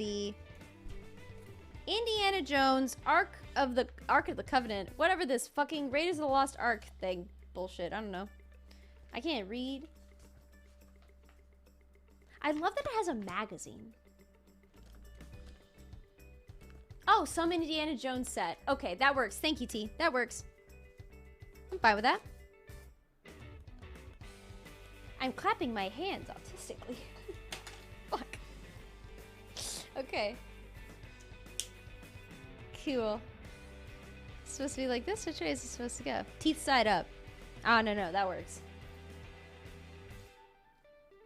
the Indiana Jones Ark of the Covenant, whatever this fucking Raiders of the Lost Ark thing bullshit. I don't know. I can't read. I love that it has a magazine. Oh, some Indiana Jones set. Okay, that works. Thank you, T. That works. I'm fine with that. I'm clapping my hands autistically. Fuck. Okay. Cool. It's supposed to be like this? Which way is it supposed to go? Teeth side up. Oh, no, that works.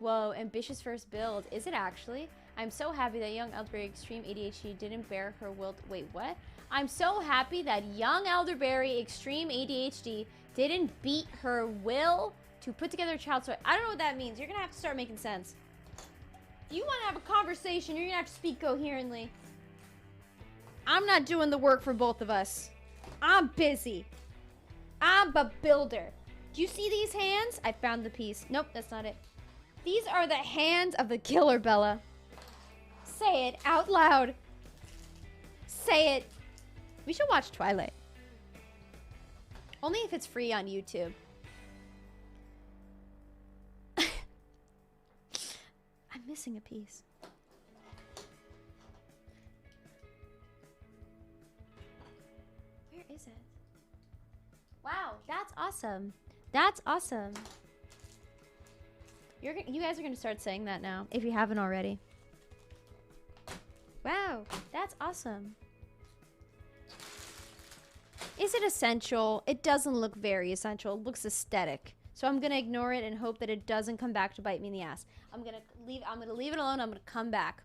Whoa, ambitious first build. Is it actually? I'm so happy that young Elderberry Extreme ADHD didn't bear her will. Wait, what? I'm so happy that young Elderberry Extreme ADHD didn't beat her will to put together a child toy. I don't know what that means. You're gonna have to start making sense. If you want to have a conversation, you're gonna have to speak coherently. I'm not doing the work for both of us. I'm busy. I'm a builder. Do you see these hands? I found the piece. Nope, that's not it. These are the hands of the killer, Bella. Say it out loud. Say it. We should watch Twilight. Only if it's free on YouTube. I'm missing a piece. Where is it? Wow, that's awesome. That's awesome. You guys are going to start saying that now, if you haven't already. Wow, that's awesome. Is it essential? It doesn't look very essential. It looks aesthetic. So I'm going to ignore it and hope that it doesn't come back to bite me in the ass. I'm going to leave it alone. I'm going to come back.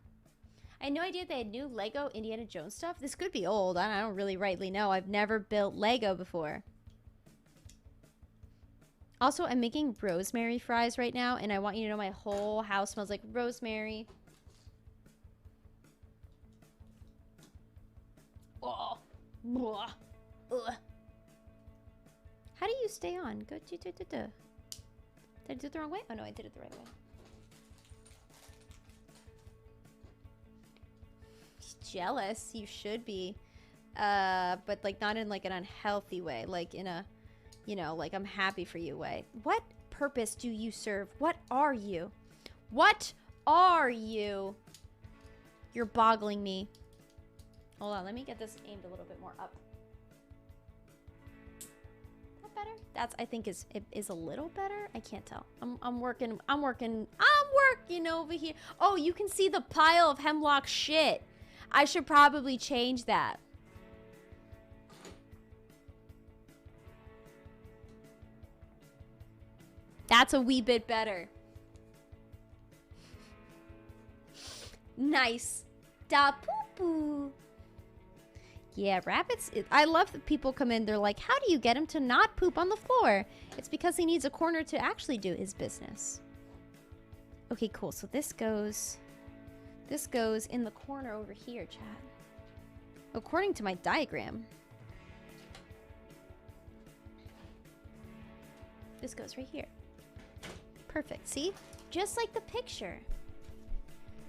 I had no idea they had new Lego Indiana Jones stuff. This could be old. I don't really rightly know. I've never built Lego before. Also, I'm making rosemary fries right now, and I want you to know my whole house smells like rosemary. Oh. Ugh. How do you stay on? Go. Did I do it the wrong way? Oh no, I did it the right way. Jealous, you should be. But like not in like an unhealthy way, like in a, you know, like I'm happy for you way. What purpose do you serve? What are you? What are you? You're boggling me. Hold on, let me get this aimed a little bit more up. That better? That's, I think is a little better. I can't tell. I'm working over here. Oh, you can see the pile of hemlock shit. I should probably change that. That's a wee bit better. Nice. Da poo poo. Yeah, rabbits. I love that people come in. They're like, how do you get him to not poop on the floor? It's because he needs a corner to actually do his business. Okay, cool. So this goes in the corner over here, chat. According to my diagram. This goes right here. Perfect. See? Just like the picture.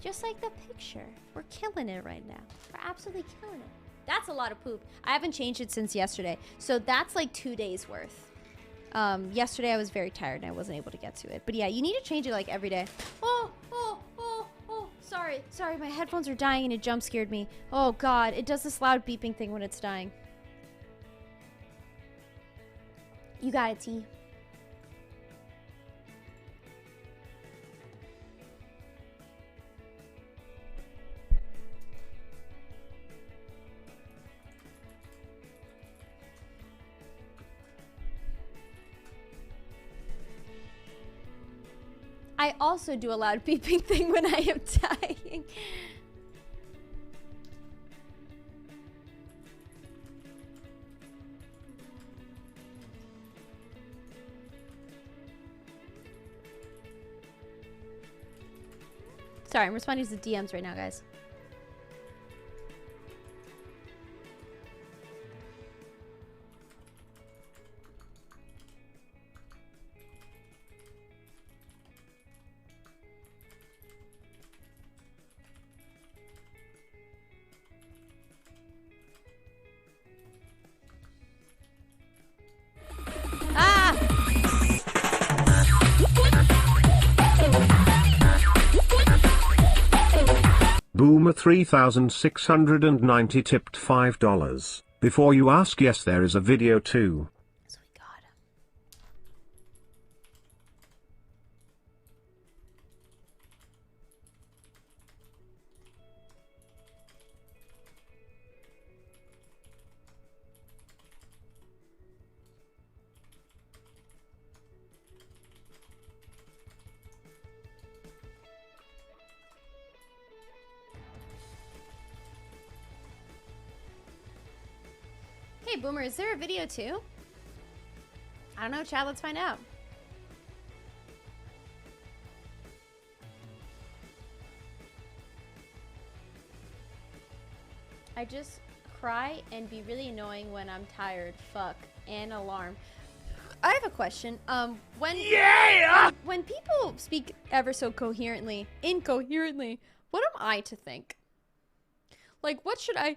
Just like the picture. We're killing it right now. We're absolutely killing it. That's a lot of poop. I haven't changed it since yesterday. So that's like 2 days worth. Yesterday I was very tired and I wasn't able to get to it. But yeah, you need to change it like every day. Oh. Sorry, my headphones are dying and it jump scared me. Oh God, it does this loud beeping thing when it's dying. You got it, T. I also do a loud beeping thing when I am dying. Sorry, I'm responding to the DMs right now, guys. Boomer 3690 tipped $5. Before you ask, yes, there is a video too. Sweet God. Hey, Boomer, is there a video too? I don't know, Chad. Let's find out. I just cry and be really annoying when I'm tired. Fuck. And alarm. I have a question. When people speak ever so incoherently, what am I to think? Like, what should I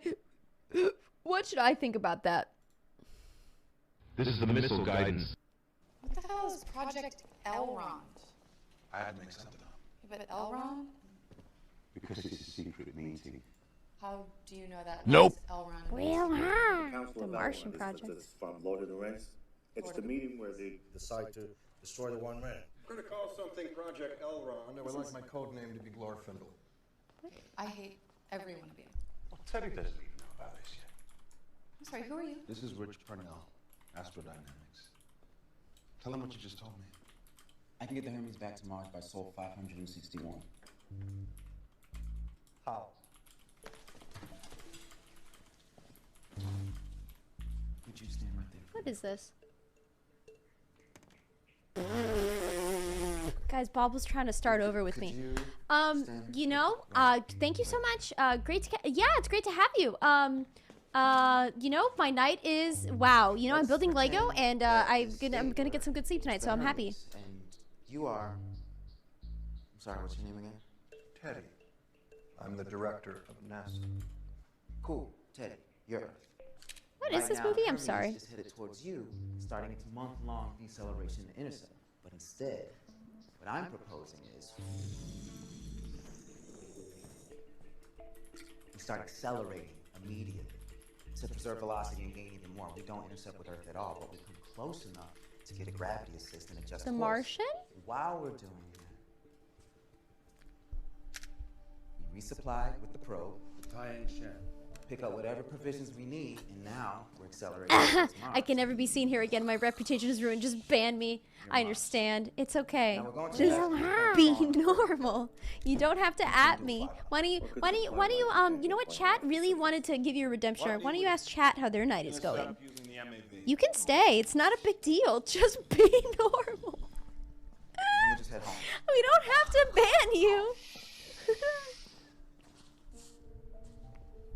think about that? This is the missile guidance. What the hell is Project Elrond? I had to make something up. But Elrond? Because it's a secret meeting. How do you know that? Nope. Elrond. The Martian Project. From Lord of the Rings. It's the meeting where they decide to destroy the One Ring. We're going to call something Project Elrond. I would like my code name to be Glorfindel. I hate every one of you. Well, Teddy doesn't even know about this yet. I'm sorry, who are you? This is Rich Purnell, Astrodynamics. Tell him what you just told me. I can get the Hermes back to Mars by Sol 561. How? Would you stand right there? What is this? Guys, Bob was trying to start over with me. You know, thank you so much. Great to yeah, it's great to have you. You know, my night is wow. You know, I'm building Lego, and I'm gonna get some good sleep tonight, so I'm happy. And you are. I'm sorry. What's your name again? Teddy. I'm the director of NASA. Cool, Teddy. You're Earth. What is this movie? I'm sorry. Is headed towards you, starting its month-long deceleration to intercept. But instead, what I'm proposing is we start accelerating immediately to preserve velocity and gain even more. We don't intercept with Earth at all, but we come close enough to get a gravity assist and adjust The course. Martian? While we're doing that, we resupply with the probe, Tie-in Shen. pick up whatever provisions we need, and now we're accelerating towards Mars. I can never be seen here again. My reputation is ruined. Just ban me. I understand. It's okay. Now we're going to Just that. be normal. You don't have to at me. Why don't you, you know what? Chat really wanted to give you a redemption. Why don't you ask chat how their night is going? You can stay. It's not a big deal. Just be normal. We'll just head home. We don't have to ban you.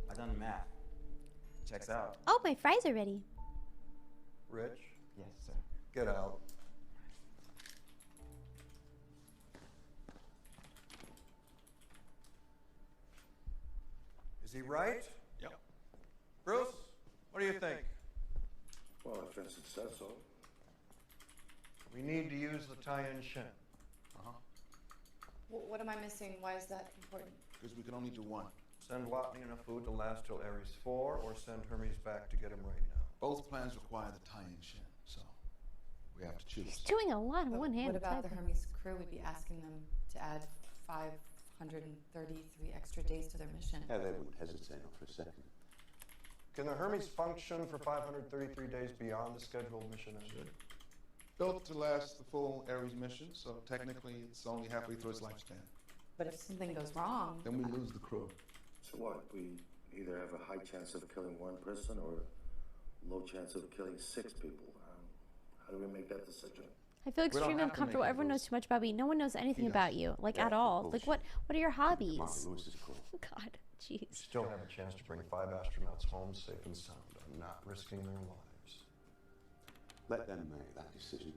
I've done the math. Checks out. Oh, my fries are ready. Rich, Yes, sir. get out. Is he right? Yep. Bruce, what do you think? Well, if Vincent says so. We need to use the tie-in Shen. What am I missing? Why is that important? Because we can only do one. Send Watney enough food to last till Ares 4, or send Hermes back to get him right now. Both plans require the tie-in Shin, so we have to choose. He's doing a lot in one hand. What about the Hermes crew? We'd be asking them to add 533 extra days to their mission. Yeah, they wouldn't hesitate not for a second. Can the Hermes function for 533 days beyond the scheduled mission end? Built to last the full Ares mission, so technically it's only halfway through its lifespan. But if something goes wrong, Then we lose the crew. So what? We either have a high chance of killing one person or low chance of killing 6 people. How do we make that decision? I feel extremely have to uncomfortable. make it, Everyone knows too much about me. No one knows anything He does. about you, like at all. Like what are your hobbies? Martha Lewis's crew. God, We jeez. still have a chance to bring 5 astronauts home safe and sound. I'm not risking their lives. Let them make that decision.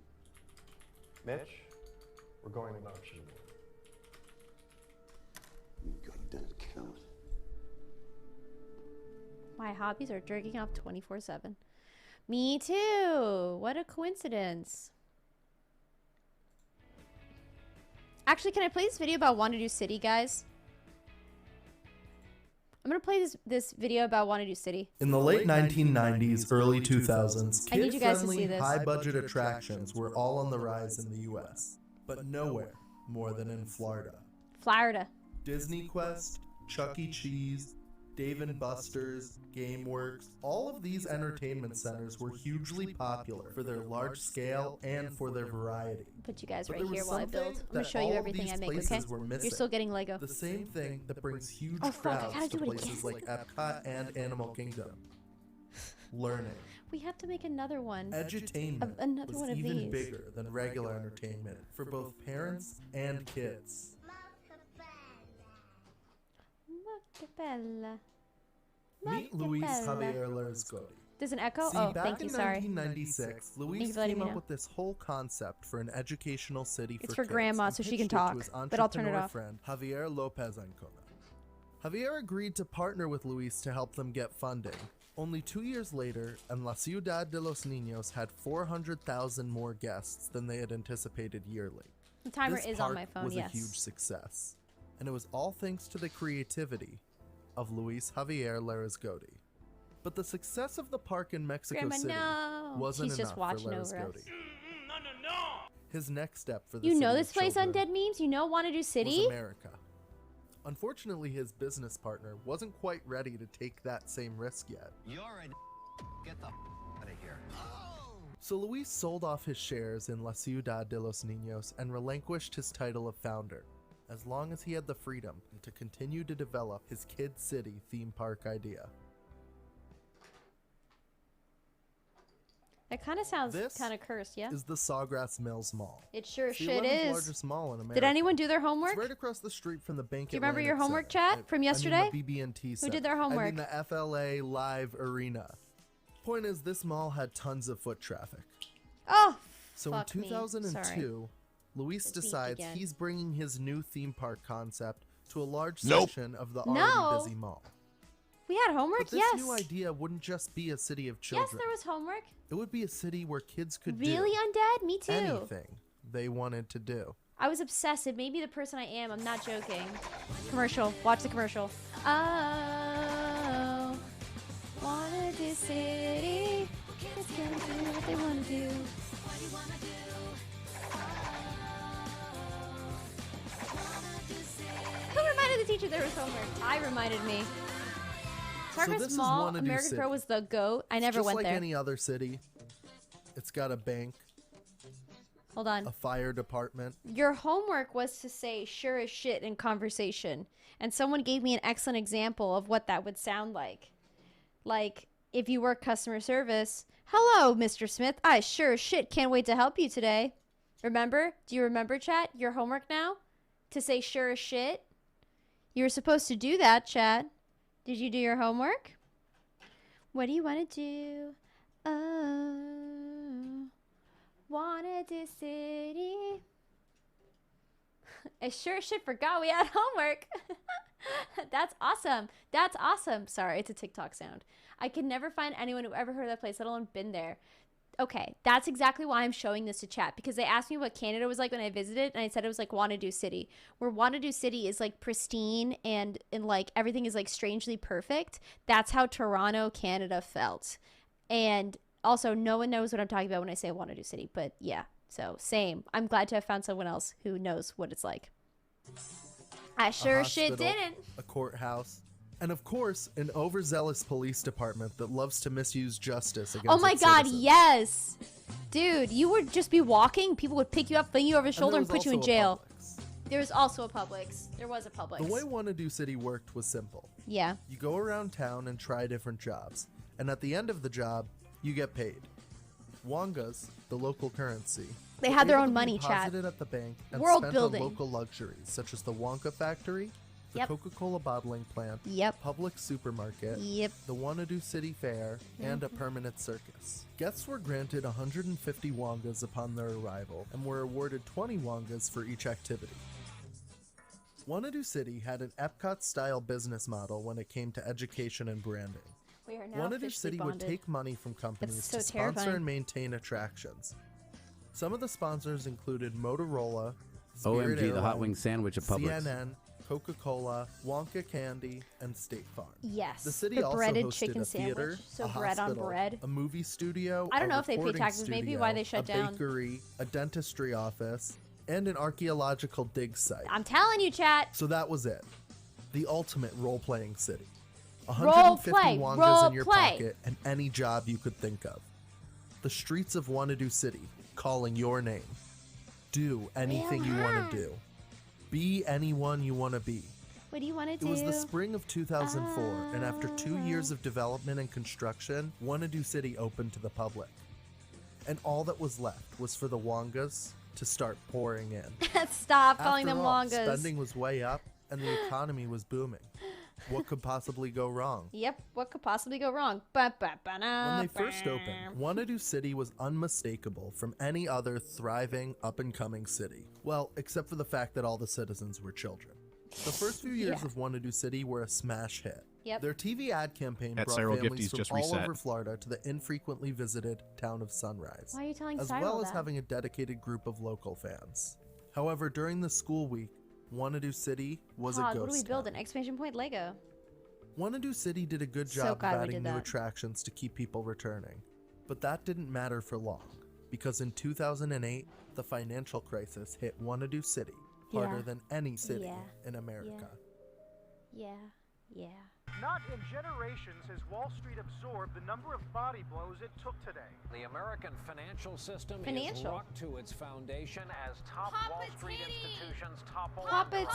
Mitch, we're going to Martian. You goddamn coward. My hobbies are jerking off 24/7. Me too. What a coincidence. Actually, can I play this video about Wanadu City, guys? I'm gonna play this video about Wanna City. In the late 1990s, early 2000s, I need you guys to see kid-friendly, this. high-budget attractions were all on the rise in the U.S., but nowhere more than in Florida. Florida. Disney Quest, Chuck E. Cheese, Dave & Buster's, GameWorks, all of these entertainment centers were hugely popular for their large scale and for their variety. Put you guys But right there here was while I build. something I'm gonna that show you all of everything these I make, places okay? were You're missing. still getting Lego. The same thing that brings huge Oh, fuck, I crowds gotta to do it places again. like Epcot and Animal Kingdom. Learning. We have to make another one. Edutainment Another was one of even these. bigger than regular entertainment for both parents and kids. Bella. Meet Luis Javier Larescotti. There's an echo? See, Oh, back thank you, in sorry. 1996, Luis for letting came me up know. with this whole concept for an educational city It's for for kids grandma and so she pitched can it to talk, his but I'll turn it entrepreneur off. friend, Javier Lopez Ancona. Javier agreed to partner with Luis to help them get funding. Only 2 years later, and La Ciudad de los Niños had 400,000 more guests than they had anticipated yearly. The timer This is on park my phone, was yes. a huge success, and it was all thanks to the creativity of Luis Javier Larescotti. But the success of the park in Mexico Grandma, City no. wasn't She's just enough watching for over us. Larescotti. His next step for the You city know of this place on children Dead Memes? You know Wanna was City? America. Unfortunately, his business partner wasn't quite ready to take that same risk yet. You're a get the out of here. So Luis sold off his shares in La Ciudad de los Niños and relinquished his title of founder, as long as he had the freedom to continue to develop his Kid City theme park idea. It kind of sounds This kind of cursed, yeah? is the Sawgrass Mills Mall. It sure It's the shit 11th is. largest mall in America. Did anyone do their homework? It's right across the street from the Bank Do you remember your Atlantic homework, Center. chat, from yesterday? I mean the BB&T Who Center. did their I homework? mean the FLA Live Arena. Point is, this mall had tons of foot traffic. Oh, So fuck in me. 2002, Sorry. Luis Let's peek decides again. he's bringing his new theme park concept to a large Nope. section of the No. already busy mall. We had homework? But this Yes. new idea wouldn't just be a city of Yes, children. there was homework. It would be a city where kids could Really, do Undead? Me too. anything they wanted to do. I was obsessed. It made me the person I am. I'm not joking. Commercial. Watch the commercial. Oh, Wanna City. Kids gonna do what they wanna do. Who reminded the teacher there was homework? I reminded me. Targus this is Mall, Wanna Do American City. Crow was the goat. I It's never just went like there. any other city. It's got a bank, Hold on. a fire department. Your homework was to say sure as shit in conversation. And someone gave me an excellent example of what that would sound like. Like, if you work customer service, hello, Mr. Smith. I sure as shit can't wait to help you today. Remember? Do you remember, chat? Your homework now? To say sure as shit? You were supposed to do that, chat. Did you do your homework? What do you want to do? Oh, Wanna Do City. I sure as shit forgot we had homework. That's awesome. That's awesome. Sorry, it's a TikTok sound. I can never find anyone who ever heard of that place, let alone been there. Okay, that's exactly why I'm showing this to chat, because they asked me what Canada was like when I visited, and I said it was like Wanna Do City, where Wanna Do City is like pristine and like everything is like strangely perfect. That's how Toronto, Canada felt. And also, no one knows what I'm talking about when I say Wanna Do City, but yeah, so same. I'm glad to have found someone else who knows what it's like. I sure shit hospital, didn't. A courthouse, and of course, an overzealous police department that loves to misuse justice against Oh my its god, citizens. yes! Dude, you would just be walking, people would pick you up, fling you over the shoulder, and there put you was in also a jail. Publix. There was also a Publix. There was a Publix. The way Wanna Do City worked was simple. Yeah. You go around town and try different jobs, and at the end of the job, you get paid. Wangas, the local currency, They were had their able own to be money, chat. deposited at the bank and World spent building. on local luxuries such as the Wonka factory, the Yep. Coca-Cola bottling plant, Yep. Publix supermarket, Yep. the Wanna Do City Fair, and a permanent circus. Guests were granted 150 Wongas upon their arrival and were awarded 20 Wongas for each activity. Wanna Do City had an Epcot-style business model when it came to education and branding. We are now Wanna Do officially City bonded. would take money from companies so to sponsor terrifying. and maintain attractions. Some of the sponsors included Motorola, Spirit OMG, the hot Airlines, wing sandwich of Publix. CNN, Coca-Cola, Wonka Candy, and State Farm. Yes. The city the also breaded hosted chicken a theater, sandwich. So a bread hospital, on bread. a movie studio, I don't a know if they pay recording taxes. Maybe studio, why they shut down. a bakery, a dentistry office, and an archaeological dig site. I'm telling you, chat. So that was it. The ultimate role-playing city. Role 150 play, wongas role in your play. pocket and any job you could think of. The streets of Wanadu City calling your name. Do anything you want to do. Be anyone you want to be. What do you want to do? It was the spring of 2004, and after 2 years of development and construction, Wanadu City opened to the public. And all that was left was for the wongas to start pouring in. Stop calling After them all, wongas. spending was way up, and the economy was booming. What could possibly go wrong? Yep, what could possibly go wrong? When they first opened, Wanadu City was unmistakable from any other thriving, up-and-coming city. Well, except for the fact that all the citizens were children. The first few years Yeah. of Wanadu City were a smash hit. Yep. Their TV ad campaign At brought Cyril families Gifty's from just all reset. over Florida to the infrequently visited town of Sunrise, Why are you telling as Cyril well as that? having a dedicated group of local fans. However, during the school week, Wanadu City was a Pod, ghost what do we build? town. An exclamation point Lego. Wanadu City did a good So job of glad we adding did new that. attractions to keep people returning. But that didn't matter for long, because in 2008, the financial crisis hit Wanadu City harder Yeah. than any city Yeah. in America. Yeah, yeah. Not in generations has Wall Street absorbed the number of body blows it took today. The American financial system is Financial. rocked to its foundation as top Wall Street institutions topple. Papa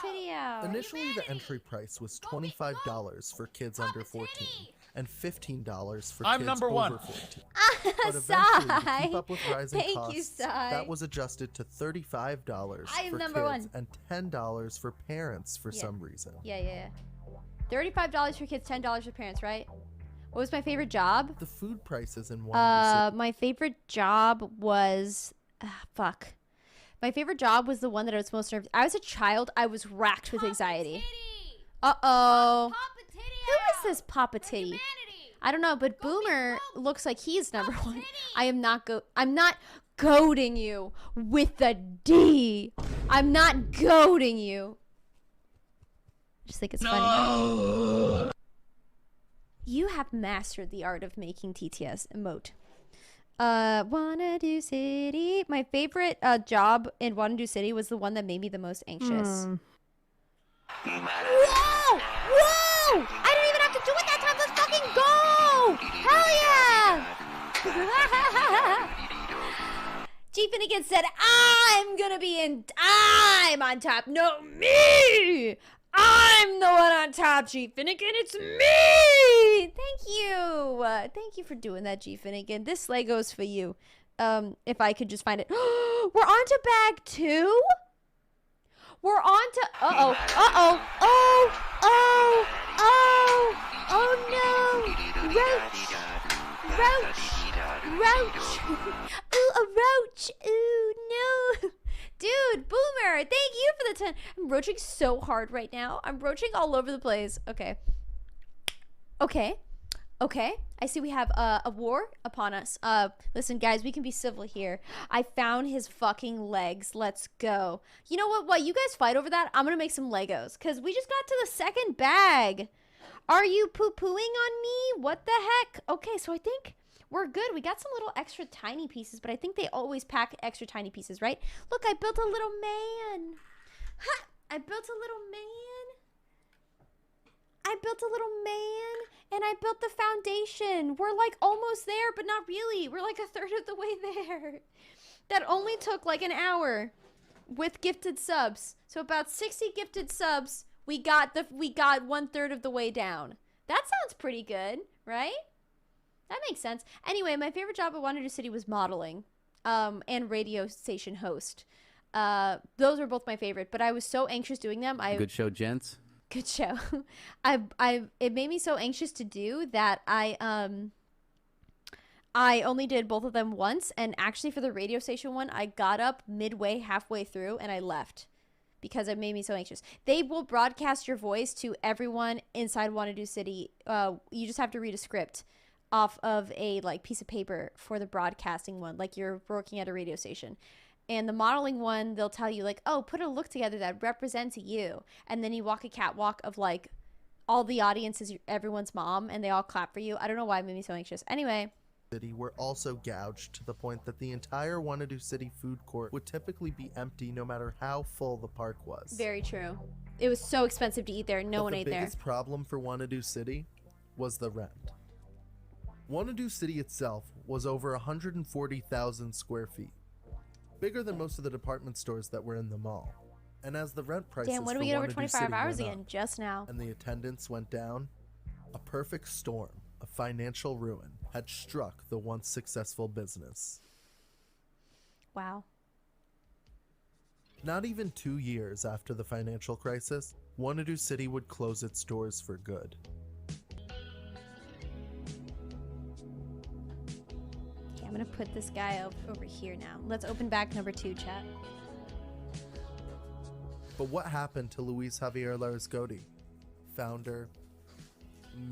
titty out. Initially, the entry price was $25 for kids under 14 and $15 for I'm kids number over one. 14. But eventually, to Sai. keep up with rising Thank costs, you, Sai. that was adjusted to $35 I'm for number kids one. and $10 for parents for Yeah. some reason. Yeah. $35 for kids, $10 for parents, right? What was my favorite job? The food prices in Wanadu City. My favorite job was fuck. My favorite job was the one that I was most nervous. I was a child. I was racked with anxiety. Uh-oh. Who is this Papa Titty? I don't know, but Boomer looks like he's number one. I'm not goading you with the D. I'm not goading you. I just think it's funny. You have mastered the art of making TTS emote. Wanadu City. My favorite job in Wanadu City was the one that made me the most anxious. Whoa! Whoa! I didn't even have to do it that time. Let's fucking go! Hell yeah! G Finnegan said, I'm on top. No, me! I'm the one on top, G Finnegan. It's me! Thank you. Thank you for doing that, G Finnegan. This Lego's for you. If I could just find it. We're on to bag 2? We're on to... Uh-oh. Oh no. Roach. Ooh, a roach. Ooh, no. Dude, Boomer, thank you for the 10. I'm roaching so hard right now. I'm roaching all over the place. Okay. I see we have a war upon us. Listen, guys, we can be civil here. I found his fucking legs. Let's go. You know what? While you guys fight over that, I'm gonna make some Legos, because we just got to the second bag. Are you poo-pooing on me? What the heck? Okay, so I think we're good. We got some little extra tiny pieces, but I think they always pack extra tiny pieces, right? Look, I built a little man. Ha! I built a little man. And I built the foundation. We're like almost there, but not really. We're like a third of the way there. That only took like an hour with gifted subs. So about 60 gifted subs, we got 1/3 of the way down. That sounds pretty good, right? That makes sense. Anyway, my favorite job at Wanadu City was modeling, and radio station host. Those were both my favorite, but I was so anxious doing them. Good show, gents. Good show. It made me so anxious to do that I only did both of them once, and actually for the radio station one, I got up halfway through, and I left because it made me so anxious. They will broadcast your voice to everyone inside Wanadu City. You just have to read a script off of a like piece of paper for the broadcasting one, like you're working at a radio station. And the modeling one, they'll tell you like, oh, put a look together that represents you. And then you walk a catwalk of like all the audience is everyone's mom and they all clap for you. I don't know why it made me so anxious. Anyway. City were also gouged to the point that the entire Wanadu City food court would typically be empty no matter how full the park was. Very true. It was so expensive to eat there. No one ate there. The biggest problem for Wanadu City was the rent. Wanadu City itself was over 140,000 square feet, bigger than most of the department stores that were in the mall. And as the rent prices Damn, when do for we get over Wanadu 25 City hours went again? up, Just now. and the attendance went down, a perfect storm of financial ruin had struck the once successful business. Wow. Not even 2 years after the financial crisis, Wanadu City would close its doors for good. Okay, I'm gonna put this guy over here now. Let's open bag number 2, chat. But what happened to Luis Javier Larascoti, founder,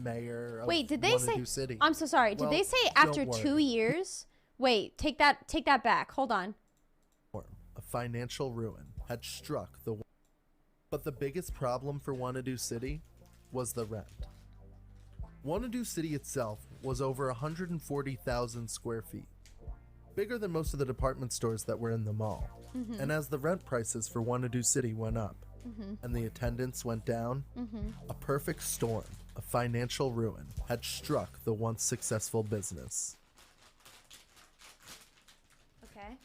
mayor of Wait, did they Wanadu say? City? I'm so sorry. Did Well, they say after don't 2 worry. years? Wait, take that back. Hold on. A financial ruin had struck the. But the biggest problem for Wanadu City was the rent. Wanadu City itself was over 140,000 square feet, bigger than most of the department stores that were in the mall. Mhm. And as the rent prices for Wanadu City went up, Mhm. and the attendance went down, Mhm. a perfect storm of financial ruin had struck the once successful business. Okay.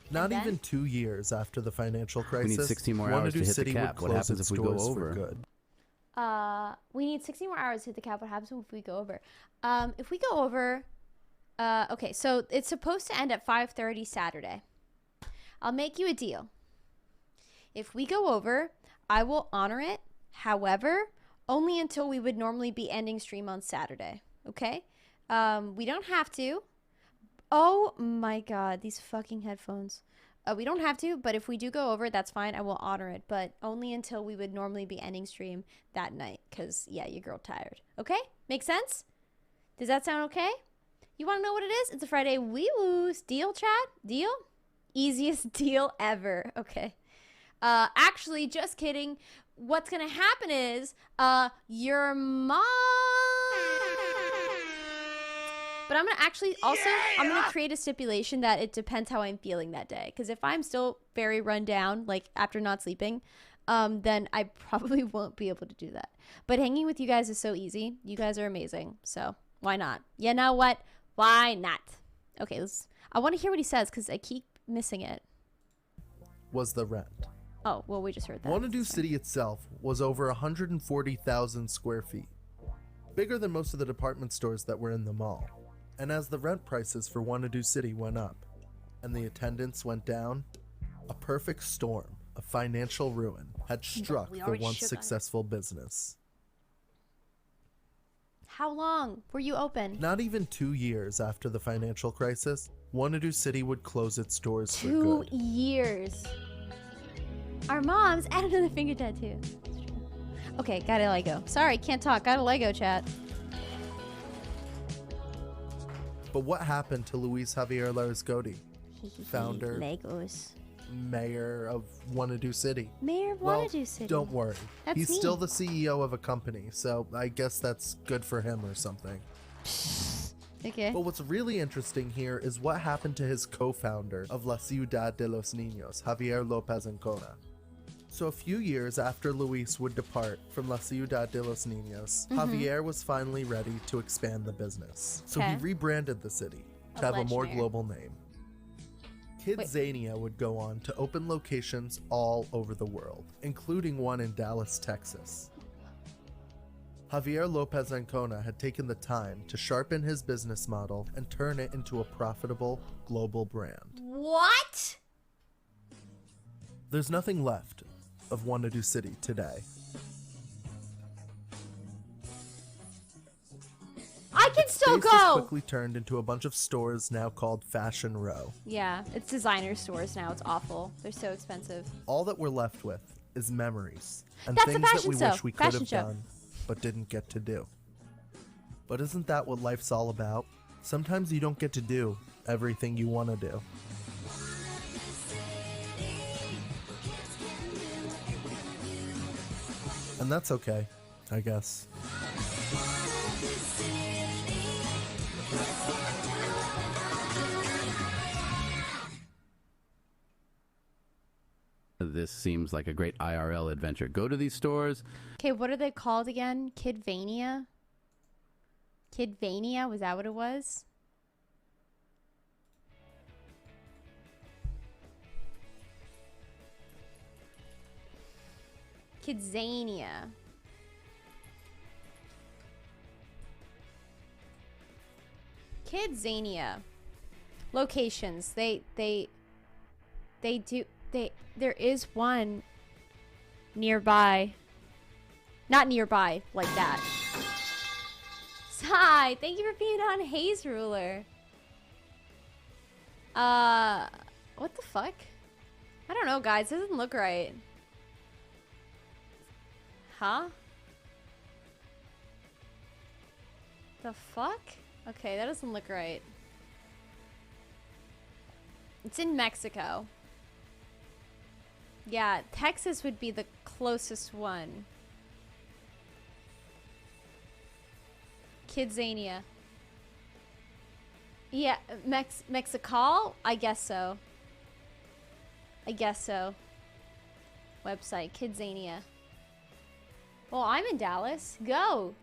Not then? even 2 years after the financial We crisis, need 16 more hours to Wanadu hit the City would cap. What close happens its if we go doors for over? good. We need 60 more hours to hit the cap. What happens if we go over? If we go over, okay, so it's supposed to end at 5:30 Saturday. I'll make you a deal. If we go over, I will honor it. However, only until we would normally be ending stream on Saturday. Okay? We don't have to. Oh my god, these fucking headphones. We don't have to, but if we do go over, that's fine. I will honor it, but only until we would normally be ending stream that night. Because, yeah, your girl tired. Okay? Make sense? Does that sound okay? You want to know what it is? It's a Friday wee-woos. Deal, chat? Deal? Easiest deal ever. Okay. Actually, just kidding. What's going to happen is, your mom... But I'm going to actually also, I'm going to create a stipulation that it depends how I'm feeling that day. Because if I'm still very run down, like after not sleeping, then I probably won't be able to do that. But hanging with you guys is so easy. You guys are amazing. So why not? You know what? Why not? Okay, I want to hear what he says because I keep missing it. Was the rent. Oh, well, we just heard that. Wanadu City itself was over 140,000 square feet, bigger than most of the department stores that were in the mall. And as the rent prices for Wanadu City went up, and the attendance went down, a perfect storm of financial ruin had struck the once successful business. How long were you open? Not even 2 years after the financial crisis, Wanadu City would close its doors for 2 good. years. Our moms added another finger tattoo. Okay, got a Lego. Sorry, can't talk. Got a Lego, chat. But what happened to Luis Javier Larascoti, founder, Legos, mayor of Wanadu City? Mayor of Wanadu City. Don't worry. That's He's me. still the CEO of a company, so I guess that's good for him or something. Okay. But what's really interesting here is what happened to his co-founder of La Ciudad de los Niños, Javier Lopez Ancona. So a few years after Luis would depart from La Ciudad de los Niños, Javier was finally ready to expand the business. So he Okay. rebranded the city to have a more global name. Kidzania would go on to open locations all over the world, including one in Dallas, Texas. Javier Lopez Ancona had taken the time to sharpen his business model and turn it into a profitable global brand. What? There's nothing left of Wanadu City today. I can still Space was go. quickly turned into a bunch of stores now called Fashion Row. Yeah, it's designer stores now. It's awful. They're so expensive. All that we're left with is memories and That's a things that fashion we show. wish we could Fashion have show. done but didn't get to do. But isn't that what life's all about? Sometimes you don't get to do everything you want to do. And that's okay, I guess. This seems like a great IRL adventure. Go to these stores. Okay, what are they called again? Kidvania? Kidvania? Was that what it was? Kidzania. Kidzania. Locations. There is one nearby. Not nearby, like that. Hi, thank you for being on Haze Ruler. What the fuck? I don't know, guys. This doesn't look right. Huh? The fuck? Okay, that doesn't look right. It's in Mexico. Yeah, Texas would be the closest one. Kidzania. Yeah, Mexical? I guess so. I guess so. Website, Kidzania. Well, I'm in Dallas. Go.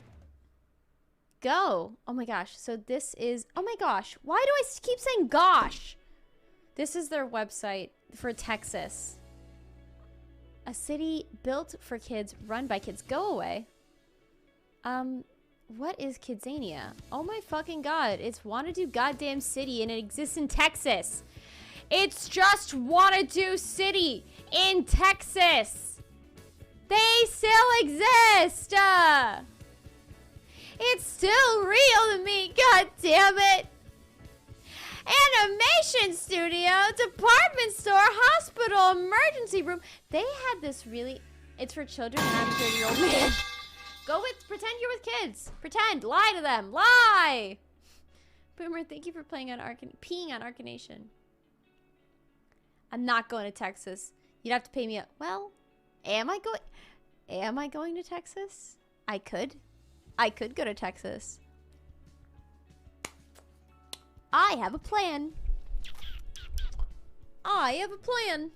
Go. Oh my gosh. So this is... Oh my gosh. Why do I keep saying gosh? This is their website for Texas. A city built for kids, run by kids. Go away. What is Kidzania? Oh my fucking god. It's Wanadu goddamn city and it exists in Texas. It's just Wanadu City in Texas. They still exist. It's still real to me. God damn it. Animation studio, department store, hospital, emergency room. They had this really... It's for children and I'm a 30-year-old man. Go with... Pretend you're with kids. Pretend. Lie to them. Lie. Boomer, thank you for playing on peeing on Arcanation. I'm not going to Texas. You'd have to pay me a... Well, am I going to Texas? I could. I could go to Texas. I have a plan. I have a plan.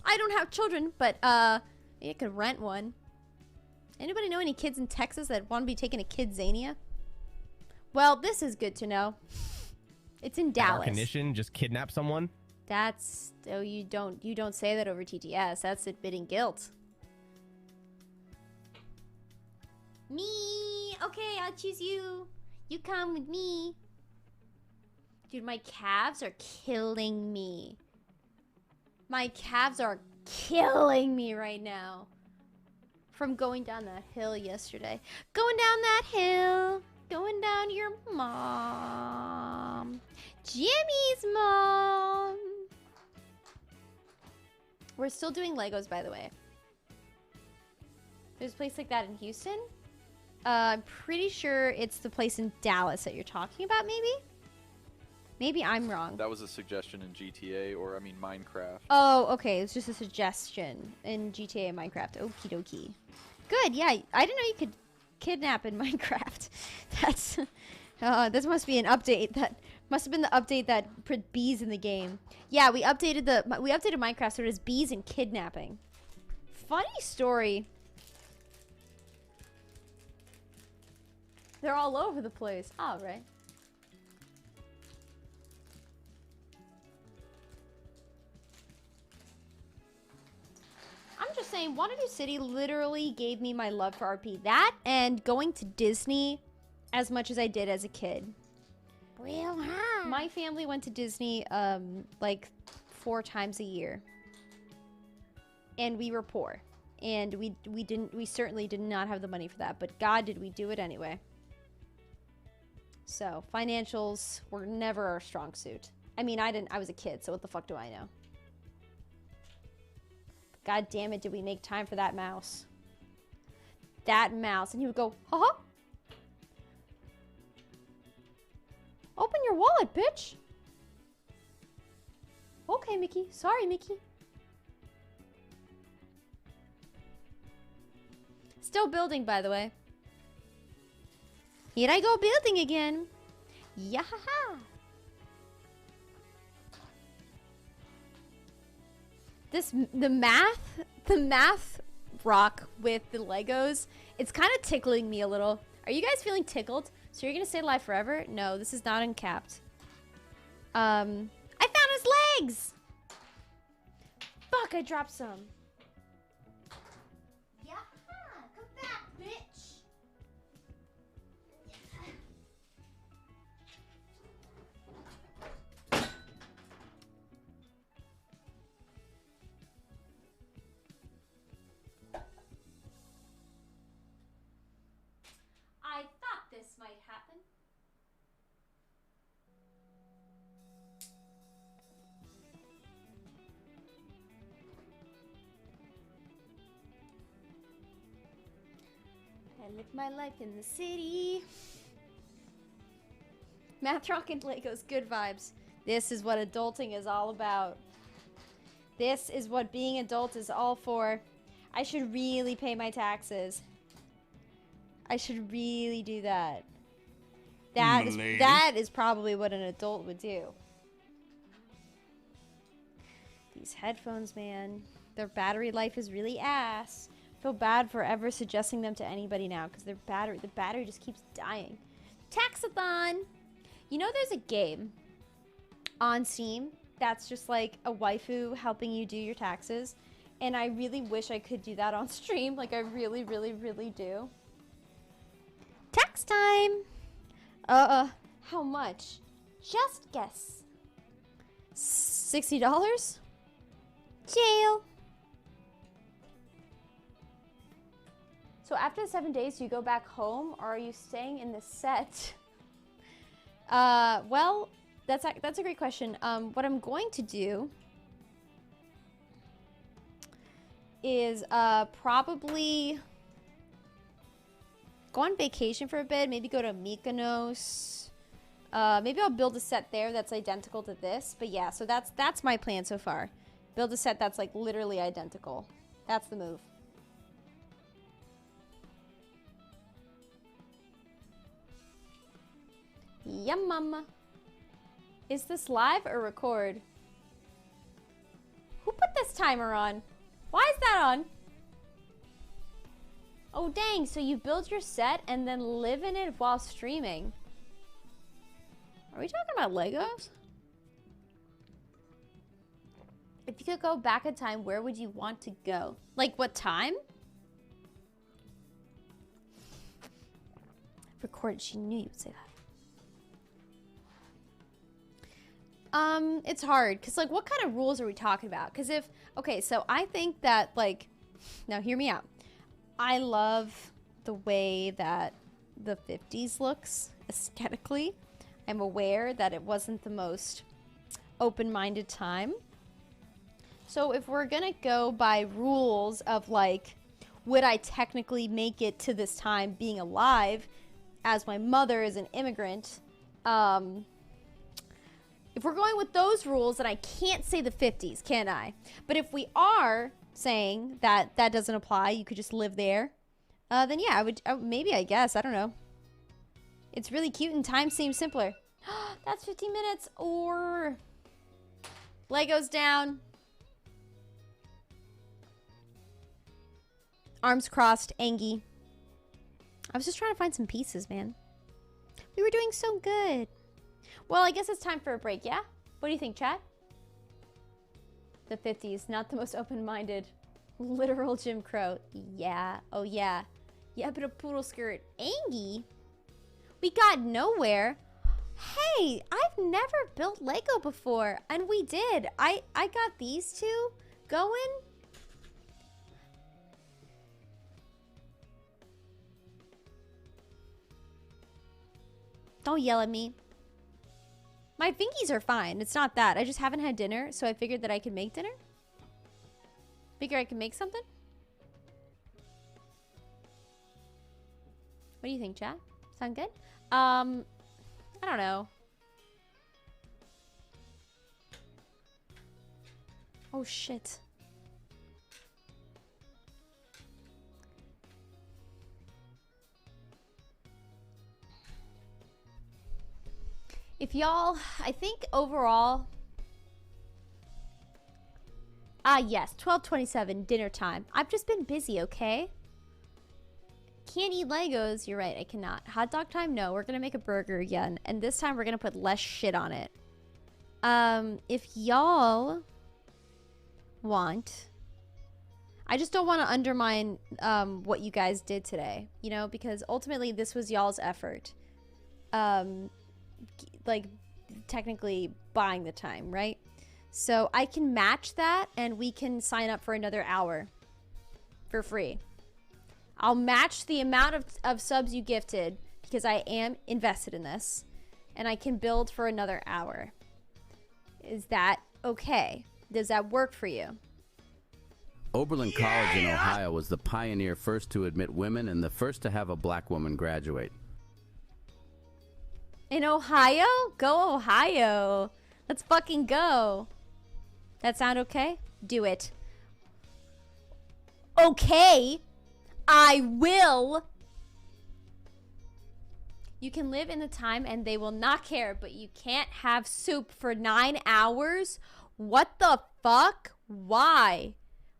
I don't have children, but maybe I could rent one. Anybody know any kids in Texas that want to be taking a Kidzania? Well, this is good to know. It's in Dallas. Arcanician just kidnap someone? That's... Oh, you don't say that over TTS. That's admitting guilt. Me! Okay, I'll choose you. You come with me. Dude, my calves are killing me. My calves are killing me right now. From going down that hill yesterday. Going down that hill. Going down your mom. Jimmy's mom. We're still doing Legos, by the way. There's a place like that in Houston. I'm pretty sure it's the place in Dallas that you're talking about, maybe? Maybe I'm wrong. That was a suggestion in GTA, or I mean Minecraft. Oh, okay. It's just a suggestion in GTA and Minecraft. Okie dokie. Good, yeah. I didn't know you could kidnap in Minecraft. That's... this must be an update. That must have been the update that put bees in the game. Yeah, we updated Minecraft so it has bees and kidnapping. Funny story. They're all over the place. All right. I'm just saying, Wanadu City literally gave me my love for RP. That and going to Disney as much as I did as a kid. Real hard. My family went to Disney like 4 times a year. And we were poor. And we certainly did not have the money for that. But God, did we do it anyway. So, financials were never our strong suit. I mean, I was a kid, so what the fuck do I know? God damn it, did we make time for that mouse. That mouse. And he would go, haha. Open your wallet, bitch. Okay, Mickey. Sorry, Mickey. Still building, by the way. Here I go building again. Yahaha. The math rock with the Legos, it's kind of tickling me a little. Are you guys feeling tickled? So you're gonna stay alive forever? No, this is not uncapped. I found his legs! Fuck, I dropped some. Yeah, come back, bitch. I thought this might happen. I live my life in the city. Math Rock and Legos, good vibes. This is what adulting is all about. This is what being adult is all for. I should really pay my taxes. I should really do that. That is probably what an adult would do. These headphones, man. Their battery life is really ass. I feel bad for ever suggesting them to anybody now because the battery just keeps dying. Taxathon! You know there's a game on Steam that's just like a waifu helping you do your taxes. And I really wish I could do that on stream. Like I really, really, really do. Tax time! How much? Just guess. $60? Jail. So after the 7 days, do you go back home or are you staying in the set? Well, that's a great question. What I'm going to do is probably go on vacation for a bit, maybe go to Mykonos. Maybe I'll build a set there that's identical to this. But yeah, so that's my plan so far. Build a set that's like literally identical. That's the move. Yeah, mama. Is this live or record? Who put this timer on? Why is that on? Oh, dang. So you build your set and then live in it while streaming. Are we talking about Legos? If you could go back in time, where would you want to go? Like, what time? Recorded. She knew you would say that. It's hard. Because, like, what kind of rules are we talking about? Because if... Okay, so I think that, like... Now, hear me out. I love the way that the 50s looks aesthetically. I'm aware that it wasn't the most open-minded time. So if we're gonna go by rules of like, would I technically make it to this time being alive as my mother is an immigrant? If we're going with those rules, then I can't say the 50s, can I? But if we are saying that that doesn't apply, you could just live there, then yeah, I would maybe, I guess, I don't know. It's really cute and time seems simpler. That's 15 minutes or Legos down. Arms crossed, Angie. I was just trying to find some pieces, man. We were doing so good. Well, I guess it's time for a break, yeah? What do you think, chat? The 50s, not the most open-minded. Literal Jim Crow. Yeah, oh yeah. Yeah, but a poodle skirt. Angie? We got nowhere. Hey, I've never built Lego before. And we did. I got these two going. Don't yell at me. My fingies are fine. It's not that. I just haven't had dinner, so I figured that I could make dinner. Figure I can make something. What do you think, chat? Sound good? I don't know. Oh, shit. If y'all, I think overall, yes, 12:27 dinner time. I've just been busy, okay? Can't eat Legos. You're right, I cannot. Hot dog time? No, we're gonna make a burger again, and this time we're gonna put less shit on it. If y'all want, I just don't want to undermine what you guys did today, you know, because ultimately this was y'all's effort. Like technically buying the time, right? So I can match that and we can sign up for another hour for free. I'll match the amount of subs you gifted because I am invested in this, and I can build for another hour. Is that okay? Does that work for you? Oberlin College in Ohio was the pioneer first to admit women and the first to have a black woman graduate. In Ohio? Go Ohio. Let's fucking go. That sound okay? Do it. Okay. I will. You can live in the time and they will not care, but you can't have soup for 9 hours? What the fuck? Why?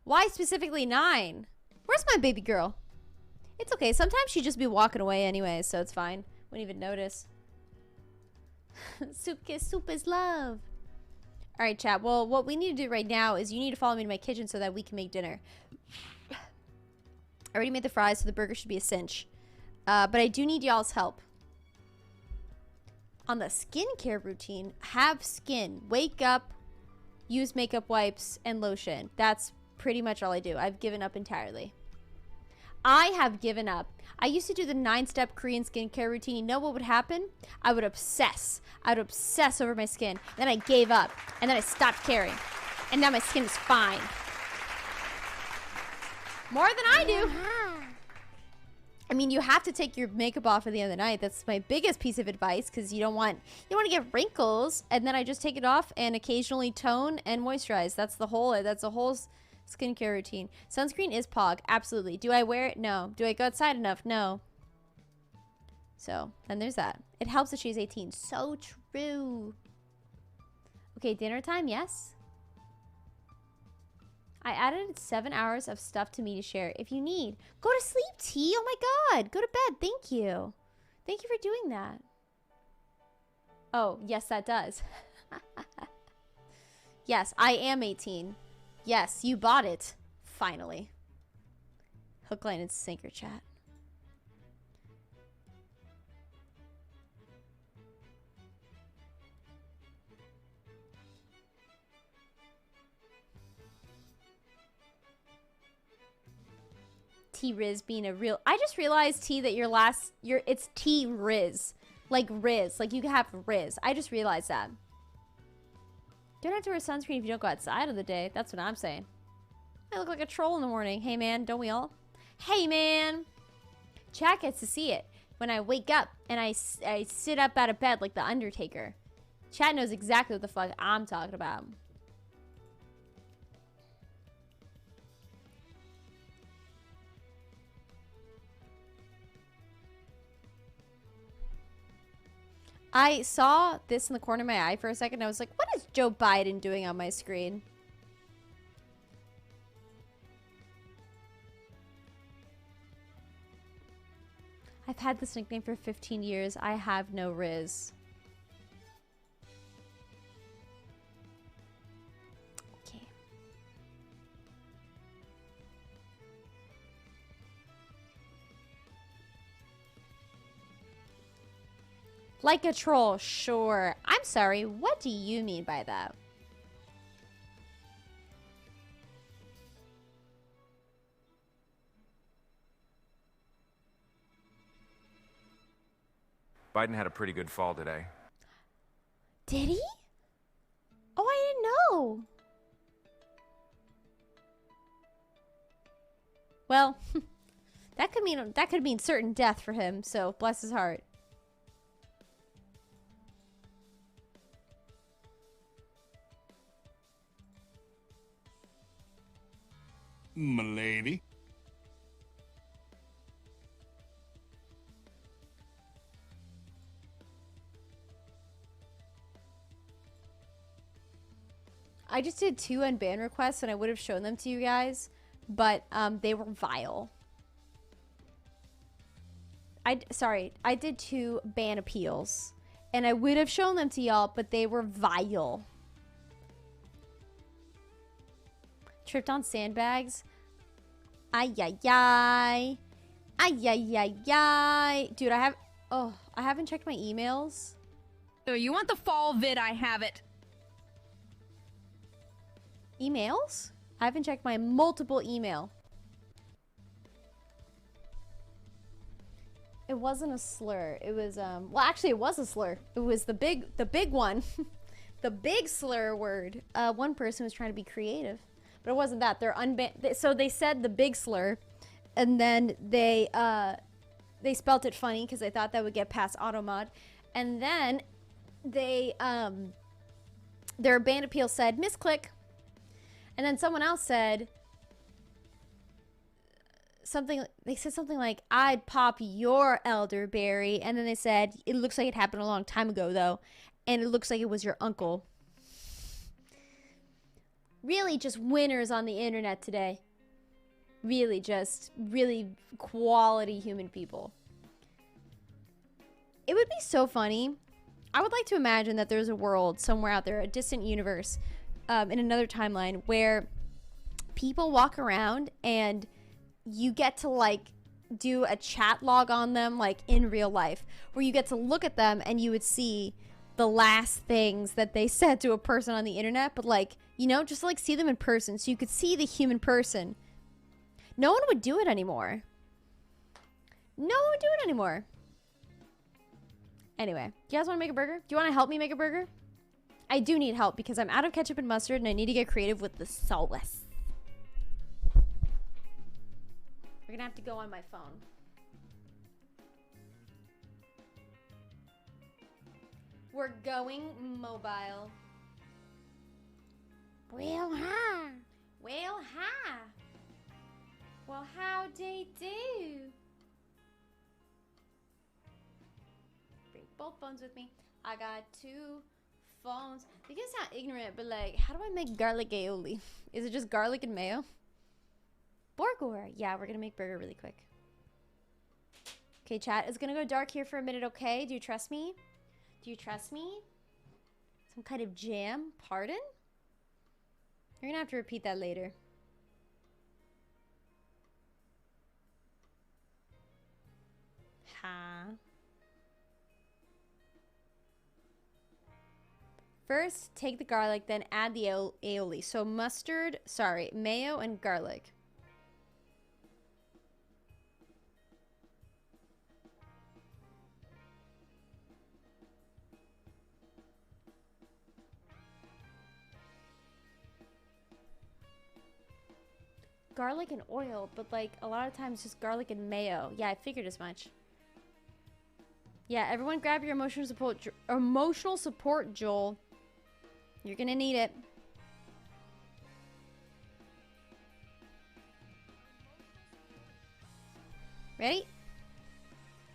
Why specifically 9? Where's my baby girl? It's okay. Sometimes she'd just be walking away anyway, so it's fine. Wouldn't even notice. Soup kiss, soup is love. All right, chat. Well, what we need to do right now is you need to follow me to my kitchen so that we can make dinner. I already made the fries, so the burger should be a cinch. But I do need y'all's help. On the skincare routine, have skin. Wake up, use makeup wipes, and lotion. That's pretty much all I do. I've given up entirely. I have given up. I used to do the 9-step Korean skincare routine. You know what would happen? I would obsess. I would obsess over my skin. Then I gave up. And then I stopped caring. And now my skin is fine. More than I do. I mean, you have to take your makeup off at the end of the night. That's my biggest piece of advice, because you don't want to get wrinkles. And then I just take it off and occasionally tone and moisturize. That's the whole skincare routine. Sunscreen is pog, absolutely. Do I wear it? No. Do I go outside enough? No. So then there's that. It helps that she's 18. So true. Okay, dinner time. Yes. I added 7 hours of stuff to me to share. If you need, go to sleep, T. Oh my God. Go to bed. Thank you. Thank you for doing that. Oh, yes, that does. Yes, I am 18. Yes, you bought it. Finally. Hook, line, and sinker, chat. T-Riz being a real... I just realized, T, that it's T-Riz. Like Riz. Like you have Riz. I just realized that. Don't have to wear sunscreen if you don't go outside of the day. That's what I'm saying. I look like a troll in the morning. Hey, man. Don't we all? Hey, man. Chat gets to see it. When I wake up and I sit up out of bed like the Undertaker. Chat knows exactly what the fuck I'm talking about. I saw this in the corner of my eye for a second. I was like, what is Joe Biden doing on my screen? I've had this nickname for 15 years. I have no Riz. Okay. Like a troll, sure. I'm sorry, what do you mean by that? Biden had a pretty good fall today. Did he? Oh, I didn't know. Well, that could mean certain death for him, so bless his heart. M'lady. I just did 2 unban requests and I would have shown them to you guys, but they were vile. Sorry, I did 2 ban appeals and I would have shown them to y'all, but they were vile. Tripped on sandbags. Ay, ay, ay. Ay, ay, ay, ay. Dude, I haven't checked my emails. So you want the fall vid? I have it. Emails? I haven't checked my multiple email. It wasn't a slur. It was, well, actually it was a slur. It was the big one. The big slur word. One person was trying to be creative, but it wasn't that. They're unbanned. So they said the big slur, and then they spelt it funny because they thought that would get past automod, and then they their ban appeal said misclick, and then someone else said something. They said something like, "I'd pop your elderberry," and then they said, "It looks like it happened a long time ago though, and it looks like it was your uncle." Really just winners on the internet today. Really just really quality human people. It would be so funny. I would like to imagine that there's a world somewhere out there, a distant universe, in another timeline, where people walk around and you get to like do a chat log on them like in real life, where you get to look at them and you would see the last things that they said to a person on the internet, but like, you know, just like see them in person so you could see the human person. No one would do it anymore. No one would do it anymore. Anyway, you guys want to make a burger? Do you want to help me make a burger? I do need help because I'm out of ketchup and mustard and I need to get creative with the sauce. We're gonna have to go on my phone. We're going mobile. Well, hi. Well, hi. Well, how they do? Bring both phones with me. I got 2 phones. You can sound ignorant, but like, how do I make garlic aioli? Is it just garlic and mayo? Borgor. Yeah, we're gonna make burger really quick. Okay, chat. It's gonna go dark here for a minute, okay? Do you trust me? Do you trust me? Some kind of jam? Pardon? You're gonna have to repeat that later. Huh? First, take the garlic, then add the aioli. So mustard, sorry, mayo and garlic. Garlic and oil, but like a lot of times just garlic and mayo. Yeah, I figured as much. Yeah, everyone grab your emotional support, Joel. You're gonna need it. Ready?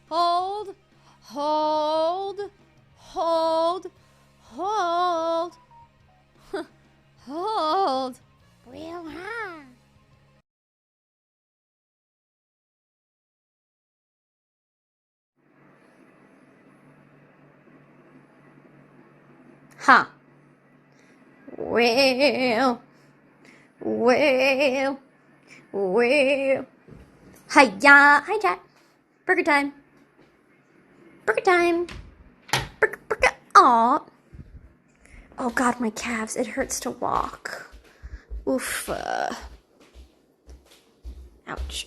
Hold, hold, hold, hold, hold. Real high. Huh. Well. Well. Well. Hiya. Hi, chat. Burger time. Burger time. Burger, burger. Aw. Oh, God, my calves. It hurts to walk. Oof. Ouch,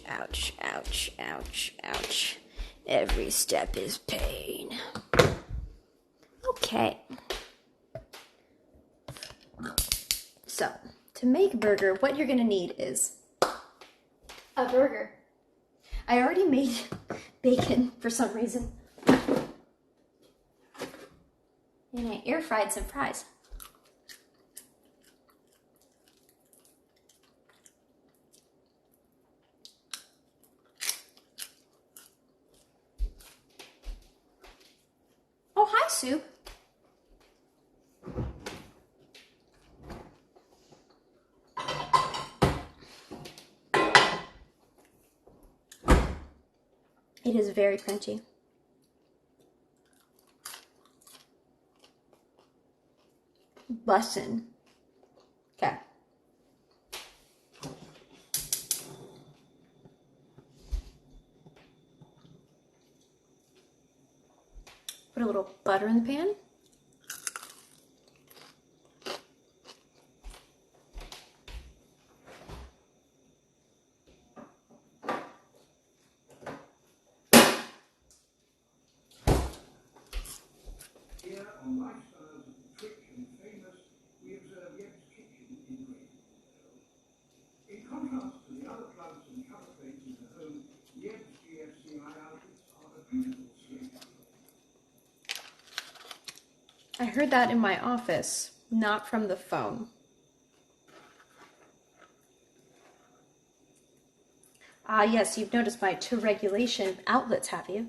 ouch, ouch, ouch, ouch. Every step is pain. Okay. So, to make a burger, what you're gonna need is a burger. I already made bacon for some reason. And I air fried some fries. Oh, hi, Soup. It is very crunchy. Bussin'. Okay. Put a little butter in the pan. Here on Lifestyles of the Rich and Famous, we observe Yep's kitchen in Greenville. In contrast to the other plugs and cover plates in the home, Yep's GFCI outfits are a beautiful sleeve. I heard that in my office, not from the phone. Ah, yes, you've noticed my to regulation outlets, have you?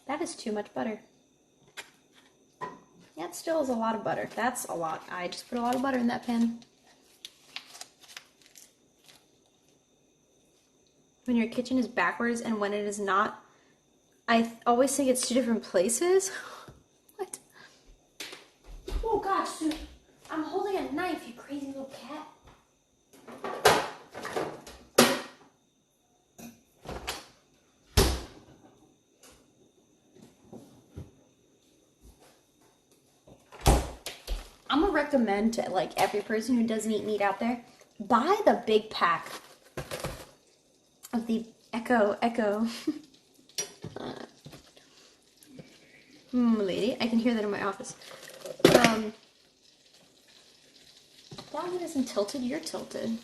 That is too much butter. That still is a lot of butter. That's a lot. I just put a lot of butter in that pan. When your kitchen is backwards and when it is not, I always think it's two different places. What? Oh gosh, dude. I'm holding a knife, you crazy little cat. I'm gonna recommend to like every person who doesn't eat meat out there, buy the big pack of the Echo. Lady, I can hear that in my office. That one isn't tilted, you're tilted.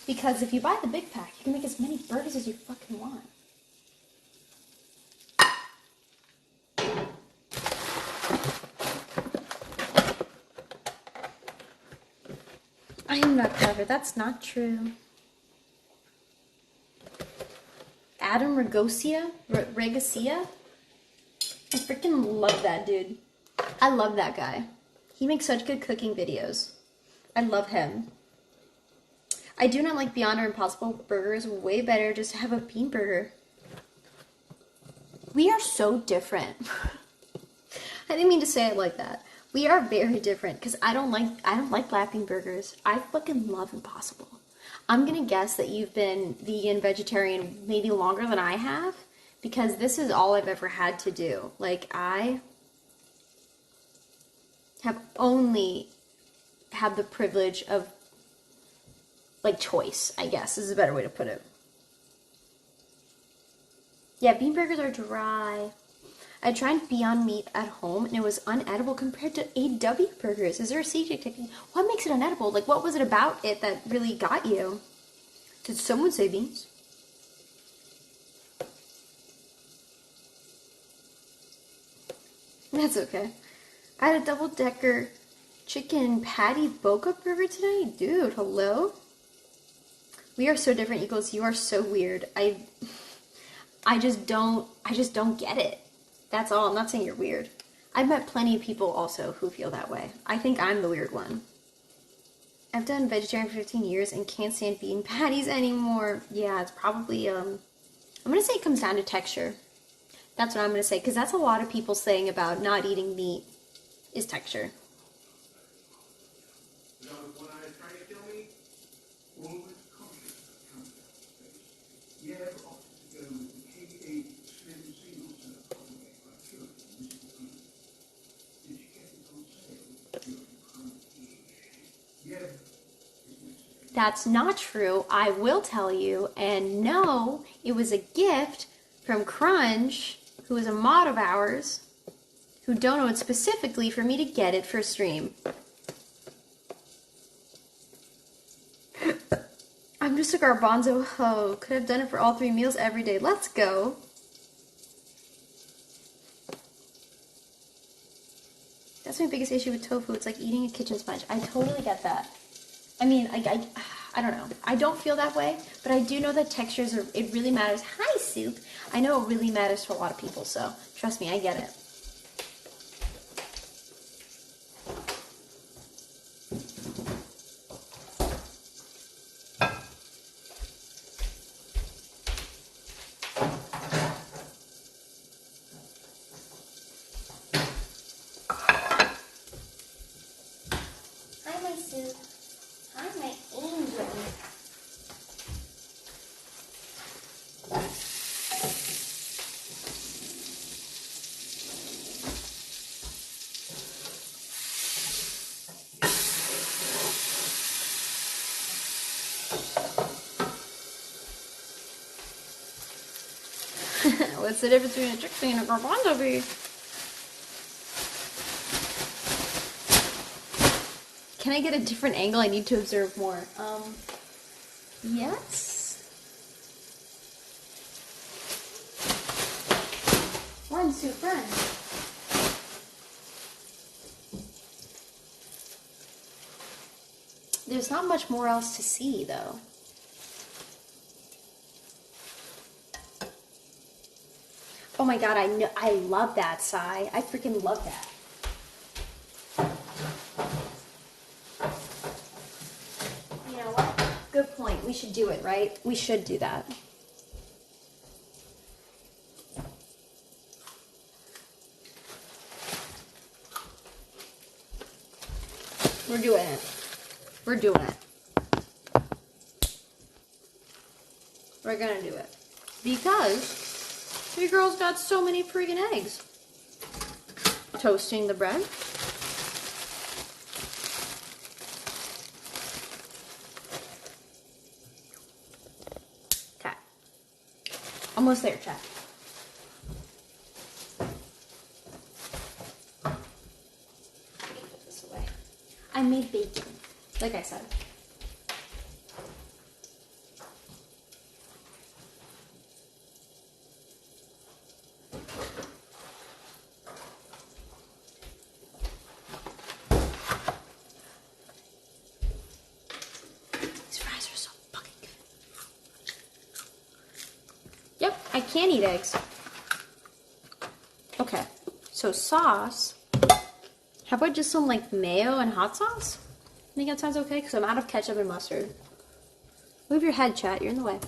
Because if you buy the big pack, you can make as many burgers as you fucking want. I am not clever. That's not true. Adam Regosia? Regosia? I freaking love that dude. I love that guy. He makes such good cooking videos. I love him. I do not like Beyond or Impossible burgers. Way better just to have a bean burger. We are so different. I didn't mean to say it like that. We are very different because I don't like black bean burgers. I fucking love Impossible. I'm gonna guess that you've been vegan, vegetarian maybe longer than I have because this is all I've ever had to do. Like I have only had the privilege of like choice, I guess is a better way to put it. Yeah, bean burgers are dry. I tried Beyond Meat at home and it was unedible compared to AW burgers. Is there a secret technique? What makes it unedible? Like, what was it about it that really got you? Did someone say beans? That's okay. I had a double-decker chicken patty boca burger tonight. Dude, hello? We are so different, Eagles. You are so weird. I just don't get it. That's all. I'm not saying you're weird. I've met plenty of people also who feel that way. I think I'm the weird one. I've done vegetarian for 15 years and can't stand bean patties anymore. Yeah, it's probably, I'm gonna say it comes down to texture. That's what I'm gonna say, because that's a lot of people saying about not eating meat is texture. That's not true, I will tell you, and no, it was a gift from Crunch, who is a mod of ours, who donated specifically for me to get it for stream. I'm just a garbanzo hoe. Could have done it for all 3 meals every day. Let's go. That's my biggest issue with tofu. It's like eating a kitchen sponge. I totally get that. I mean, I don't know. I don't feel that way, but I do know that textures are, it really matters. Hi, Soup. I know it really matters to a lot of people, so trust me, I get it. What's the difference between a chickpea and a garbanzo bean? Can I get a different angle? I need to observe more. Yes. One, two, friends. There's not much more else to see, though. Oh my god, I love that, Sai. I freaking love that. You know what? Good point. We should do it, right? We should do that. We're doing it. We're doing it. We're gonna do it. Because your girl's got so many friggin' eggs. Toasting the bread. Okay. Almost there, chat. Put this away. I made bacon, like I said. Yep, I can eat eggs. Okay, so sauce. How about just some like mayo and hot sauce? I think that sounds okay because I'm out of ketchup and mustard. Move your head, chat. You're in the way.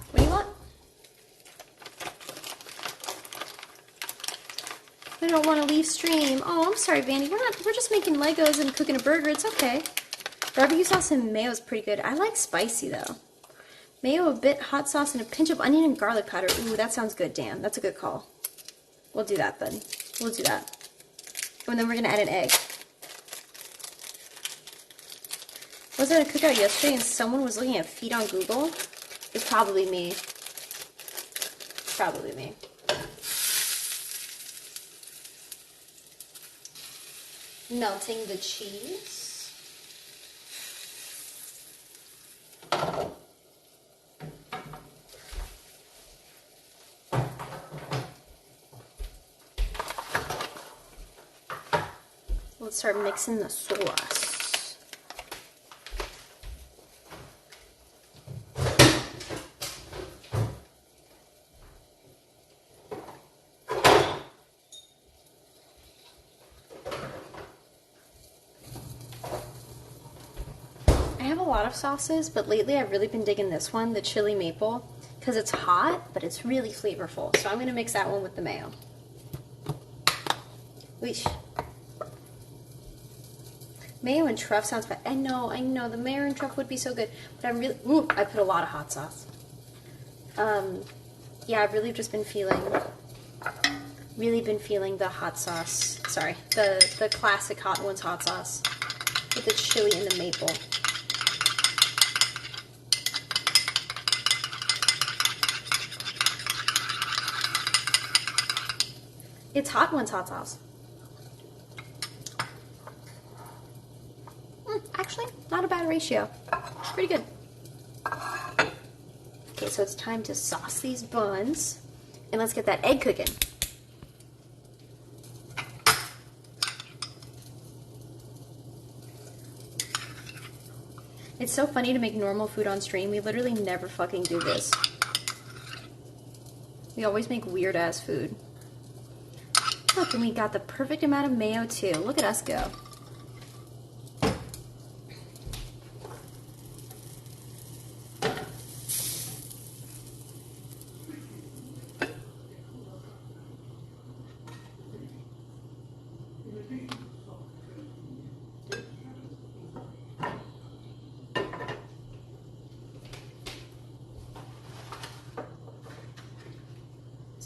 What do you want? I don't want to leave stream. Oh, I'm sorry, Vandy. We're just making Legos and cooking a burger. It's okay. Barbecue sauce and mayo is pretty good. I like spicy though. Mayo, a bit, hot sauce, and a pinch of onion and garlic powder. Ooh, that sounds good, Dan. That's a good call. We'll do that then. We'll do that. And then we're gonna add an egg. Was at a cookout yesterday and someone was looking at feet on Google? It's probably me. Probably me. Melting the cheese. Let's start mixing the sauce. I have a lot of sauces, but lately I've really been digging this one, the chili maple, because it's hot, but it's really flavorful. So I'm going to mix that one with the mayo. Weesh. Mayo and truff sounds bad. I know, the mayo and truff would be so good, but I'm really, ooh, I put a lot of hot sauce. Yeah, I've really just been feeling the hot sauce, sorry, the classic Hot Ones hot sauce with the chili and the maple. It's Hot Ones hot sauce. Actually, not a bad ratio. Pretty good. Okay, so it's time to sauce these buns. And let's get that egg cooking. It's so funny to make normal food on stream. We literally never fucking do this. We always make weird ass food. Look, and we got the perfect amount of mayo too. Look at us go.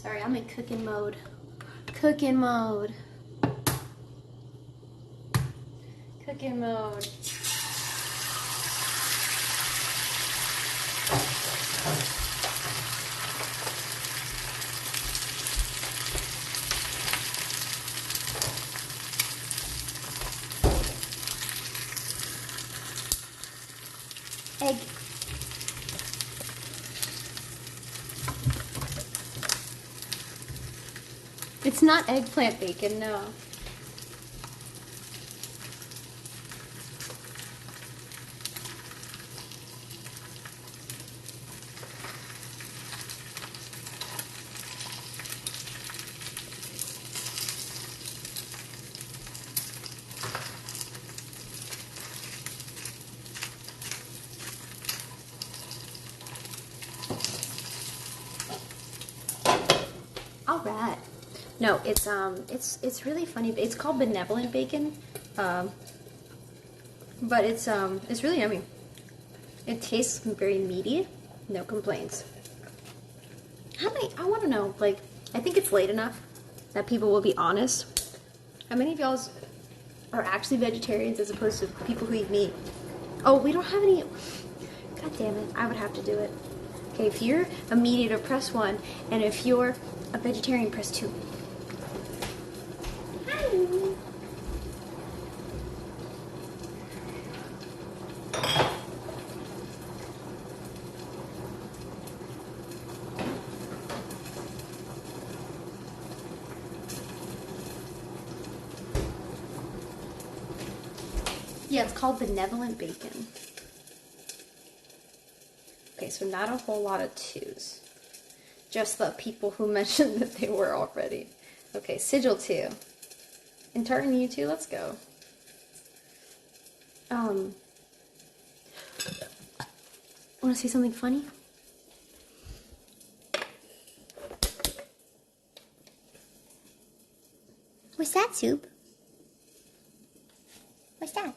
Sorry, I'm in cooking mode. Cooking mode. Cooking mode. Egg. It's not eggplant bacon, no. All right. No, it's really funny. It's called benevolent bacon, but it's really yummy. It tastes very meaty. No complaints. How many? I want to know. Like, I think it's late enough that people will be honest. How many of y'all are actually vegetarians as opposed to people who eat meat? Oh, we don't have any. God damn it! I would have to do it. Okay, if you're a meat eater, press 1, and if you're a vegetarian, press 2. Yeah, it's called benevolent bacon. Okay, so not a whole lot of 2s. Just the people who mentioned that they were already. Okay, sigil 2. And tartan you 2, let's go. Want to see something funny? What's that, Soup? What's that?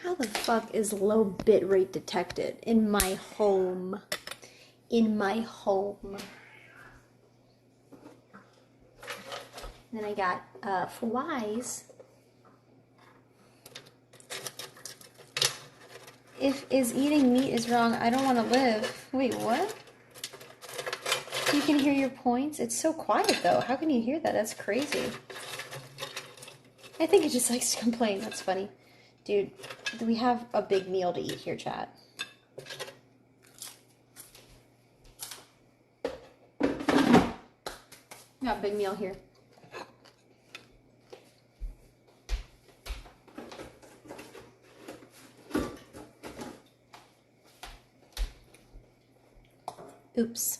How the fuck is low bitrate detected in my home? In my home. Then I got, for Y's, if is eating meat is wrong, I don't want to live. Wait, what? You can hear your points? It's so quiet though. How can you hear that? That's crazy. I think it just likes to complain. That's funny. Dude, we have a big meal to eat here, chat. Got a big meal here. Oops.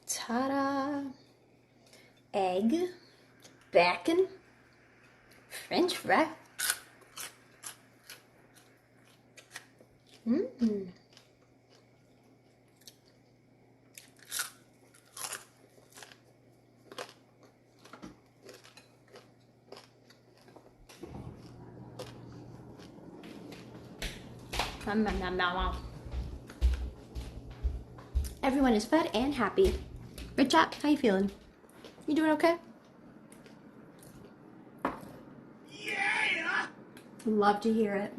Ta-da! Egg, bacon, French fry. Mmm. Nom, nom, nom, nom. Everyone is fed and happy. Rich Chap, how you feeling? You doing okay? Yeah! Love to hear it.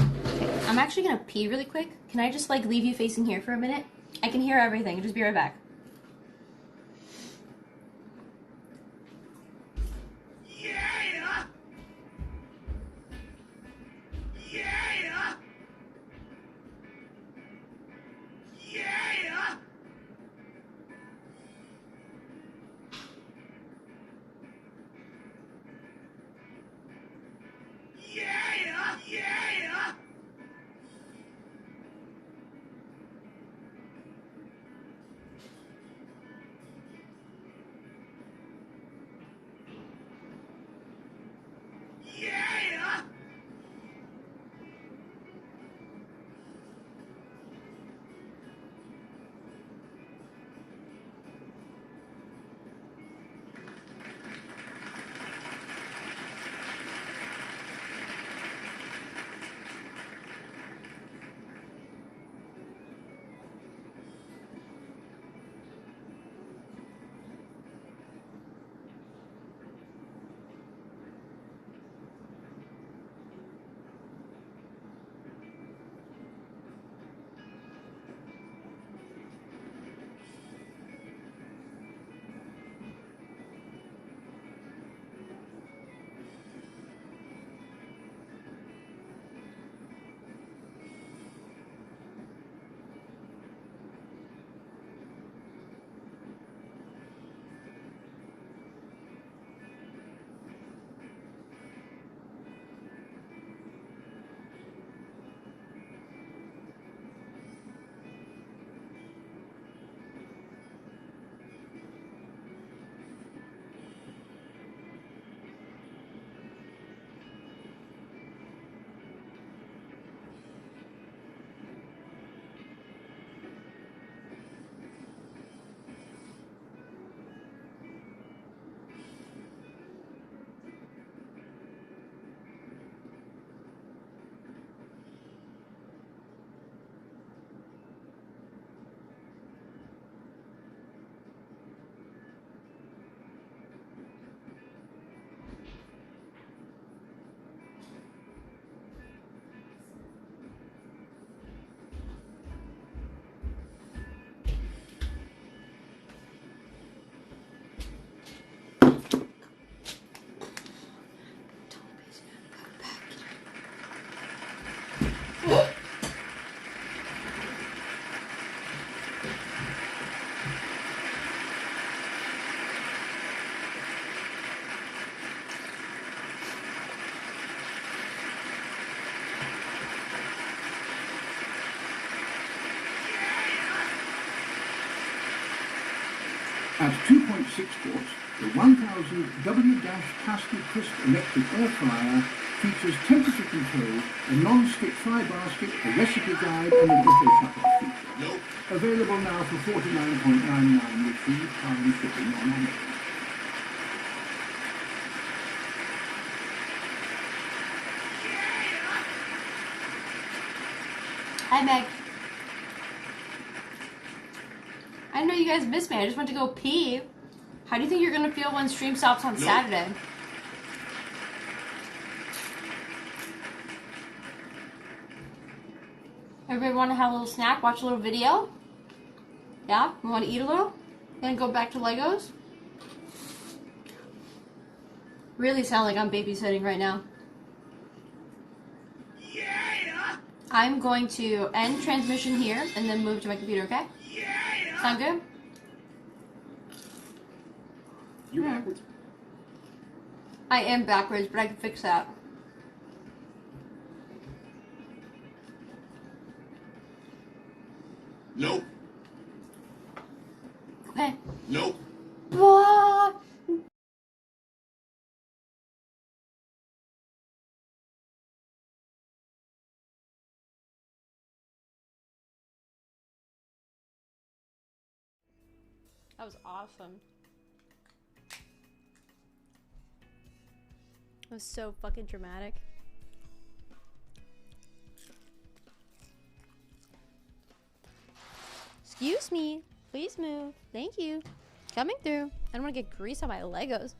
Okay, I'm actually gonna pee really quick. Can I just like leave you facing here for a minute? I can hear everything. Just be right back. At 2.6 quarts, the 1000 W-Castle Crisp electric air fryer features temperature control, a non-stick fry basket, a recipe guide, and an auto shut-off feature. Available now for $49.99 with free pound shipping on Amazon. Hi, Meg. I know you guys missed me. I just went to go pee. How do you think you're gonna feel when stream stops on Saturday? Everybody want to have a little snack, watch a little video? Yeah? You want to eat a little? Then go back to Legos? Really sound like I'm babysitting right now. I'm going to end transmission here and then move to my computer, okay? Sound good? You're backwards. I am backwards, but I can fix that. Nope. Okay. Nope. What? That was awesome. It was so fucking dramatic. Excuse me. Please move. Thank you. Coming through. I don't want to get grease on my Legos.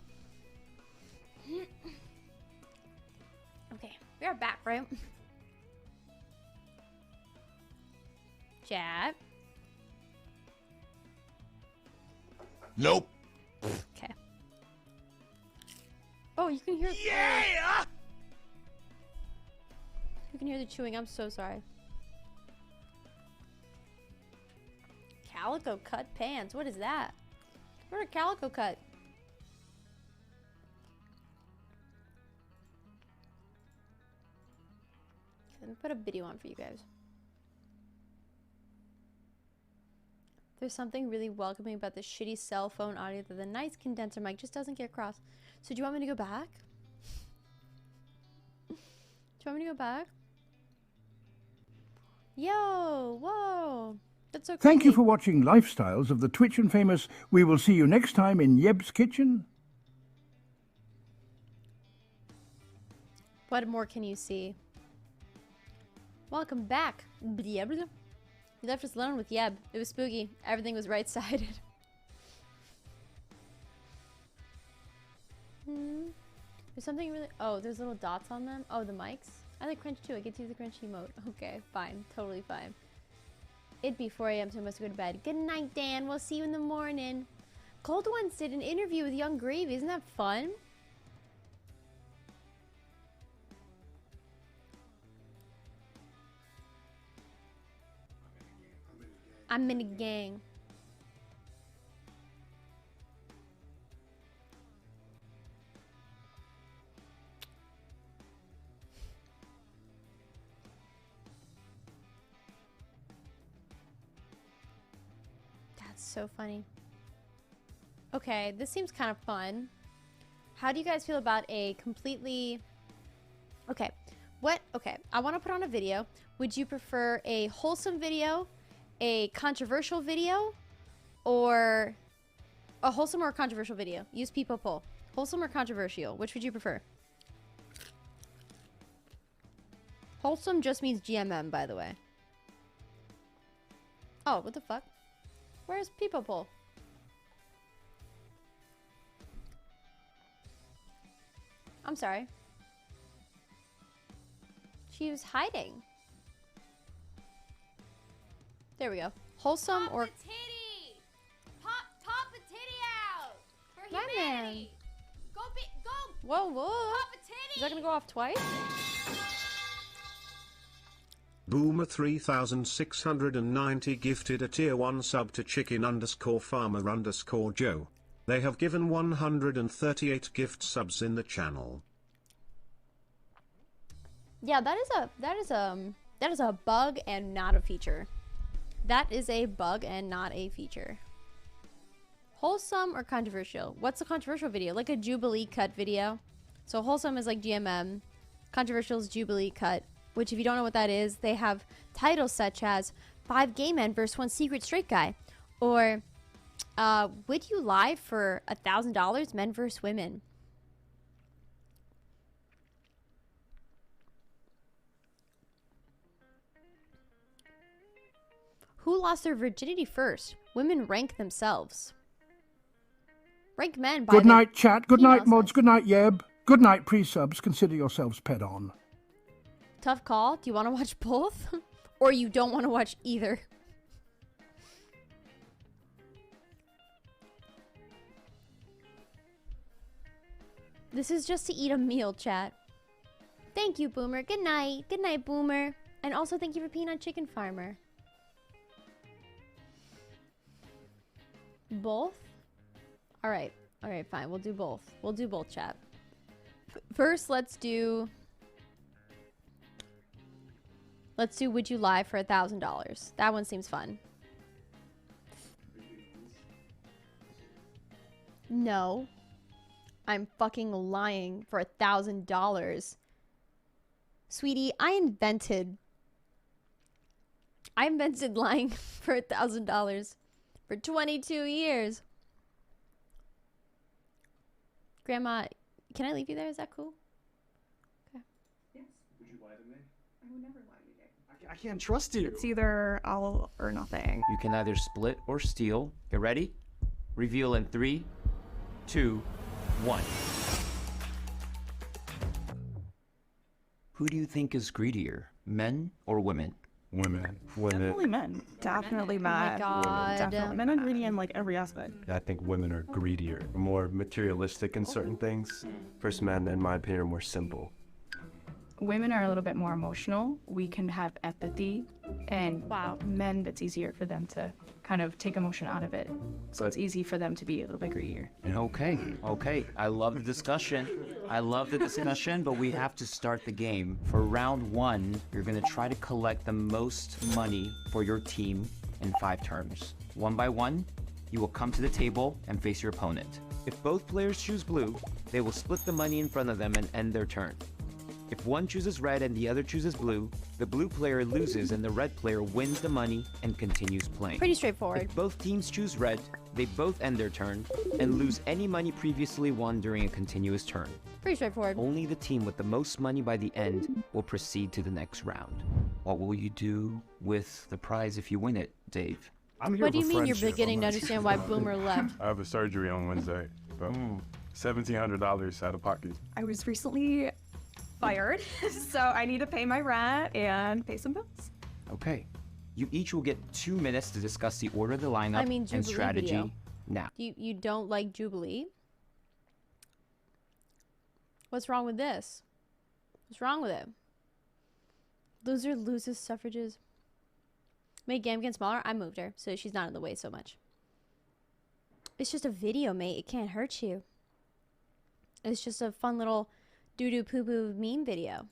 Okay, we are back, right? Chat. Nope. Okay. Oh, you can hear. Yeah. You can hear the chewing. I'm so sorry. Calico cut pants. What is that? What are calico cut? Let me put a video on for you guys. There's something really welcoming about the shitty cell phone audio that the nice condenser mic just doesn't get across. So do you want me to go back? Do you want me to go back? Yo, whoa. That's so crazy. Thank you for watching Lifestyles of the Twitch and Famous. We will see you next time in Yeb's Kitchen. What more can you see? Welcome back. You left us alone with Yeb. It was spooky. Everything was right-sided. There's something really... Oh, there's little dots on them. Oh, the mics? I like crunch too. I get to use the crunchy emote. Okay, fine. Totally fine. It'd be 4 a.m. so I must go to bed. Good night, Dan. We'll see you in the morning. Cold Ones did an interview with Young Gravy. Isn't that fun? I'm in a gang. That's so funny. Okay, this seems kind of fun. How do you guys feel about a completely... Okay, okay, I want to put on a video. Would you prefer a wholesome video, a controversial video, or a wholesome or a controversial video? Use people poll. Wholesome or controversial? Which would you prefer? Wholesome just means GMM, by the way. Oh, what the fuck? Where's people poll? I'm sorry. She was hiding. There we go. Wholesome or... Pop the titty! Pop the titty out! For My humanity! Go! Whoa, whoa. Pop a titty! Is that gonna go off twice? Boomer 3690 gifted a tier 1 sub to chicken_farmer_Joe. They have given 138 gift subs in the channel. Yeah, that is a bug and not a feature. That is a bug and not a feature. Wholesome or controversial? What's a controversial video? Like a Jubilee cut video. So wholesome is like GMM. Controversial is Jubilee cut. Which, if you don't know what that is, they have titles such as 5 gay men versus 1 secret straight guy. Or, would you lie for $1,000? Men versus women. Who lost their virginity first? Women rank themselves. Rank men by Good their night, chat. Good night, female mods. Good night, Yeb. Good night, pre-subs. Consider yourselves ped on. Tough call. Do you want to watch both? Or you don't want to watch either? This is just to eat a meal, chat. Thank you, Boomer. Good night. Good night, Boomer. And also thank you for being on Chicken Farmer. Both? Alright. Alright, fine. We'll do both. We'll do both, chat. First, let's do Would You Lie for $1,000. That one seems fun. No. I'm fucking lying for $1,000. Sweetie, I invented lying for $1,000 for 22 years. Grandma, can I leave you there? Is that cool? Okay. Yes. Would you lie to me? I would never lie to you. I can't trust you. It's either all or nothing. You can either split or steal. Get ready? Reveal in 3, 2, 1. Who do you think is greedier, men or women? Women. Definitely men. Definitely men. God. Definitely. Men are greedy in like every aspect. I think women are greedier, more materialistic in certain things. Versus men, in my opinion, are more simple. Women are a little bit more emotional. We can have empathy, and men, it's easier for them to kind of take emotion out of it. So it's easy for them to be a little bit greedier. Okay. I love the discussion. But we have to start the game. For round 1, you're gonna try to collect the most money for your team in 5 turns. One by one, you will come to the table and face your opponent. If both players choose blue, they will split the money in front of them and end their turn. If one chooses red and the other chooses blue, the blue player loses and the red player wins the money and continues playing. Pretty straightforward. If both teams choose red, they both end their turn and lose any money previously won during a continuous turn. Pretty straightforward. Only the team with the most money by the end will proceed to the next round. What will you do with the prize if you win it, Dave? What do you mean you're beginning to understand why Boomer left? I have a surgery on Wednesday. But $1,700 out of pocket. I was recently fired, so I need to pay my rent and pay some bills. Okay. You each will get 2 minutes to discuss the order of the lineup and Jubilee strategy video. now. You don't like Jubilee? What's wrong with this? What's wrong with it? Loser loses suffrages. Make Gamkin smaller? I moved her, so she's not in the way so much. It's just a video, mate. It can't hurt you. It's just a fun little doo-doo poo-poo meme video.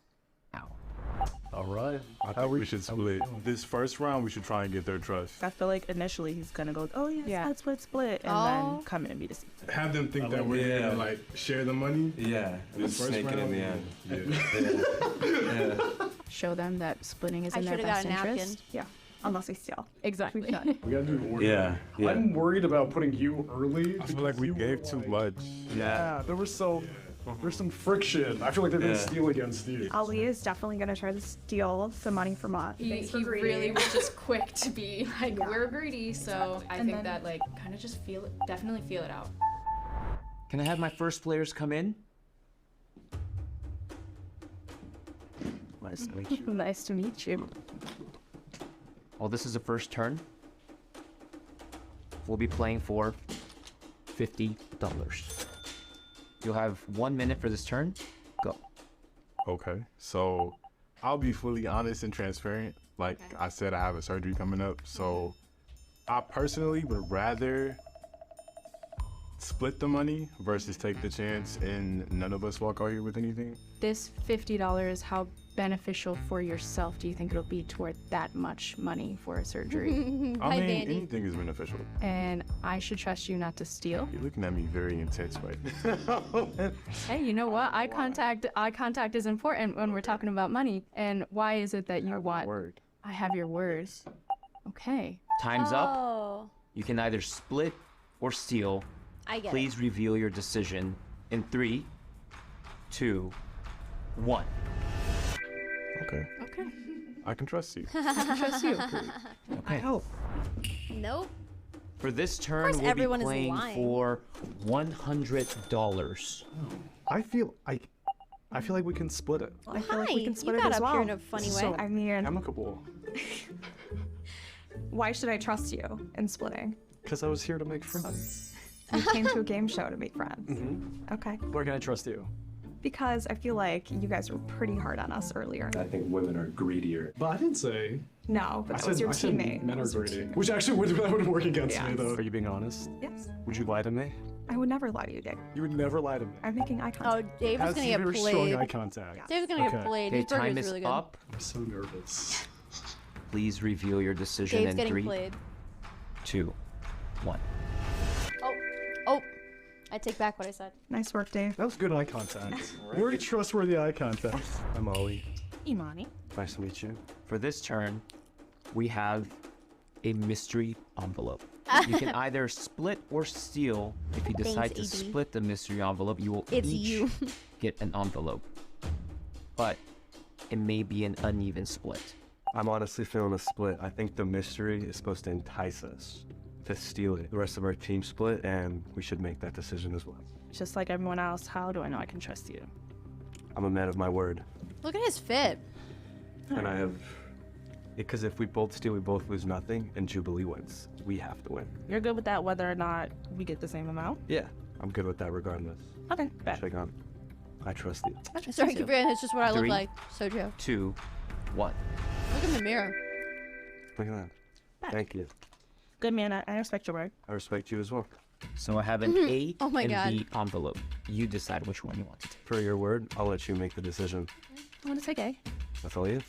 All right. I think we should split. This first round, we should try and get their trust. I feel like initially he's gonna go, oh yeah, split, and then come in and be deceived. Have them think that we're gonna like share the money. Yeah. This first Snake it round. in the end. Yeah. Show them that splitting is I in their should've got best a napkin. interest. Yeah, unless they steal. Exactly. We gotta do the order. Yeah. I'm worried about putting you early. I feel like we gave too much. Yeah. There's some friction. I feel like they're gonna steal against you. Ali is definitely gonna try to steal the money from us. He really was just quick to be like, we're greedy, so I think that like kind of just definitely feel it out. Can I have my first players come in? Nice to meet you. Nice to meet you. Well, this is the first turn. We'll be playing for $50. You'll have 1 minute for this turn. Go. Okay, so I'll be fully honest and transparent. Like I said, I have a surgery coming up, so I personally would rather split the money versus take the chance and none of us walk out here with anything. This $50, how beneficial for yourself do you think it'll be toward that much money for a surgery? I mean, anything is beneficial. And I should trust you not to steal? You're looking at me very intense right now. Hey, you know what? Eye contact is important when we're talking about money. And why is it that you want? Word. I have your words. Okay. Time's up. You can either split or steal. I get Please reveal your decision in 3, 2, 1. Okay. Okay. I can trust you. I can trust you. Okay. I hope. Nope. For this turn, we'll be everyone is playing lying. for $100. I feel like we can split it. I feel like we can split you it got as up well. here in a funny way. So, I mean, Amicable. why should I trust you in splitting? Because I was here to make friends. You came to a game show to make friends. Mm-hmm. Okay. Where can I trust you? Because I feel like you guys were pretty hard on us earlier. I think women are greedier. But I didn't say. No, but that was your teammate. Men are That was your greedy. teammate. Which actually that would work against me, Yes. though. Are you being honest? Yes. Would you lie to me? I would never lie to you, Dave. You would never lie to me. I'm making eye Oh, contact. Dave is gonna get very played. strong eye contact. Dave's gonna get played. Okay, His burger time is is really good. up. I'm so nervous. Please reveal your decision Dave's in getting 3, played. 2, 1. Oh. I take back what I said. Nice work, Dave. That was good eye contact. Very trustworthy eye contact. I'm Ollie. Imani. Nice to meet you. For this turn, we have a mystery envelope. You can either split or steal. If you decide to split the mystery envelope, you will each get an envelope. But it may be an uneven split. I'm honestly feeling a split. I think the mystery is supposed to entice us to steal it. The rest of our team split, and we should make that decision as well. Just like everyone else, how do I know I can trust you? I'm a man of my word. Look at his fit. And I have... Because if we both steal, we both lose nothing, and Jubilee wins. We have to win. You're good with that whether or not we get the same amount? Yeah, I'm good with that regardless. Okay, bet. Check on. I trust you. Sorry, Gavin, it's just what I look 3, like. Sojo. 2, 1. Look in the mirror. Look at that. Thank you. Good man, I respect your word. I respect you as well. So I have an A Oh my and God. B envelope. You decide which one you want to take. Per your word, I'll let you make the decision. I want to take A. That's all you?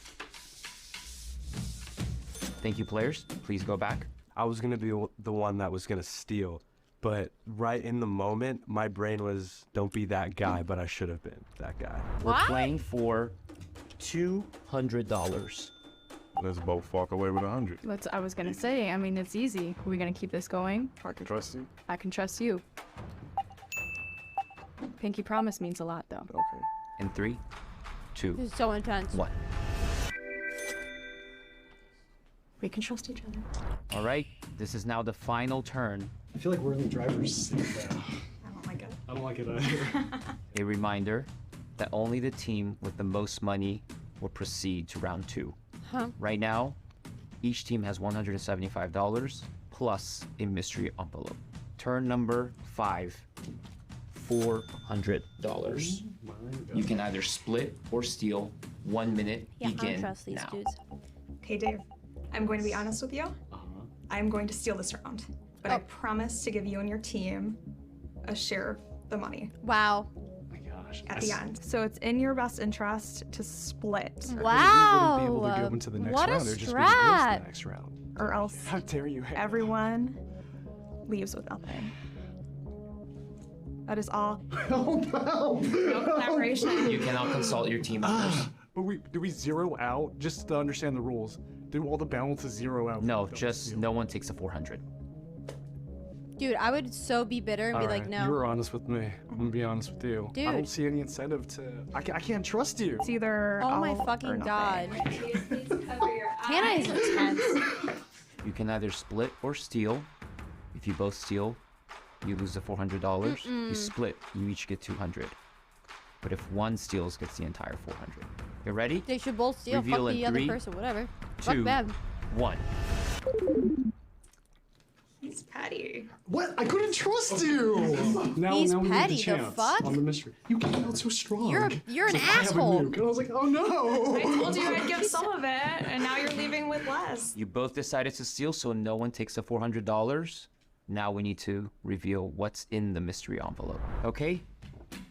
Thank you, players. Please go back. I was gonna be the one that was gonna steal, but right in the moment, my brain was, don't be that guy, but I should have been that guy. We're playing for $200. Let's both walk away with 100. I was gonna say, I mean, it's easy. Are we gonna keep this going? I can trust you. I can trust you. Pinky promise means a lot, though. Okay. In 3, 2, This is so intense. 1. We can trust each other. All right, this is now the final turn. I feel like we're in the driver's seat now. I don't like it. I don't like it either. A reminder that only the team with the most money will proceed to round 2. Huh. Right now, each team has $175 plus a mystery envelope. Turn number 5, $400. You can either split or steal. 1 minute Yeah, I begin don't trust these now. dudes. Okay, Dave, I'm going to be honest with you. I'm going to steal this round, but I promise to give you and your team a share of the money. Wow. At the end. So it's in your best interest to split. Wow. We wouldn't be able to go into the next What a round. There'd just be strat. the next round. Or else How dare you? everyone leaves with nothing. That is all. Oh no! No collaboration. You cannot consult your team members. But do we zero out just to understand the rules? Do all the balances zero out? No, just no one takes a 400. Dude, I would so be bitter and be like, no. You were honest with me. I'm gonna be honest with you. Dude. I don't see any incentive to. I can't trust you. It's either Oh my all or fucking nothing. god. Hannah is intense. You can either split or steal. If you both steal, you lose the $400. You split, you each get 200. But if one steals, gets the entire 400. You ready? They should both steal. Reveal Fuck in the other 3, person, whatever. 2, Fuck them. 1. He's petty. What? I couldn't trust you. He's now we petty, get the chance fuck? on the mystery. You came out so strong. You're an It's like, I have a asshole. nuke. And I was like, oh no. I told you I'd give some of it, and now you're leaving with less. You both decided to steal, so no one takes the $400. Now we need to reveal what's in the mystery envelope. Okay?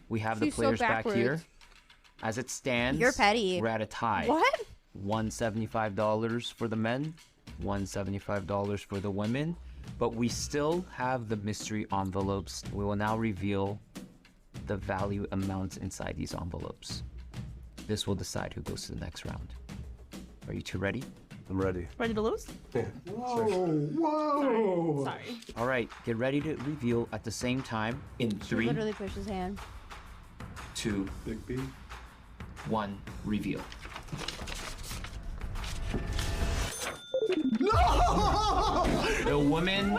We have the She's so players back here. backwards. As it stands, You're petty. we're at a tie. What? $175 for the men, $175 for the women, but we still have the mystery envelopes. We will now reveal the value amounts inside these envelopes. This will decide who goes to the next round. Are you two ready? I'm ready. Ready to lose? Yeah. Whoa! Whoa! Sorry. All right, get ready to reveal at the same time in She 3, literally pushed his hand. 2, Big B. 1, reveal. No! The women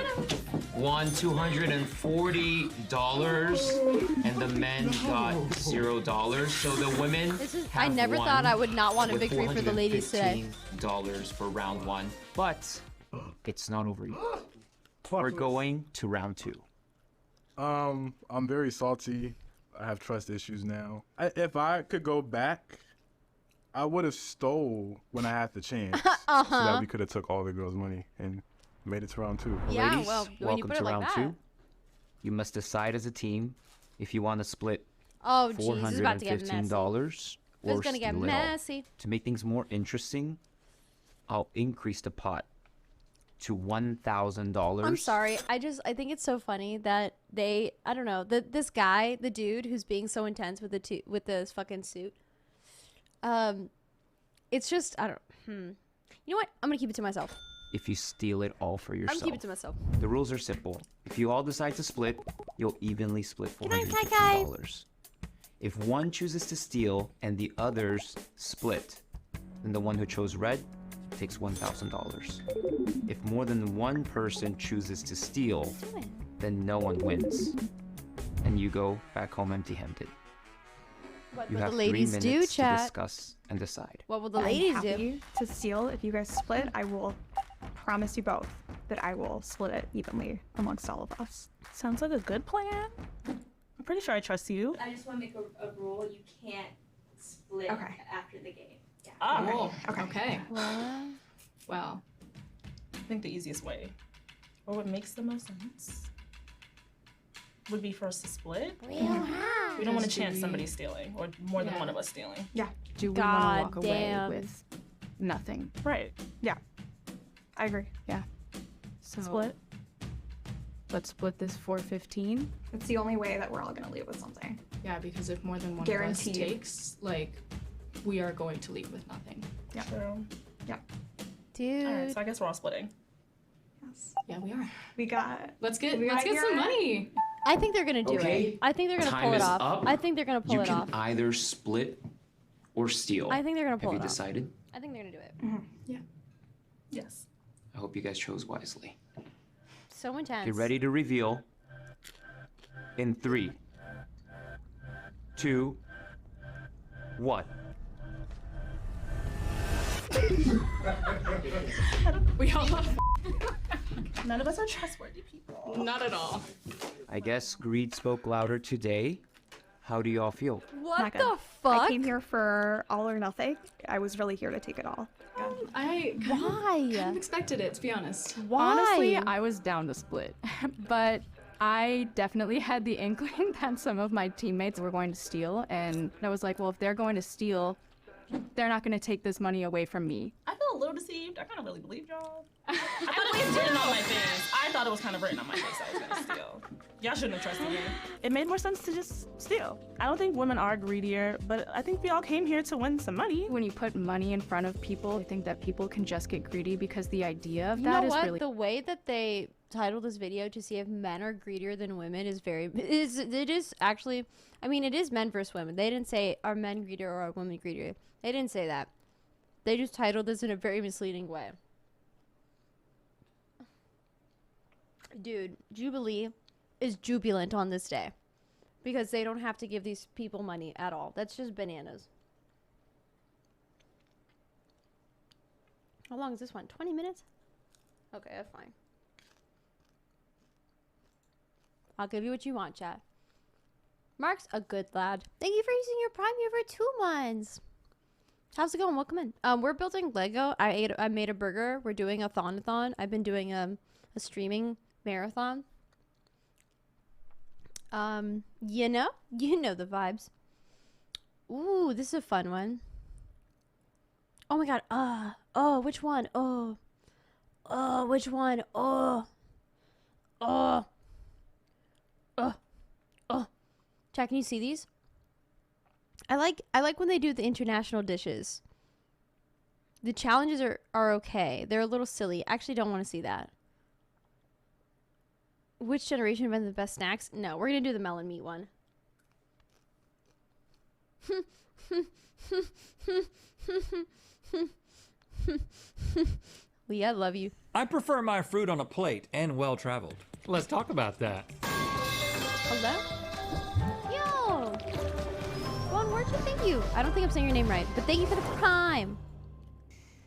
won $240 and the men got $0. So the women I never thought I would not want a victory for the ladies today. $415 for round 1, but it's not over yet. We're going to round 2. I'm very salty. I have trust issues now. If I could go back, I would have stole when I had the chance, so that we could have took all the girls' money and made it to round 2. Yeah, Ladies, well, when you welcome put to it like round that. 2. You must decide as a team if you want to split Oh, jeez, this is about to get messy. $415 It's or gonna get steal it all. messy. To make things more interesting, I'll increase the pot to $1,000. I'm sorry. I think it's so funny that I don't know, this guy, the dude who's being so intense with this fucking suit. It's just, I don't, You know what? I'm gonna keep it to myself. If you steal it all for yourself. I'm gonna keep it to myself. The rules are simple. If you all decide to split, you'll evenly split night, $450. If one chooses to steal and the others split, then the one who chose red takes $1,000. If more than one person chooses to steal, then no one wins. And you go back home empty-handed. What You will have the 3 ladies minutes do, to chat? discuss and decide. What will the I'm ladies do? happy to steal. If you guys split, I will promise you both that I will split it evenly amongst all of us. Sounds like a good plan. I'm pretty sure I trust you. I just want to make a rule. You can't split after the game. Yeah. Oh, okay. Well, I think the easiest way, or what makes the most sense, would be for us to split. We don't want to chance somebody stealing, or more than one of us stealing. Yeah. Do we want to walk away with nothing? Right. Yeah. I agree. Yeah. So Split. Let's split this 415. It's the only way that we're all gonna leave with something. Yeah, because if more than one Guaranteed. of us takes, like, we are going to leave with nothing. Yeah. True. Yeah. Dude. All right, so I guess we're all splitting. Yes. Yeah, we are. We got. Let's get we got some money. I think they're gonna do Okay. it. I think they're gonna Time pull it is off. up. I think they're gonna pull You it can off. either split or steal. I think they're gonna pull Have it you off. decided? I think they're gonna do it. Yeah. Yes. I hope you guys chose wisely. So intense. Get ready to reveal in 3, 2, 1. We all None of us are trustworthy people. Not at all. I guess greed spoke louder today. How do y'all feel? What Not the good. fuck? I came here for all or nothing. I was really here to take it all. I kind of expected it, to be honest. Honestly, I was down to split, but I definitely had the inkling that some of my teammates were going to steal, and I was like, well, if they're going to steal, they're not going to take this money away from me. I feel a little deceived. I kind of really believed y'all. I thought it was written on my face. I thought it was kind of written on my face I was gonna steal. Y'all shouldn't have trusted me. It made more sense to just steal. I don't think women are greedier, but I think we all came here to win some money. When you put money in front of people, I think that people can just get greedy because the idea of You that know is what? really... The way that they titled this video to see if men are greedier than women is it is actually, I mean, it is men versus women. They didn't say are men greedier or are women greedier. They didn't say that. They just titled this in a very misleading way. Dude, Jubilee is jubilant on this day because they don't have to give these people money at all. That's just bananas. How long is this one? 20 minutes? Okay, that's fine. I'll give you what you want, chat. Mark's a good lad. Thank you for using your Prime here for 2 months. How's it going? Welcome in. We're building Lego. I made a burger. We're doing a thon-a-thon. I've been doing a streaming marathon. You know the vibes. Ooh, this is a fun one. Oh my god. Oh, which one? Oh, which one? Oh. Chat, can you see these? I like when they do the international dishes. The challenges are okay. They're a little silly. I actually don't want to see that. Which generation invented the best snacks? No, we're gonna do the melon meat one. Lee, I love you. I prefer my fruit on a plate and well traveled. Let's talk about that. Hello? Yo! Juan, where'd you thank you? I don't think I'm saying your name right, but thank you for the prime.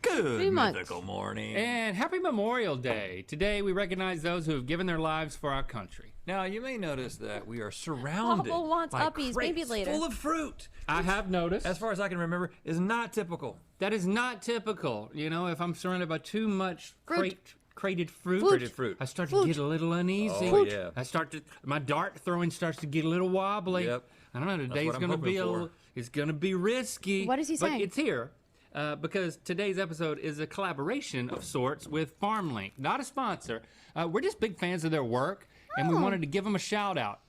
Good 3 months. mythical morning. And happy Memorial Day. Today we recognize those who have given their lives for our country. Now you may notice that we are surrounded Pablo wants by uppies, maybe crates later. full of fruit. I have noticed. As far as I can remember, is not typical. That is not typical. You know, if I'm surrounded by too much crated fruit, I start to get a little uneasy. Oh, yeah. My dart throwing starts to get a little wobbly. Yep. I don't know, That's today's what I'm gonna be hoping for. it's gonna be risky. What is he saying? But it's here. because today's episode is a collaboration of sorts with FarmLink, not a sponsor. We're just big fans of their work, and we wanted to give them a shout out.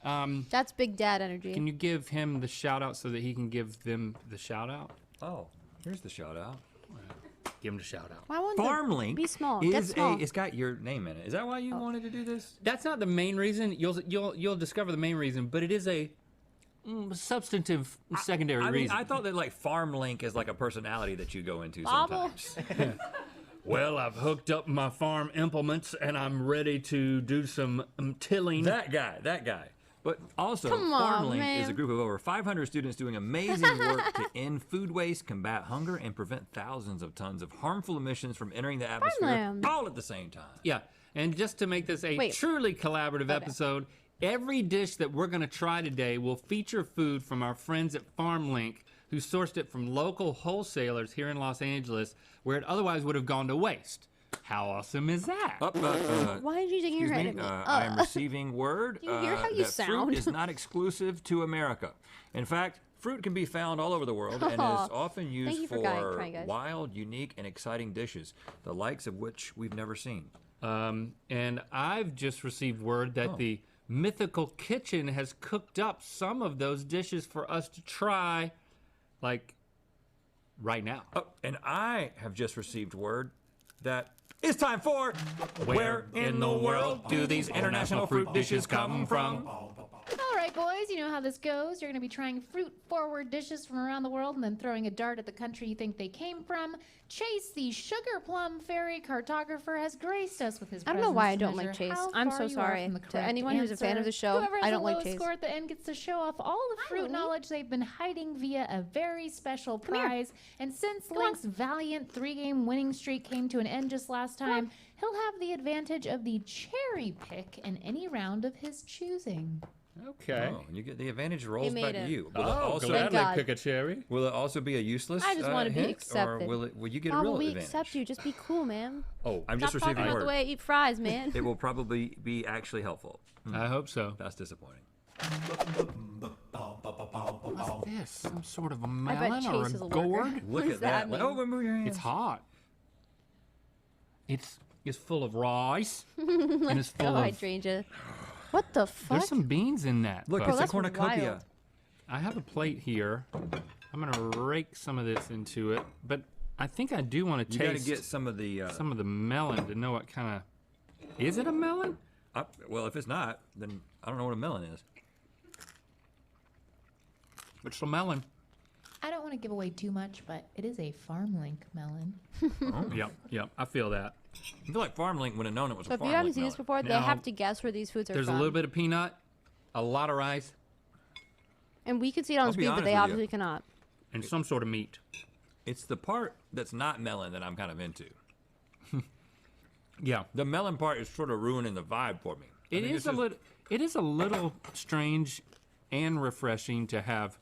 That's big dad energy. Can you give him the shout out so that he can give them the shout out? Oh, here's the shout out. Give him the shout out. Why won't FarmLink be small? Get small. it's got your name in it. Is that why you wanted to do this? That's not the main reason. You'll discover the main reason, but it is a substantive secondary reason. I thought that like FarmLink is like a personality that you go into Bobble. sometimes. Well, I've hooked up my farm implements and I'm ready to do some tilling. That guy. But also, Come on, FarmLink man. is a group of over 500 students doing amazing work to end food waste, combat hunger, and prevent thousands of tons of harmful emissions from entering the atmosphere Farmland. all at the same time. Yeah, and just to make this a truly collaborative episode, every dish that we're gonna try today will feature food from our friends at FarmLink, who sourced it from local wholesalers here in Los Angeles, where it otherwise would have gone to waste. How awesome is that? Why did you dig your head at me? I am receiving word Do you hear how you that sound? fruit is not exclusive to America. In fact, fruit can be found all over the world and is often used for trying, guys. wild, unique, and exciting dishes, the likes of which we've never seen. And I've just received word that the Mythical Kitchen has cooked up some of those dishes for us to try, like, right now. Oh, and I have just received word that it's time for Where in the World Do These International Fruit Dishes Come From? All right, boys, you know how this goes. You're going to be trying fruit-forward dishes from around the world and then throwing a dart at the country you think they came from. Chase, the sugar plum fairy cartographer, has graced us with his I don't know why I presence don't to like measure Chase. how I'm far so you are sorry from the to correct anyone who's a fan of the show. Whoever has I don't the like lowest Chase. score at the end gets to show off all the fruit knowledge they've been hiding via a very special prize. And since Link's valiant 3-game winning streak came to an end just last time, he'll have the advantage of the cherry pick in any round of his choosing. Okay. Oh, and you get the advantage rolls made back it. to you. Gladly pick a cherry. Will it also be a useless I just want to be hint, accepted. or will you get a How real will we advantage? accept you? Just be cool, man. Oh, I'm just Stop receiving talking about word. the way I eat fries, man. It will probably be actually helpful. I hope so. That's disappointing. What's this? Some sort of a bet melon or Chase a is a lurker. gourd? What does that mean? Oh, move your hands. It's hot. It's full of rice. And it's full Go, of... hydrangea. What the fuck? There's some beans in that. Look, but- it's a that's cornucopia. wild. I have a plate here. I'm gonna rake some of this into it, but I think I do want to You got to taste get some of the. melon to know what kind of. Is it a melon? Well, if it's not, then I don't know what a melon is. It's a melon. I don't want to give away too much, but it is a FarmLink melon. Yep. I feel that. I feel like FarmLink would have known it was So a if you haven't FarmLink seen this melon. before, they Now, have to guess where these foods are There's from. a little bit of peanut, a lot of rice, And we can see it on I'll the be screen, but honest they with you. obviously cannot. and some sort of meat. It's the part that's not melon that I'm kind of into. Yeah. The melon part is sort of ruining the vibe for me. It is a little strange and refreshing to have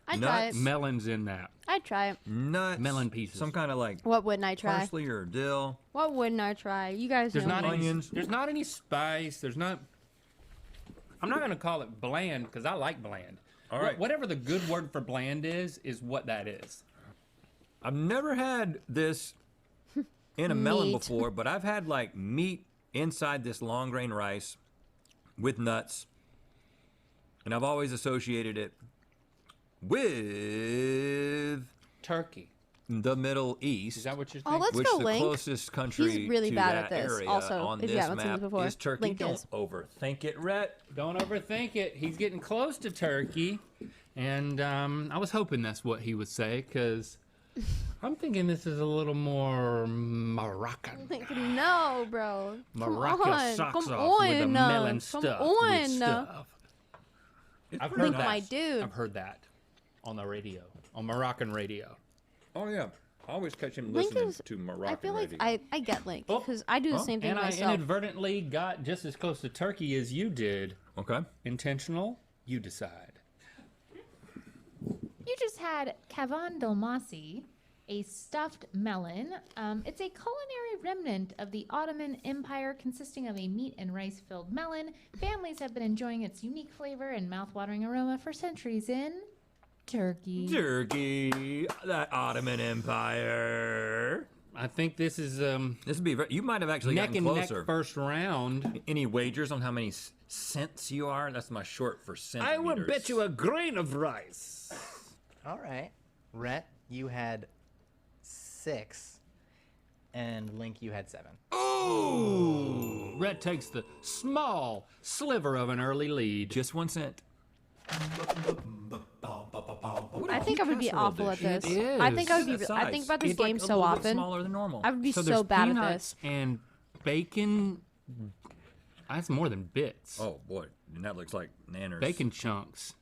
I'd try it. melons in that. I'd try it. Nuts. Melon pieces. Some kind of like What wouldn't I try? parsley or dill. What wouldn't I try? You guys There's know not me. any, there's not any spice. There's not. I'm not gonna call it bland because I like bland. All right. Whatever the good word for bland is what that is. I've never had this in a melon Meat. before, but I've had like meat inside this long grain rice with nuts, and I've always associated it with Turkey. the Middle East. Is that what you're Oh, thinking? let's which go, the Link. closest country He's really to bad that at this. area Also, on if you this haven't seen this map before, is Turkey. Link Don't is. overthink it, Rhett. Don't overthink it. He's getting close to Turkey, and I was hoping that's what he would say because I'm thinking this is a little more Moroccan. No, bro. Come Morocco on. socks Come off with the on. melon Come stuff. on. With stuff. I've Link, heard my that. dude. I've heard that on the radio, on Moroccan radio. Oh yeah, I always catch him Link listening is- to Moroccan I feel like radio. I get Link because I do the same thing And I myself. inadvertently got just as close to Turkey as you did. Okay. Intentional, you decide. You just had Cavan Dalmasi, a stuffed melon. It's a culinary remnant of the Ottoman Empire consisting of a meat and rice-filled melon. Families have been enjoying its unique flavor and mouth-watering aroma for centuries in Turkey. Turkey. that Ottoman Empire. I think this is this would be. You might have actually neck gotten and closer. neck first round. Any wagers on how many cents you are? That's my short for centimeters. I would bet you a grain of rice. All right, Rhett, you had 6, and Link, you had 7. Ooh! Rhett takes the small sliver of an early lead. Just 1 cent. I think I would be awful at this. It is. I think I would be. I think about this It's like game a so little bit often. smaller than normal. I would be So so there's bad at peanuts this. and bacon. That's more than bits. Oh boy, and that looks like nanners. Bacon chunks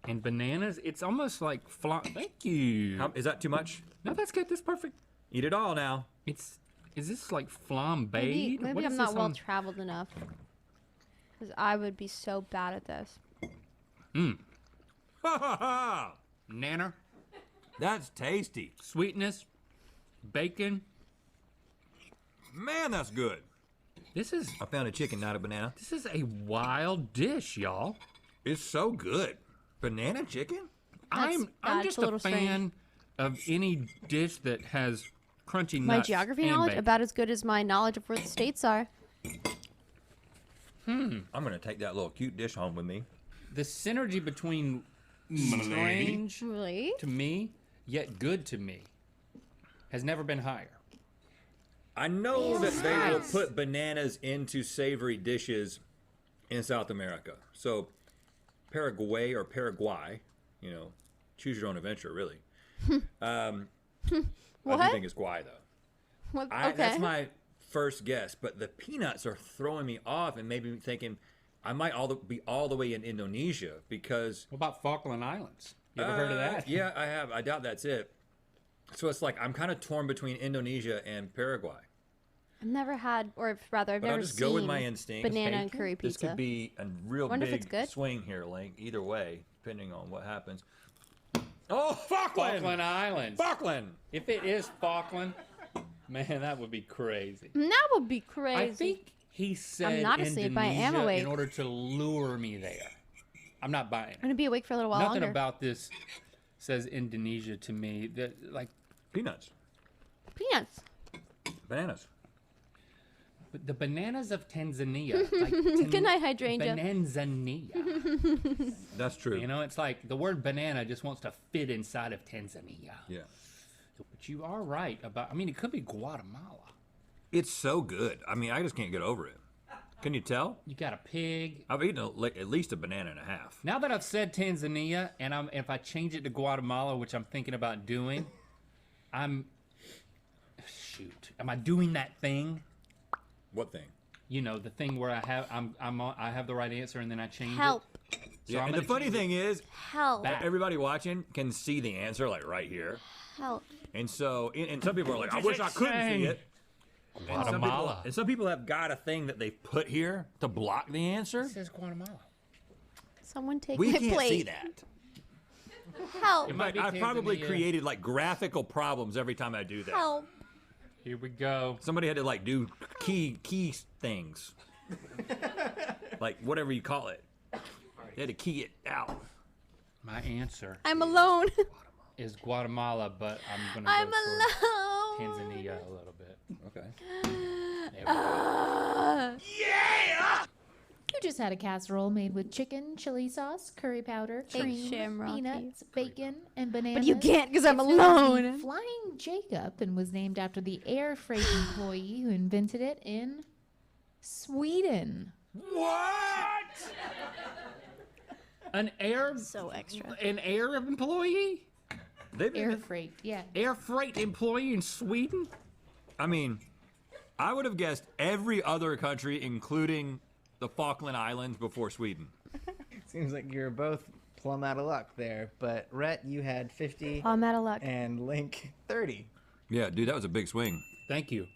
and bananas. It's almost like Thank you. Is that too much? No, that's good. That's perfect. Eat it all now. Is this like flambéed? Maybe What I'm is not this well on- traveled enough. Because I would be so bad at this. Ha ha ha! Nanner. That's tasty. Sweetness. Bacon. Man, that's good. This is. I found a chicken, not a banana. This is a wild dish, y'all. It's so good. Banana chicken? I'm just a little fan of any dish that has crunchy nuts. My geography and knowledge bacon. about as good as my knowledge of where the states are. I'm gonna take that little cute dish home with me. The synergy between strange Really? to me, yet good to me, has never been higher. I know that they will put bananas into savory dishes in South America. So Paraguay or Paraguay, you know, choose your own adventure, really. I do think it's guay though. What? That's my first guess, but the peanuts are throwing me off and maybe thinking I might be all the way in Indonesia because. What about Falkland Islands? You ever heard of that? Yeah, I have. I doubt that's it. So it's like I'm kind of torn between Indonesia and Paraguay. I've never had, or rather, I've But I'll never just seen go with my instincts. banana and curry This pizza. could be a real Wonder if it's big good. swing here, Link. Either way, depending on what happens. Oh, Falkland! Falkland Islands. Falkland! If it is Falkland, man, that would be crazy. That would be crazy. I think he said I'm not asleep, I am Indonesia awake. in order to lure me there. I'm not buying it. I'm gonna be awake for a little while Nothing longer. about this says Indonesia to me. That like peanuts. Peanuts. Bananas. But the bananas of Tanzania. Like Good night, hydrangea. Bananzania. That's true. You know, it's like the word banana just wants to fit inside of Tanzania. Yeah. But you are right about. I mean, it could be Guatemala. It's so good. I mean, I just can't get over it. Can you tell? You got a pig. I've eaten at least a banana and a half. Now that I've said Tanzania, and if I change it to Guatemala, which I'm thinking about doing, shoot. Am I doing that thing? What thing? You know, the thing where I have the right answer and then I change Help. it. So Yeah, I'm and the gonna funny change thing it. is, Help. everybody watching can see the answer like right here. Help. And so, and some people are like, I wish I couldn't see it. Guatemala. And some people have got a thing that they put here to block the answer. It says Guatemala. Someone take We my can't plate. see that. Help. It might be I've probably Tanzania. created like graphical problems every time I do that. Help. Here we go. Somebody had to like do key things. Like whatever you call it. They had to key it out. My answer I'm alone. is Guatemala, but I'm I'm gonna go alone. for Tanzania a little bit. Okay. Yeah. You just had a casserole made with chicken, chili sauce, curry powder, Thanks, cream, Shamrock. peanuts, bacon, and bananas. But you can't 'cause I'm It's known as the alone. Flying Jacob and was named after the air freight employee who invented it in Sweden. What? An air employee? Air freight, yeah. Air freight employee in Sweden? I mean, I would have guessed every other country, including the Falkland Islands, before Sweden. Seems like you're both plumb out of luck there. But Rhett, you had 50. I'm out of luck. And Link, 30. Yeah, dude, that was a big swing. Thank you.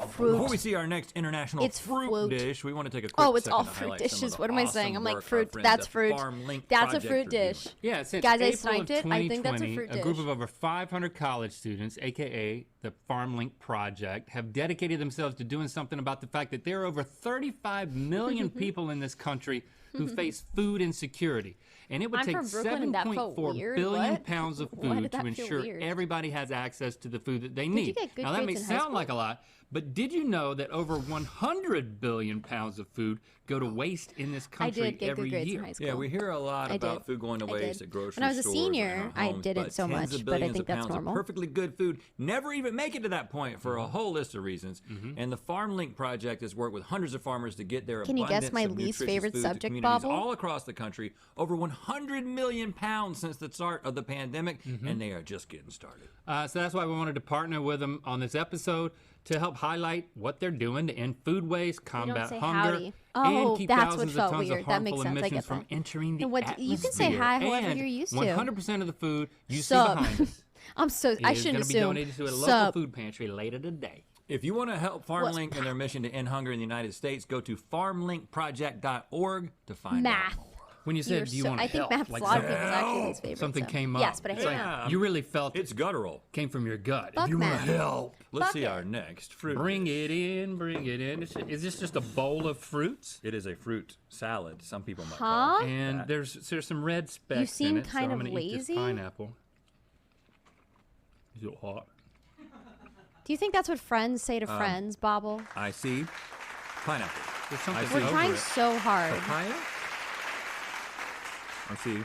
Fruit. Before we see our next international It's fruit fruit. dish, we want to take a quick Oh, it's second all to fruit highlight some of dishes. the What am I awesome saying? I'm like work our fruit. friends That's at fruit. Farm Link That's a Project fruit are doing. dish. Yeah, since Guys, I April sniped of it. I think that's a 2020, fruit a dish. group of over 500 college students, aka the Farm Link Project, have dedicated themselves to doing something about the fact that there are over 35 million people in this country who face food insecurity. and it would I'm take from Brooklyn and that felt 7.4 weird. billion What? pounds of Why food did to that feel ensure weird? everybody has access to the food that they Did you need. get good Now that may grades in high sound like a lot, but did you know that over 100 billion pounds of food go to waste in this country did get every good grades in year? high school. Yeah, we hear a lot I about did. food going to I waste did. at grocery When I was a stores senior, and in our I homes, didn't but so tens much, of but I billions think of that's pounds normal. Of perfectly good food never even make it to that point for a whole list of reasons. And the FarmLink project has worked with hundreds of farmers to get their Can you guess abundance my of least nutritious favorite food subject, to communities Bobble? all across the country. Over 100 million pounds since the start of the pandemic, and they are just getting started. So that's why we wanted to partner with them on this episode to help highlight what they're doing to end food waste, combat say hunger, howdy. Oh, and keep that's what thousands felt of tons weird. of That harmful makes sense. I emissions get from that. entering the And what- you can say hi however And you're used to. 100% of the food you Sup. see behind us I'm so. I is shouldn't going to be assume. donated to a local Sup. food pantry later today. If you want to help FarmLink in their mission to end hunger in the United States, go to farmlinkproject.org to find Math. out more. When you said, You're do you so- want to I think help? math's a lot of people's actually least favorite, Something so. came up. Yes, but I hate It's math. You really felt it's guttural. Came from your gut. Fuck if you want math. to help, Let's Fuck see it. our next fruit. bring it in, bring it in. Is this just a bowl of fruits? It is a fruit salad. Some people might Huh? call it. And that. there's some red specks seem in it, kind so I'm of gonna eat this lazy. pineapple. Is it hot? Do you think that's what friends say to Um, friends, Bobble? I see pineapple. There's I something see We're trying it. so hard. papaya. I see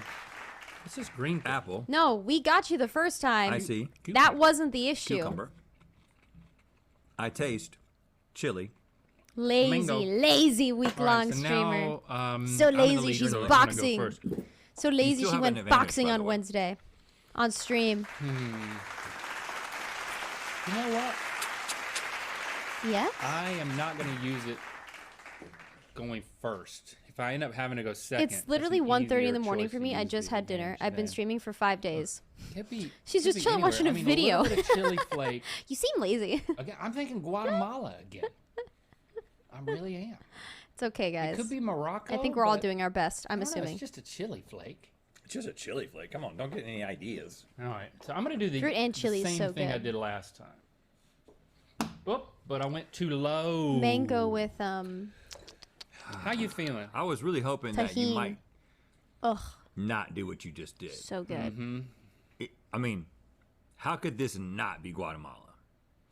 This is green apple. No, we got you the first time. I see That wasn't the issue. cucumber. I taste chili. Lazy, Mango. lazy week-long so streamer. now, So I'm the lazy, leader, she's so I'm gonna go boxing. first. So lazy, still she have an went advantage, boxing by the on way. Wednesday, on stream. You know what? Yeah. I am not going to use it going first. If I end up having to go second, It's literally that's an 1:30 in easier the morning choice for to me. I use just the had dinner. I've been advantage streaming for 5 days. there. Could be- She's could just be chilling anywhere. watching a I mean, video. A little bit of chili flake. You seem lazy. Again, I'm thinking Guatemala again. I really am. It's okay, guys. It could be Morocco. I think we're all but doing our best. I I'm don't know, assuming. it's just a chili flake. It's just a chili flake. Come on, don't get any ideas. All right, so I'm going to do the, Fruit and chili the is same so thing I good. did last time. Whoop, but I went too low. Mango with How you feeling? I was really hoping that you Tahini. might Ugh, not do what you just did. so good. Mm-hmm. I mean, how could this not be Guatemala?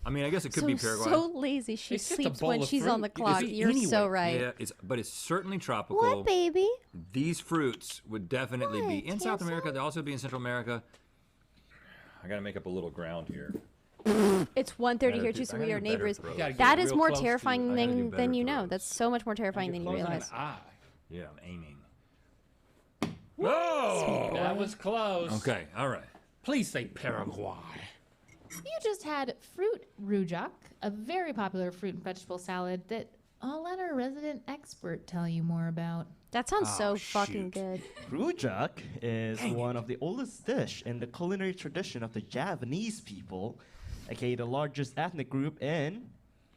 I mean, I guess it could So, be Paraguay. so lazy. She It's just a sleeps bowl when of she's fruit. on the It could clock. be You're so anywhere. right. Yeah, but it's certainly tropical. What, baby? These fruits would definitely be in South Handsome? America. They'll also be in Central America. I gotta make up a little ground here. It's 1:30 Gotta here do- too, so I we gotta are do better neighbors. throws. Gotta get That is real more close to you. terrifying I gotta do than better you know. throws. That's so much more terrifying than you Closing realize. an eye. Yeah, I'm aiming. Oh, that was close. Okay, all right. Please say Paraguay. You just had fruit rujak, a very popular fruit and vegetable salad that I'll let our resident expert tell you more about. That sounds Oh, so fucking good. Rujak is one of the oldest dish in the culinary tradition of the Javanese people, aka the largest ethnic group in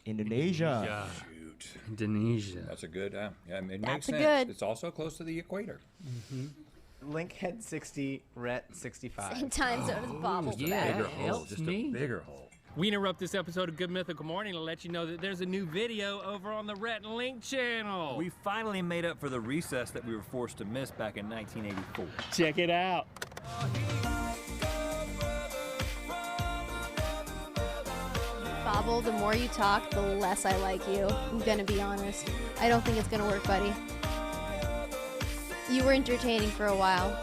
Indonesia. Shoot. Indonesia. That's a good, yeah, it makes That's a sense. good. It's also close to the equator. Link had 60, Rhett 65. Same time zone as Bobble. yeah. Bigger That hole, helps just me. a bigger hole. We interrupt this episode of Good Mythical Morning to let you know that there's a new video over on the Rhett and Link channel. We finally made up for the recess that we were forced to miss back in 1984. Check it out. Bobble, the more you talk, the less I like you. I'm gonna be honest. I don't think it's gonna work, buddy. You were entertaining for a while,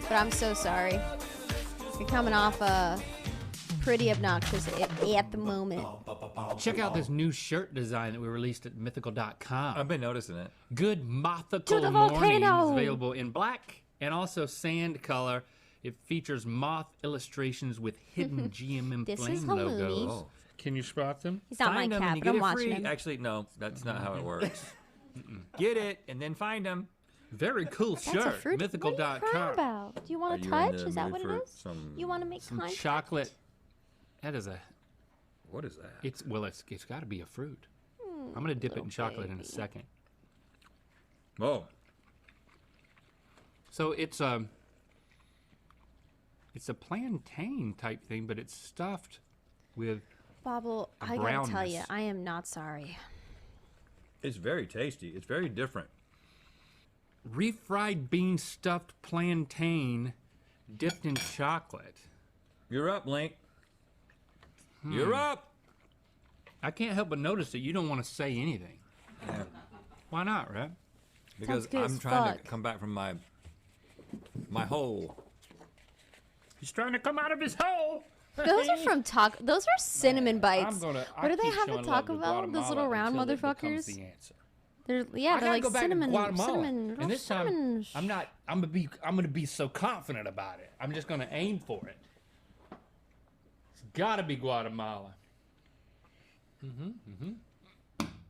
but I'm so sorry. You're coming off pretty obnoxious at the moment. Check out this new shirt design that we released at mythical.com. I've been noticing it. Good Mythical To the Morning volcano! is available in black and also sand color. It features moth illustrations with hidden GM This Flame is logos. Halloumi. Oh. Can you spot them? He's not my Find them and cat, you but get I'm it watching free. him. Actually, no, that's not how it works. Get it and then find them. Very cool That's a shirt. fruit. What are you crying Mythical.com. about? Do you Are want you to in touch? the Is that mood what for it is? some- You want to make Some contact? chocolate. That is a. What is that? It's got to be a fruit. I'm gonna dip it in chocolate in a second. Oh, So it's a plantain type thing, but it's stuffed with. Bobble, A I gotta tell you, brownness. I am not sorry. it's very tasty. It's very different. refried bean stuffed plantain dipped in chocolate. You're up, Link. You're up. I can't help but notice that you don't want to say anything. Yeah. Why not, Rhett? Because I'm trying to come back from my hole. He's trying to come out of his hole. Those are from Taco. Those are cinnamon bites. I What do they keep have showing at love Taco to Bell? Those little Guatemala round until it becomes motherfuckers. the answer. They're I they're like gotta go back to cinnamon, Guatemala. cinnamon. And this time, cinnamon. I'm gonna be so confident about it. I'm just gonna aim for it. It's gotta be Guatemala.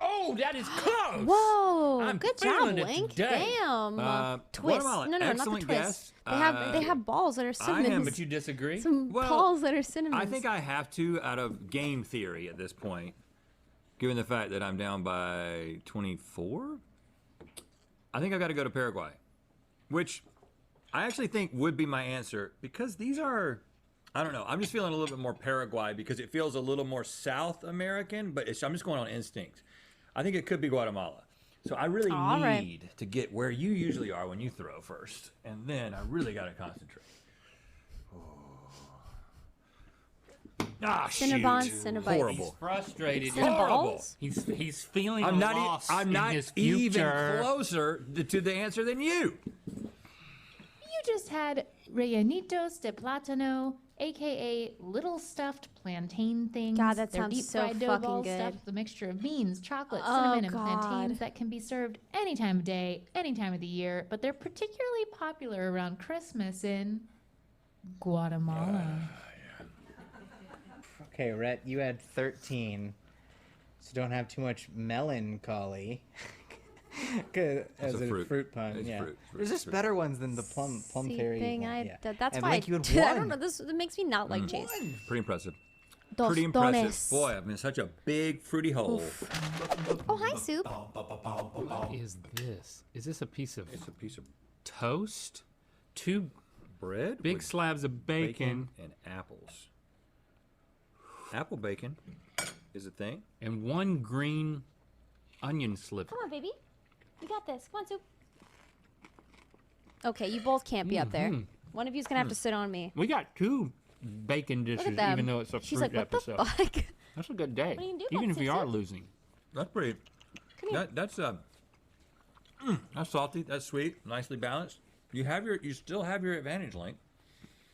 Oh, that is close. Whoa! I'm Good job, feeling it Link. today. Damn. Twist. Guatemala, No, not the excellent twist. guess. They have balls that are cinnamon. I am, but you disagree? Some balls that are cinnamon. I think I have to, out of game theory at this point, given the fact that I'm down by 24. I think I've got to go to Paraguay, which I actually think would be my answer because these are, I don't know, I'm just feeling a little bit more Paraguay because it feels a little more South American, but I'm just going on instinct. I think it could be Guatemala. So I really need to get where you usually are when you throw first, and then I really got to concentrate. Ah, Cinnabon, shoot. Cinnabite. Horrible. He's frustrated. Horrible. He's feeling I'm not, lost I'm not in his even future. closer to the answer than you. You just had Rellenitos de Plátano, aka little stuffed plantain things. God, that They're sounds deep so fried dough fucking balls good. stuffed with a mixture of beans, chocolate, Oh, cinnamon, and God. plantains that can be served any time of day, any time of the year, but they're particularly popular around Christmas in Guatemala. Okay, Rhett, you had 13, so don't have too much melancholy. As a a fruit. pun, It's yeah. fruit, There's just fruit. better ones than the plum See, fairy. thing, one, I, yeah. that's And why Link, you had I one. don't know. This makes me not like Chase. Pretty impressive. Dos Pretty impressive. dones. Boy, I'm in such a big fruity hole. Oh, hi, Soup. What is this? Is this a piece of? It's a piece of toast, two bread, big with slabs of bacon, and apples. Apple bacon is a thing. and one green onion sliver. Come on, baby. You got this. Come on, Soup. Okay, you both can't be up there. Mhm. One of you's gonna have to sit on me. We got two bacon Look dishes, at them. even though it's a She's fruit like, what episode. the fuck? That's a good day, What are you gonna do even about if you it, are Soup? losing. That's pretty. here. That's that's salty. That's sweet. Nicely balanced. You still have your advantage, Link.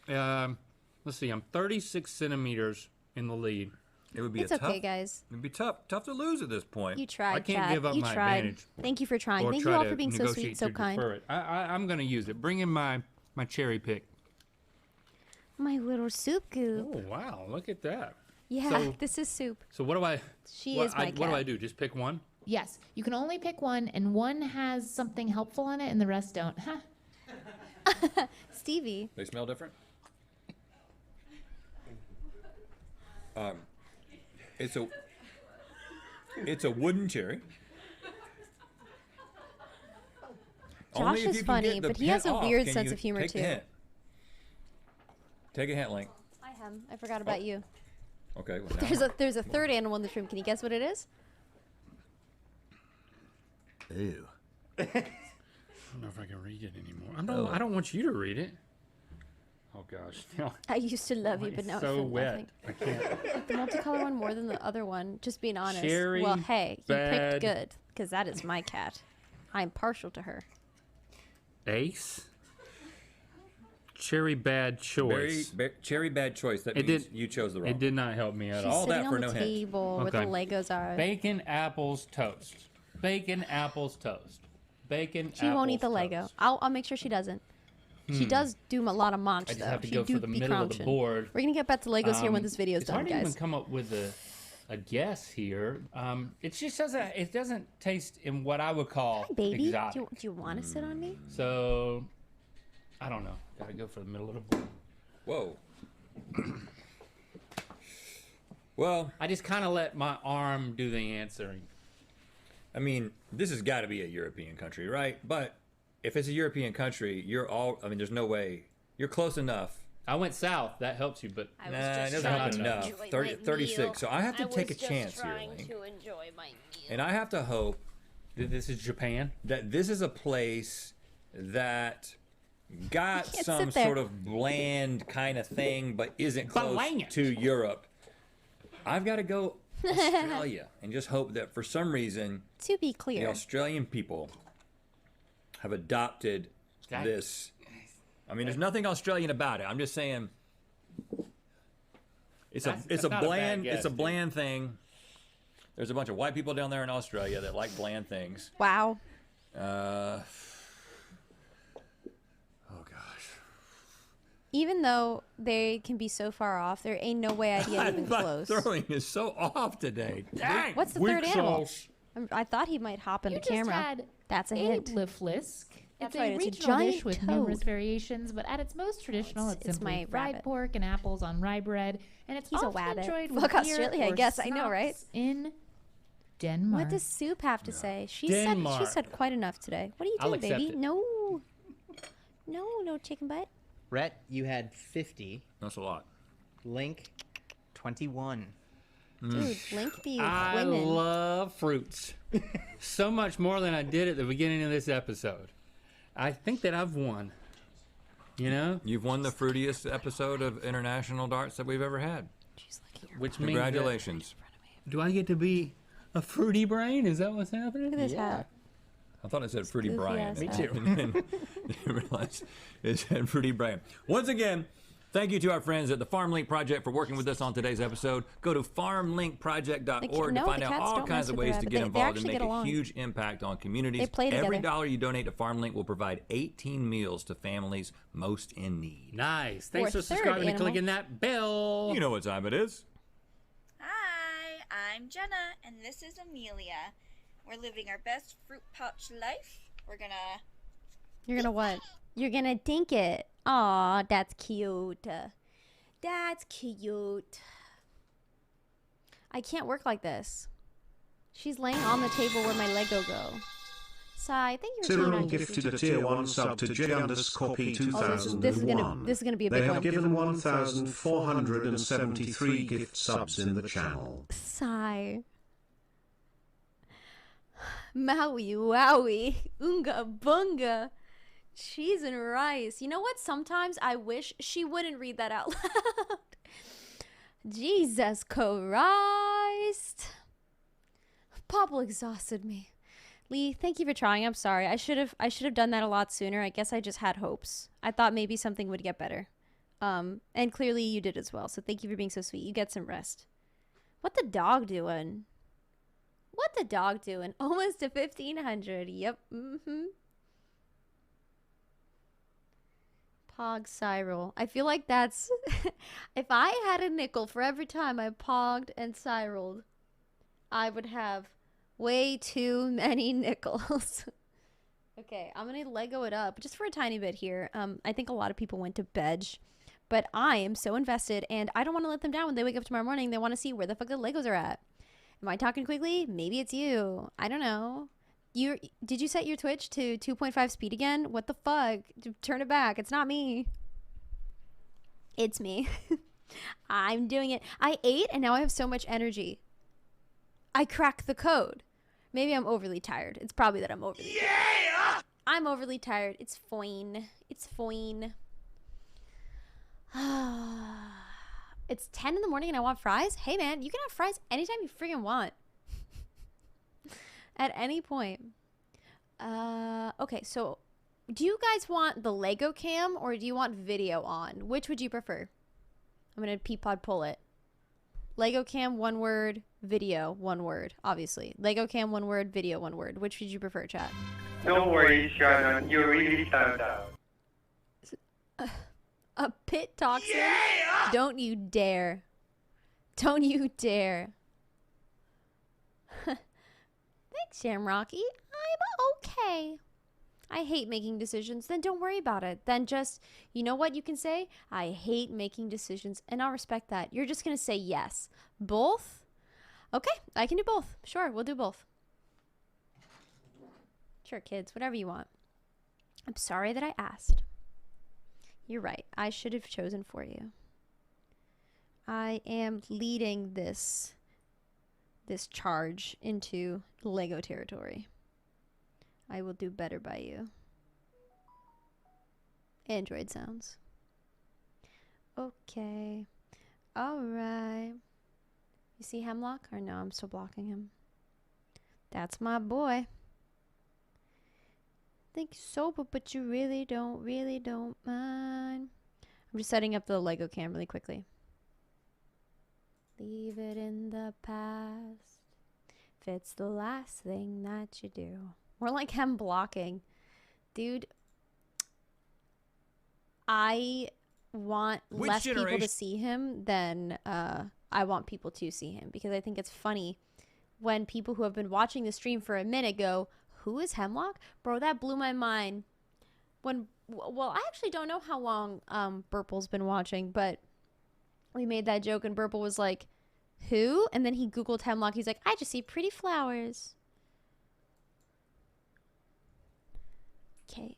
Let's see. I'm 36 centimeters in the lead. It would be It's okay, guys. It'd be tough to lose at this point. You tried, I can't Chad. give up you my tried. advantage. Thank you for trying. Or Thank you try all to for being so negotiate sweet, so to kind. defer it. I'm gonna use it. Bring in my cherry pick. My little Soup goop. Oh wow! Look at that. Yeah, So- this is Soup. So what do I? She what, is my What do cat. I do? Just pick one? Yes, you can only pick one, and one has something helpful on it, and the rest don't. Huh? Stevie. They smell different. It's a wooden cherry. Only Josh if is you can funny, get the but he has hint a off weird can sense you of humor take the too. hint. Take a hint, Link. I am. I forgot about you. Okay. Well, now. There's a third animal in this room. Can you guess what it is? Ew. I don't know if I can read it anymore. I don't want you to read it. Oh gosh. No. I used to love you, but now It's I so feel wet. nothing. I can't. Like the multicolor one more than the other one. Just being honest. Cherry well, hey, you bad. picked good because that is my cat. I'm partial to her. Ace. Cherry bad choice. Cherry bad choice. That It means did- you chose the wrong. It did not help me at She's all. All sitting that on for the no hint. table where the Okay. Legos are. Bacon, apples, toast. Bacon, apples, toast. Bacon, She won't eat the apples, Lego. toast. I'll make sure she doesn't. She Hmm. does do a lot of munch I just though. have to she go do for the be middle of the crouching. board. We're gonna get back to Legos here when this video's it's done, hard to guys. even come up with a guess here. It just doesn't taste in what I would call Hi, baby. exotic. Do you want to sit on me? So I don't know. Gotta go for the middle of the board. Whoa. Well, I just kind of let my arm do the answering. I mean, this has got to be a European country, right? But if it's a European country, there's no way. You're close enough. I went south. That helps you, but I was Nah, just it doesn't trying help to enough. enjoy 30, my 36. meal. So I have to take a was just chance here, trying Link. to enjoy my meal. And I have to hope this is Japan. that this is a place that got Can't some sit there. sort of bland kind of thing, but isn't close Bland. to Europe, I've got to go Australia and just hope that for some reason To be the clear, Australian people have adopted this. I mean, there's nothing Australian about it. I'm just saying it's That's a not a bad bland guess, it's a dude. bland thing. There's a bunch of white people down there in Australia that like bland things. wow. Oh gosh. Even though they can be so far off, there ain't no way I'd get even My close. throwing is so off today. Dang. What's the third animal? I thought he might hop in You the just camera. had That's a a hint. bliflisk. That's It's right, a it's a regional dish giant with numerous toad. variations, but at its most traditional, it's It's simply my fried rabbit. pork and apples on rye bread, and it's He's a often wabbit. enjoyed with Fuck beer Australia, I or guess. I know, right? schnapps in Denmark. What does Soup have to say? She Denmark. said quite enough today. What are you I'll doing, accept baby? it. No. No chicken butt. Rhett, you had 50. That's a lot. Link, 21. Dude, Link be I winning. love fruits so much more than I did at the beginning of this episode. I think that I've won. You know? You've won the fruitiest episode of international darts that we've ever had. Which means Congratulations. that- do I get to be a fruity brain? Is that what's happening? Look at this hat. I thought it said Fruity goofy Brian. ass Me hat. And then I realized it said Fruity Brian. Once again, thank you to our friends at the FarmLink Project for working with us on today's episode. Go to farmlinkproject.org No, to find the out cats all don't kinds mess of with the ways to rabbit. get They involved and actually make get a along. huge impact on communities. They play Every together. dollar you donate to FarmLink will provide 18 meals to families most in need. Nice. Thanks Or for third subscribing and animal. clicking that bell. You know what time it is. Hi, I'm Jenna, and this is Amelia. We're living our best fruit pouch life. We're gonna. You're gonna what? You're gonna dink it. Aw, that's cute. That's cute. I can't work like this. She's laying on the table where my Lego go. Sai, thank you for Cyril tuning in. gifted a tier 1 sub to J_P2001. this is gonna be a They big have one. given 1,473 gift subs in the channel. Sigh. Maui wowie. Unga bunga. Cheese and rice. You know what? Sometimes I wish she wouldn't read that out loud. Jesus Christ. Popple exhausted me. Lee, thank you for trying. I'm sorry. I should have done that a lot sooner. I guess I just had hopes. I thought maybe something would get better. And clearly you did as well. So thank you for being so sweet. You get some rest. What the dog doing? What the dog doing? Almost to 1,500. Yep. Pog Cyril. I feel like that's... if I had a nickel for every time I pogged and Cyrilled, I would have way too many nickels. Okay, I'm going to Lego it up just for a tiny bit here. I think a lot of people went to bed, but I am so invested, and I don't want to let them down when they wake up tomorrow morning. They want to see where the fuck the Legos are at. Am I talking quickly? Maybe it's you. I don't know. Did you set your Twitch to 2.5 speed again? What the fuck? Turn it back. It's not me. It's me. I'm doing it. I ate and now I have so much energy. I cracked the code. Maybe I'm overly tired. It's probably that I'm overly tired. I'm overly tired. It's fine. It's fine. It's 10 in the morning and I want fries? Hey man, you can have fries anytime you freaking want. At any point. Okay, so do you guys want the Lego cam or do you want video on? Which would you prefer? I'm gonna Peapod pull it. Lego cam, one word, video, one word, obviously. Lego cam, one word, video, one word. Which would you prefer, chat? Don't worry, Shannon, you really stand out. A pit toxin? Yeah! Don't you dare. Don't you dare. Thanks, Shamrocky. I'm okay. I hate making decisions. Then don't worry about it. Then just, you know what you can say? I hate making decisions, and I'll respect that. You're just going to say yes. Both? Okay, I can do both. Sure, we'll do both. Sure, kids, whatever you want. I'm sorry that I asked. You're right. I should have chosen for you. I am leading this charge into Lego territory. I will do better by you. Android sounds. Okay. All right. You see Hemlock? Or no, I'm still blocking him. That's my boy. Think you're sober, but you really don't mind. I'm just setting up the Lego cam really quickly. Leave it in the past. If it's the last thing that you do. More like him blocking. Dude, I want less people to see him than I want people to see him, because I think it's funny when people who have been watching the stream for a minute go, who is Hemlock? Bro, that blew my mind. Well, I actually don't know how long Burple's been watching, but we made that joke and Burple was like, who? And then he Googled Hemlock. He's like, I just see pretty flowers. Okay.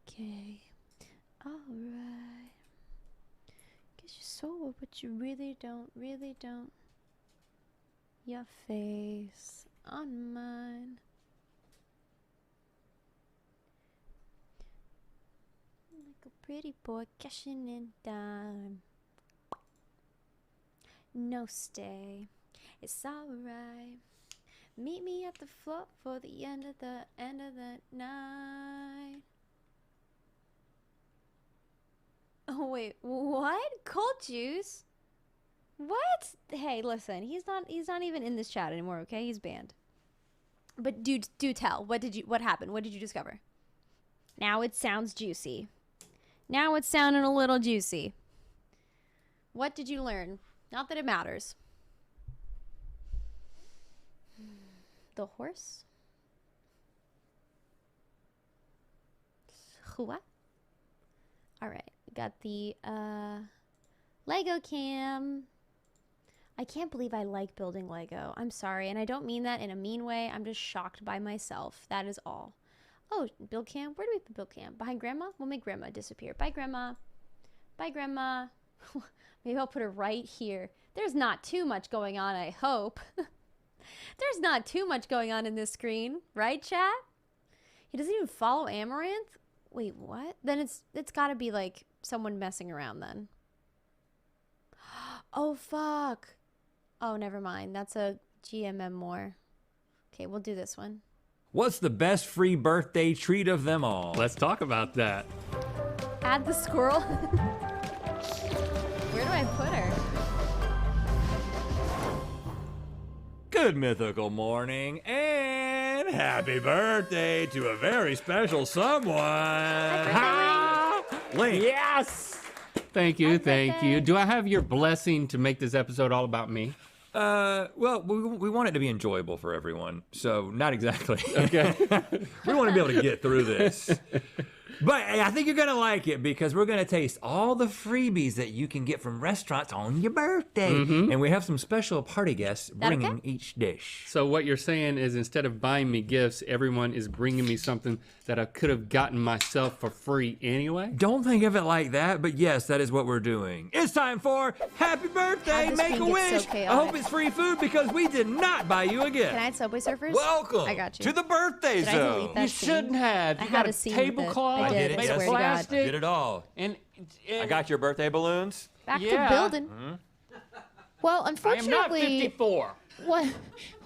Okay. Alright. Guess you're sober, but you really don't. Your face on mine. Like a pretty boy cashing in dime. No stay. It's alright. Meet me at the floor for the end of the night. Oh wait, what? Cold juice? What? Hey, listen, he's not even in this chat anymore, okay? He's banned. But do tell. What happened? What did you discover? Now it sounds juicy. Now it's sounding a little juicy. What did you learn? Not that it matters. The horse? What? Alright, got the Lego cam. I can't believe I like building Lego. I'm sorry, and I don't mean that in a mean way. I'm just shocked by myself. That is all. Oh, build cam? Where do we put build cam? Behind Grandma? We'll make Grandma disappear. Bye, Grandma. Bye, Grandma. Maybe I'll put her right here. There's not too much going on, I hope. There's not too much going on in this screen. Right, chat? He doesn't even follow Amaranth? Wait, what? Then it's got to be, like, someone messing around then. Oh, fuck. Oh, never mind. That's a GMM more. Okay, we'll do this one. What's the best free birthday treat of them all? Let's talk about that. Add the squirrel. Where do I put her? Good mythical morning and happy birthday to a very special someone. Link. Yes. Thank you. Do I have your blessing to make this episode all about me? Well, we want it to be enjoyable for everyone, so not exactly. Okay. We want to be able to get through this. But I think you're going to like it because we're going to taste all the freebies that you can get from restaurants on your birthday. Mm-hmm. And we have some special party guests bringing each dish. So what you're saying is instead of buying me gifts, everyone is bringing me something that I could have gotten myself for free anyway? Don't think of it like that, but yes, that is what we're doing. It's time for Happy Birthday, Make a Wish. I hope it's free food because we did not buy you a gift. Can I add Subway Surfers? Welcome I got you. to the birthday Did I zone. delete that You scene? shouldn't have. I You had got a a scene tablecloth. I did. it. I Yes, swear to God. plastic. Did it all. And I got your birthday balloons. Back to building. Well, I am not unfortunately, 54.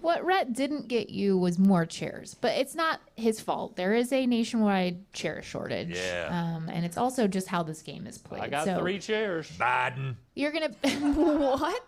what Rhett didn't get you was more chairs, but it's not his fault. There is a nationwide chair shortage. Yeah. And it's also just how this game is played. I got so 3 chairs. Biden. You're gonna what?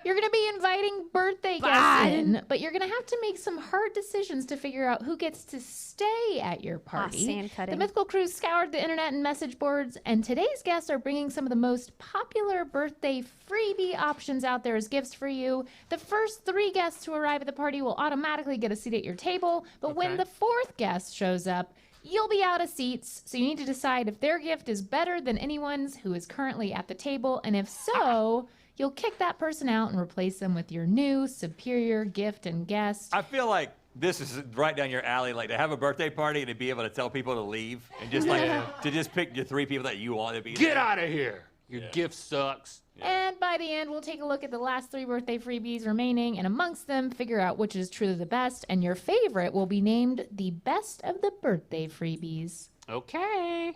You're gonna be inviting birthday guests in, but you're gonna have to make some hard decisions to figure out who gets to stay at your party. Sand cutting. The Mythical Crew scoured the internet and message boards, and today's guests are bringing some of the most popular birthday freebie options out there as gifts for you. The first 3 guests to arrive at the party will automatically get a seat at your table, but when the 4th guest shows up, you'll be out of seats, so you need to decide if their gift is better than anyone's who is currently at the table, and if so, you'll kick that person out and replace them with your new, superior gift and guest. I feel like this is right down your alley, like to have a birthday party and to be able to tell people to leave and just like to just pick your 3 people that you want to be Get there. out of here. Your gift sucks. And by the end, we'll take a look at the last 3 birthday freebies remaining, and amongst them, figure out which is truly the best, and your favorite will be named the best of the birthday freebies. Okay.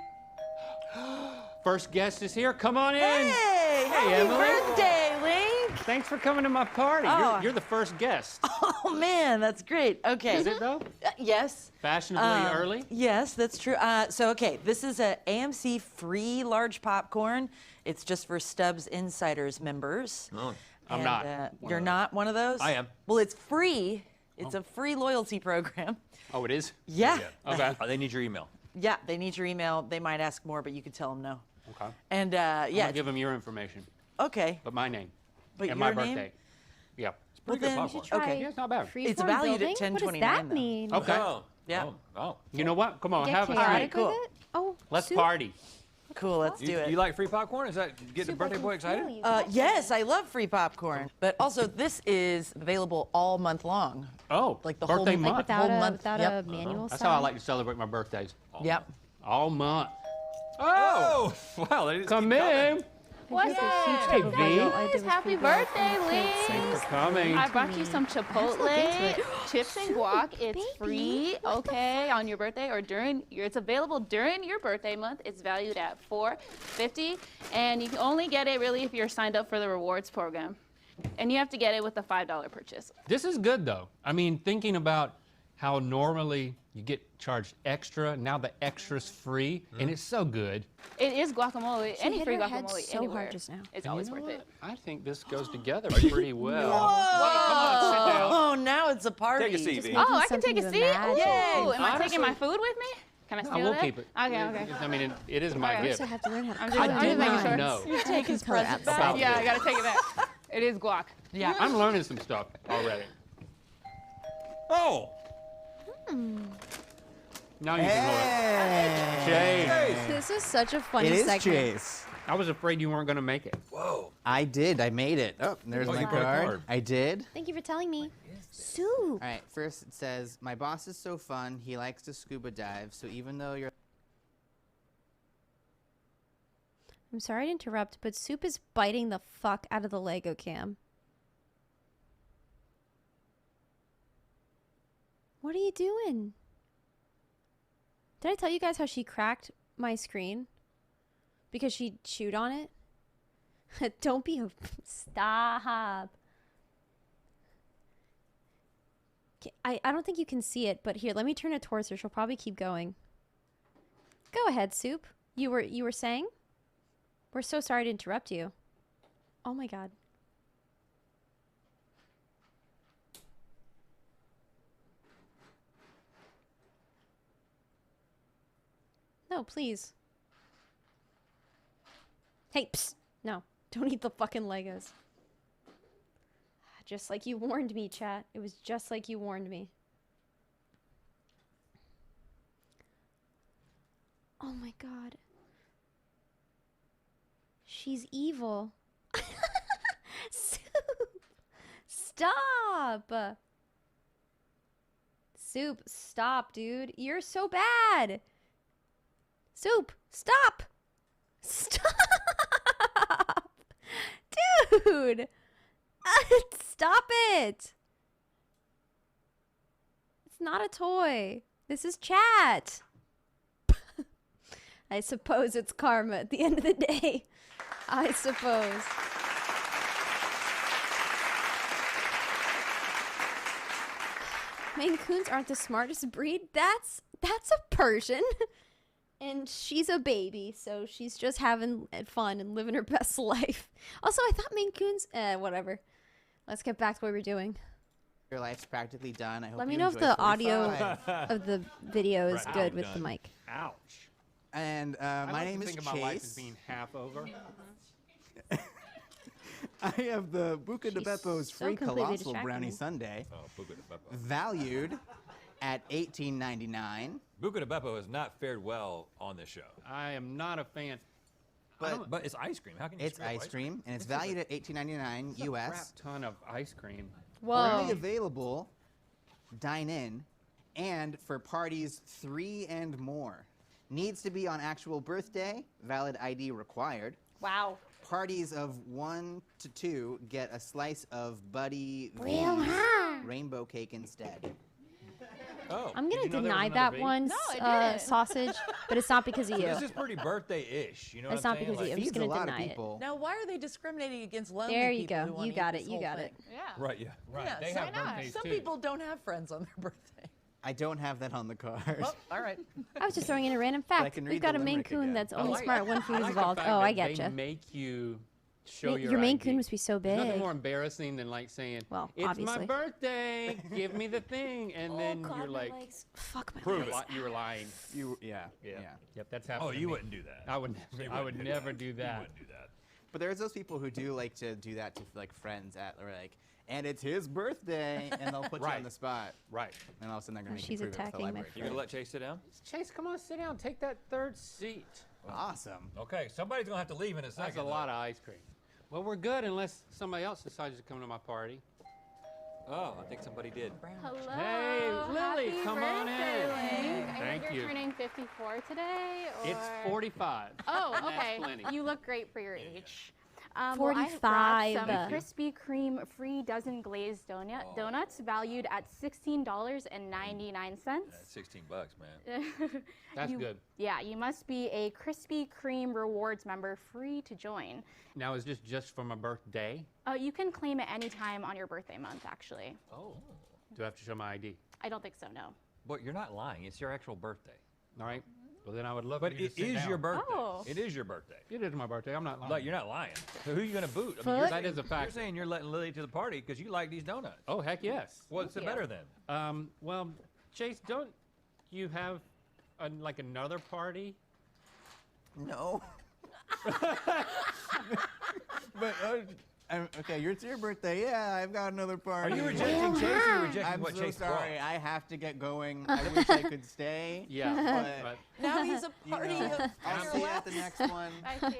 First guest is here. Come on in. Hey, happy Emily. birthday, Link. Thanks for coming to my party. Oh. You're the first guest. Oh man, that's great. Okay. Is it though? Yes. Fashionably early? Yes, that's true. Okay, this is a AMC free large popcorn. It's just for Stubbs Insiders members. Oh. I'm not. You're not one of those? I am. Well, it's free. It's a free loyalty program. Oh, it is? Yeah. Okay. They need your email. Yeah, they need your email. They might ask more, but you could tell them no. Okay. And I'm gonna give them your information. Okay. But my name. But and your my birthday. name? Yeah. It's pretty Well, good then popcorn. you should try Yeah, it's not bad. It's Freeform valued building? at $10.29. What does that mean? Okay. Oh. Yeah. Oh. You know what? Come on, Get have a chaotic seat. with it? Oh, Let's soup? party. Cool, let's do it. You like free popcorn? Is that getting the birthday boy excited? Yes, I love free popcorn. But also, this is available all month long. Oh, Like the birthday whole month. Without, whole a, month. without Yep. a manual That's sign? how I like to celebrate my birthdays. Yep. All month. Oh! Wow, they just Come keep coming. in. What's Hey, V. Guys, happy birthday, Lee. Thanks for coming. I brought you some Chipotle chips and guac. It's free, okay, on your birthday or it's available during your birthday month. It's valued at $4.50, and you can only get it really if you're signed up for the rewards program. And you have to get it with a $5 purchase. This is good though. I mean, thinking about how normally you get charged extra, now the extra's free, and it's so good. It is guacamole. She Any hit free her head guacamole so anywhere. hard just now. It's And always you know worth what? it. I think this goes together pretty well. Whoa! Come on, sit down. Oh, now it's a party. Take a seat, V. Oh, I can take a something seat? to Yay! imagine. Am I taking my food with me? Can I steal No, we'll that? keep it. Okay, okay. I mean, it is my Okay. gift. I have to learn how to I'm color. just, I I'm did just making not sure. know. You take his color present outside. back. Yeah, I gotta take it back. It is guac. Yeah. I'm learning some stuff already. Oh! Now you can hold it. Chase. This is such a funny It is segment. Chase. I was afraid you weren't going to make it. Whoa. I did. I made it. Oh, there's Oh, my you put a card. card. I did. Thank you for telling me. Soup. All right. First, it says, "My boss is so fun. He likes to scuba dive. So even though you're..." I'm sorry to interrupt, but Soup is biting the fuck out of the Lego cam. What are you doing? Did I tell you guys how she cracked my screen? Because she chewed on it? Don't be a... Stop. I don't think you can see it, but here, let me turn it towards her. She'll probably keep going. Go ahead, Soup. You were saying? We're so sorry to interrupt you. Oh my god. No, please. Hey, psst. No, don't eat the fucking Legos. Just like you warned me, chat. It was just like you warned me. Oh my god. She's evil. Soup! Stop! Soup, stop, dude. You're so bad. Soup, stop! Stop! Dude! Stop it! It's not a toy. This is chat. I suppose it's karma at the end of the day. I suppose. Maine Coons aren't the smartest breed. That's a Persian. And she's a baby, so she's just having fun and living her best life. Also, I thought Maine Coons... whatever. Let's get back to what we're doing. Your life's practically done. I hope Let me you know if enjoy the 45. audio of the video is Right. good with Done. the mic. Ouch. And my name is think Chase. of my life as being half over. I have the Buca de She's Beppo's so free completely colossal distracting brownie me. sundae, Oh, Buca de Beppo. valued at $18.99. Buca de Beppo has not fared well on this show. I am not a fan. But it's ice cream. How can you It's screw up ice cream, and it's valued at $18.99 Crap US. ton of ice cream. Only available dine-in and for parties 3 and more. Needs to be on actual birthday, valid ID required. Wow. parties of 1 to 2 get a slice of Buddy Real V's high. rainbow cake instead. Oh. I'm gonna did you know there was deny another that V? one, No, I didn't. sausage, but it's not because of So you. this is pretty birthday-ish. You know It's what I'm not saying? because of you. I'm just feeds a gonna lot of deny it. people. Now, why are they discriminating against lonely There you people who go. wanna You eat got this it. You whole got thing? it. Yeah. Right, yeah. Right. Yeah, They some, have birthdays some too. people don't have friends on their birthday. I don't have that on the card. Oh, all right. I was just throwing in a random I fact. can We've read got the a Maine limerick Coon again. that's I only like- smart when I food is like the involved. fact Oh, that I get They you. make you show Your Maine ID. Coon must be so There's nothing big. more embarrassing than like saying, Well, "It's obviously. my birthday, give me the thing," and then God, you're my like, legs. Fuck my "Prove legs. it." You were lying. Yeah. Yep, that's happening. Oh, to you me. wouldn't do that. I would You never. I would wouldn't do never that. do You that. wouldn't do that. But there's those people who do like to do that to like friends at or like, and it's his birthday, and they'll put you Right. on the spot. Right. And all of a sudden they're gonna make she's you prove it to the attacking my library. You gonna let Chase sit down? Chase, come on, sit down. Take that third seat. Awesome. Okay, somebody's gonna have to leave in a second. That's a lot of ice cream. Well, we're good unless somebody else decides to come to my party. Oh, I think somebody did. Hello. Hey, Lily, Happy come on birthday, in. Link. I Thank heard you. you're turning 54 today, or... It's 45. Oh, That's okay. plenty. You look great for your age. 45. Well, I Thank brought you. some Krispy Kreme free dozen glazed donuts valued at $16.99. That's $16, man. That's good. Yeah, you must be a Krispy Kreme Rewards member, free to join. Now, is this just for my birthday? You can claim it anytime on your birthday month, actually. Oh. Do I have to show my ID? I don't think so, no. But you're not lying. It's your actual birthday. All right. Well, then I would love But for you it to sit is down. your birthday. Oh. It is your birthday. It is my birthday. I'm not lying. Like, you're not lying. So who are you gonna boot? That is a fact. You're saying you're letting Lily to the party because you like these donuts. Oh, heck yes. What's it better than? Well, Chase, don't you have like another party? No. But okay, it's your birthday. Yeah, I've got another party. Are you rejecting Chase or are you rejecting I'm what so Chase sorry. brought? I have to get going. I wish I could stay. Yeah. But Now he's a party you know, of I'll see you at the next one.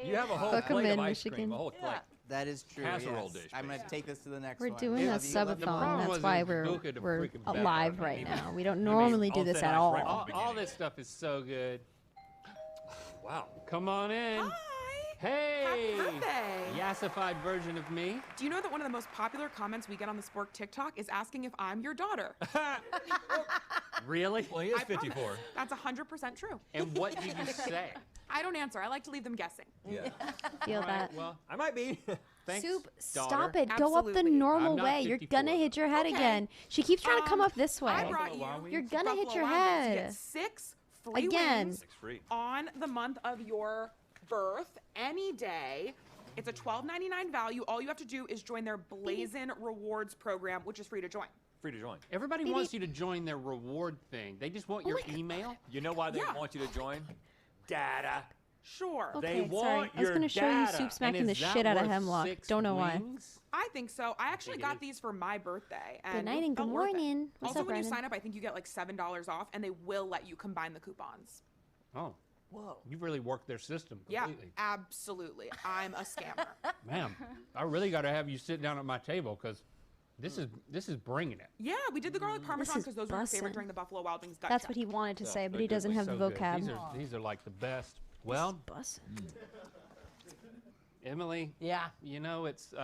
You have a whole Book 'em plate in, of ice cream, Michigan. a whole plate. That is true. Casserole yes. dish, I'm gonna take this to the next We're one. doing a Love you, love you. subathon. problem That's was why it was Buka to we're freaking bed alive right right now. now. We don't normally do all this thin at ice all. right from the All beginning. this stuff is so good. Wow. Come on in. Hi. Hey. Happy birthday. Yassified version of me. Do you know that one of the most popular comments we get on the Spork TikTok is asking if I'm your daughter? Really? Well, he is I promise. 54. That's 100% true. And what did you say? I don't answer. I like to leave them guessing. Yeah. Feel All right, that. well, I might be. thanks, Soup, daughter. stop it. Go up the Absolutely. normal I'm not way. You're 54. gonna hit your head Okay. again. She keeps trying to come up this way. I brought You're you gonna hit Buffalo your Wild Wings to head. get 6 free Again. wings 6 free. on the month of your birth any day. It's a $12.99 value. All you have to do is join their Blazin' Rewards program, which is free to join. Free to join. Everybody wants you to join their reward thing. They just want your email. You know why they Yeah. want you to join? Data. Sure. Okay, They sorry. want I was your gonna show you data. soup And smacking the is that shit out of worth Hemlock. 6 Don't know why. wings? I think so. I actually think it got is. these for my birthday. And Good night and it felt good worth it. morning. What's Also, up, when you Brandon? sign up, I think you get like $7 off, and they will let you combine the coupons. Oh, Whoa. you really worked their system Yeah, completely. absolutely. I'm a scammer. Ma'am, I really got to have you sit down at my table because this is bringing it. Yeah, we did the garlic parmesan is because those were your favorite bussin'. during the Buffalo Wild Wings gut That's check. what he wanted to Oh, say, but they're he doesn't good. have the So good. vocab. These are like the best. Well, Bussin'. Emily, Yeah. you know it's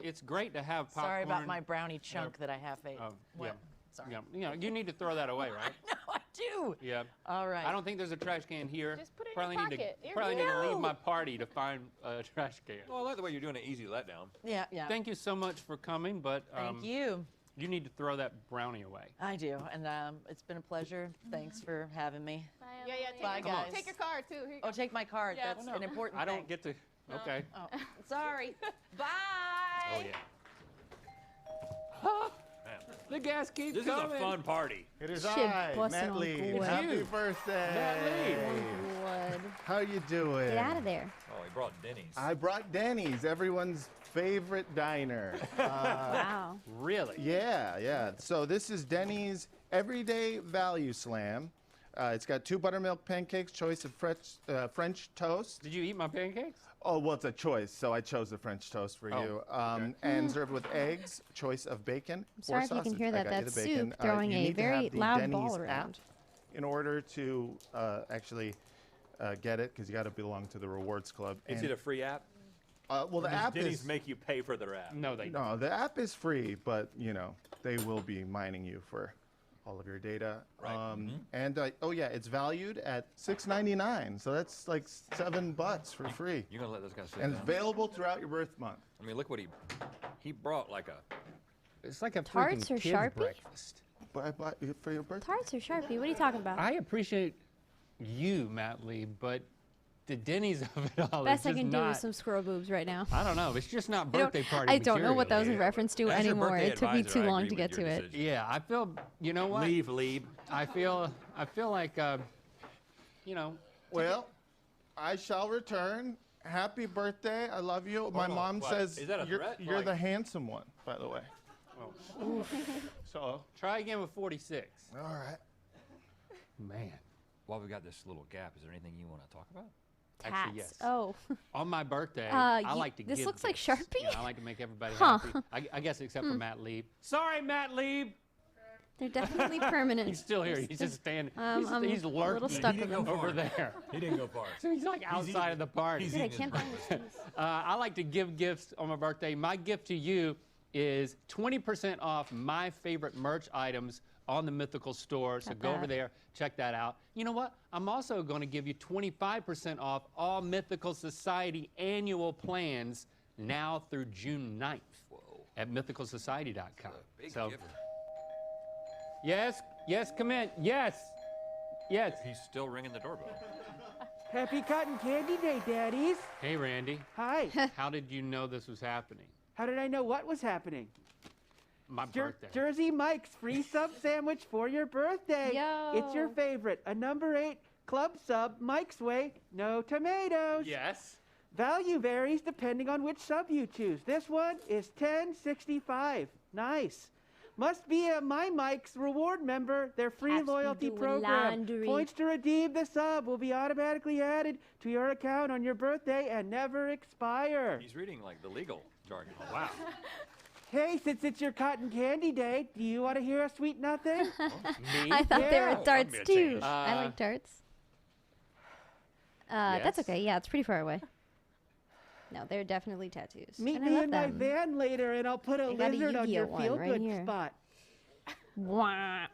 it's great to have popcorn. Sorry about my brownie chunk that I half ate. Oh, What? yeah. Sorry. Yeah, you know, you need to throw that away, right? No, I do. Yeah. All right. I don't think there's a trash can here. Just put it in probably your need pocket. to You're probably good. need to leave No. my party to find a trash can. Well, I like the way you're doing an easy letdown. Yeah, yeah. Thank you so much for coming, but Thank you. you need to throw that brownie away. I do, and it's been a pleasure. Thanks for having me. Yeah, take, Bye, your, guys. take your card, too. Here you Oh, go. take my card. Yeah. That's Oh, no. an important I thing. don't get to. Okay. Oh, sorry. Bye. Oh yeah. Man, The gas keeps this coming. is a fun party. It is Shit I, bussin' Matt on Lee. good. Happy you. birthday. Matt Lee. Wood. How you doing? Get out of there. Oh, he brought Denny's. I brought Denny's, everyone's favorite diner. Wow. Really? Yeah. So this is Denny's Everyday Value Slam. It's got 2 buttermilk pancakes, choice of French toast. Did you eat my pancakes? Oh, well, it's a choice, so I chose the French toast for Oh, you. okay. And served with eggs, choice of bacon. Sorry or if you can sausage. hear I that. got you That's the bacon. Soup throwing you a need to very have the loud Denny's ball app around. in order to actually get it because you got to belong to the rewards club. Is And, it a free app? well, Or the does app Denny's is make you pay for their app. No, they no, the app is free, but you know they will be mining you for all of your data. Right. And oh yeah, it's valued at $6.99, so that's like $7 for free. You're gonna let those guys sit And down? it's available throughout your birth month. I mean, look what he brought like a. It's like a Tarts freaking or kid's Sharpie? breakfast. For your birthday. Tarts or Sharpie? What are you talking about? I appreciate you, Matt Lee, but the Denny's of it all Best is I just can do not. is some squirrel boobs right now. I don't know. It's just not I don't- birthday party I don't know what that was material. in reference to As your anymore. birthday It took me advisor, too I long agree to get with your to it. decision. Yeah, I feel. You know what? Leave. I feel like. You know. Well, I shall return. Happy birthday. I love you. My Hold on, mom what? says Is that a you're, threat? you're Like- the handsome one, by the way. Oh. So Try again with 46. all right. Man. While we got this little gap, is there anything you want to talk about? Actually, Tats. yes. Oh. On my birthday, I like to this give looks like gifts. Sharpie? You know, I like to make everybody Huh. happy. I guess except for Matt Lieb. Sorry, Matt Lieb. They're definitely permanent. He's still here. He's just standing. I'm he's a lurking little stuck with him. over there. He didn't go far. So he's like outside of the party. Dude, I can't find this. I like to give gifts on my birthday. My gift to you is 20% off my favorite merch items on the Mythical store. So Got go over that. there, check that out. You know what? I'm also going to give you 25% off all Mythical Society annual plans now through June 9th at mythicalsociety.com. So, yes, come in. Yes. He's still ringing the doorbell. Happy Cotton Candy Day, Daddies. Hey, Randy. Hi. How did you know this was happening? How did I know what was happening? My birthday. Jersey Mike's free sub sandwich for your birthday. Yo. It's your favorite. A number 8 club sub, Mike's Way, no tomatoes. Yes. Value varies depending on which sub you choose. This one is $10.65. Nice. Must be a My Mike's reward member, their free Has to loyalty do program. laundry. Points to redeem the sub will be automatically added to your account on your birthday and never expire. He's reading like the legal jargon. Oh, wow. Hey, since it's your cotton candy day, do you want to hear a sweet nothing? Me? I thought they Yeah. were darts a too. change. I like darts. That's Yes? okay. Yeah, it's pretty far away. No, they're definitely tattoos. Meet and I me love in them. my van later and I'll put a I got a lizard on your Yu-Gi-Oh one feel-good right here. spot. Wah.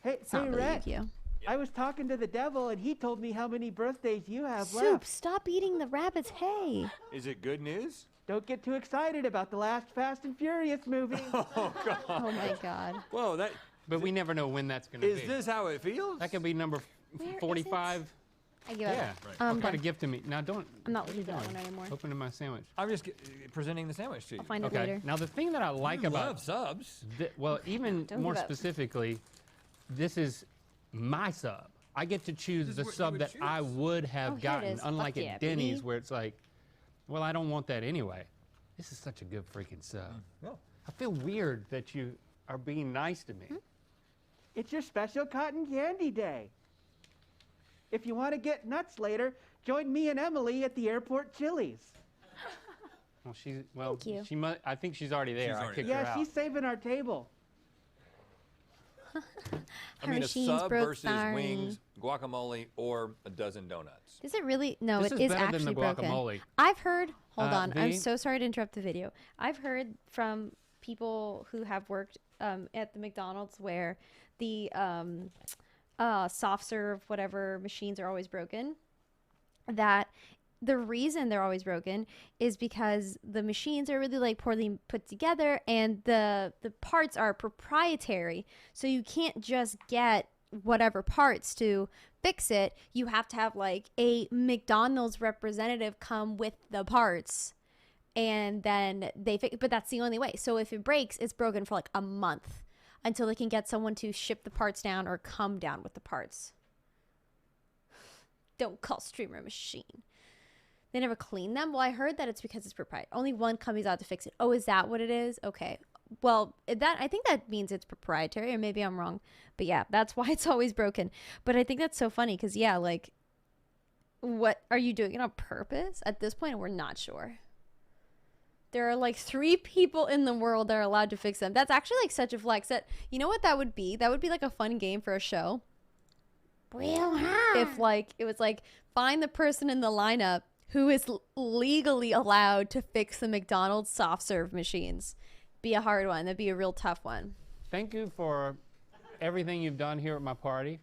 Hey, It's not really Rhett, Yu-Gi-Oh. I was talking to the devil and he told me how many birthdays you have Soup, left. stop eating the rabbit's hay. Is it good news? Don't get too excited about the last Fast and Furious movie. Oh, God. Oh my God. Whoa, that. But we never know when that's going to be. Is this how it feels? That could be number Where is 45. I give up. Yeah. I'm What kind of done. gift to me? Now don't. I'm not looking keep at that going. one anymore. Open to my sandwich. I'm just presenting the sandwich to you. I'll find it Okay. later. Now the thing that I like You about love subs. well, even Don't more give up. specifically, this is my sub. I get to choose This is the what you sub would that choose. I would Oh, have here it gotten, is. unlike Fuck at yeah, Denny's baby. where it's like, well, I don't want that anyway. This is such a good freaking sub. No. I feel weird that you are being nice to me. It's your special cotton candy day. If you want to get nuts later, join me and Emily at the airport Chili's. Well, Thank you. she must. I think she's already there. She's I already kicked her Yeah, out. she's saving our table. I mean, a Hershey's sub broke versus sorry. wings, guacamole, or a dozen donuts. Is it really? No, This it is is better than actually the broken. guacamole. I've heard. Hold on. I'm V? so sorry to interrupt the video. I've heard from people who have worked at the McDonald's where the soft serve whatever machines are always broken. That the reason they're always broken is because the machines are really like poorly put together and the parts are proprietary. So you can't just get whatever parts to fix it. You have to have like a McDonald's representative come with the parts and then they fix, but that's the only way. So if it breaks, it's broken for like a month until they can get someone to ship the parts down or come down with the parts. Don't call Streamer Machine. They never clean them? Well, I heard that it's because it's proprietary. Only one company's out to fix it. Oh, is that what it is? Okay. Well, I think that means it's proprietary, or maybe I'm wrong. But yeah, that's why it's always broken. But I think that's so funny because, yeah, like, what are you doing it on purpose? At this point, we're not sure. There are like 3 people in the world that are allowed to fix them. That's actually like such a flex that, you know what that would be? That would be like a fun game for a show. if like it was like find the person in the lineup who is legally allowed to fix the McDonald's soft serve machines. Be a hard one. That'd be a real tough one. Thank you for everything you've done here at my party.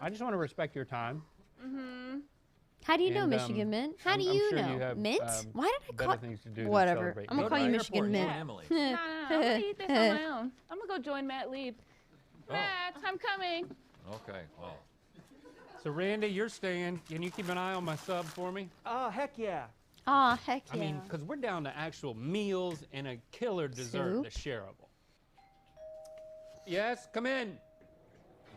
I just want to respect your time. How do you know Michigan Mint? How do you sure know? you have, Mint? Why did I better call things to do than whatever? celebrate I'm gonna Mint. call you Michigan Mint. No, I'm gonna eat this on my own. I'm gonna go join Matt Lieb. Matt, I'm coming. Okay, well. So Randy, you're staying. Can you keep an eye on my sub for me? Oh, heck yeah. Aw, heck yeah. I mean, because we're down to actual meals and a killer dessert Soup? that's shareable. Yes, come in.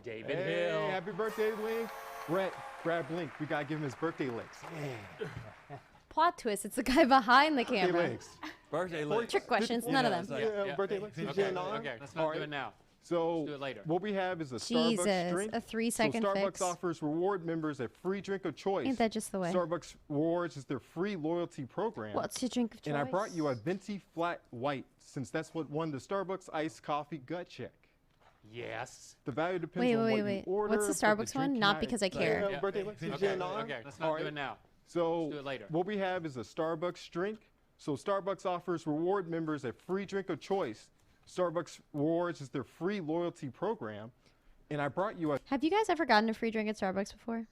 David Hey, Hill. happy birthday, Link. Brett, grab Link. We gotta give him his birthday licks. Plot twist, it's the guy behind the Birthday camera. licks. Birthday licks. Trick questions, none of them. Yeah, birthday licks. Is Okay, Jen on? okay, let's not do it now. So Let's do it later. what we have is a Jesus, Starbucks drink. a 3-second so Starbucks fix. offers reward members a free drink of choice. Ain't that just the way? Starbucks Rewards is their free loyalty program. What's your drink of And I brought choice? you a venti flat white, since that's what won the Starbucks iced coffee gut check. Yes. The value depends Wait, on wait, what wait. you order. What's the but Starbucks drink one? you Not might- because I care. Yeah, birthday licks. Is Okay, Jen on? okay, let's not do it now. So Let's do it later. what we have is a Starbucks drink. So Starbucks offers reward members a free drink of choice. Starbucks Rewards is their free loyalty program. And I brought you a Have you guys ever gotten a free drink at Starbucks before?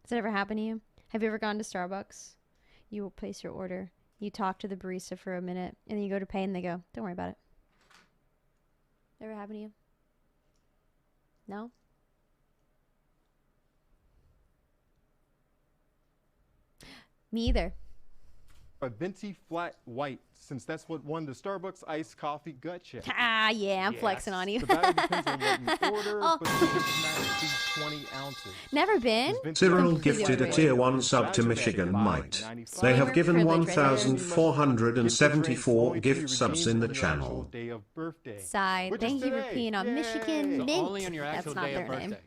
Has it ever happened to you? Have you ever gone to Starbucks? You will place your order. You talk to the barista for a minute, and then you go to pay, and they go, "Don't worry about it." Ever happened to you? No? Me either. venti flat white, since that's what won the Starbucks iced coffee gut check. Ah, yeah, I'm flexing on you. The value depends on what you order, Oh. but the drink does not exceed 20 ounces. Never been? Cyril Completely gifted a overrated. tier 1 sub to Michigan Mite. They have given Privilege right there. 1,474 gift subs in the channel. Day of birthday. Side. Which is Thank you for today. peeing on Michigan So Mint. only on your actual That's not day their of name. birthday.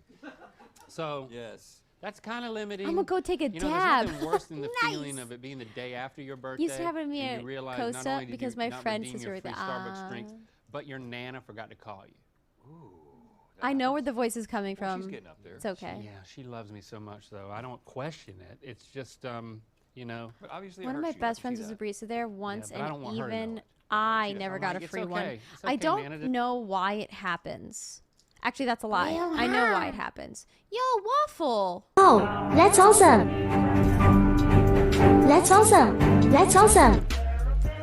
So yes, that's kind of limiting. I'm gonna go take a You know, dab. there's nothing worse than the Nice. feeling of it being the day after your birthday. Used to happen to me and at you realize not Costa only did because you my not friend's redeem sister your was free like, Starbucks drinks, but your Nana forgot to call you. I know where the voice is coming Well, from. she's getting up there. It's okay. Yeah, she loves me so much, though. I don't question it. It's just, you know. But obviously, One of my best friends was a barista there once, but I don't and want her to know even it. I never I'm got like, a "It's free one. okay. It's I okay, don't man. It- know why it happens. Actually, that's a lie. I know why it happens. Yo, Waffle! Oh, that's awesome! That's awesome! That's awesome!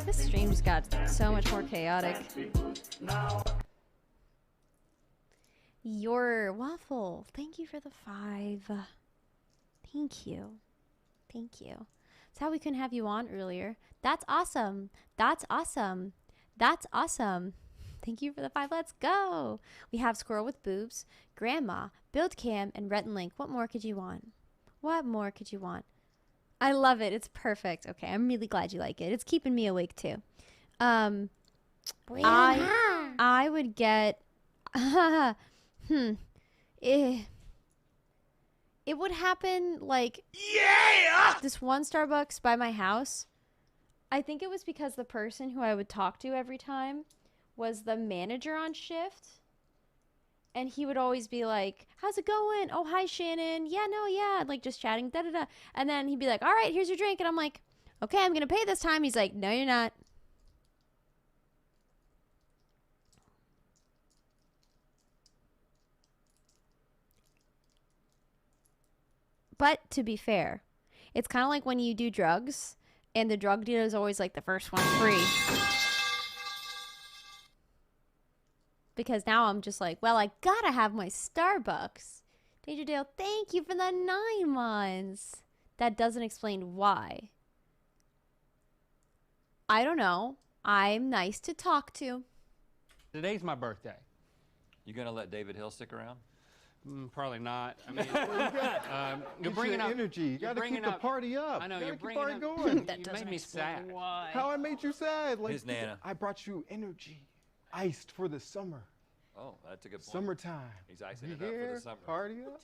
This stream just got so much more chaotic. Your Waffle, thank you for the 5. Thank you. Thank you. That's how we couldn't have you on earlier. That's awesome. That's awesome. That's awesome. Thank you for the 5. Let's go. We have Squirrel with Boobs, Grandma, Build Cam, and Rhett and Link. What more could you want? What more could you want? I love it. It's perfect. Okay, I'm really glad you like it. It's keeping me awake too. I would get it would happen like this one Starbucks by my house. I think it was because the person who I would talk to every time was the manager on shift. And he would always be like, "How's it going? Oh, hi, Shannon. Yeah, no, yeah." Like just chatting, da-da-da. And then he'd be like, "All right, here's your drink." And I'm like, "Okay, I'm going to pay this time." He's like, "No, you're not." But to be fair, it's kind of like when you do drugs and the drug dealer is always like the first one free. Because now I'm just like, well, I gotta have my Starbucks. Danger Dale, thank you for the 9 months. That doesn't explain why. I don't know. I'm nice to talk to. Today's my birthday. You gonna let David Hill stick around? Probably not. I mean, you're Get bringing your up energy. You gotta keep the party up. I know You you're gotta keep bringing party up. going. You made me sad. How I made you sad? Like His Nana. I brought you energy, iced for the summer. Oh, that's a good point. Summertime. He's icing You it up for here? the summer. Party up.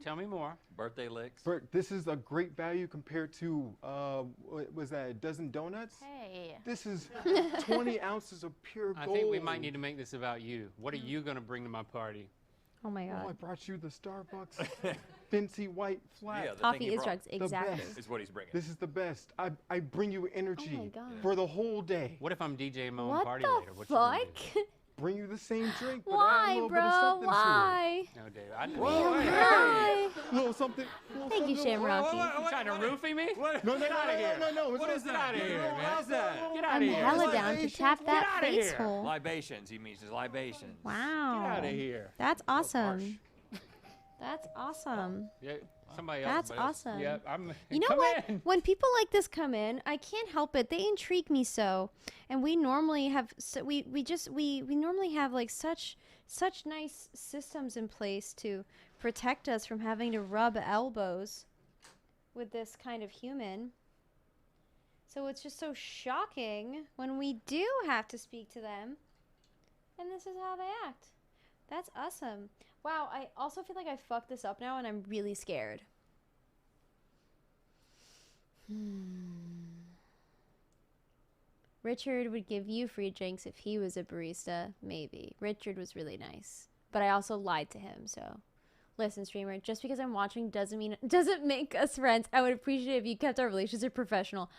Tell me more. Birthday licks. This is a great value compared to what was that, a dozen donuts? Hey. This is 20 ounces of pure I gold. think we might need to make this about you. What are you going to bring to my party? Oh my God. Oh, I brought you the Starbucks fancy white flat. Yeah, the Coffee thing he is brought. drugs, exactly. best. Is what he's bringing. This is the best. I bring you energy Oh God. for the whole day. What if I'm DJing my own What party the later? What you gonna fuck? do? Bring you the same drink, but add a Why, little bit of bro? something Why? No, Dave. I know. Whoa, hey, Why? A little something. Thank you, Shamrocky. You trying to roofie me? No, Get out of here. No. What is that? Get out of here, man. What's that? Get out I'm of here. hella down to tap that outta face here. hole. Libations. He means his libations. Wow. Get out of here. That's awesome. That's awesome. Yeah, somebody else. That's somebody else. awesome. Yeah, I'm. You know come what? in. When people like this come in, I can't help it. They intrigue me so. And we normally have we normally have like such nice systems in place to protect us from having to rub elbows with this kind of human. So it's just so shocking when we do have to speak to them. And this is how they act. That's awesome. Wow, I also feel like I fucked this up now and I'm really scared. Richard would give you free drinks if he was a barista. Maybe. Richard was really nice. But I also lied to him, so. Listen, streamer, just because I'm watching doesn't make us friends. I would appreciate it if you kept our relationship professional.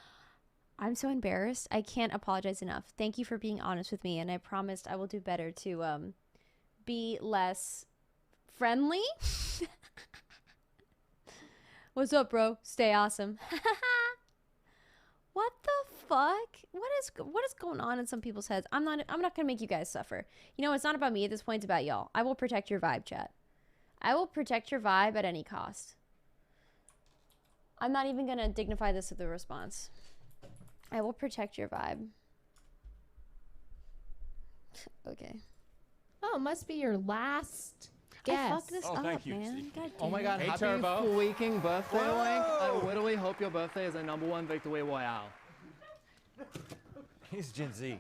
I'm so embarrassed. I can't apologize enough. Thank you for being honest with me, and I promised I will do better to be less friendly. What's up, bro? Stay awesome. What the fuck? What is going on in some people's heads? I'm not gonna make you guys suffer. You know, it's not about me at this point, it's about y'all. I will protect your vibe, chat. I will protect your vibe at any cost. I'm not even gonna dignify this with a response. I will protect your vibe. Okay. Oh, it must be your last guess. I fucked this up, thank you, man. Steve. God Oh my damn God! it. Hey, Happy Turbo. freaking birthday, Link! I literally hope your birthday is a #1 victory royale. He's Gen Z.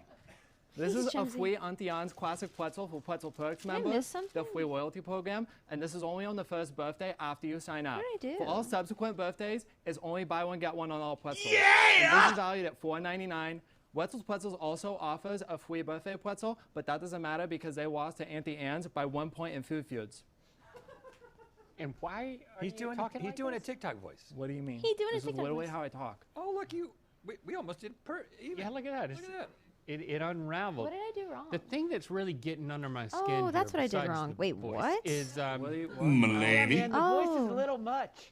This He's is a Gen Z. free Auntie Anne's Classic Pretzel for Pretzel Perks Did I members, miss something? the free loyalty program, and this is only on the first birthday after you sign up. What did I do? For all subsequent birthdays, it's only buy one get one on all pretzels. And this is valued at $4.99. Wetzel's Pretzels also offers a free birthday pretzel, but that doesn't matter because they lost to Auntie Anne's by 1 point in food feuds. And why are He's you doing talking he's like doing this? a TikTok voice. What do you mean? He doing a This is TikTok literally voice. how I talk. Oh look, we almost did even. Yeah, look at that. Look at that. It unraveled. What did I do wrong? The thing that's really getting under my skin. Oh, that's here, what I did besides wrong. the Wait, voice, what? Is Milady. Man, the voice is a Oh. little much.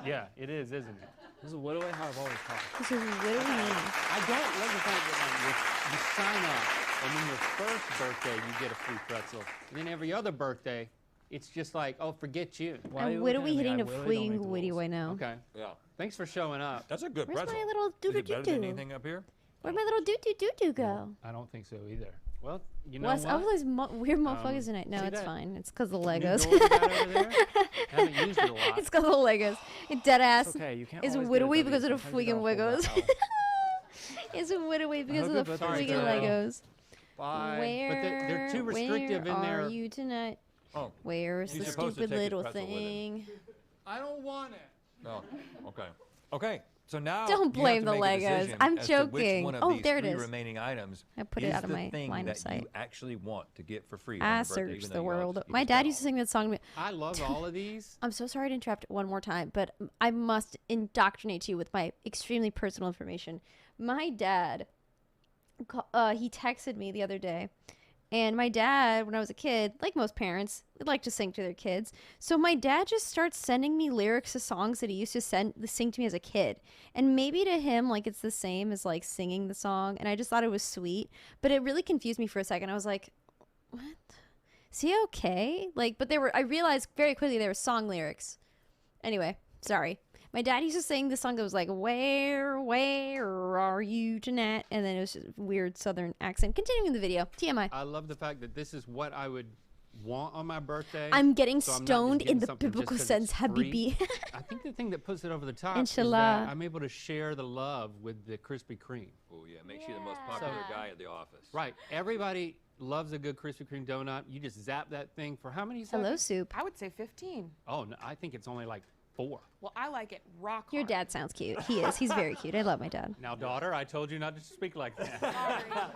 yeah, it is, isn't it? This is literally how I've always talked. This is literally me. I don't love the fact that you sign up, and then your first birthday you get a free pretzel, and then every other birthday, it's just like, oh, forget you. And what are we hitting a freaking witty way now? Okay. Yeah. Thanks for showing up. That's a good Where's pretzel. my little Is it better than doo-doo-doo-doo? anything up here? Where'd my little doo-doo-doo-doo go? I don't think so either. Well, you know Wes, what? all those weird motherfuckers tonight. No, see it's that fine. It's because the new Legos. door we got over there? Haven't used it a lot. It's because the Legos. It dead ass. It's okay, you can't It's always get a widowy W, because of the sometimes you freaking gotta hold Legos. that It's widowy because hope of your the birthday's freaking good. Legos. Bye. Where, But they're too restrictive where in their- are you tonight? Oh. Where's He's the supposed to stupid take his little pretzel with him. thing? I don't want it. No. Okay. Okay. So now Don't you have blame to the make a Legos. decision I'm as to which joking. one of Oh, these there it three is. remaining items I put it is out of the my thing line of that sight. you actually want to get for free. on I your birthday, searched even the though you world. obviously My just dad got used to sing that song to me. I love all of these. I'm so sorry to interrupt one more time, but I must indoctrinate you with my extremely personal information. My dad, he texted me the other day, and my dad, when I was a kid, like most parents, would like to sing to their kids. So my dad just starts sending me lyrics to songs that he used to sing to me as a kid. And maybe to him, like, it's the same as, like, singing the song. And I just thought it was sweet. But it really confused me for a second. I was like, what? Is he okay? Like, but I realized very quickly they were song lyrics. Anyway, sorry. My dad used to sing this song that was like, where are you tonight? And then it was just a weird southern accent. Continuing the video. TMI. I love the fact that this is what I would want on my birthday. I'm getting so I'm not just stoned in getting the something just biblical 'cause sense, it's free. Habibi. I think the thing that puts it over the top Inshallah. is that I'm able to share the love with the Krispy Kreme. Oh yeah, makes you the most popular guy at the office. Right. Everybody loves a good Krispy Kreme donut. You just zap that thing for how many seconds? Hello, Soup. I would say 15. Oh, no, I think it's only like 4. Well, I like it rock hard. Your dad sounds cute. He is. He's very cute. I love my dad. Now, daughter, I told you not to speak like that.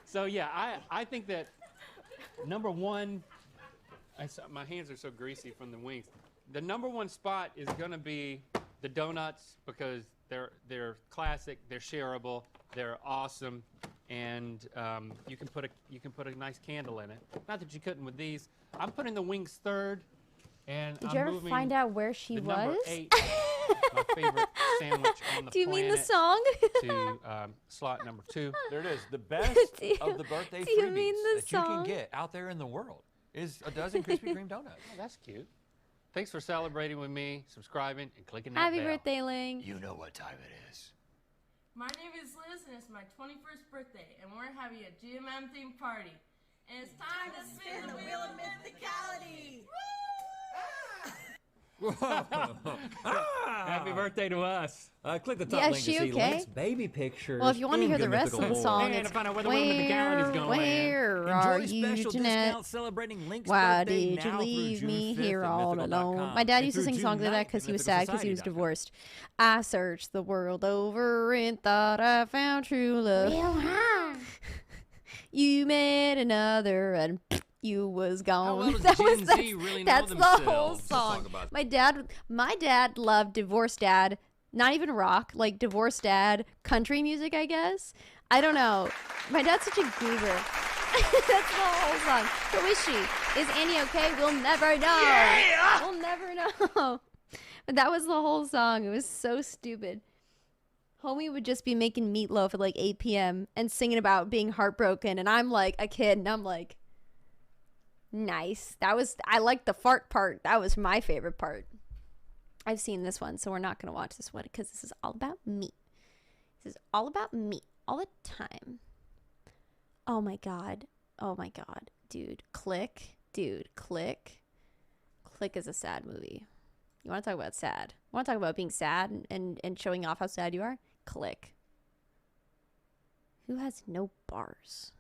So, yeah, I think that number one, My hands are so greasy from the wings. The #1 spot is going to be the donuts because they're classic, they're shareable, they're awesome, and you can put a nice candle in it. Not that you couldn't with these. I'm putting the wings 3rd, and Did I'm you ever moving find out where she the was? number 8, my favorite sandwich on the Do you mean the planet, song? to slot number 2. There it is. The best of the birthday do you freebies mean the that you song? can get out there in the world is a dozen Krispy Kreme donuts. Oh, that's cute. Thanks for celebrating with me, subscribing, and clicking that Happy bell. birthday, Ling. You know what time it is. My name is Liz, and it's my 21st birthday, and we're having a GMM themed party. And it's time to spin the wheel of mythicality. Happy birthday to us. Click the top Yeah, link to she see okay? Link's baby pictures. Well, if you want to in hear the Good rest of Mythical the song, Lore. it's find out where the wheel of mythicality's going, where Enjoy are you, special Jeanette? discounts celebrating Link's Why birthday did you now through leave June me 5th here at all mythical.com. alone? My dad and used to through sing June songs like that 9th because at he was sad because he was mythicalsociety.com. divorced. I searched the world over and thought I found true love. You met another and you was gone. well does That was Gen the- Z really know that's the whole themselves? Let's song. talk about My dad loved divorced dad. Not even rock, like divorced dad, country music, I guess. I don't know. My dad's such a goober. That's the whole song. Who is she? Is Annie okay? We'll never know. Yeah! We'll never know. But that was the whole song. It was so stupid. Homie would just be making meatloaf at like 8 p.m. and singing about being heartbroken. And I'm like a kid and I'm like, nice. I liked the fart part. That was my favorite part. I've seen this one, so we're not going to watch this one because this is all about me. This is all about me all the time. Oh my God. Oh my God. Dude, Click. Dude, Click. Click is a sad movie. You want to talk about sad? You want to talk about being sad and showing off how sad you are? Click. Who has no bars?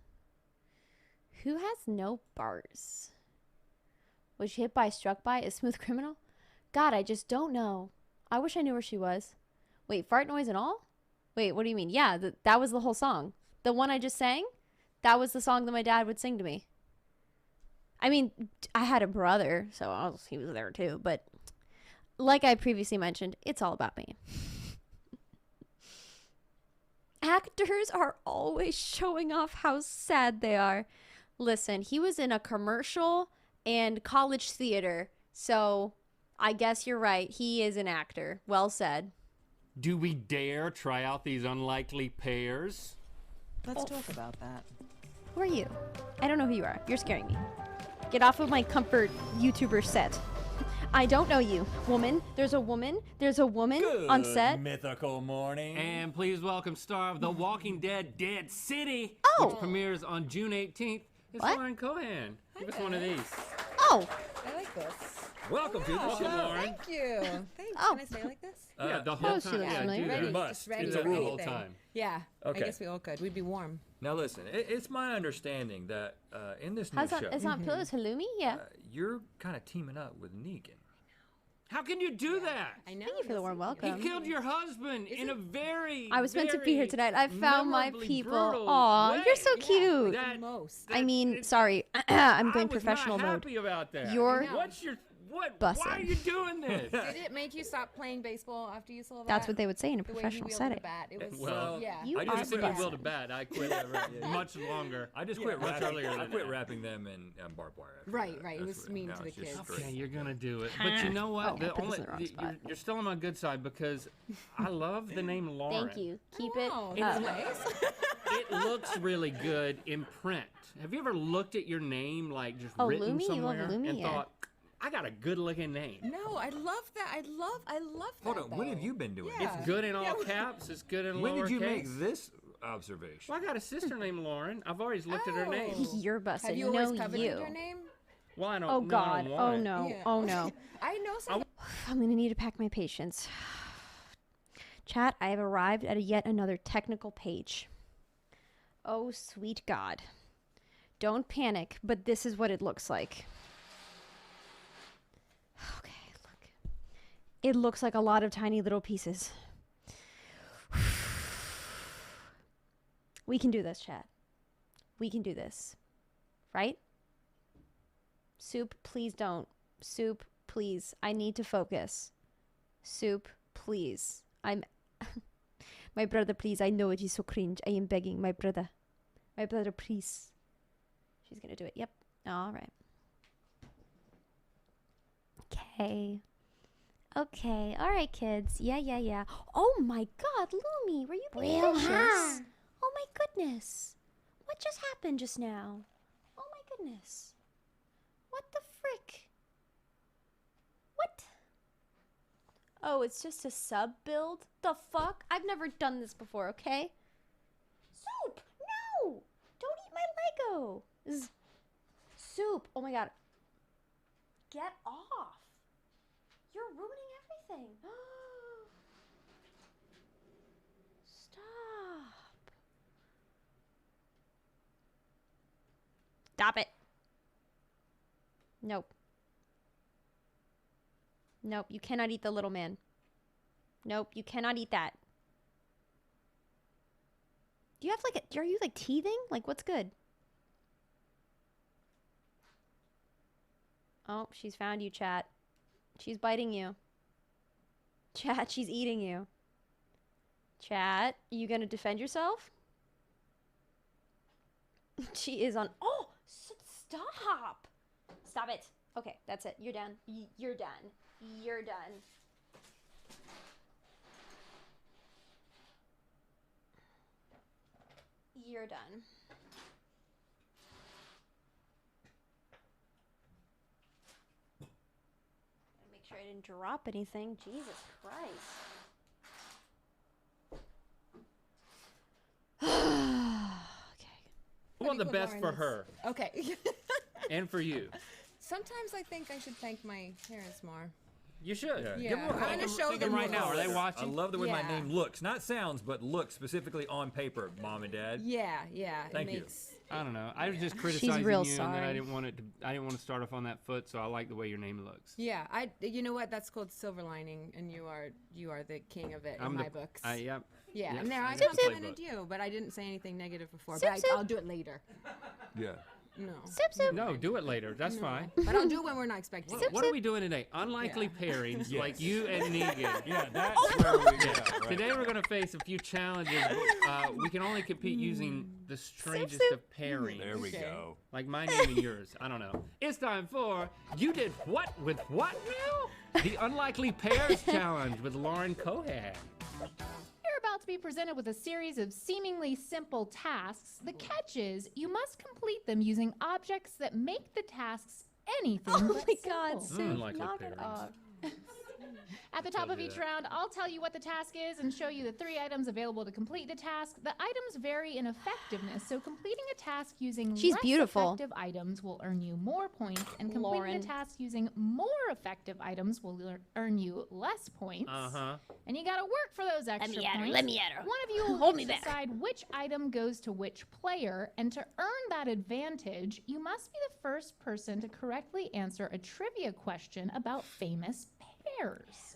Who has no bars? Was she hit by, struck by a smooth criminal? God, I just don't know. I wish I knew where she was. Wait, fart noise and all? Wait, what do you mean? Yeah, that was the whole song. The one I just sang, that was the song that my dad would sing to me. I mean, I had a brother, so he was there too. But like I previously mentioned, it's all about me. Actors are always showing off how sad they are. Listen, he was in a commercial and college theater, so I guess you're right. He is an actor. Well said. Do we dare try out these unlikely pairs? Let's talk about that. Who are you? I don't know who you are. You're scaring me. Get off of my comfort YouTuber set. I don't know you. Woman. There's a woman. There's a woman on set. Mythical morning. And please welcome star of The Walking Dead, Dead City, Oh. which premieres on June 18th. It's What? Lauren Cohan. Give us one of these. Oh. I like this. Welcome to the Welcome, show. Lauren. Thank you. Thanks. Oh. Can I stay like this? Yeah, the whole Oh, she time. looks Yeah, familiar. do Ready? that. Must. Ready It's for a rule. The whole anything. time. Yeah. Okay. I guess we all could. We'd be warm. Now listen, it's my understanding that in this new How's that? show, It's not pillows, halloumi? Yeah. you're kind of teaming up with Negan. How can you do that? I know. Thank you for the warm He welcome. killed your husband in a very, I was meant to be here very tonight. I found my memorably people. brutal Aw, way. you're so cute. That- Most. I mean, sorry. I'm going I was professional not mode. happy about that. You're What's your what? bussin'. Why are you doing this? Did it make you stop playing baseball after you saw that? That's what they would say in a The way he professional wielded setting. a bat. It was Well, yeah. You I are just When quit, I will to bed, I quit much longer. I just quit much wrapping, earlier I than quit that. wrapping them in barbed wire. after Right, that. right. It That's was what- mean now to the it's just kids. straight. Okay, you're gonna do it, but you know what? Oh, I put this in the wrong spot. You're still on my good side because I love the name Lauren. Thank you. Keep it Oh, up. that's nice. It looks really good in print. Have you ever looked at your name like just Oh, written Lumi? You love somewhere Lumi? and Yeah. thought, I got a good-looking name? No, I love that. I love Hold that. on, when have though. you been doing Yeah. It's good in all caps. It's good in When did you lowercase. make this observation? Well, I got a sister named Lauren. I've always looked at her name. You're busted. Have you no, always coveted you. your name? Well, I don't. Oh no, I don't God. want Oh it. no. Yeah. Oh no. I know some. I'm gonna need to pack my patience. Chat, I have arrived at yet another technical page. Oh sweet God. Don't panic, but this is what it looks like. Okay, look. It looks like a lot of tiny little pieces. We can do this, chat. We can do this. Right? Soup, please don't. Soup, please. I need to focus. Soup, please. I'm... My brother, please. I know it is so cringe. I am begging. My brother. My brother, please. She's gonna do it. Yep. All right. Okay. Okay. All right, kids. Yeah. Oh my God, Lumi, were you being Well, vicious? huh? Oh my goodness. What just happened just now? Oh my goodness. What the frick? What? Oh, it's just a sub build? The fuck? I've never done this before, okay? Soup! No! Don't eat my Lego! Soup! Oh my God. Get off! You're ruining everything. Stop. Stop it. Nope. Nope, you cannot eat the little man. Nope, you cannot eat that. Do you have like are you like teething? Like what's good? Oh, she's found you, chat. She's biting you. Chat, she's eating you. Chat, you gonna defend yourself? She is on. Oh, stop! Stop it. Okay, that's it. You're done. You're done. You're done. You're done. Gotta make sure I didn't drop anything. Jesus Christ. I want the best for her Okay. and for you. Sometimes I think I should thank my parents more. You should. Yeah. Give them I wanna show them right now. Are they I watching? love the way my Yeah. name looks. Not sounds, but looks specifically on paper, Mom and Dad. Yeah. Thank you. I don't know. I was just criticizing real you, and then I sorry. didn't want it to. I didn't want to start off on that foot, so I like the way your name looks. Yeah, you know what? That's called silver lining, and you are the king of it in my books. Yep. Yeah, Yep. and there I Zip, zip. complimented you, but I didn't say anything negative before. Zip, but zip. I'll do it later. Yeah. No. Sip, sip. No, do it later. That's No. fine. But I'll do it when we're not expecting it. What are we doing today? Unlikely pairings, Yes. like you and Negan. Yeah, that's where we go. Right. Today we're going to face a few challenges. We can only compete using the strangest of pairings. There we go. Like my name and yours. I don't know. It's time for You Did What with What Now? The Unlikely Pairs Challenge with Lauren Cohan. You're about to be presented with a series of seemingly simple tasks. The catch is you must complete them using objects that make the tasks anything Oh but my God, simple. Sue, Unlikely knock it pairings. off. At the top Don't of do each that. round, I'll tell you what the task is and show you the 3 items available to complete the task. The items vary in effectiveness, so completing a task using She's less beautiful. effective items will earn you more points, and completing Lauren. a task using more effective items will earn you less points. And you gotta work for those extra points. Let me at her. One of you will Hold get me to back. decide which item goes to which player, and to earn that advantage, you must be the first person to correctly answer a trivia question about famous pairs.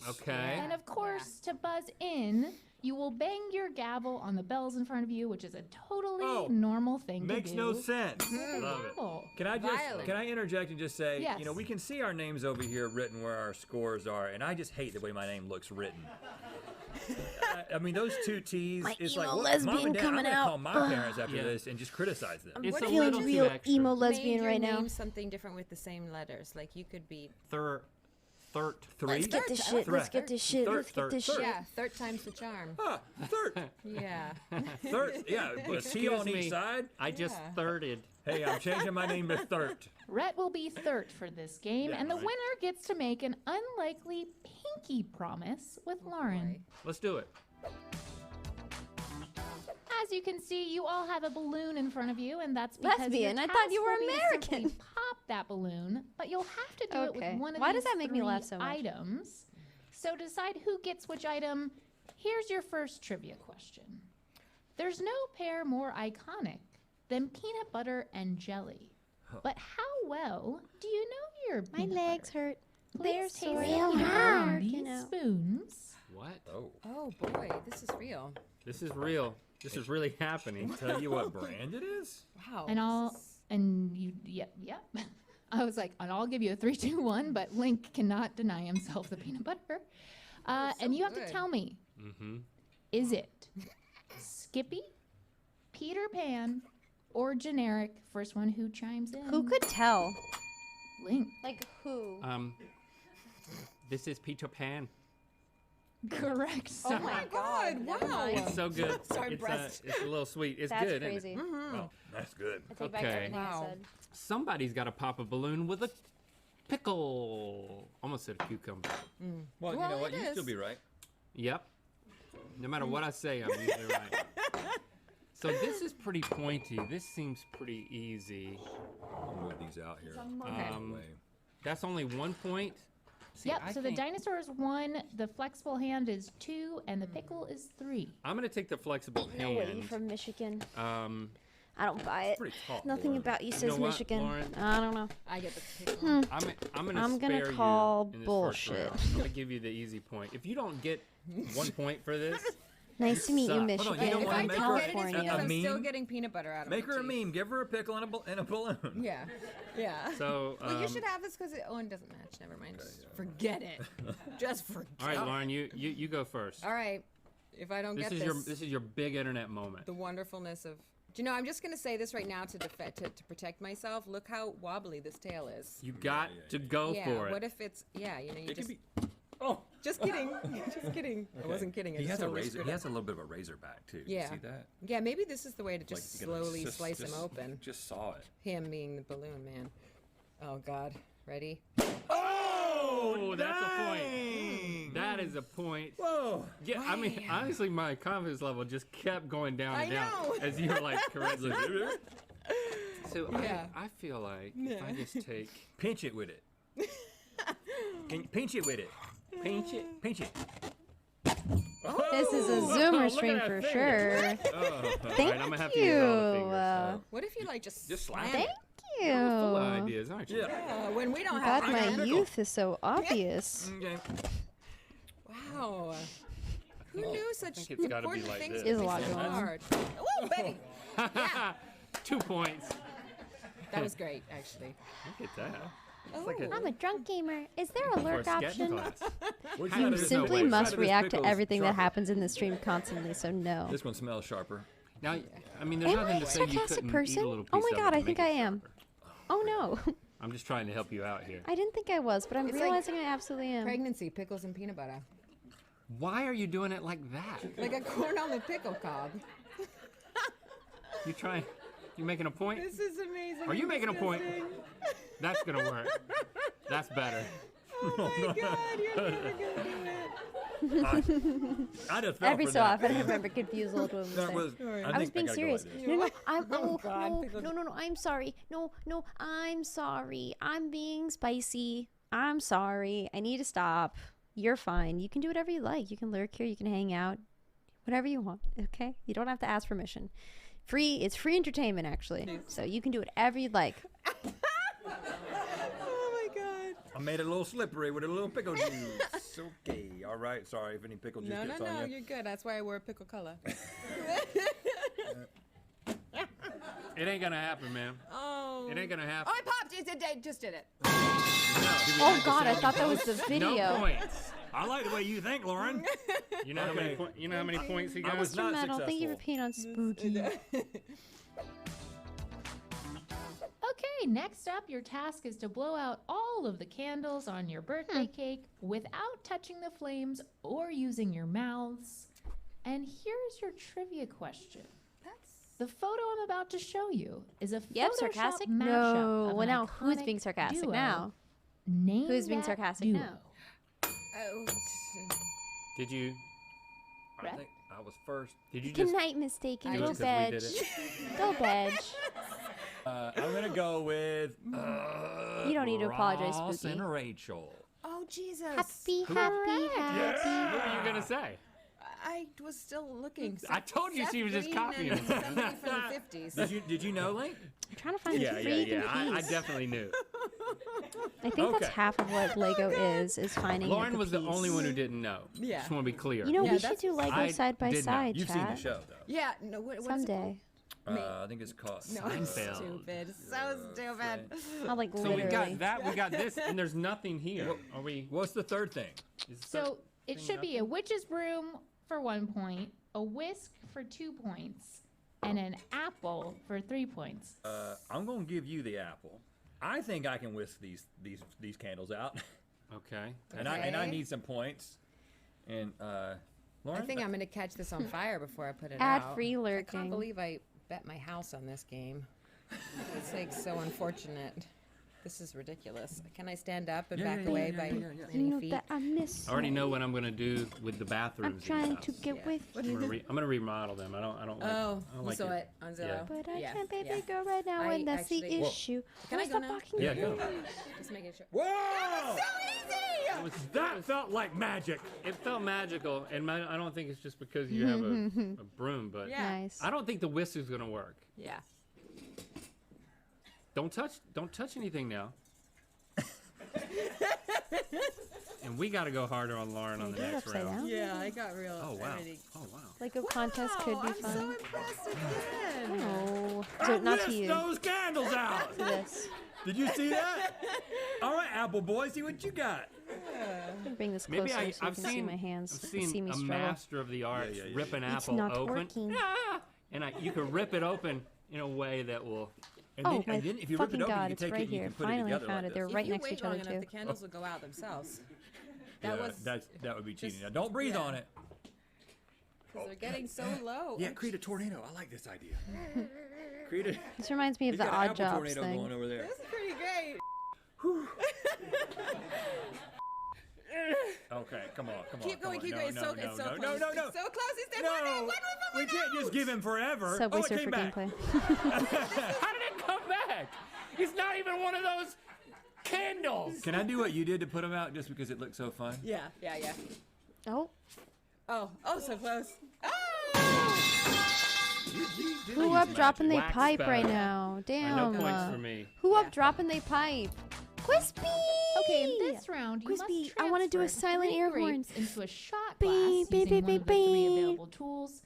Okay. And of course, to buzz in, you will bang your gavel on the bells in front of you, which is a totally normal thing Makes to do. no sense. With a Love it. gavel. Can I interject and just say, Yes. you know, we can see our names over here written where our scores are, and I just hate the way my name looks written. I mean, those 2 T's. My it's emo like, what, lesbian Mom and Dad, coming I'm gonna out. call my parents after Yeah. this and just criticize them. It's What a if you little just too real extra. emo made lesbian your right now. name something different with the same letters? Like you could be. Third. Let's get this shit. Let's get this shit. Let's get this shit. Yeah, third time's the charm. Third. Yeah. Third. Yeah, with a T on Excuse me. each side. I just thirded. Hey, I'm changing my name to Third. Rhett will be third for this game, Yeah, and the right. winner gets to make an unlikely pinky promise with Lauren. Let's do it. As you can see, you all have a balloon in front of you, and that's because Lesbian? your I thought task you were will be to American. simply pop that balloon, but you'll have to do it Okay. with one of Why these does that make me 3 laugh so much? items. So to decide who gets which item, here's your first trivia question. There's no pair more iconic than peanut butter and jelly. But how well do you know your My peanut legs butter? hurt. Please They're taste so the peanut butter hard. on these You know. spoons. What? Oh boy, this is real. This is real. This is really happening. Tell you what brand it is? Wow. And you, yep. I was like, and I'll give you a 3, 2, 1, but Link cannot deny himself the peanut butter. And you have to tell me, is it Skippy, Peter Pan, or generic? First one who chimes in. Who could tell? Link. Like who? This is Peter Pan. Correct. Oh my God! Wow. It's so good. Sorry, it's a little sweet. It's That's good. crazy. Isn't it? Mhm. Oh, that's good. I take back everything I said. Somebody's got to pop a balloon with a pickle. Almost said a cucumber. Well, you know what? You'd still be right. Yep. No matter what I say, I'm usually right. So this is pretty pointy. This seems pretty easy. I'll move these out here. That's only 1 point. See, Yep, I so think the dinosaur is 1, the flexible hand is 2, and the pickle is 3. I'm going to take the flexible No hand. way, you're from Michigan. I don't buy it. pretty tall, Nothing Lauren. about you You says know what, Michigan. Lauren? I don't know. I get the pickle. I'm gonna I'm gonna spare call you in this bullshit. First round. I'm gonna give you the easy point. If you don't get 1 point for this, Nice to meet you, suck. Michigan. Hold on, you know If what? I Make don't her get it, it's a because I'm still meme. getting peanut butter out of Make my her a teeth. meme. Give her a pickle and a balloon. Yeah. Yeah. So, well, you um, should have this because Owen doesn't match. Never mind. Just forget it. Just forget. All right, Lauren, you go first. All right. If I don't This get is this is your big internet moment. the wonderfulness of. Do you know? I'm just gonna say this right now to protect myself. Look how wobbly this tail is. You got to go yeah. for it. What if it's you know you It just. could be. Oh. Just kidding. Just kidding. I wasn't kidding. I He just has a totally razor. screwed He up. has a little bit of a razor back too. Yeah. You see that? Yeah, maybe this is the way to just Like, you're gonna slowly just- slice him open. Just saw it. Him being the balloon man. Oh God. Ready? Oh, that's a point. That is a point. Whoa. Yeah, I mean, honestly, my confidence level just kept going down and I down know. as you were like correcting. So Yeah. I feel like if I just take Pinch it with it. Pinch it with it. Pinch it. Pinch it. This is a Oh, Zoomer look stream at for that sure. finger. Oh, Thank all right, I'm gonna have to use all the you. fingers, What if you like just slap Thank you. You're full of ideas, aren't you? Yeah, when we don't God, have my time. youth is so obvious. Okay. Wow. Who knew such think it's gotta be important like things this. could There's be a lot so going on. hard? Woo, baby. 2 points. That was great, actually. Look at that. Oh. like a- I'm a drunk gamer. Is there a For a lurk sketch option? class. Which You side of this- simply no, which must side of this react to pickle's everything that sharper? happens in the stream constantly, so no. This one smells sharper. Now, I mean, there's Am I nothing a to say you sarcastic couldn't eat person? a little piece Oh my of God, it I to think make I it am. sharper. Oh no. I'm just trying to help you out here. I didn't think I was, but I'm It's like realizing I absolutely am. Pregnancy, pickles, and peanut butter. Why are you doing it like that? Like a corn on the pickle cob. You trying? You making a point? This is amazing. Are you and making a point? disgusting. That's gonna work. That's better. Oh my God, you're never gonna do it. I just fell Every for so that. often, I remember confused old women That say. was. I was think being gotta go serious. like this. No, no, I'm. Oh, Oh, God, no, I'm sorry. No, I'm sorry. I'm being spicy. I'm sorry. I need to stop. You're fine. You can do whatever you like. You can lurk here. You can hang out. Whatever you want. Okay? You don't have to ask permission. It's free entertainment, actually. So you can do whatever you'd like. Oh my God. I made it a little slippery with a little pickle juice. Okay. All right. Sorry if any pickle juice No, gets no, on you. you're good. That's why I wear pickle color. It ain't gonna happen, man. Oh. It ain't gonna happen. Oh, I popped. It just did it. Oh, God. I thought that was the video. No points. I like the way you think, Lauren. You know how many? You know how many points he got? I was Mr. not Metal, thank you for successful. peeing on Spooky. Okay, next up, your task is to blow out all of the candles on your birthday cake without touching the flames or using your mouths. And here's your trivia question. The photo I'm about to show you is a Yep, Photoshop sarcastic? mashup No. of Well, an now who's iconic being sarcastic duo. now? Name Who's being that sarcastic duo. now? Oh. Did you? I think I was first. Did you Good just? night, mistaken. do it Go 'cause we bed. did it? Go bed. I'm gonna go with. You don't need to apologize, Ross Spooky. and Rachel. Oh, Jesus. Happy. What were you gonna say? I was still looking. I told you she was just Green copying and it. Somebody from the 50s. Did you know, Link? I'm trying to find Yeah, the yeah, freaking yeah. I piece. definitely knew. I think that's Okay. half of what Lego is finding Lauren the was the piece. only one who didn't know. Yeah. Just want to be clear. You know, Yeah, we should that's- do Lego I side by did not. side, You've chat. seen the show, though. Yeah, no, what is it Someday. called? I think it's called No, it's Seinfeld. stupid. So stupid. I like So literally. we got that, we got this, and there's nothing here. Are we? What's the third thing? So it should be a witch's broom for 1 point, a whisk for 2 points, and an apple for 3 points. I'm gonna give you the apple. I think I can whisk these candles out. Okay. And I need some points. And Lauren, I think I'm going to catch this on fire before I put it out. Ad-free I lurking. can't believe I bet my house on this game. It's like so unfortunate. This is ridiculous. Can I stand up and back away by many feet? I miss. I already know what I'm gonna do with the bathrooms. I'm trying to get with you. I'm gonna remodel them. I don't. Oh, like, I don't you like saw it. it on Zillow. But I Yeah, can't baby yeah. girl right now, and that's the actually- issue. Can I Where's go the now? fucking Yeah, go. Just making sure. Whoa! So easy! That felt like magic. It felt magical, and I don't think it's just because you have a broom, but Yeah. Nice. I don't think the whisk is gonna work. Yeah. Don't touch anything now. And we got to go harder on Lauren on the do it next upside round. down? Yeah, I got real. Oh wow! already- Oh wow! Like a contest could be I'm fun. so impressed again. Oh, so not to you. Those candles out. To this. Did you see that? All right, Apple Boy, see what you got. I'm gonna bring this closer Maybe so you I've can see seen my hands. I've see seen me a struggle. master of the arts rip an It's apple not open. working. Ah! And you can rip it open in a way that will. And Oh then, my and then if you rip fucking it open, God! you can It's take right it and you here. can put it Finally, I together found like it. They're this. right If you next to wait each long other enough, too. the candles will go out themselves. Yeah, that would be cheating. Now, don't breathe on it. Because they're getting so low. Yeah, create a tornado. I like this idea. Create a. This reminds me of He's the got an Odd apple Jobs tornado thing. going over there. This is pretty great. Okay, come on. Keep going, keep no, going. It's no, so, no, it's so no, close. no, no, no. It's so close. It's there. No, we can't just give him forever. Subway oh, it came Surfer back. gameplay. How did it come back? It's not even one of those candles. Can I do what you did to put them out just because it looked so fun? Yeah. Oh. Oh, so close. Who up dropping they Wax pipe right battle. now? Damn. No points for me. Who up dropping they pipe? Crispy. Okay, in this round, you Crispy, must I want to do a transfer silent 3 air grapes horn. into a shot Beep, glass beep, using beep, one of the beep, 3 beep. available tools.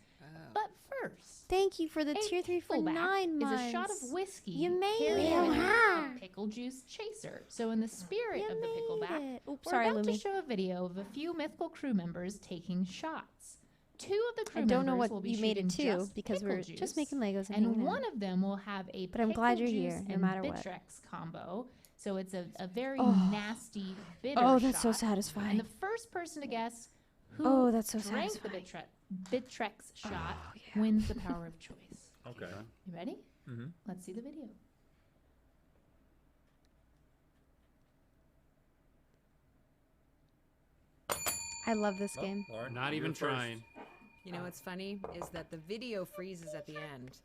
But first, Thank you for the tier 3 for pickleback 9 months. is a shot of whiskey. You made carried it. in Wow. a pickle juice chaser. So in the spirit You of the pickleback, made it. Oops, we're sorry, about Lumi. to show a video of a few mythical crew members taking shots. 2 of the crew I don't know members what will be you made it shooting to just because pickle we're juice, just making Legos and and hanging one out. of them will have a But I'm glad pickle you're juice here, no and matter what. Bitrex combo. So it's a very Oh. nasty, bitter Oh, that's so shot. satisfying. And the first person to guess who Oh, that's so drank satisfying. the Bitrex shot wins the power of choice. Okay. You ready? Mm-hmm. Let's see the video. I love this game. Not even trying. You know what's funny is that the video freezes at the end.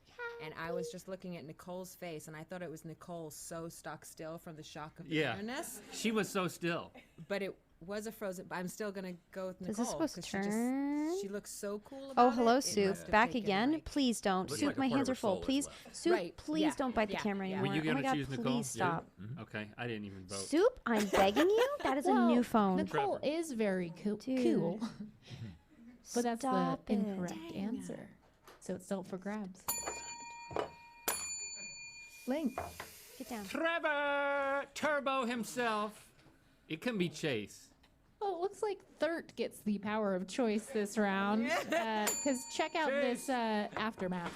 And I was just looking at Nicole's face, and I thought it was Nicole so stuck still from the shock of the Yeah. bitterness. She was so still. But it was a frozen. But I'm still gonna go with Is Nicole. this supposed to 'cause turn? She looks so cool. Oh, About hello, it. It Soup. must have Back taken, again? like- Please don't. Looks Soup, like a my part hands of are her soul full. is Please. left. Soup, Right, please yeah, don't bite the yeah, camera yeah. anymore. Were you Oh my gonna God, choose please Nicole? stop. Okay, I didn't even vote. Soup, I'm begging you. That is a Well, new phone. Nicole is very cool, Dude. but that's Stop the it. incorrect answer. So it's still up for grabs. Link. Get down. Trevor Turbo himself. It can be Chase. Well, it looks like Thurt gets the power of choice this round. Because check out this aftermath.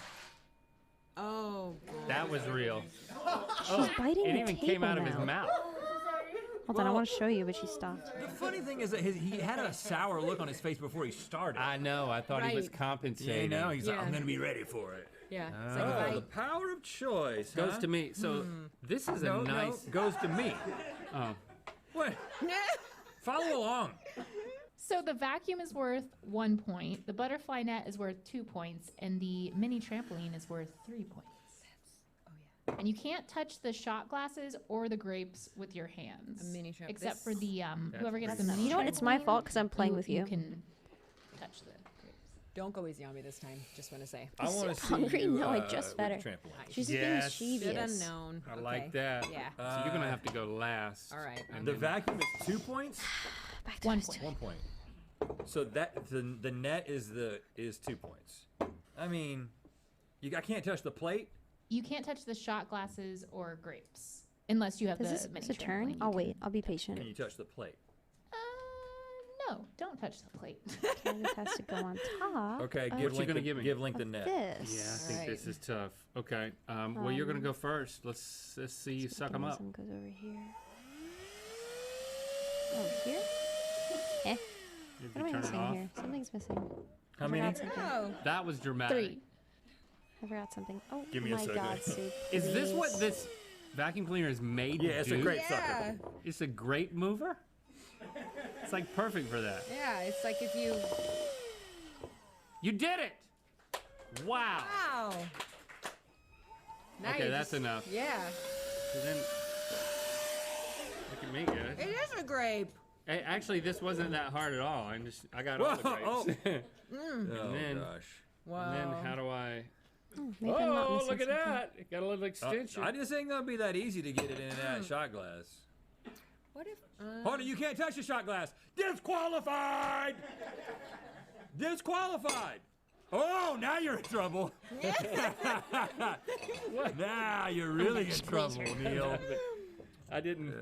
Oh. God. That was real. She's biting it the even table came out of his now. mouth. Hold on, I want to show you, but she stopped. The funny thing is that he had a sour look on his face before he started. I know. I thought he was Right. compensating. Yeah, he's like, Yeah. I'm going to be ready for it. Yeah. It's Oh, like if the power of choice. Goes huh? to me. So this is No, a nice. goes to me. Oh. What? Follow along. So the vacuum is worth 1 point, the butterfly net is worth 2 points, and the mini trampoline is worth 3 points. And you can't touch the shot glasses or the grapes with your hands. A mini tramp- Except for this- the whoever gets the mini You know what? It's my trampoline, fault because I'm playing with you. You can touch the grapes. Don't go easy on me this time. Just want to say. I want to so see hungry. you No, I with just the fed her. trampoline. She's Yes. just being Should have mischievous. known. I Okay. like that. Yeah. So you're gonna have to go last. All right. And The then- vacuum is 2 points? Back to 1 us. point. 1 point. So that the net is 2 points. I mean, I can't touch the plate. You can't touch the shot glasses or grapes unless you have Does the this mini a turn? trampoline. I'll wait. I'll be patient. Can you touch the plate? No, don't touch the plate. Okay, this has to go on top. Okay, of give What you gonna give me? Give Link the net. This. Yeah, I think this is tough. Okay. Well, you're gonna go first. Let's see you suck them up. One goes over here. Oh, here? Eh. If What am you I turn it missing off. here? Something's missing. How I many? forgot something. That was dramatic. 3. I forgot something. Oh Give me a my second. God, Soup. Is this what please. this vacuum cleaner is made Yeah, to it's do? a great sucker. It's a great mover? It's like perfect for that. Yeah, it's like if you. You did it! Wow. Wow. Now Okay, you that's just- enough. Yeah. So then, look at me, guys. It is a grape. Hey, actually, this wasn't that hard at all. I got all the Whoa, grapes. Mm. Oh, and then, gosh. And then how do I? maybe I'm not Oh, missing look at something. that! It got a little extension. I just ain't gonna be that easy to get it in that shot glass. What if? Hold on, you can't touch the shot glass. Disqualified! Disqualified! Oh, now you're in trouble. Now you're really in trouble, Neil. I didn't.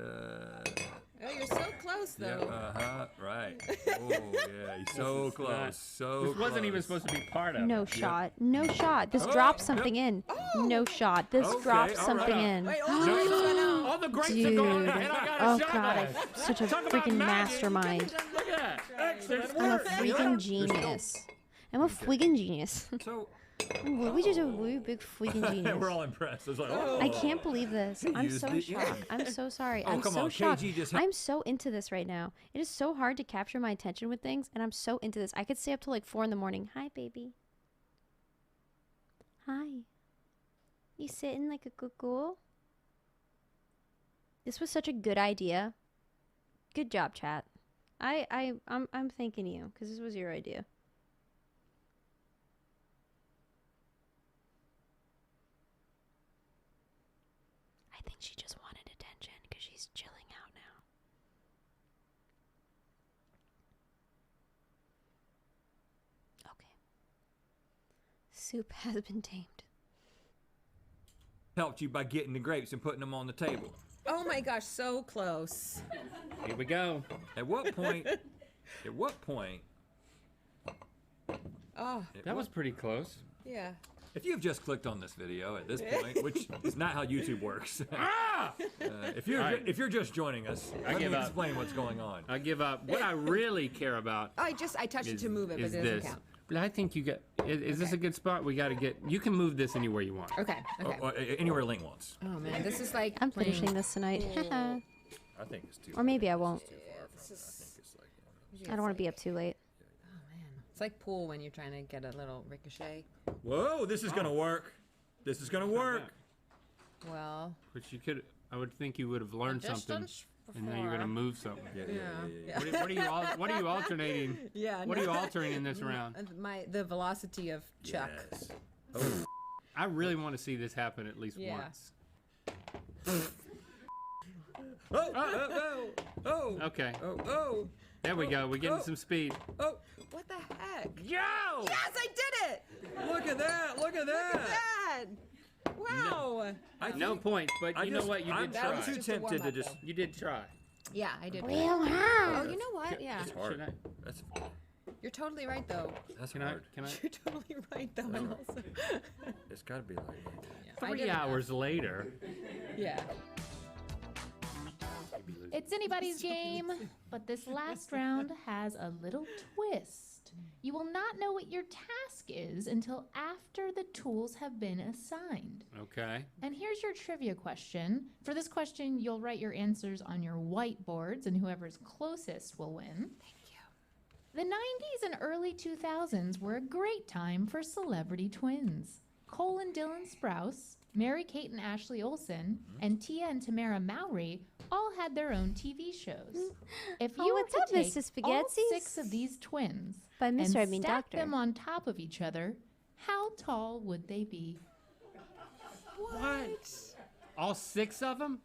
Oh, you're so close Yeah, though. right. Oh, yeah, he's so This is close. not- So This wasn't even close. supposed to be part of it. No shot. No shot. This Oh, drops yep. something in. No shot. This Okay, drops all something right. in. Wait, all the grapes went out. All the grapes Dude. are gone, and I got a Oh shot God, glass. I'm such a Talk about freaking magic. mastermind. Look at that. Excellent I'm a work. freaking genius. I'm a freaking genius. So, We just a really big freaking genius. we're all impressed. It's like, oh. I can't believe this. You I'm used so it, shocked. yeah. I'm so sorry. Oh, I'm come so on, shocked. KG just I'm so into this right now. It is so hard to capture my attention with things, and I'm so into this. I could stay up till like 4 in the morning. Hi, baby. Hi. You sitting like a cuckoo? This was such a good idea. Good job, chat. I'm thanking you because this was your idea. I think she just wanted attention because she's chilling out now. Okay. Soup has been tamed. Helped you by getting the grapes and putting them on the table. Oh my gosh, so close. Here we go. At what point? At what point? Oh, That was pretty close. yeah. If you've just clicked on this video at this point, which is not how YouTube works, if you're just joining us, let give me up. explain what's going on. I give up. What I really care about I touched it to move it, but it is doesn't this. count. But I think you get. Is this a good spot? We got to get. You can move this anywhere you want. Okay. Okay. Anywhere Link wants. Oh man, this is like. I'm playing finishing this tonight. I think it's too. Or maybe I won't. This is, I don't want to be up too late. it's like pool when you're trying to get a little ricochet. Whoa, this is gonna work. This is gonna work. Well. Which you could. I would think you would have learned something, distance and now you're gonna before. move something. Yeah. What are you alternating? Yeah. What are you altering in this round? The velocity of Chuck. Yes. I really want to see this happen at least Yeah. once. Oh. Okay. Oh. There we go. We're getting some speed. Oh. What the heck? Yo! Yes, I did it! Look at that! Look at Look that! at that! Wow. No points, but you know what? You did try. I'm too tempted to just. You did try. Yeah, I did. Well, Oh, you know what? Yeah. It's hard. Should I- That's You're totally right, though. Can I? hard. Can I? You're totally right, though. And also. It's got to be like. I 3 did it. hours later. Yeah. It's anybody's game, but this last round has a little twist. You will not know what your task is until after the tools have been assigned. Okay. And here's your trivia question. For this question, you'll write your answers on your whiteboards, and whoever's closest will win. Thank you. The 90s and early 2000s were a great time for celebrity twins. Cole and Dylan Sprouse, Mary-Kate and Ashley Olsen, and Tia and Tamara Mowry all had their own TV shows. If you were what's to up, take Mr. all Spaghettis? 6 of these twins By and Mr. I mean stack Doctor. them on top of each other, how tall would they be? What? All 6 of them?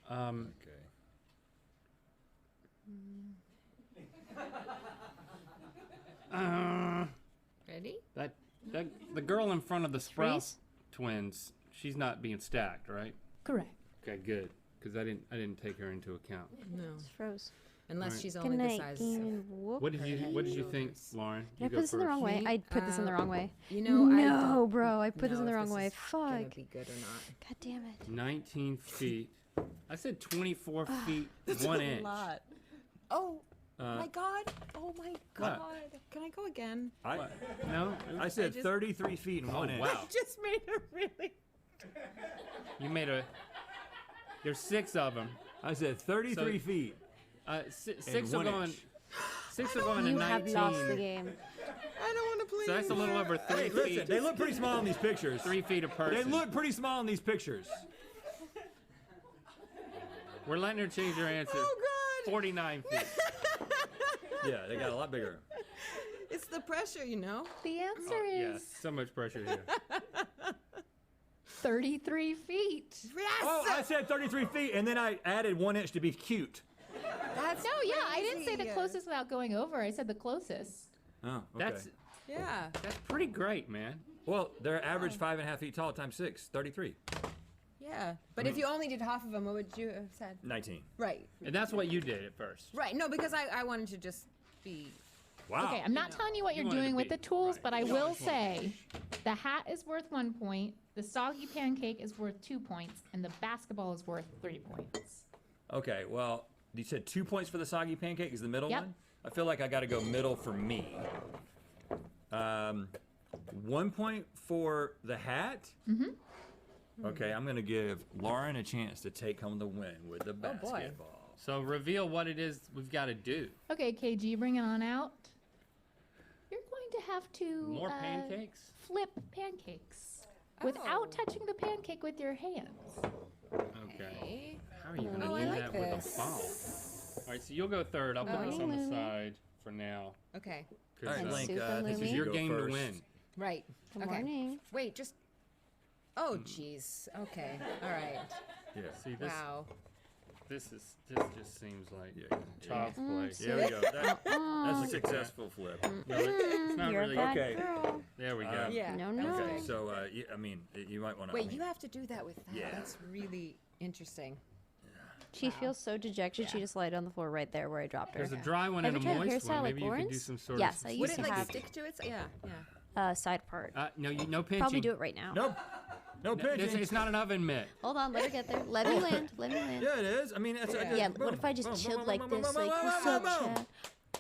Okay. Ready? That the girl in front of the Sprouse twins, she's not being stacked, right? Correct. Okay, good. Because I didn't take her into account. No. It's froze. Unless Right. she's Good only the night, size. Gaming Whoop. What did you think, Lauren? Did I You put go this in the wrong first. way? I put this in the wrong way. You know, I no, don't bro, I put this in the know if wrong this way. is gonna Fuck. be good or not. God damn it. 19 feet. I said 24 feet, That's 1 a inch. lot. Oh Uh, my God! Oh my God! Can I go again? No? I said just- 33 feet and 1 inch. Wow. Just made a really. You made a... There's 6 of them. I said 33 feet. 6 are 1 going... inch. 6 are going to You 19. have lost the game. I don't want to play. So that's a little over 3 Hey, feet. listen, they look pretty small in these pictures. 3 feet a person. They look pretty small in these pictures. We're letting her change her answer. Oh God! 49 feet. Yeah, they got a lot bigger. It's the pressure, you know. The answer Yeah, is so much pressure here. 33 feet. Yes. Oh, I said 33 feet, and then I added 1 inch to be cute. That's No, yeah, I didn't say the crazy. closest without going over. I said the closest. Oh, okay. That's Yeah. pretty great, man. Well, they're average 5.5 feet tall times 6, 33. Yeah. But if you only did half of them, what would you have said? 19. Right. And that's what you did at first. Right. No, because I wanted to just be. Wow. Okay, I'm not telling you what You you're wanted to doing with be- the tools, right. but I You will always want to say the hat is worth 1 point, the soggy pancake is worth 2 points, and the basketball is worth 3 points. Okay, well, you said 2 points for the soggy pancake is the middle Yep. one? I feel like I got to go middle for me. 1 point for the hat. Mm-hmm. Okay, I'm going to give Lauren a chance to take home the win with the Oh, boy. basketball. So reveal what it is we've got to do. Okay, KG, bring it on out. You're going to have to More pancakes? flip pancakes without touching the pancake with your hands. Okay. How are you going to Oh, I do like that this. with a phone? All right, so you'll go third. I'll put this on the side for now. Okay. 'Cause, All right, And Link, Soup I and think this is you your go game first. to win. Right. Good Okay. morning. Wait, just. Oh, jeez. Okay. All right. Yeah. See, this this just seems like child's play. There we go. That's a successful flip. No, it's not You're really. a bad Okay. girl. There we go. Yeah. No, no. Okay, so, I mean, you might want to. Wait, you have to do that with that. Yeah. That's really interesting. She feels so dejected. She just lied on the floor right there where I dropped her. There's a dry one Have and you a tried a moist hairstyle one. like Maybe you could do Lauren's? some sort Yes, of. I Would used it to like have stick to it? Yeah. side part. No, no pinching. Probably do it right now. Nope. No pinching. It's not an oven mitt. Hold on, let her get there. Let me land. Let me land. Yeah, it is. I mean, that's Yeah, what if I just chilled like this? Like, what's up, Chad?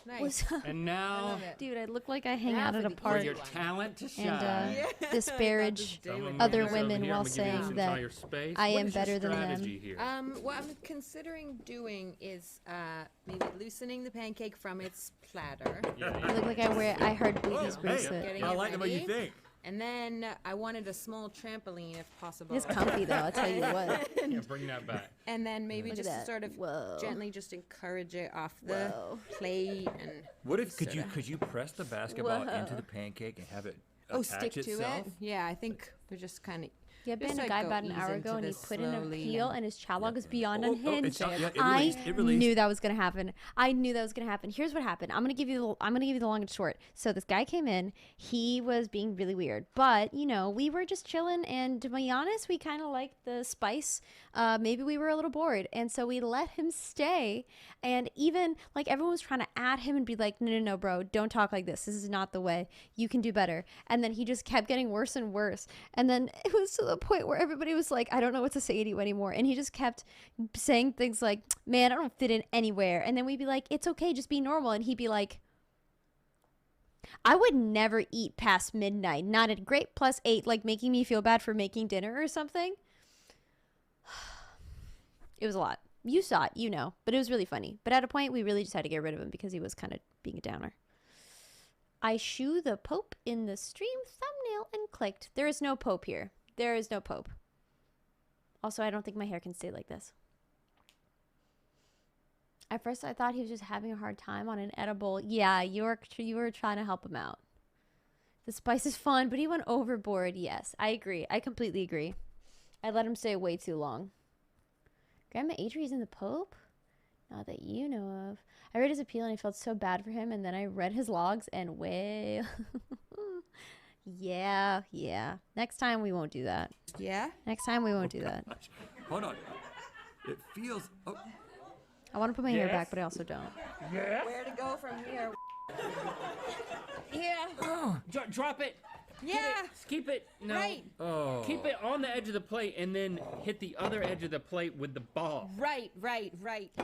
Nice. What's up? And now Dude, I look like I hang Now out at for a the for park your talent to shine. and disparage Someone other moves over women here, while I'm gonna give you this saying that entire space. I What am is your better than them. strategy here? What I'm considering doing is maybe loosening the pancake from its platter. I look like I heard Boobies Hey, bracelet. Getting I it like the way you ready. think. And then I wanted a small trampoline if possible. It's comfy though, I'll tell you what. Yeah, bring that back. And then maybe Look at just to that. sort of Whoa. gently just encourage it off the Whoa. plate and. What if could you sorta- press the basketball Whoa. into the pancake and have it Oh, attach stick to itself? it. Yeah, I think they're just kind of. Yeah, Just been a like guy go about an ease hour into ago and he this put in a slowly peel and- and his child log is beyond Oh, unhinged. it I released. It released. knew that was gonna happen. I knew that was gonna happen. Here's what happened. I'm gonna give you the long and short. So this guy came in. He was being really weird, but you know we were just chilling. And to be honest, we kind of liked the spice. Maybe we were a little bored, and so we let him stay. And even like everyone was trying to add him and be like, no, bro, don't talk like this. This is not the way. You can do better. And then he just kept getting worse and worse. And then it was to the point where everybody was like, I don't know what to say to you anymore. And he just kept saying things like, man, I don't fit in anywhere. And then we'd be like, it's okay, just be normal. And he'd be like, I would never eat past midnight. Not at great +8, like making me feel bad for making dinner or something. It was a lot. You saw it, you know, but it was really funny. But at a point, we really just had to get rid of him because he was kind of being a downer. I shoe the Pope in the stream thumbnail and clicked. There is no Pope here. There is no Pope. Also, I don't think my hair can stay like this. At first, I thought he was just having a hard time on an edible. Yeah, you were trying to help him out. The spice is fun, but he went overboard. Yes, I agree. I completely agree. I let him stay way too long. Grandma Adri's in the Pope? Not that you know of. I read his appeal and I felt so bad for him, and then I read his logs and way... Yeah, yeah. Next time we won't do that. Yeah? Next time we won't do that. Hold on. It feels. Oh. I want to put my hair Yes. back, but I also don't. Yes. Where to go from here? Oh, drop it. Yeah. Keep it. No. Right. Oh. Keep it on the edge of the plate and then hit the other edge of the plate with the ball. Right.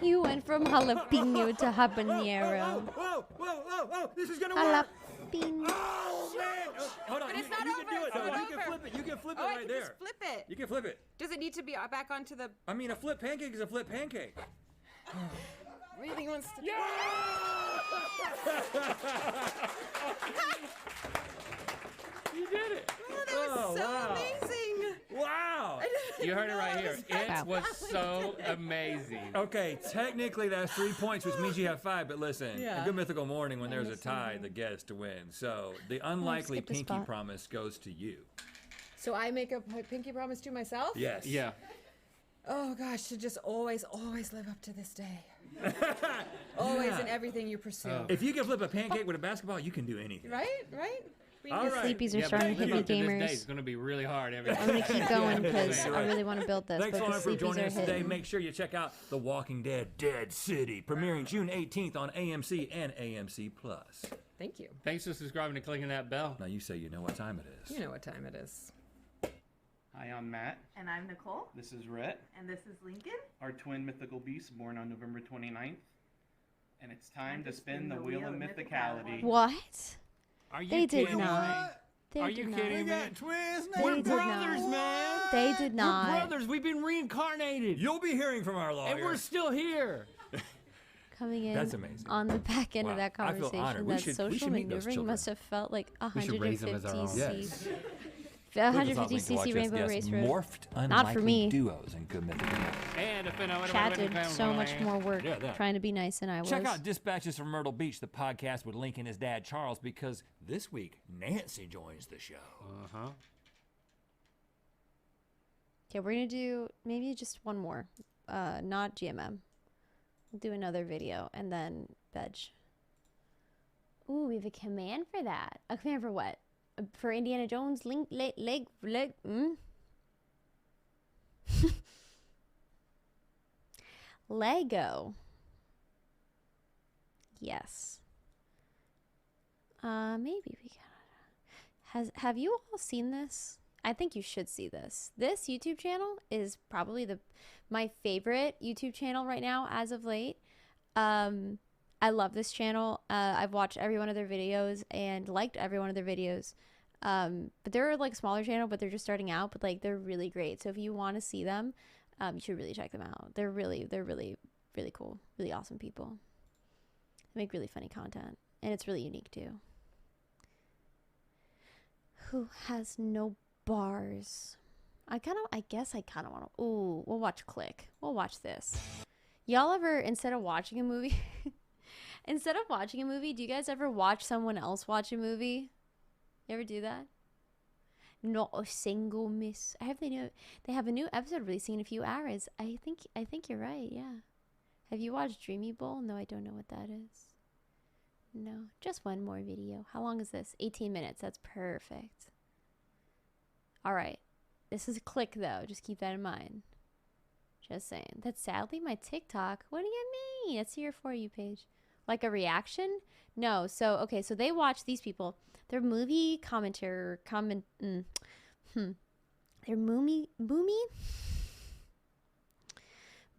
You went from jalapeno to habanero. Whoa. This is going to work. Jalapeno. Oh, man. Oh, hold on. But it's you not can over, do it, it's though. not You can over. flip it. You can flip it Oh, I right can there. just flip it. You can flip it. Does it need to be back onto the... I mean, a flip pancake is a flip pancake. Really wants to... You did it. Oh, that was so wow. amazing. Wow. You heard it right here. It was so amazing. Okay, technically that's 3 points, which means you have 5. But listen, Yeah. a good mythical morning when there's a tie, the gets to win. So the unlikely skip a pinky spot. promise goes to you. So I make a pinky promise to myself? Yes. Yeah. Oh gosh, to just always live up to this day. Always in everything you pursue. If you can flip a pancake with a basketball, you can do anything. Right? All The right. sleepies are Yeah, starting to but hit me, up to this day, gamers. it's going to be really hard. I'm going to keep going because I really want to build this, Thanks, but Lauren, the for joining sleepies are us today. hitting. Make sure you check out The Walking Dead Dead City, premiering June 18th on AMC and AMC Plus. Thank you. Thanks for subscribing and clicking that bell. Now you say you know what time it is. You know what time it is. Hi, I'm Matt. And I'm Nicole. This is Rhett, And this is Lincoln. our twin mythical beasts born on November 29th. And it's time to spin the wheel of mythicality. What? Are you They did kidding not. me? They Are did you not. kidding me? Twins They We're did brothers, not. man. They did not. We're brothers. We've been reincarnated. You'll be hearing from our lawyer. And we're still here. Coming in That's amazing. on the back end of Wow. that I feel conversation, honored. We that should social meet those maneuvering children. must have felt like We should raise them as our 150 own. cc. Yes. 150 cc Rainbow Race Road. Morphed Not for me. duos in good mythical. And if I Chad did so much more work Yeah, that. trying to be nice than I was. Check out Dispatches from Myrtle Beach, the podcast with Link and his dad Charles, because this week Nancy joins the show. Uh-huh. Okay, we're gonna do maybe just one more. Not GMM. We'll do another video and then veg. Ooh, we have a command for that. A command for what? For Indiana Jones leg. Lego. Yes. Maybe we gotta. Have you all seen this? I think you should see this. This YouTube channel is probably my favorite YouTube channel right now as of late. I love this channel. I've watched every one of their videos and liked every one of their videos. But they're like a smaller channel, but they're just starting out, but like they're really great. So if you want to see them, you should really check them out. They're really cool, really awesome people. They make really funny content and it's really unique too. Who has no bars? I guess I kind of want to. Ooh, we'll watch Click. We'll watch this. Y'all ever, instead of watching a movie, do you guys ever watch someone else watch a movie? You ever do that? Not a single miss. They have a new episode releasing in a few hours. I think you're right. Yeah. Have you watched Dreamy Bowl? No, I don't know what that is. No, just one more video. How long is this? 18 minutes. That's perfect. All right. This is a Click though. Just keep that in mind. Just saying. That's sadly my TikTok. What do you mean? It's your For You page. Like a reaction? No. So, okay. So they watch these people. They're movie commentator. They're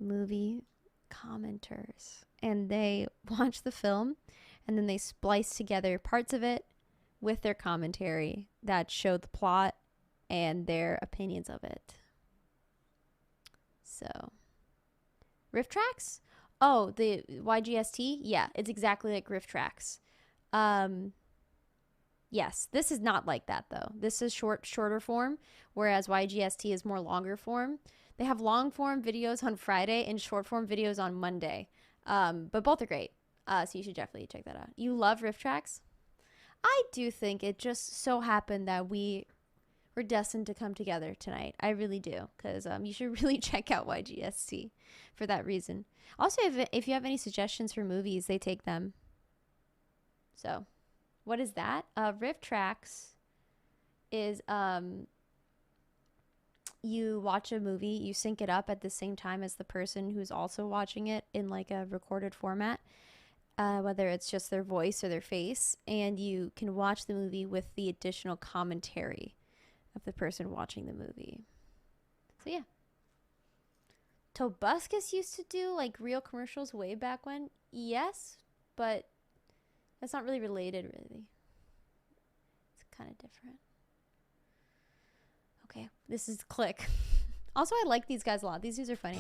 movie commenters. And they watch the film and then they splice together parts of it with their commentary that show the plot and their opinions of it. So, Riff Tracks? Oh, the YGST? Yeah, it's exactly like Riff Tracks. Yes, this is not like that though. This is shorter form, whereas YGST is more longer form. They have long form videos on Friday and short form videos on Monday. But both are great. So you should definitely check that out. You love Riff Tracks? I do think it just so happened that we're destined to come together tonight. I really do, because you should really check out YGST for that reason. Also, if you have any suggestions for movies, they take them. So, what is that? Riff Tracks is you watch a movie, you sync it up at the same time as the person who's also watching it in like a recorded format, whether it's just their voice or their face, and you can watch the movie with the additional commentary of the person watching the movie. So yeah. Tobuscus used to do like real commercials way back when. Yes, but that's not really related, really. It's kind of different. Okay, this is Click. Also, I like these guys a lot. These dudes are funny.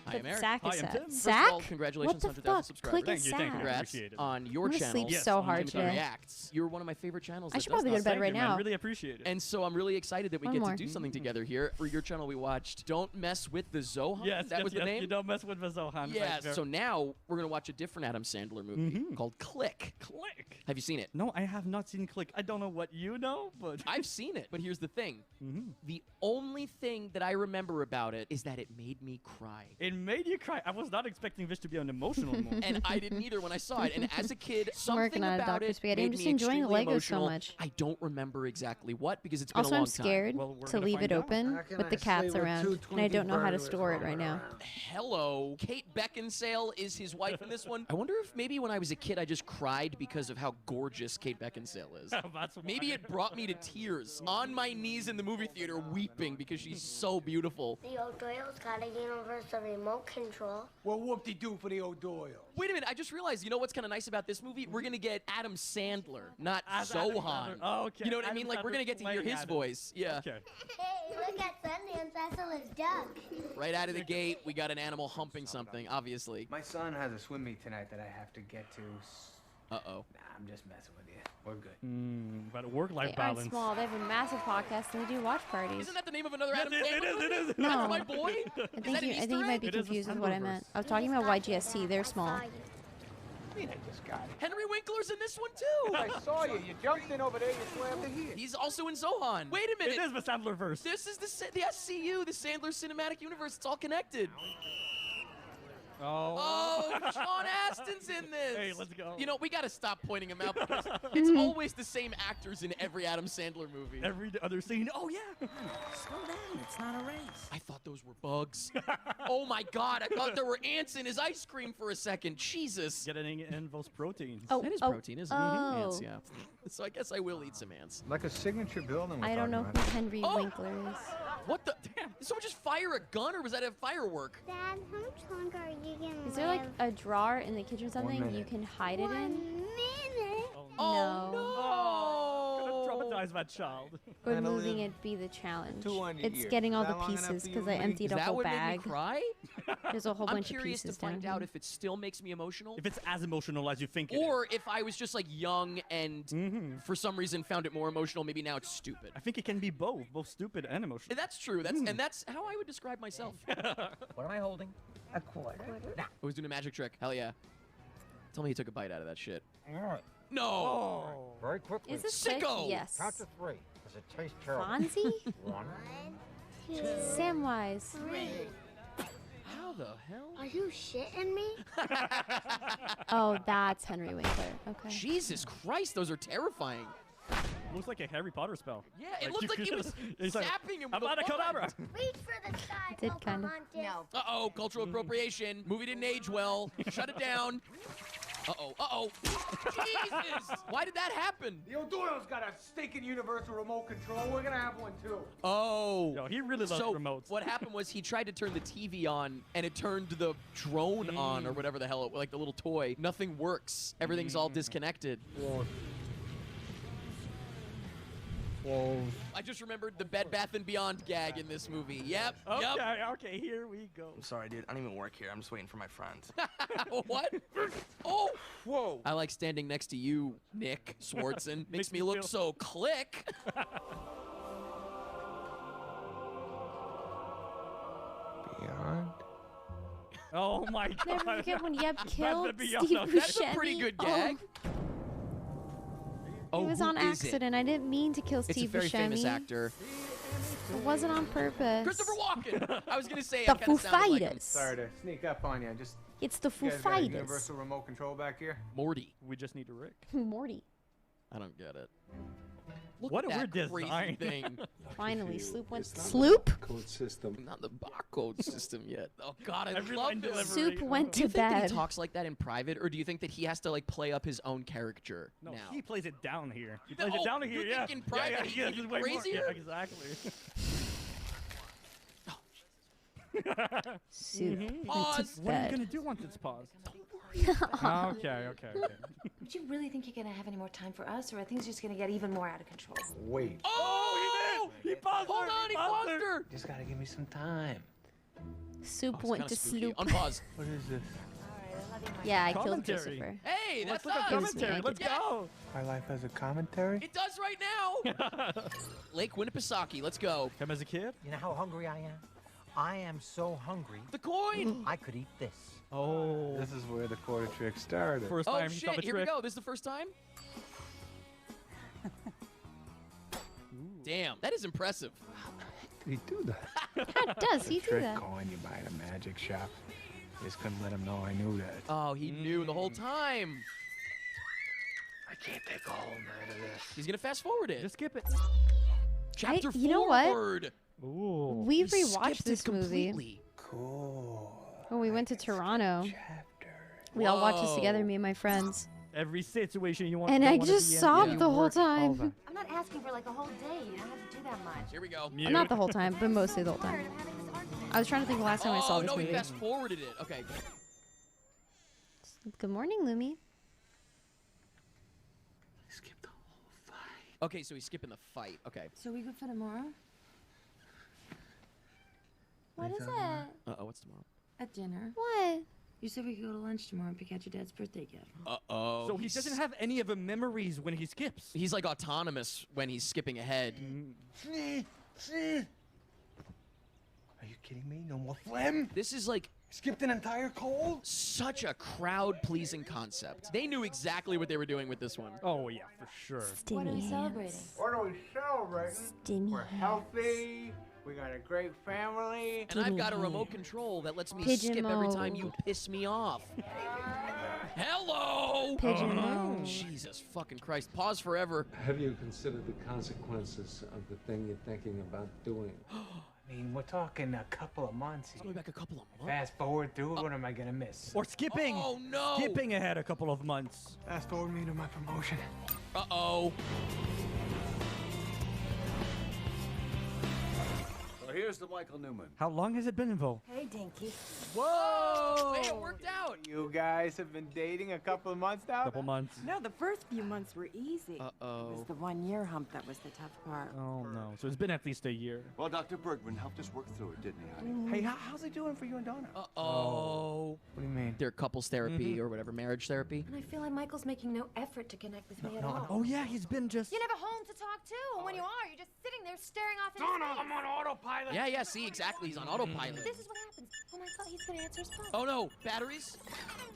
Hi, I'm Eric. Zach Hi, is I'm sad. Tim. First Zach? of all, congratulations What the on 1,000 fuck? subscribers. Click is Thank you. sad. Congrats on your I'm gonna channel. sleep so hard Timothy today. Reacts. You're one of my favorite channels. I that should does probably go that. to bed right now. Really appreciate it. And so I'm really excited that we One get more. to do something together here. For your channel, we watched Don't Mess with the Zohan. Yes, that was the name. You don't mess with the Zohan. Yeah, Right, so now we're going to watch a different Adam Sandler movie called Click. Click. Have you seen it? No, I have not seen Click. I don't know what you know, but I've seen it. But here's the thing. The only thing that I remember about it is that it made me cry. it made you cry. I was not expecting this to be an emotional movie. And I didn't either when I saw it. And as a kid, I'm working something on a about Dr. it Spaghetti. made I'm just me enjoying the extremely Legos so emotional. much. I don't remember exactly what because it's been Also, a long I'm scared to leave it open with the cats around, and I don't know how to store it right now. Hello. Kate Beckinsale is his wife in this one. I wonder if maybe when I was a kid I just cried because of how gorgeous Kate Beckinsale is. Maybe it brought me to tears on my knees in the movie theater weeping because she's so beautiful. The O'Doyle's got a universal remote control. Well, whoop-de-doo for the O'Doyle. Wait a minute, I just realized, you know what's kind of nice about this movie? We're going to get Adam Sandler, not Zohan. Oh, okay. You know what I Adam mean? Like, we're going to get to hear playing his Adam. voice. Yeah. Okay. Hey, look at Sundance. That's all his duck. Right out of the gate, we got an animal humping something, obviously. My son has a swim meet tonight that I have to get to. Uh-oh. Nah, I'm just messing with you. We're good. But work-life They aren't balance. small. They have a massive podcast, and they do watch parties. Isn't that the name of another Yes, Adam it Sandler is, it movie? is. No. That's my boy? I think you might be confused with what I meant. I was talking about YGST. They're small. I mean, I just got it. Henry Winkler's in this one, too. I saw you. You jumped in over there. You swam to here. He's also in Zohan. Wait a minute. It is the Sandler verse. This is the SCU, the Sandler Cinematic Universe. It's all connected. Oh, Sean Astin's in this. Hey, let's go. You know, we got to stop pointing him out because it's always the same actors in every Adam Sandler movie. Every other scene. Oh, yeah. Slow down. It's not a race. I thought those were bugs. Oh, my God. I thought there were ants in his ice cream for a second. Jesus. Getting in those proteins. Oh, That is oh, protein, isn't it? oh. Ants, yeah. So I guess I will eat some ants. Like a signature building. I don't know who Henry Winkler is. What the? Damn. Did someone just fire a gun or was that a firework? Dad, how much longer are you going to Is there like a drawer in the kitchen or something you can hide it in? minute? Oh, Gonna traumatize that child. Would moving it be the challenge? Two on your It's ear. getting all Is the that long enough pieces for you because and I me? emptied Is a that whole what made bag. me cry? There's a whole I'm bunch of curious pieces to find down out here. if it still makes me emotional. If it's as emotional as you think it Or if I was just like young and for some reason found it more emotional, maybe now it's stupid. I think it can be both stupid and emotional. That's true. And that's how I would describe myself. What am I holding? A quarter. I was doing a magic trick. Hell yeah. Tell me he took a bite out of that shit. Alright. No. Very quickly. Is this quick? Sicko! Yes. Count to 3. Does it taste terrible? Fonzie? 1. Samwise. How the hell? Are you shitting me? Oh, that's Henry Winkler. Okay. Jesus Christ, those are terrifying. Looks like a Harry Potter spell. Yeah, it looked like he was He's like, zapping him with Avada a Kedavra. wand. Reach for the sky, Did kind of. Pocahontas. No. Uh-oh, cultural appropriation. Movie didn't age well. Shut it down. Uh-oh, uh-oh. Jesus! Why did that happen? The O'Doyle's got a stinking universal remote control. We're gonna have one too. Oh. Yo, he really loves so remotes. what happened was he tried to turn the TV on, and it turned the drone on, or whatever the hell, like the little toy. Nothing works. Everything's all disconnected. I just remembered the Bed Bath & Beyond gag in this movie. Yep, Okay, okay, here we go. I'm sorry, dude. I don't even work here. I'm just waiting for my friends. What? Oh! Whoa! I like standing next to you, Nick Swartzen. Makes me look feel- so click. Beyond? Oh my god. Never forget when Yep killed Beyond. Steve No, Buscemi. That's a pretty good Oh, gag. it was who on is it? accident. I didn't mean to kill It's a Steve very Buscemi. famous actor. It wasn't on purpose. Christopher Walken! I was gonna say The I kinda Foo sounded like him. Fighters. Sorry to sneak up on you. Just It's the Foo you guys got a Fighters. universal remote control back here. Morty. We just need a Rick. Morty. I don't get it. Look What at a that weird crazy design. thing. Finally, Sloop went. It's not Sloop? the barcode system. Not the barcode system yet. Oh God, I Every love line this. delivery. Soup went Do you to think that bed. he talks like that in private, or do you think that he has to like play up his own caricature No, now? he plays it down here. He No, plays it down here, you yeah. think in private yeah, he's yeah, even way more- crazier? Yeah, exactly. Soup went Pause. to What are you bed. gonna do once it's paused? Okay. Would you really think you're gonna have any more time for us, or are things just gonna get even more out of control? Wait. Oh, he paused Hold her, on, he paused paused her. her. Just gotta give me some time. Soup Oh, it's went kinda to spooky. Sloop. Unpause. What is this? Yeah, I killed Commentary. Christopher. Hey, that's Let's look at us. commentary. me. Let's go. My life has a commentary? It does right now. Lake Winnipesaukee, let's go. Come as a kid? You know how hungry I am? I am so hungry. The coin. I could eat this. Oh. This is where the quarter trick started. First Oh time he saw shit, the here we trick. go. This is the first time? Damn, that is impressive. Did he do that? How does he do Trick that? coin you buy at a magic shop. Just couldn't let him know I knew that. Oh, he knew the whole time. I can't take a whole night of this. He's gonna fast forward it. Just skip it. Chapter you know what? forward. Ooh. We He rewatched skipped it this movie completely. Cool. when we went to Toronto. We all watched this together, me and my friends. Every situation you want. And don't I wanna just be in, sobbed you the whole work all time. the- I'm not asking for like a whole day. You don't have to do that much. Here we go. Not the whole time, but mostly the whole time. I was trying to think the last time I saw Oh this no, movie. he fast forwarded it. Okay. Good morning, Lumi. Okay, so he's skipping the fight. Okay. So we good for tomorrow? What is it? Uh-oh, what's tomorrow? At dinner. What? You said we could go to lunch tomorrow and pick out your dad's birthday gift. Uh-oh. So he doesn't have any of the memories when he skips. He's like autonomous when he's skipping ahead. Are you kidding me? No more phlegm? This is like Skipped an entire cold? such a crowd-pleasing concept. They knew exactly what they were doing with this one. Oh yeah, for sure. What are we celebrating? What are we celebrating? Stimmy We're healthy. We got a great family. And I've got a remote control that lets me Pigeon skip every time you mode. piss me off. Hello! Pigeon mode. Jesus fucking Christ. Pause forever. Have you considered the consequences of the thing you're thinking about doing? I mean, we're talking a couple of months. Let's go back a couple of months. Fast forward through it, what am I gonna miss? Or skipping. Oh no! Skipping ahead a couple of months. Fast forward me to my promotion. Uh-oh. So here's the Michael Newman. How long has it been involved? Hey, Dinky. Whoa! Hey, it worked out. You guys have been dating a couple of months now? Couple months. No, the first few months were easy. It Uh-oh. was the 1 year hump that was the tough part. Oh no. So it's been at least a year. Well, Dr. Bergman helped us work through it, didn't he, honey? Hey, how's it doing for you and Donna? Uh-oh. What do you mean? Their couples therapy or whatever, marriage therapy. And I feel like Michael's making no effort to connect with me at all. Oh yeah, he's been just. You never home to talk to, and when you are, you're just sitting there staring off into Donna, space. I'm on autopilot. Yeah, see, exactly. He's on autopilot. This is what happens. Oh my god, he's gonna answer his phone. Oh no, batteries?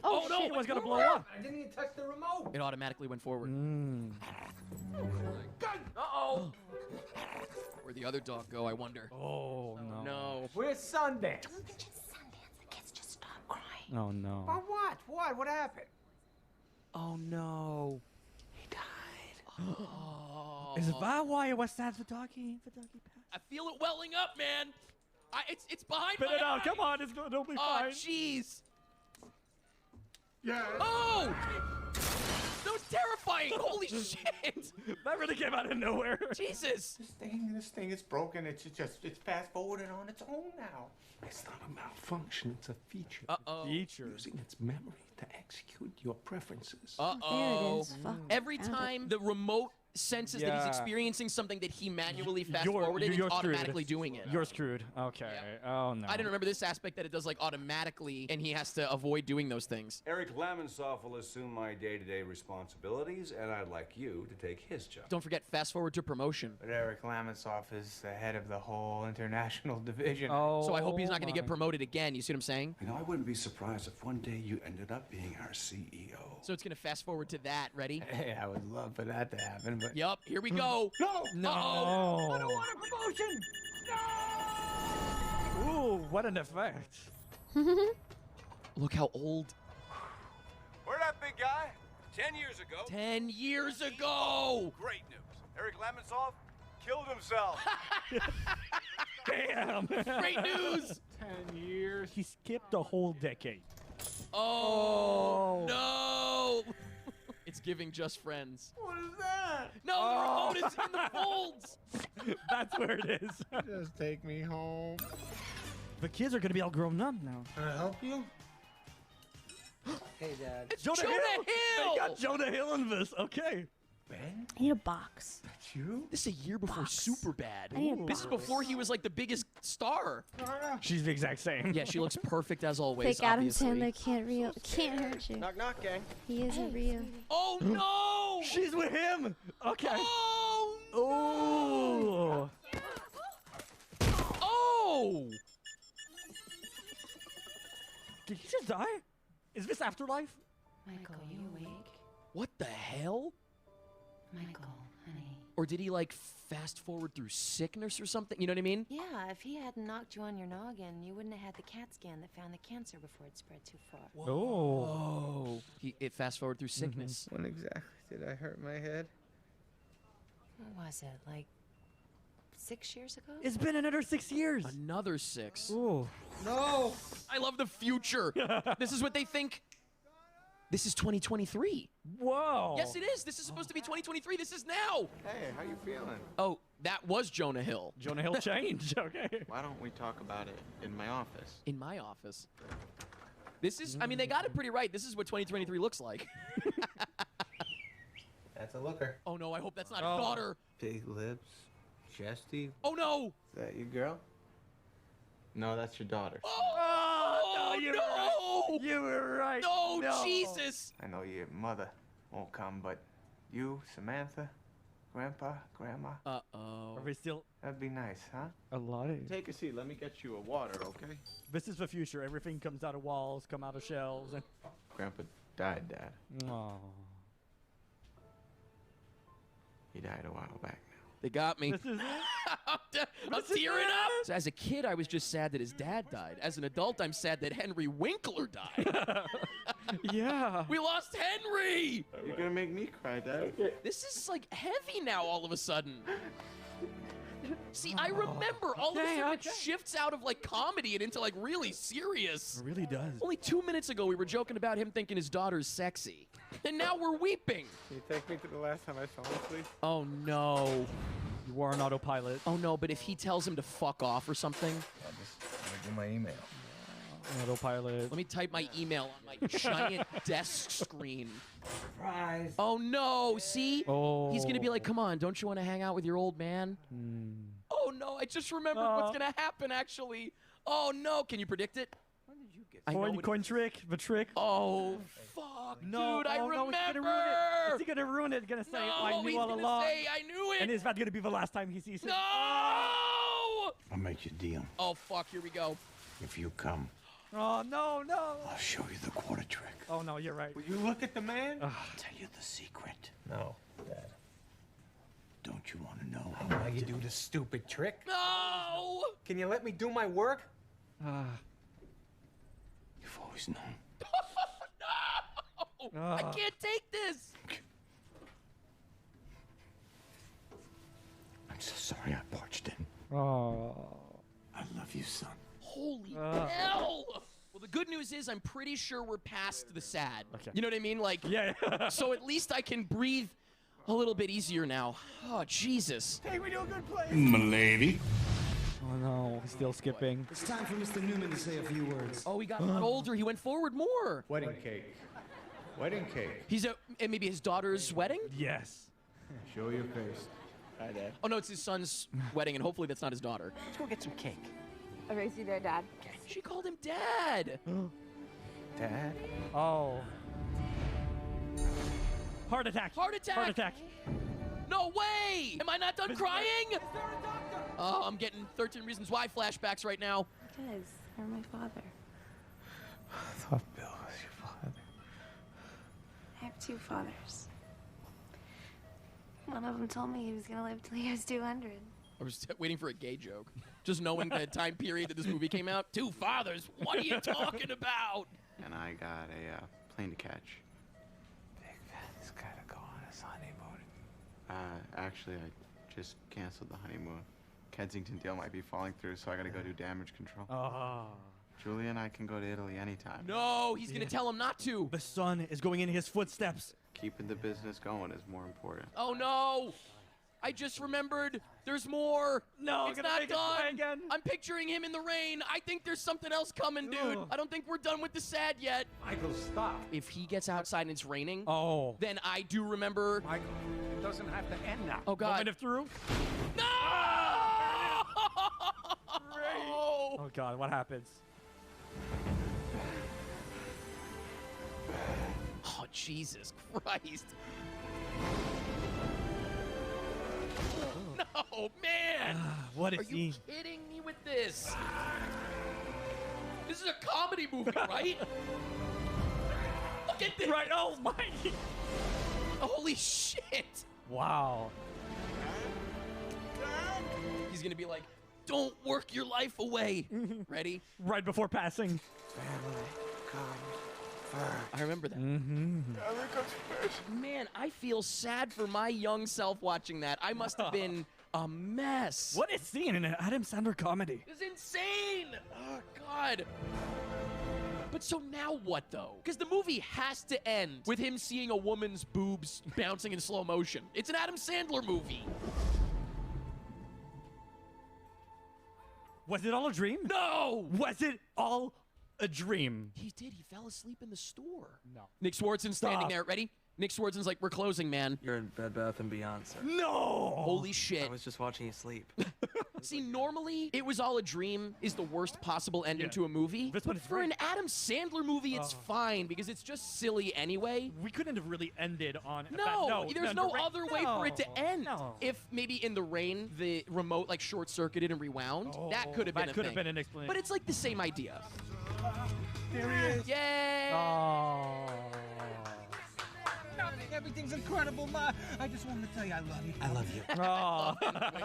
Oh no, it was gonna blow up. I didn't even touch the remote. It automatically went forward. Uh-oh. Where'd the other dog go, I wonder? Oh no. No. Where's Sundance? Don't mention Sundance. The kids just stop crying. Oh no. About what? What? What happened? Oh no. He died. Oh. Is that why it was sad for doggy? I feel it welling up, man. It's behind Spit my it out. eye. Come on, it'll be Oh, fine. jeez. Yeah. Oh! That was terrifying. Holy shit. That really came out of nowhere. Jesus. This thing is broken. It's fast forwarded on its own now. It's not a malfunction, it's a feature. Uh-oh. Feature. Using its memory to execute your preferences. Uh-oh. There it is. Fuck. Every Found it. time the remote senses that he's Yeah. experiencing something that he manually fast-forwarded, it's you're automatically screwed. doing it. You're screwed. Okay. Oh no. I didn't remember this aspect that it does like automatically, and he has to avoid doing those things. Eric Lamonsoff will assume my day-to-day responsibilities, and I'd like you to take his job. Don't forget, fast forward to promotion. But Eric Lamonsoff is the head of the whole international division. Oh. So I hope he's not going to get my. promoted again. You see what I'm saying? You know, I wouldn't be surprised if one day you ended up being our CEO. So it's going to fast forward to that. Ready? Hey, I would love for that to happen, but... Yup. Here we go. No. Uh-oh. I don't want a promotion! Ooh, what an effect. Look how old. Where'd that big guy? 10 years ago. 10 years ago. Great news. Eric Lemonsoff killed himself. Damn. Great news. 10 years. He skipped a whole decade. Oh, no. It's giving Just Friends. What is that? No, the remote is in the folds. That's where it is. Just take me home. The kids are going to be all grown up now. Can I help you? Hey, Dad. It's Jonah Hill. They got Jonah Hill in this. Okay. Ben? I need a box. That's you? This is a year before Superbad. I need a This is before he was like the biggest star. She's the exact same. Yeah, she looks perfect as always. Fake Adam obviously. Sandler can't hurt you. Knock, knock, gang. He isn't real. Oh no! She's with him. Okay. Oh! Oh. Oh! Did he just die? Is this afterlife? Michael, you awake? What the hell? Michael, honey. Or did he like fast forward through sickness or something? You know what I mean? Yeah, if he hadn't knocked you on your noggin, you wouldn't have had the CAT scan that found the cancer before it spread too far. Oh. It fast forward through sickness. When exactly did I hurt my head? What was it, like 6 years ago? It's been another 6 years. Another 6. Ooh. No! I love the future. This is what they think. This is 2023. Whoa. Yes, it is. This is supposed to be 2023. This is now. Hey, how you feeling? Oh, that was Jonah Hill. Jonah Hill changed. Okay. Why don't we talk about it in my office? In my office. This is, I mean, they got it pretty right. This is what 2023 looks like. That's a looker. Oh no, I hope that's not his daughter. Big lips, chesty. Oh no. Is that your girl? No, that's your daughter. Oh, no, you're no. right. You were right. No, Jesus. I know your mother won't come, but you, Samantha, Grandpa, Grandma. Uh-oh. Are we still That'd be nice, huh? alive? Take a seat. Let me get you a water, okay? This is the future. Everything comes out of walls, come out of shelves, and Grandpa died, Dad. oh. He died a while back now. They got me. This is it. I'm tearing up. So as a kid, I was just sad that his dad died. As an adult, I'm sad that Henry Winkler died. Yeah. We lost Henry. You're gonna make me cry, Dad. This is like heavy now all of a sudden. See, I remember all of a sudden it shifts out of like comedy and into like really serious. It really does. Only 2 minutes ago we were joking about him thinking his daughter's sexy. And now we're weeping. Can you take me to the last time I saw him, please? Oh no. You are an autopilot. Oh no, but if he tells him to fuck off or something. I'll just do my email. Autopilot. Let me type my email on my giant desk screen. Surprise. Oh no, see? Oh. He's gonna be like, come on, don't you want to hang out with your old man? Oh no, I just remembered what's gonna happen actually. Oh no, can you predict it? When did you get I know Coin trick, the trick. Oh fuck, No, dude, I oh, remember. no, it's gonna ruin it. It's gonna ruin it. It's gonna say, No, I knew he's all gonna along. say, I knew it. And it's not gonna be the last time he sees it. No! I'll make you a deal. Oh fuck, here we go. If you come, Oh, no, no. I'll show you the quarter trick. Oh, no, you're right. Will you look at the man? I'll tell you the secret. No, Dad. Don't you want to know How you do this stupid trick? No! Can you let me do my work? You've always known. No! I can't take this. I'm so sorry I barged in. Oh. I love you, son. Holy hell! Well, the good news is I'm pretty sure we're past the sad. Okay. You know what I mean? Like, Yeah. so at least I can breathe a little bit easier now. Oh, Jesus. Take me to a good place. M'lady. Oh, no. He's still skipping. It's time for Mr. Newman to say a few words. Oh, he got a lot older. He went forward more. Wedding cake. Wedding cake. He's and maybe his daughter's wedding? Yes. Show your face. Hi, Dad. Oh, no, it's his son's wedding, and hopefully that's not his daughter. Let's go get some cake. I'll raise you there, Dad. She called him Dad. Dad? Oh. Heart attack. Heart attack. Heart attack. No way! Am I not done crying? Oh, I'm getting 13 Reasons Why flashbacks right now. Guys, you're my father. I thought Bill was your father. I have 2 fathers. One of them told me he was gonna live till he was 200. I was waiting for a gay joke. Just knowing the time period that this movie came out. 2 fathers? What are you talking about? And I got a plane to catch. Big Ben's gotta go on his honeymoon. Actually, I just canceled the honeymoon. Kensington deal might be falling through, so I gotta go do damage control. Ah. Julia and I can go to Italy anytime. No, he's gonna tell him not to. The son is going in his footsteps. Keeping the business going is more important. Oh no! I just remembered there's more. No, it's I'm gonna not make it cry done. again. I'm picturing him in the rain. I think there's something else coming, dude. Ugh. I don't think we're done with the sad yet. Michael, stop. If he gets outside and it's raining, Oh. then I do remember. Michael, it doesn't have to end now. Oh God! Moment of truth. No! Oh God, what happens? Oh Jesus Christ! No, man! What a Are scene. you kidding me with this? This is a comedy movie, right? Look at this! Right, oh my! Holy shit! Wow. He's gonna be like, don't work your life away. Ready? Right before passing. Family comes first. I remember that. Mm-hmm. Family comes first. Man, I feel sad for my young self watching that. I must have been a mess. What a scene in an Adam Sandler comedy. This is insane! Oh, God. But so now what, though? Because the movie has to end with him seeing a woman's boobs bouncing in slow motion. It's an Adam Sandler movie. Was it all a dream? No! Was it all a dream? He did. He fell asleep in the store. No. Nick Swartzen's standing there. Ready? Nick Swartzen's like, we're closing, man. You're in Bed Bath & Beyond, sir. No! Holy shit. I was just watching you sleep. See, normally, It Was All a Dream is the worst possible ending to a movie. This one is For great. an Adam Sandler movie, it's fine because it's just silly anyway. We couldn't have really ended on No, there's no other way for it to end. No. If maybe in the rain, the remote like short-circuited and rewound, that could have been a That could have thing. been an explanation. But it's like the same idea. There he is. Yay! Oh. Everything's incredible, Ma. I just wanted to tell you I love you. I love you. Oh.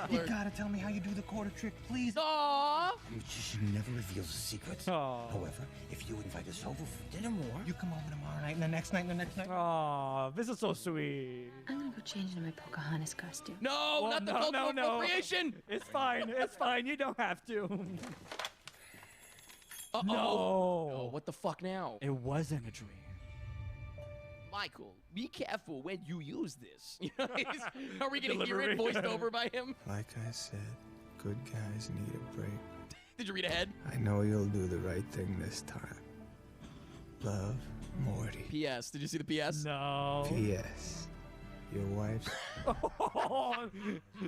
You gotta tell me how you do the quarter trick, please. Aww. A magician never reveals his secrets. Oh. However, if you invite us over for dinner more, you come over tomorrow night and the next night and the next night. Oh, this is so sweet. I'm gonna go change into my Pocahontas costume. No, Oh, not the no, cultural no. appropriation. It's fine. It's fine. You don't have to. Uh-oh. No. Oh, what the fuck now? It wasn't a dream. Michael, be careful when you use this. Are we gonna hear Delivery. it voiced over by him? Like I said, good guys need a break. Did you read ahead? I know you'll do the right thing this time. Love, Morty. P.S. Did you see the P.S.? No. P.S. Your wife's Oh,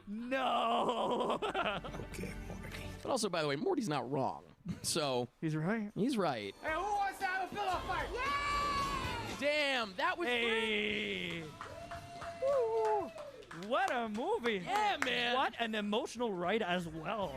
no. okay, Morty. But also, by the way, Morty's not wrong. So He's right. he's right. Hey, who wants to have a pillow fight? Damn, that was great. Hey. Woo. What a movie. Yeah, man. What an emotional ride as well.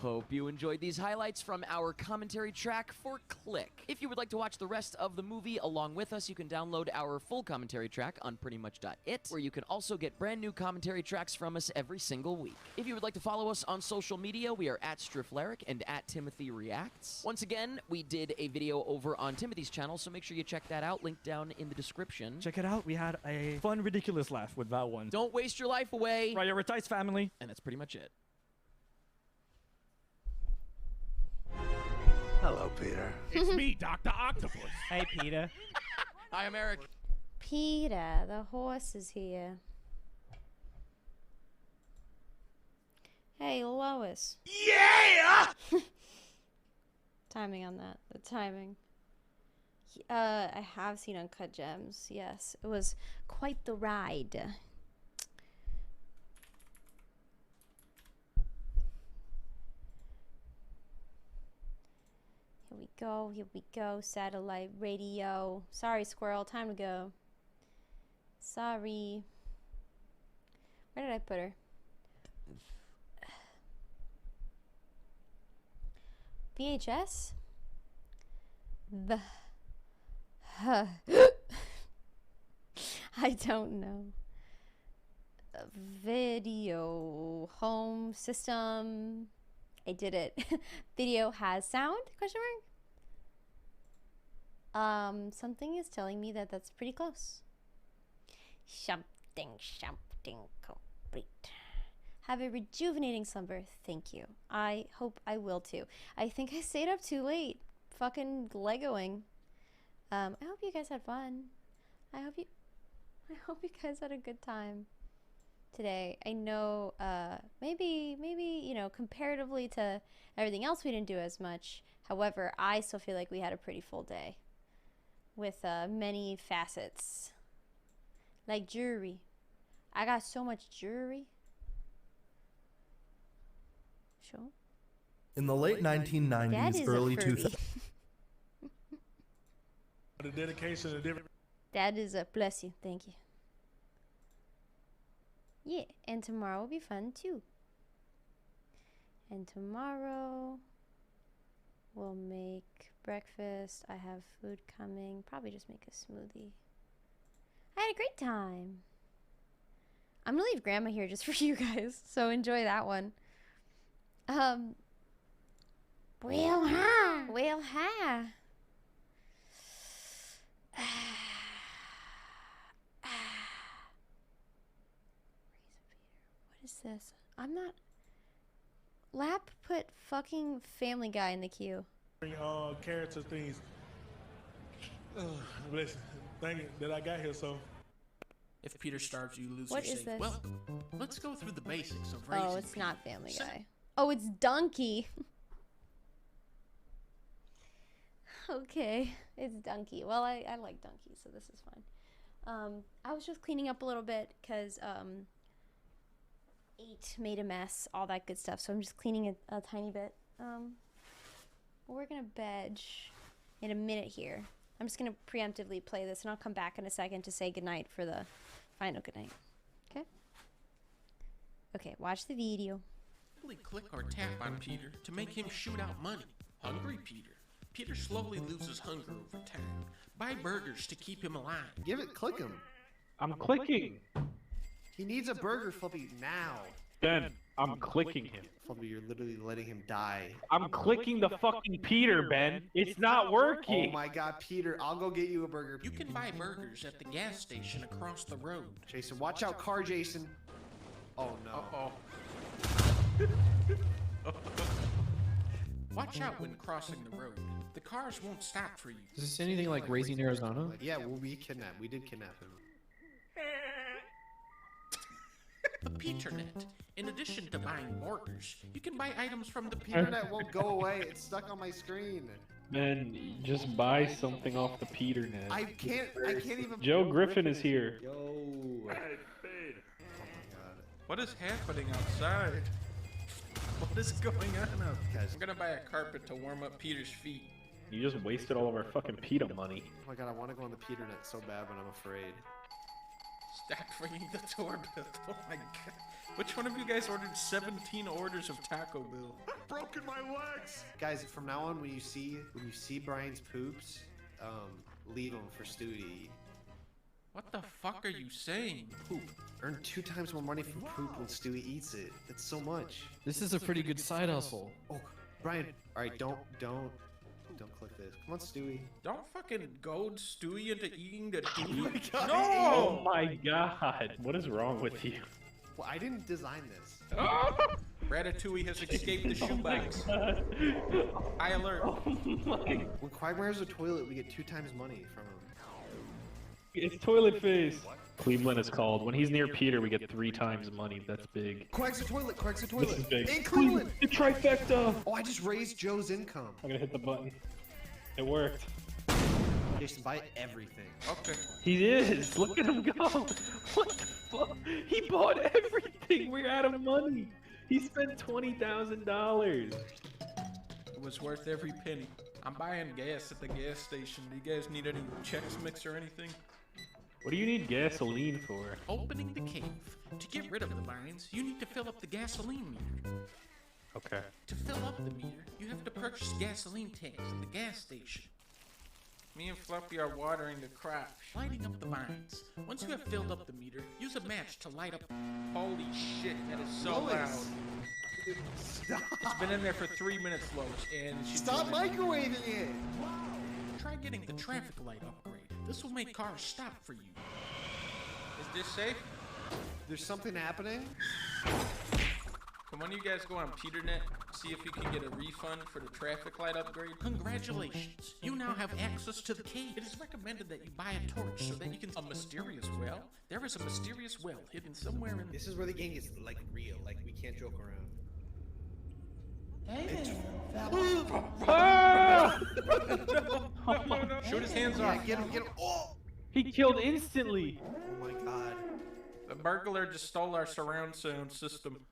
Hope you enjoyed these highlights from our commentary track for Click. If you would like to watch the rest of the movie along with us, you can download our full commentary track on prettymuch.it, where you can also get brand new commentary tracks from us every single week. If you would like to follow us on social media, we are at Striffleric and at Timothy Reacts. Once again, we did a video over on Timothy's channel, so make sure you check that out, link down in the description. Check it out. We had a fun, ridiculous laugh with that one. Don't waste your life away. Prioritize family. And that's pretty much it. Hello, Peter. It's me, Dr. Octopus. Hey, Peter. Hi, I'm Eric. Peter, the horse is here. Hey, Lois. Yeah! Timing on that. The timing. I have seen Uncut Gems. Yes, it was quite the ride. Here we go. Here we go. Satellite radio. Sorry, squirrel. Time to go. Sorry. Where did I put her? VHS? I don't know. Video home system. I did it. Video has sound? Question mark. Something is telling me that that's pretty close. something complete. Have a rejuvenating slumber. Thank you. I hope I will too. I think I stayed up too late. Fucking Legoing. I hope you guys had fun. I hope you guys had a good time today. I know maybe you know, comparatively to everything else we didn't do as much. However, I still feel like we had a pretty full day with many facets. Like jewelry. I got so much jewelry. Sure. In the late 1990s, early 2000s. The dedication of different. That is a bless you. Thank you. Yeah, and tomorrow will be fun too. And tomorrow we'll make breakfast. I have food coming. Probably just make a smoothie. I had a great time. I'm gonna leave Grandma here just for you guys, so enjoy that one. Well, hi. Well, hi. What is this? I'm not. Lap put fucking Family Guy in the queue. Character things. Listen, thank you that I got here. So, if Peter starves, you lose What your is save. this? Well, let's go through the basics of raising. Oh, it's not Family Guy. Oh, it's Donkey. Okay, it's Donkey. Well, I like Donkey, so this is fine. I was just cleaning up a little bit because 8 made a mess, all that good stuff. So I'm just cleaning a tiny bit. We're gonna bed in a minute here. I'm just gonna preemptively play this, and I'll come back in a second to say goodnight for the final goodnight. Okay? Okay, watch the video. Click or tap on Peter to make him shoot out money. Hungry Peter. Peter slowly loses hunger over time. Buy burgers to keep him alive. Click him. I'm clicking. He needs a burger, Fluffy, now. Ben, I'm clicking him. Fluffy, you're literally letting him die. I'm clicking the fucking Peter, Ben. It's not working. Oh my god, Peter, I'll go get you a burger. You can buy burgers at the gas station across the road. Jason, watch out, car Jason. Oh no. Uh-oh. Watch out when crossing the road. The cars won't stop for you. Is this anything like Raising Arizona? Yeah, well, we did kidnap him. The PeterNet. In addition to buying burgers, you can buy items from the PeterNet won't go away. It's stuck on my screen. Ben, just buy something off the PeterNet. I can't even. Joe Griffin is here. Yo. Hey, babe. Oh my god. What is happening outside? What is going on out there? I'm gonna buy a carpet to warm up Peter's feet. You just wasted all of our fucking PETA money. Oh my god, I want to go on the PeterNet so bad, but I'm afraid. Stop ringing the doorbell. Oh my god. Which one of you guys ordered 17 orders of Taco Bell? I've broken my legs. Guys, from now on, when you see Brian's poops, leave them for Stewie. What the fuck are you saying? Poop. Earn 2 times more money from poop when Stewie eats it. That's so much. This is a pretty good side hustle. Oh, Brian. All right, don't click this. Come on, Stewie. Don't fucking goad Stewie into eating the dude. God. No! Oh my god. What is wrong with you? Well, I didn't design this. Ratatouille has escaped the shoebox. High alert. Oh my. When Quagmire's a toilet, we get 2 times money from him. It's toilet face. Cleveland is called. When he's near Peter, we get 3 times money. That's big. Quag's a toilet. Quag's a toilet. This is big. In Cleveland. The trifecta. Oh, I just raised Joe's income. I'm gonna hit the button. It worked. Jason, buy everything. Okay. He is. Look at him go. What the fuck? He bought everything. We're out of money. He spent $20,000. It was worth every penny. I'm buying gas at the gas station. Do you guys need any Chex Mix or anything? What do you need gasoline for? Opening the cave. To get rid of the vines, you need to fill up the gasoline meter. Okay. To fill up the meter, you have to purchase gasoline tanks at the gas station. Me and Fluffy are watering the crops, lighting up the vines. Once you have filled up the meter, use a match to light up. Holy shit, that is so loud. Stop. It's been in there for 3 minutes, Loach, and she's Stop microwaving it. Try getting the traffic light upgrade. This will make cars stop for you. Is this safe? There's something happening? Can one of you guys go on PeterNet, see if you can get a refund for the traffic light upgrade? Congratulations! You now have access to the cave. It is recommended that you buy a torch so that you can... A mysterious well? There is a mysterious well hidden somewhere in... This is where the game gets, like, real. Like, we can't joke around. Hey, No. Shoot his hands off. Get him, get him. Oh! He killed instantly. Oh my god. The burglar just stole our surround sound system.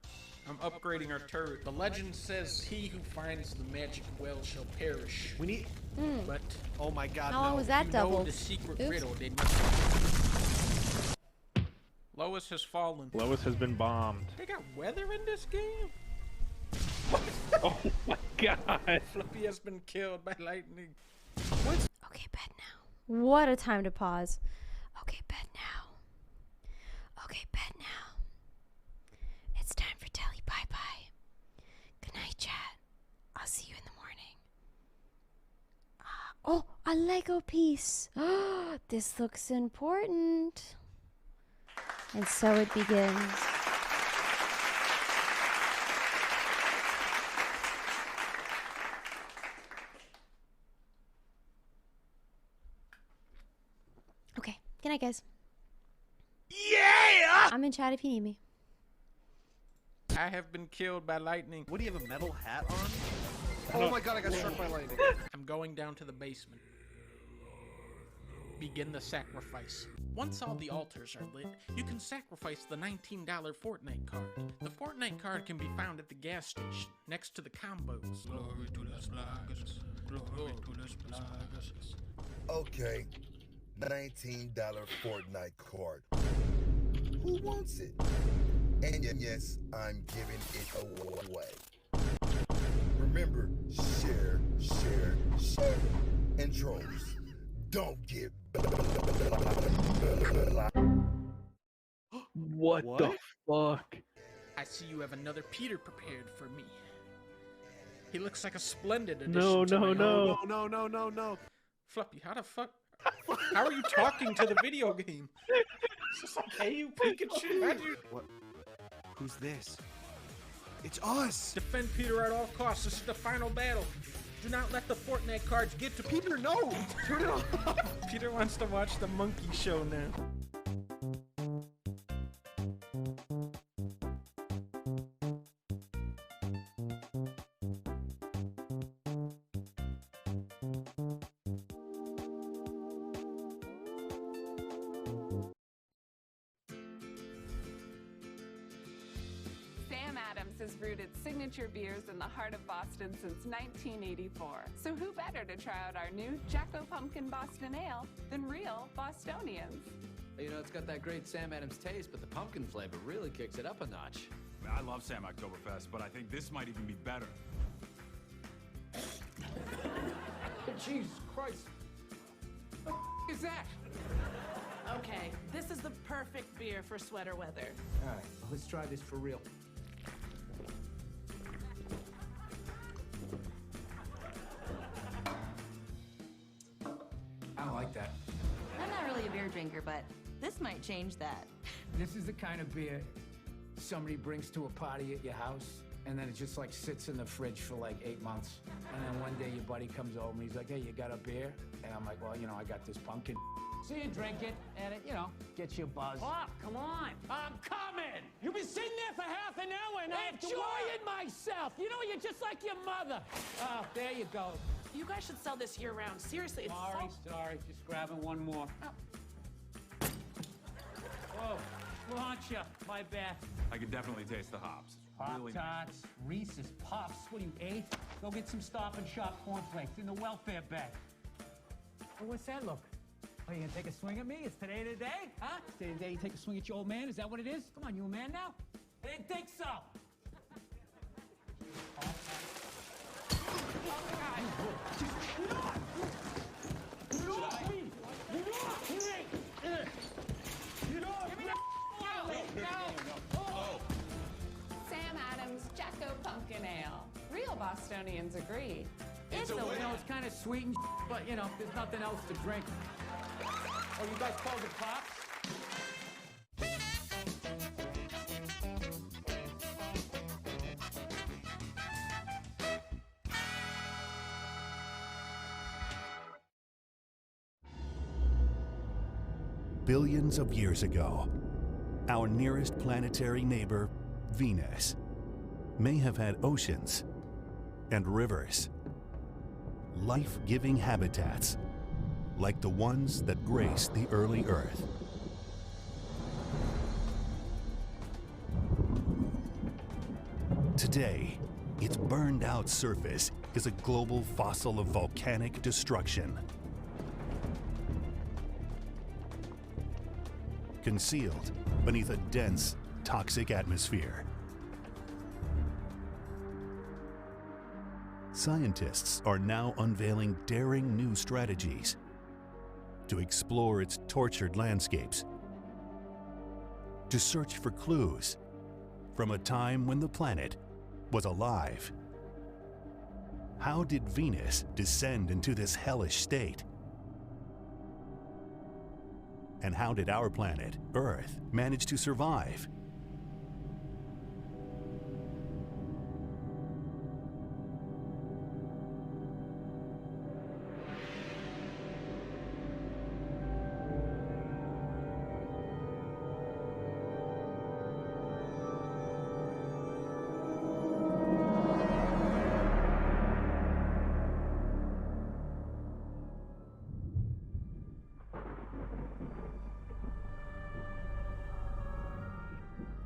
I'm upgrading our turret. The legend says he who finds the magic well shall perish. We need... But... Oh my god, How long no. was that you double? know the secret Oops. riddle, didn't you? Lois has fallen. Lois has been bombed. They got weather in this game? Oh my god. Fluffy has been killed by lightning. Okay, bed now. What a time to pause. Okay, bed now. Okay, bed now. It's time for telly. Bye-bye. Good night, chat. I'll see you in the morning. Oh, a Lego piece. This looks important. And so it begins. Okay. Good night, guys. Yeah! I'm in chat if you need me. I have been killed by lightning. What do you have, a metal hat on? Oh my god, I got struck by lightning. I'm going down to the basement. Begin the sacrifice. Once all the altars are lit, you can sacrifice the $19 Fortnite card. The Fortnite card can be found at the gas station, next to the combos. Glory to the Splaggers. Glory to the Splaggers. Okay, $19 Fortnite card. Who wants it? And yes, I'm giving it away. Remember, share, share, share. And trolls, don't get... What the fuck? I see you have another Peter prepared for me. He looks like a splendid addition No, to no, my no. home. No. Fluffy, how the fuck? How are you talking to the video game? It's just like, hey, you Pikachu. How'd you... What? Who's this? It's us! Defend Peter at all costs. This is the final battle. Do not let the Fortnite cards get to Peter, no! Turn it off! Peter wants to watch the monkey show now. Sam Adams has brewed its signature beers in the heart of Boston since 1984. So who better to try out our new Jacko Pumpkin Boston Ale than real Bostonians? You know, it's got that great Sam Adams taste, but the pumpkin flavor really kicks it up a notch. I love Sam Oktoberfest, but I think this might even be better. Jesus Christ. What the is that? Okay, this is the perfect beer for sweater weather. All right, let's try this for real. I don't like that. I'm not really a beer drinker, but this might change that. This is the kind of beer somebody brings to a party at your house, and then it just like sits in the fridge for like 8 months. And then one day your buddy comes over and he's like, hey, you got a beer? And I'm like, well, you know, I got this pumpkin. So you drink it, and it, you know, gets you a buzz. Pop, come on. I'm coming. You've been sitting there for half an hour and I have to Enjoying myself. You know, you're just like your mother. Oh, there you go. You guys should sell this year-round. Seriously, it's Sorry, just grabbing one more. Whoa, launch ya. My bad. I can definitely taste the hops. Really nice. Pop-Tarts, Reese's Puffs. What are you, 8? Go get some Stop and Shop cornflakes in the welfare bag. Oh, what's that look? Oh, you gonna take a swing at me? Is today the day? Huh? Today the day you take a swing at your old man? Is that what it is? Come on, you a man now? I didn't think so. Sam Adams Jacko Pumpkin Ale. Real Bostonians agree. It's you know, it's kind of sweet and but you know, there's nothing else to drink. Oh, you guys called it Pops? Billions of years ago, our nearest planetary neighbor, Venus, may have had oceans and rivers, life-giving habitats like the ones that grace the early Earth. Today, its burned-out surface is a global fossil of volcanic destruction, concealed beneath a dense, toxic atmosphere. Scientists are now unveiling daring new strategies to explore its tortured landscapes, to search for clues from a time when the planet was alive. How did Venus descend into this hellish state? And how did our planet, Earth, manage to survive?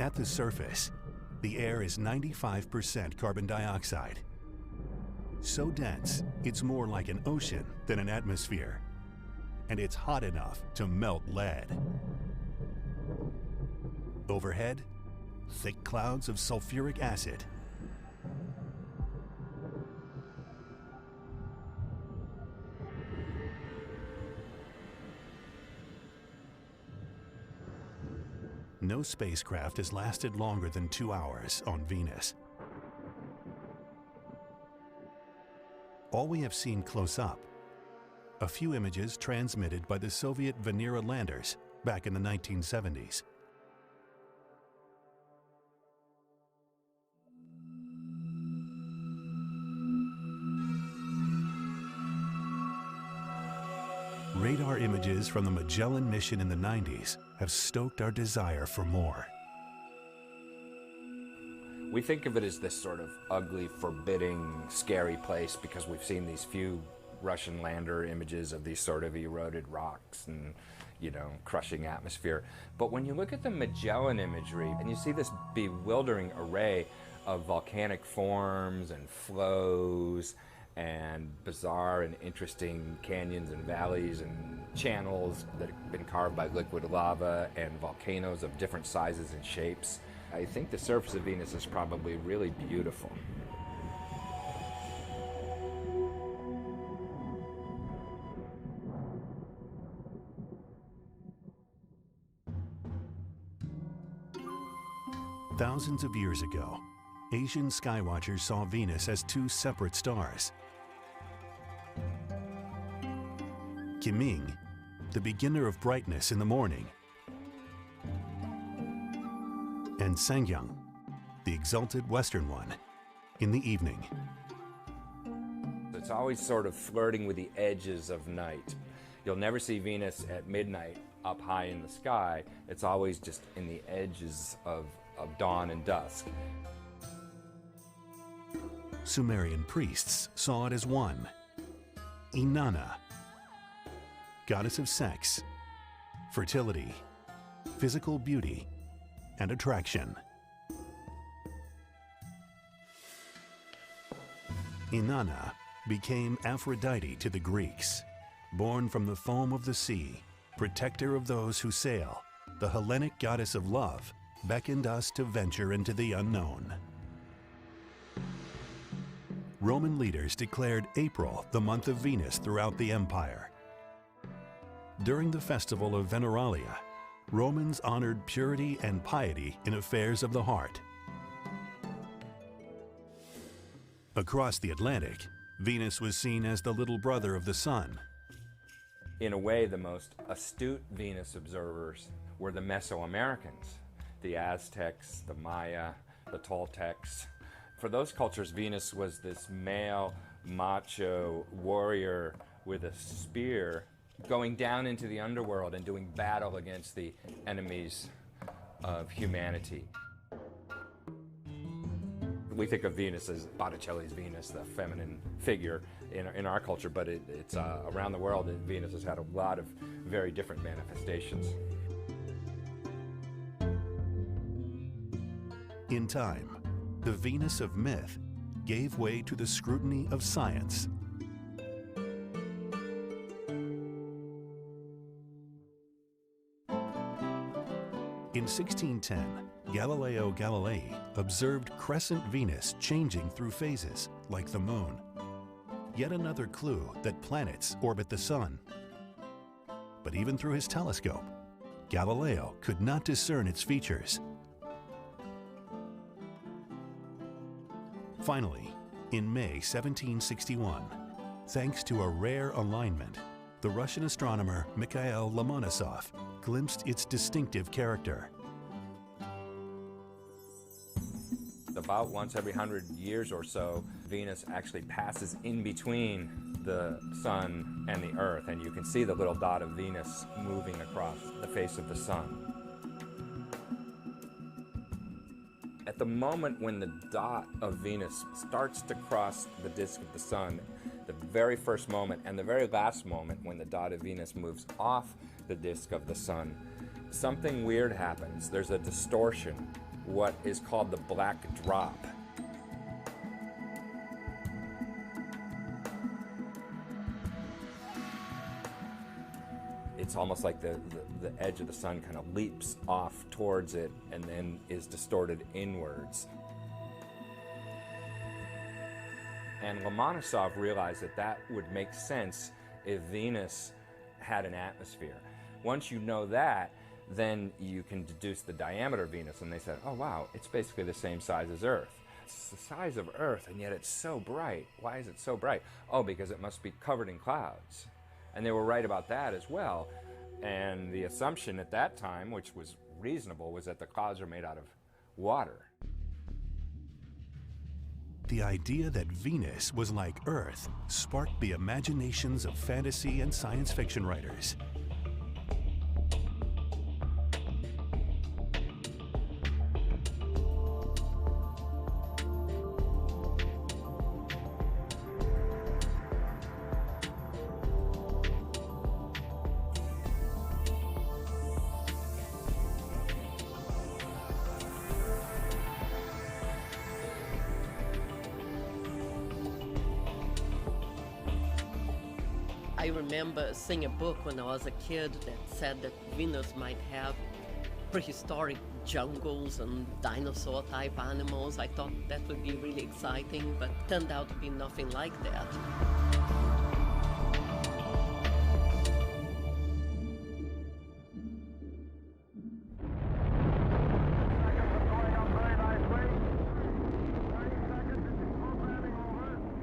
At the surface, the air is 95% carbon dioxide. So dense, it's more like an ocean than an atmosphere. And it's hot enough to melt lead. Overhead, thick clouds of sulfuric acid. No spacecraft has lasted longer than 2 hours on Venus. All we have seen close up, a few images transmitted by the Soviet Venera landers back in the 1970s. Radar images from the Magellan mission in the 90s have stoked our desire for more. We think of it as this sort of ugly, forbidding, scary place because we've seen these few Russian lander images of these sort of eroded rocks and, you know, crushing atmosphere. But when you look at the Magellan imagery and you see this bewildering array of volcanic forms and flows and bizarre and interesting canyons and valleys and channels that have been carved by liquid lava and volcanoes of different sizes and shapes, I think the surface of Venus is probably really beautiful. Thousands of years ago, Asian skywatchers saw Venus as two separate stars. Qiming, the beginner of brightness in the morning, and Sangyang, the exalted western one, in the evening. It's always sort of flirting with the edges of night. You'll never see Venus at midnight up high in the sky. It's always just in the edges of dawn and dusk. Sumerian priests saw it as one, Inanna, goddess of sex, fertility, physical beauty, and attraction. Inanna became Aphrodite to the Greeks, born from the foam of the sea, protector of those who sail. The Hellenic goddess of love beckoned us to venture into the unknown. Roman leaders declared April the month of Venus throughout the empire. During the festival of Veneralia, Romans honored purity and piety in affairs of the heart. Across the Atlantic, Venus was seen as the little brother of the sun. In a way, the most astute Venus observers were the Mesoamericans, the Aztecs, the Maya, the Toltecs. For those cultures, Venus was this male, macho warrior with a spear going down into the underworld and doing battle against the enemies of humanity. We think of Venus as Botticelli's Venus, the feminine figure in our culture, but it's around the world, Venus has had a lot of very different manifestations. In time, the Venus of myth gave way to the scrutiny of science. In 1610, Galileo Galilei observed crescent Venus changing through phases, like the moon. Yet another clue that planets orbit the sun. But even through his telescope, Galileo could not discern its features. Finally, in May 1761, thanks to a rare alignment, the Russian astronomer Mikhail Lomonosov glimpsed its distinctive character. About once every 100 years or so, Venus actually passes in between the sun and the Earth, and you can see the little dot of Venus moving across the face of the sun. At the moment when the dot of Venus starts to cross the disk of the sun, the very first moment and the very last moment when the dot of Venus moves off the disk of the sun, something weird happens. There's a distortion, what is called the black drop. It's almost like the edge of the sun kind of leaps off towards it and then is distorted inwards. And Lomonosov realized that that would make sense if Venus had an atmosphere. Once you know that, then you can deduce the diameter of Venus, and they said, oh wow, it's basically the same size as Earth. It's the size of Earth, and yet it's so bright. Why is it so bright? Oh, because it must be covered in clouds. And they were right about that as well. And the assumption at that time, which was reasonable, was that the clouds are made out of water. The idea that Venus was like Earth sparked the imaginations of fantasy and science fiction writers. I remember seeing a book when I was a kid that said that Venus might have prehistoric jungles and dinosaur-type animals. I thought that would be really exciting, but turned out to be nothing like that.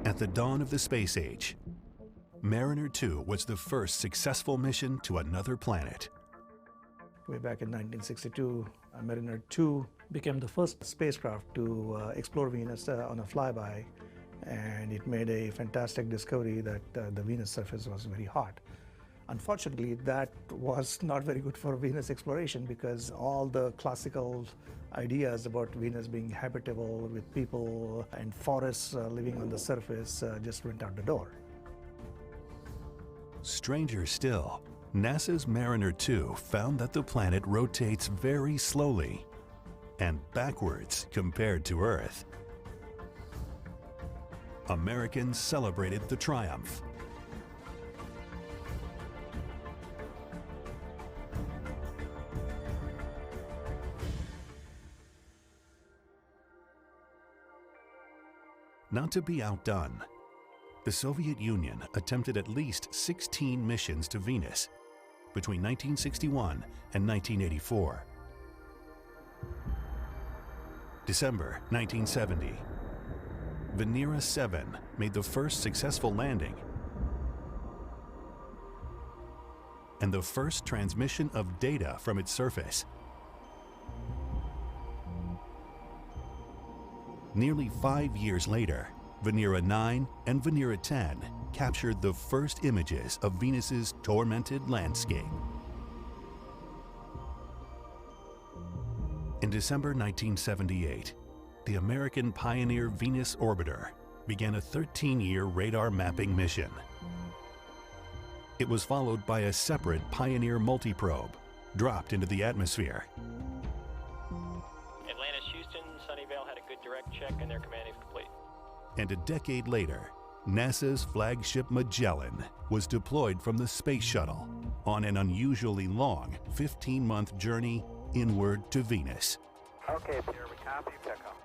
At the dawn of the space age, Mariner 2 was the first successful mission to another planet. Way back in 1962, Mariner 2 became the first spacecraft to explore Venus on a flyby, and it made a fantastic discovery that the Venus surface was very hot. Unfortunately, that was not very good for Venus exploration because all the classical ideas about Venus being habitable with people and forests living on the surface just went out the door. Stranger still, NASA's Mariner 2 found that the planet rotates very slowly and backwards compared to Earth. Americans celebrated the triumph. Not to be outdone, the Soviet Union attempted at least 16 missions to Venus between 1961 and 1984. December 1970, Venera 7 made the first successful landing and the first transmission of data from its surface. Nearly 5 years later, Venera 9 and Venera 10 captured the first images of Venus's tormented landscape. In December 1978, the American Pioneer Venus Orbiter began a 13-year radar mapping mission. It was followed by a separate Pioneer multiprobe dropped into the atmosphere. Atlantis, Houston, Sunnyvale had a good direct check and their command is complete. And a decade later, NASA's flagship Magellan was deployed from the Space Shuttle on an unusually long 15-month journey inward to Venus. Okay, Pierre, we copy, pick up.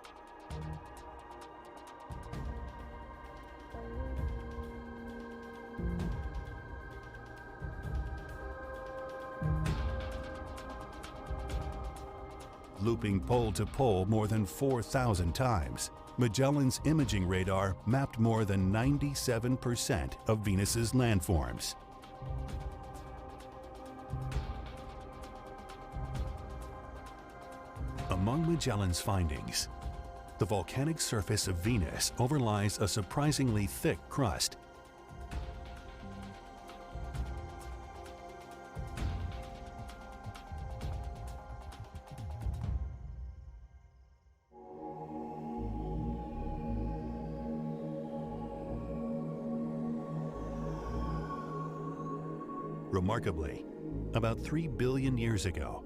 Looping pole to pole more than 4,000 times, Magellan's imaging radar mapped more than 97% of Venus's landforms. Among Magellan's findings, the volcanic surface of Venus overlies a surprisingly thick crust. Remarkably, about 3 billion years ago,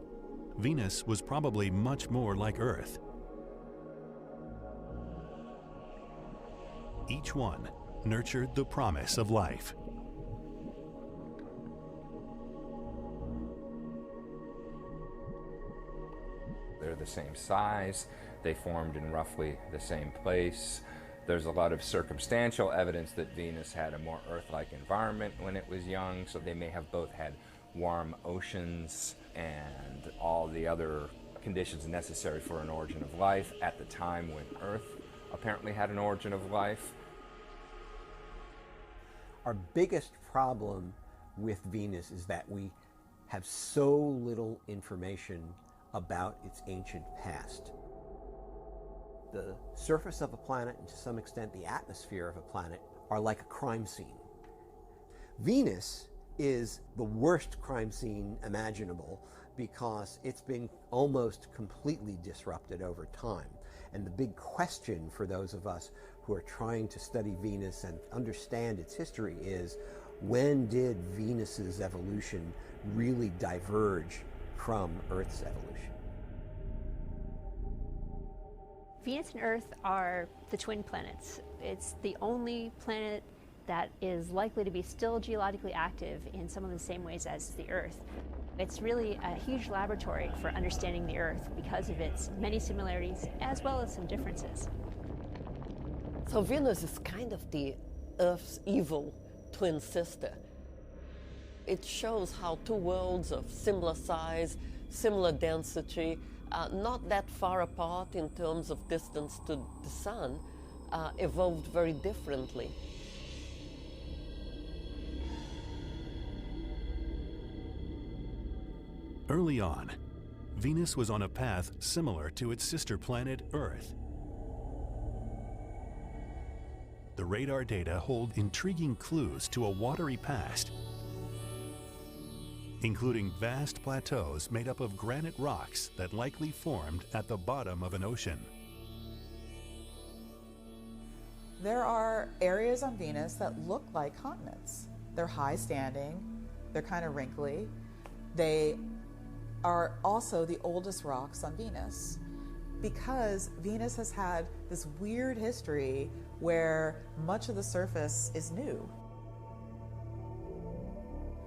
Venus was probably much more like Earth. Each one nurtured the promise of life. They're the same size, they formed in roughly the same place. There's a lot of circumstantial evidence that Venus had a more Earth-like environment when it was young, so they may have both had warm oceans and all the other conditions necessary for an origin of life at the time when Earth apparently had an origin of life. Our biggest problem with Venus is that we have so little information about its ancient past. The surface of a planet, and to some extent the atmosphere of a planet, are like a crime scene. Venus is the worst crime scene imaginable because it's been almost completely disrupted over time. And the big question for those of us who are trying to study Venus and understand its history is, when did Venus's evolution really diverge from Earth's evolution? Venus and Earth are the twin planets. It's the only planet that is likely to be still geologically active in some of the same ways as the Earth. It's really a huge laboratory for understanding the Earth because of its many similarities as well as some differences. So Venus is kind of the Earth's evil twin sister. It shows how two worlds of similar size, similar density, not that far apart in terms of distance to the Sun, evolved very differently. Early on, Venus was on a path similar to its sister planet, Earth. The radar data hold intriguing clues to a watery past, including vast plateaus made up of granite rocks that likely formed at the bottom of an ocean. There are areas on Venus that look like continents. They're high standing, they're kind of wrinkly. They are also the oldest rocks on Venus because Venus has had this weird history where much of the surface is new.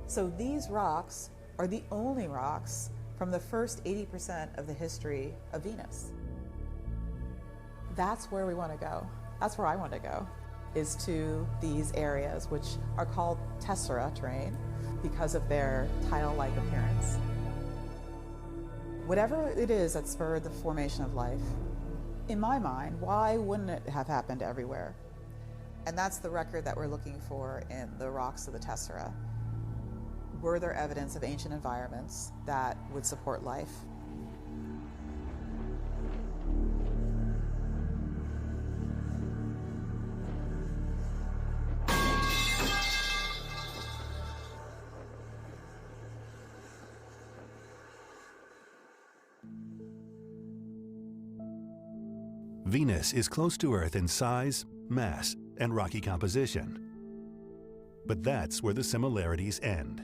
So these rocks are the only rocks from the first 80% of the history of Venus. That's where we want to go. That's where I want to go, is to these areas which are called tessera terrain because of their tile-like appearance. Whatever it is that spurred the formation of life, in my mind, why wouldn't it have happened everywhere? And that's the record that we're looking for in the rocks of the tessera. Were there evidence of ancient environments that would support life? Venus is close to Earth in size, mass, and rocky composition. But that's where the similarities end.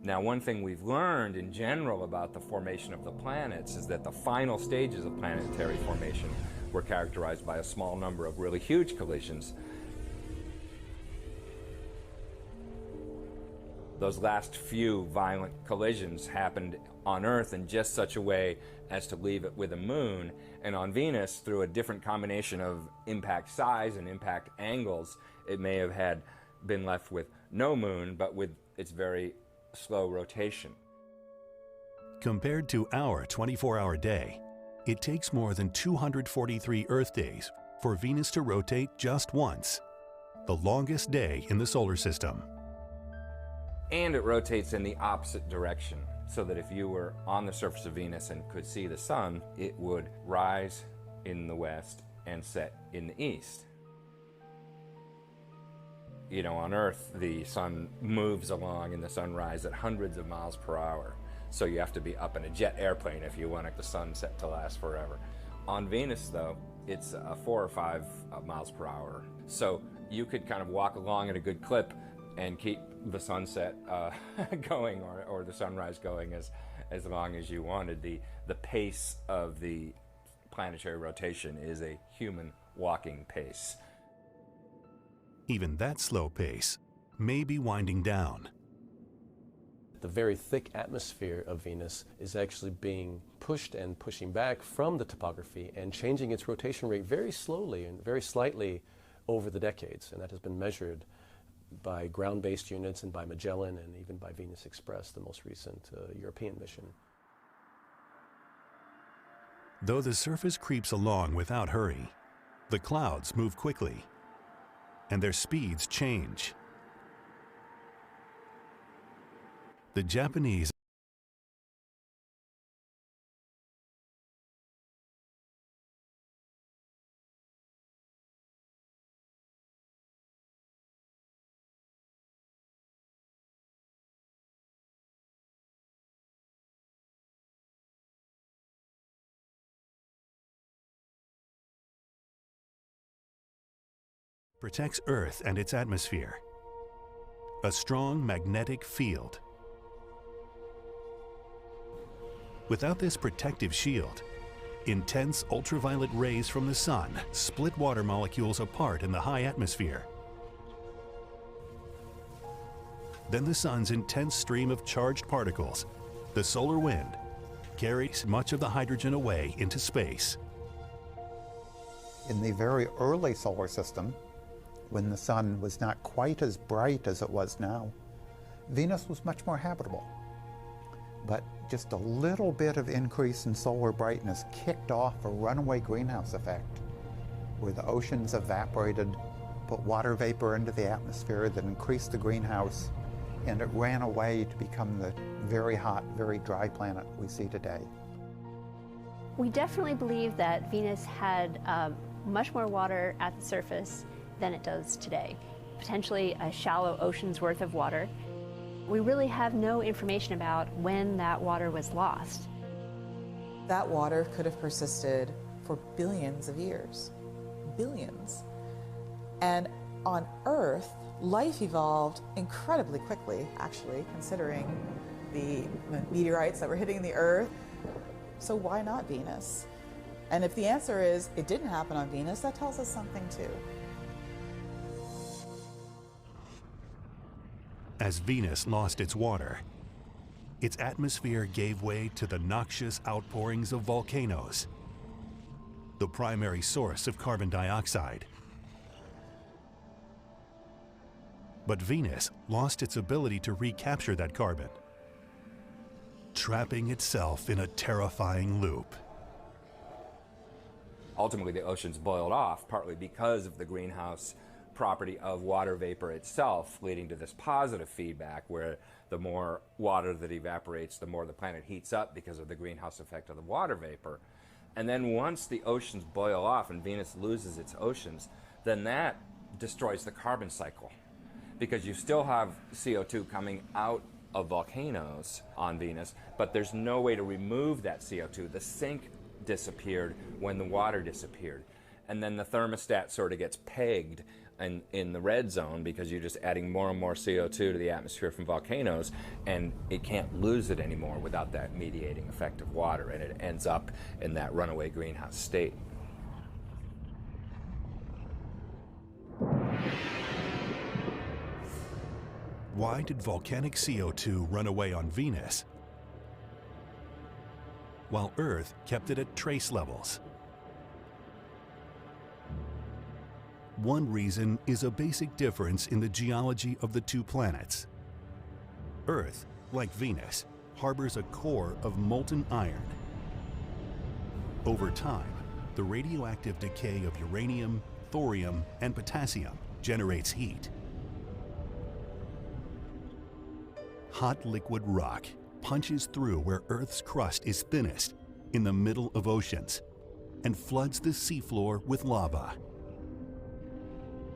Now, one thing we've learned in general about the formation of the planets is that the final stages of planetary formation were characterized by a small number of really huge collisions. Those last few violent collisions happened on Earth in just such a way as to leave it with a moon, and on Venus, through a different combination of impact size and impact angles, it may have been left with no moon, but with its very slow rotation. Compared to our 24-hour day, it takes more than 243 Earth days for Venus to rotate just once, the longest day in the solar system. And it rotates in the opposite direction, so that if you were on the surface of Venus and could see the sun, it would rise in the west and set in the east. You know, on Earth, the sun moves along in the sunrise at hundreds of miles per hour. So you have to be up in a jet airplane if you want the sunset to last forever. On Venus, though, it's 4 or 5 miles per hour. So you could kind of walk along at a good clip and keep the sunset going or the sunrise going as long as you wanted. The pace of the planetary rotation is a human walking pace. Even that slow pace may be winding down. The very thick atmosphere of Venus is actually being pushed and pushing back from the topography and changing its rotation rate very slowly and very slightly over the decades. And that has been measured by ground-based units and by Magellan and even by Venus Express, the most recent European mission. Though the surface creeps along without hurry, the clouds move quickly, and their speeds change. The Japanese protects Earth and its atmosphere. A strong magnetic field. Without this protective shield, intense ultraviolet rays from the sun split water molecules apart in the high atmosphere. Then the sun's intense stream of charged particles, the solar wind, carries much of the hydrogen away into space. In the very early solar system, when the sun was not quite as bright as it was now, Venus was much more habitable. But just a little bit of increase in solar brightness kicked off a runaway greenhouse effect, where the oceans evaporated, put water vapor into the atmosphere that increased the greenhouse, and it ran away to become the very hot, very dry planet we see today. We definitely believe that Venus had much more water at the surface than it does today, potentially a shallow ocean's worth of water. We really have no information about when that water was lost. That water could have persisted for billions of years. Billions. And on Earth, life evolved incredibly quickly, actually, considering the meteorites that were hitting the Earth. So why not Venus? And if the answer is it didn't happen on Venus, that tells us something too. As Venus lost its water, its atmosphere gave way to the noxious outpourings of volcanoes, the primary source of carbon dioxide. But Venus lost its ability to recapture that carbon, trapping itself in a terrifying loop. Ultimately, the oceans boiled off, partly because of the greenhouse property of water vapor itself, leading to this positive feedback where the more water that evaporates, the more the planet heats up because of the greenhouse effect of the water vapor. And then once the oceans boil off and Venus loses its oceans, then that destroys the carbon cycle, because you still have CO2 coming out of volcanoes on Venus, but there's no way to remove that CO2. The sink disappeared when the water disappeared. And then the thermostat sort of gets pegged in the red zone because you're just adding more and more CO2 to the atmosphere from volcanoes, and it can't lose it anymore without that mediating effect of water, and it ends up in that runaway greenhouse state. Why did volcanic CO2 run away on Venus, while Earth kept it at trace levels? One reason is a basic difference in the geology of the two planets. Earth, like Venus, harbors a core of molten iron. Over time, the radioactive decay of uranium, thorium, and potassium generates heat. Hot liquid rock punches through where Earth's crust is thinnest, in the middle of oceans, and floods the seafloor with lava.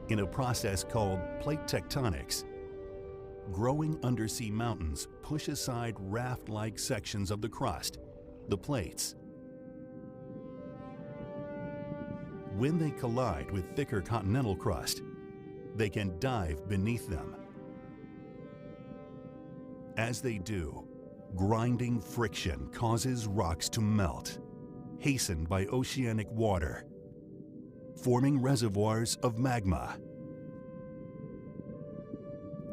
In a process called plate tectonics, growing undersea mountains push aside raft-like sections of the crust, the plates. When they collide with thicker continental crust, they can dive beneath them. As they do, grinding friction causes rocks to melt, hastened by oceanic water, forming reservoirs of magma.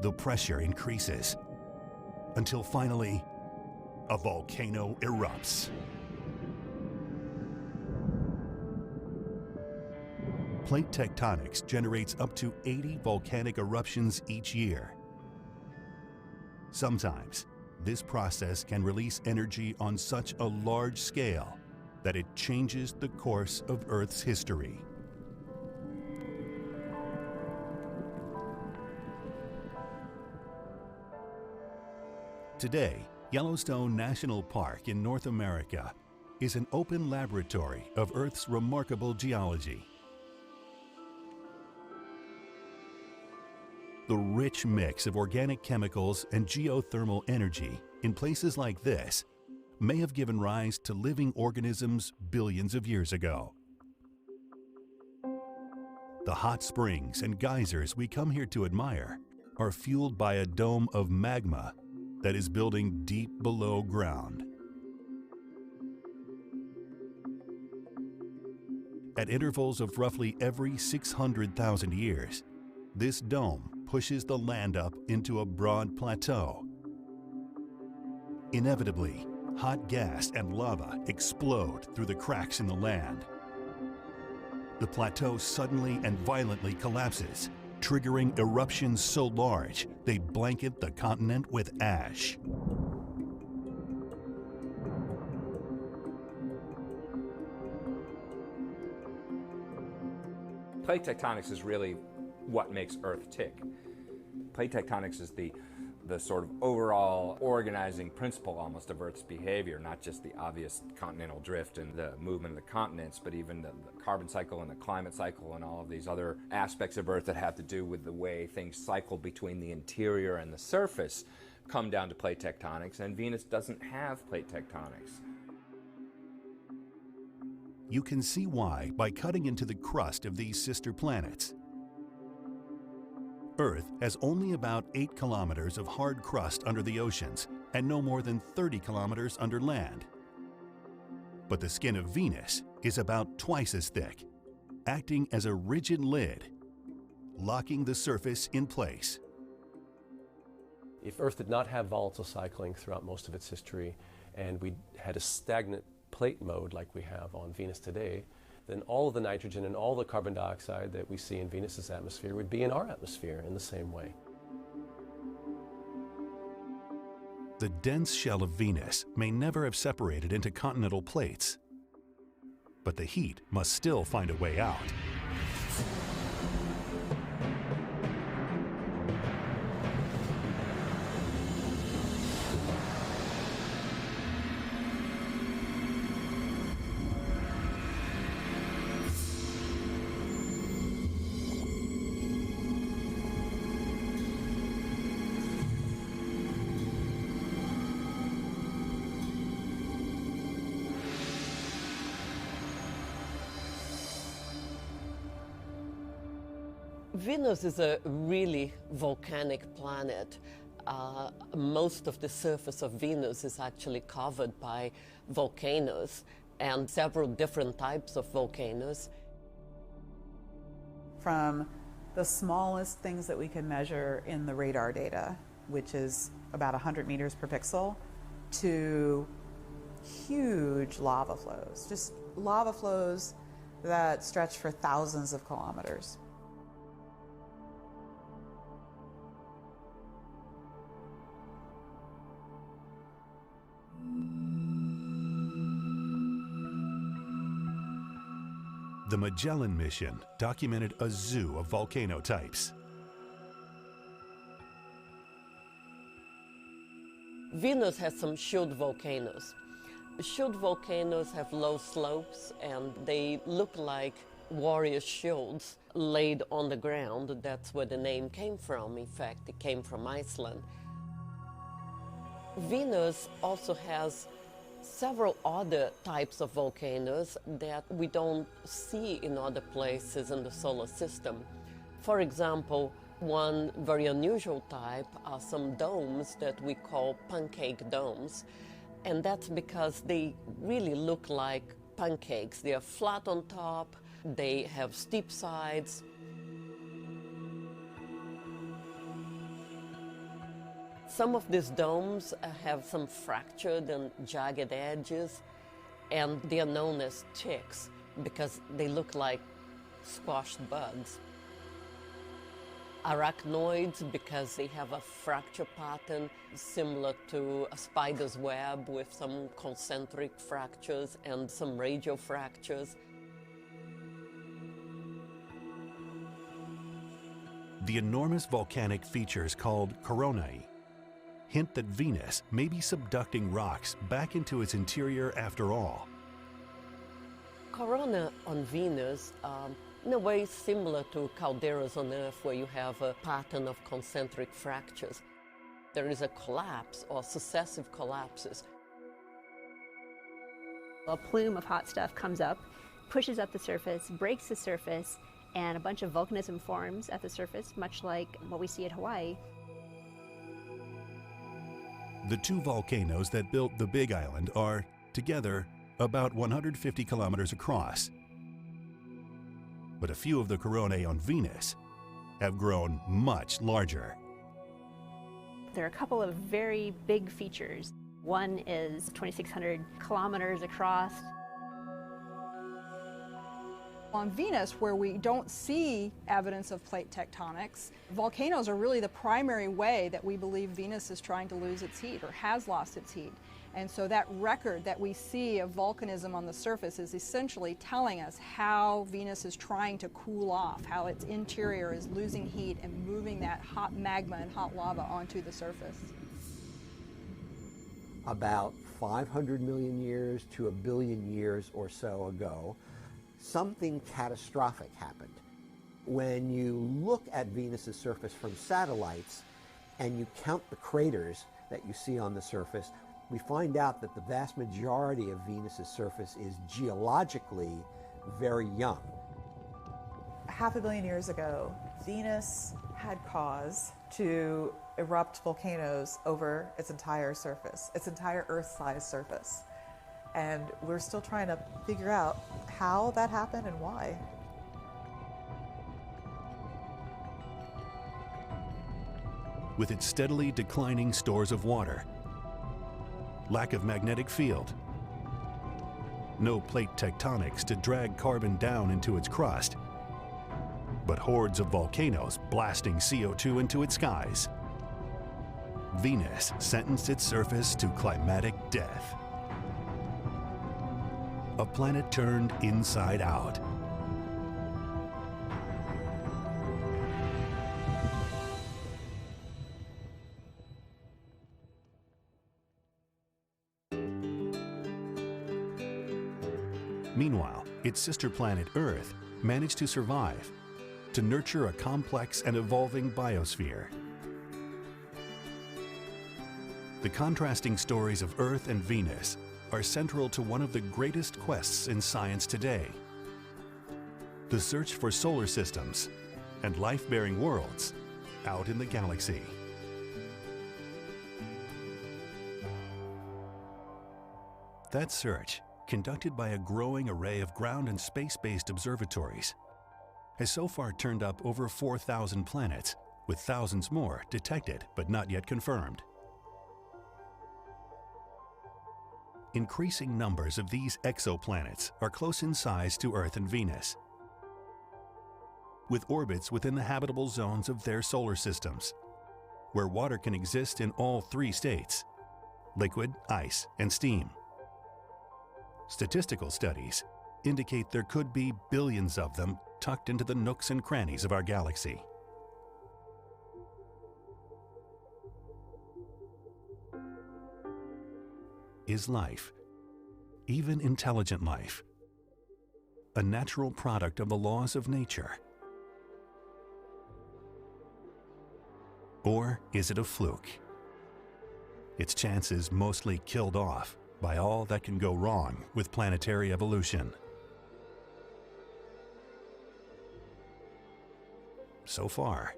The pressure increases until finally a volcano erupts. Plate tectonics generates up to 80 volcanic eruptions each year. Sometimes, this process can release energy on such a large scale that it changes the course of Earth's history. Today, Yellowstone National Park in North America is an open laboratory of Earth's remarkable geology. The rich mix of organic chemicals and geothermal energy in places like this may have given rise to living organisms billions of years ago. The hot springs and geysers we come here to admire are fueled by a dome of magma that is building deep below ground. At intervals of roughly every 600,000 years, this dome pushes the land up into a broad plateau. Inevitably, hot gas and lava explode through the cracks in the land. The plateau suddenly and violently collapses, triggering eruptions so large they blanket the continent with ash. Plate tectonics is really what makes Earth tick. Plate tectonics is the sort of overall organizing principle almost of Earth's behavior, not just the obvious continental drift and the movement of the continents, but even the carbon cycle and the climate cycle and all of these other aspects of Earth that have to do with the way things cycle between the interior and the surface come down to plate tectonics, and Venus doesn't have plate tectonics. You can see why by cutting into the crust of these sister planets. Earth has only about 8 kilometers of hard crust under the oceans and no more than 30 kilometers under land. But the skin of Venus is about twice as thick, acting as a rigid lid, locking the surface in place. If Earth did not have volatile cycling throughout most of its history, and we had a stagnant plate mode like we have on Venus today, then all of the nitrogen and all the carbon dioxide that we see in Venus's atmosphere would be in our atmosphere in the same way. The dense shell of Venus may never have separated into continental plates, but the heat must still find a way out. Venus is a really volcanic planet. Most of the surface of Venus is actually covered by volcanoes and several different types of volcanoes. From the smallest things that we can measure in the radar data, which is about 100 meters per pixel, to huge lava flows, just lava flows that stretch for thousands of kilometers. The Magellan mission documented a zoo of volcano types. Venus has some shield volcanoes. Shield volcanoes have low slopes and they look like warrior shields laid on the ground. That's where the name came from. In fact, it came from Iceland. Venus also has several other types of volcanoes that we don't see in other places in the solar system. For example, one very unusual type are some domes that we call pancake domes. And that's because they really look like pancakes. They are flat on top, they have steep sides. Some of these domes have some fractured and jagged edges, and they are known as ticks because they look like squashed bugs. Arachnoids because they have a fracture pattern similar to a spider's web with some concentric fractures and some radial fractures. The enormous volcanic features called coronae hint that Venus may be subducting rocks back into its interior after all. Corona on Venus, in a way similar to calderas on Earth, where you have a pattern of concentric fractures. There is a collapse or successive collapses. A plume of hot stuff comes up, pushes up the surface, breaks the surface, and a bunch of volcanism forms at the surface, much like what we see at Hawaii. The two volcanoes that built the Big Island are, together, about 150 kilometers across. But a few of the coronae on Venus have grown much larger. There are a couple of very big features. One is 2,600 kilometers across. On Venus, where we don't see evidence of plate tectonics, volcanoes are really the primary way that we believe Venus is trying to lose its heat or has lost its heat. And so that record that we see of volcanism on the surface is essentially telling us how Venus is trying to cool off, how its interior is losing heat and moving that hot magma and hot lava onto the surface. About 500 million years to 1 billion years or so ago, something catastrophic happened. When you look at Venus's surface from satellites and you count the craters that you see on the surface, we find out that the vast majority of Venus's surface is geologically very young. 500 million years ago, Venus had cause to erupt volcanoes over its entire surface, its entire Earth-sized surface. And we're still trying to figure out how that happened and why. With its steadily declining stores of water, lack of magnetic field, no plate tectonics to drag carbon down into its crust, but hordes of volcanoes blasting CO2 into its skies, Venus sentenced its surface to climatic death. A planet turned inside out. Meanwhile, its sister planet Earth managed to survive, to nurture a complex and evolving biosphere. The contrasting stories of Earth and Venus are central to one of the greatest quests in science today: the search for solar systems and life-bearing worlds out in the galaxy. That search, conducted by a growing array of ground and space-based observatories, has so far turned up over 4,000 planets, with thousands more detected but not yet confirmed. Increasing numbers of these exoplanets are close in size to Earth and Venus, with orbits within the habitable zones of their solar systems, where water can exist in all three states: liquid, ice, and steam. Statistical studies indicate there could be billions of them tucked into the nooks and crannies of our galaxy. Is life, even intelligent life, a natural product of the laws of nature? Or is it a fluke? Its chances mostly killed off by all that can go wrong with planetary evolution. So far,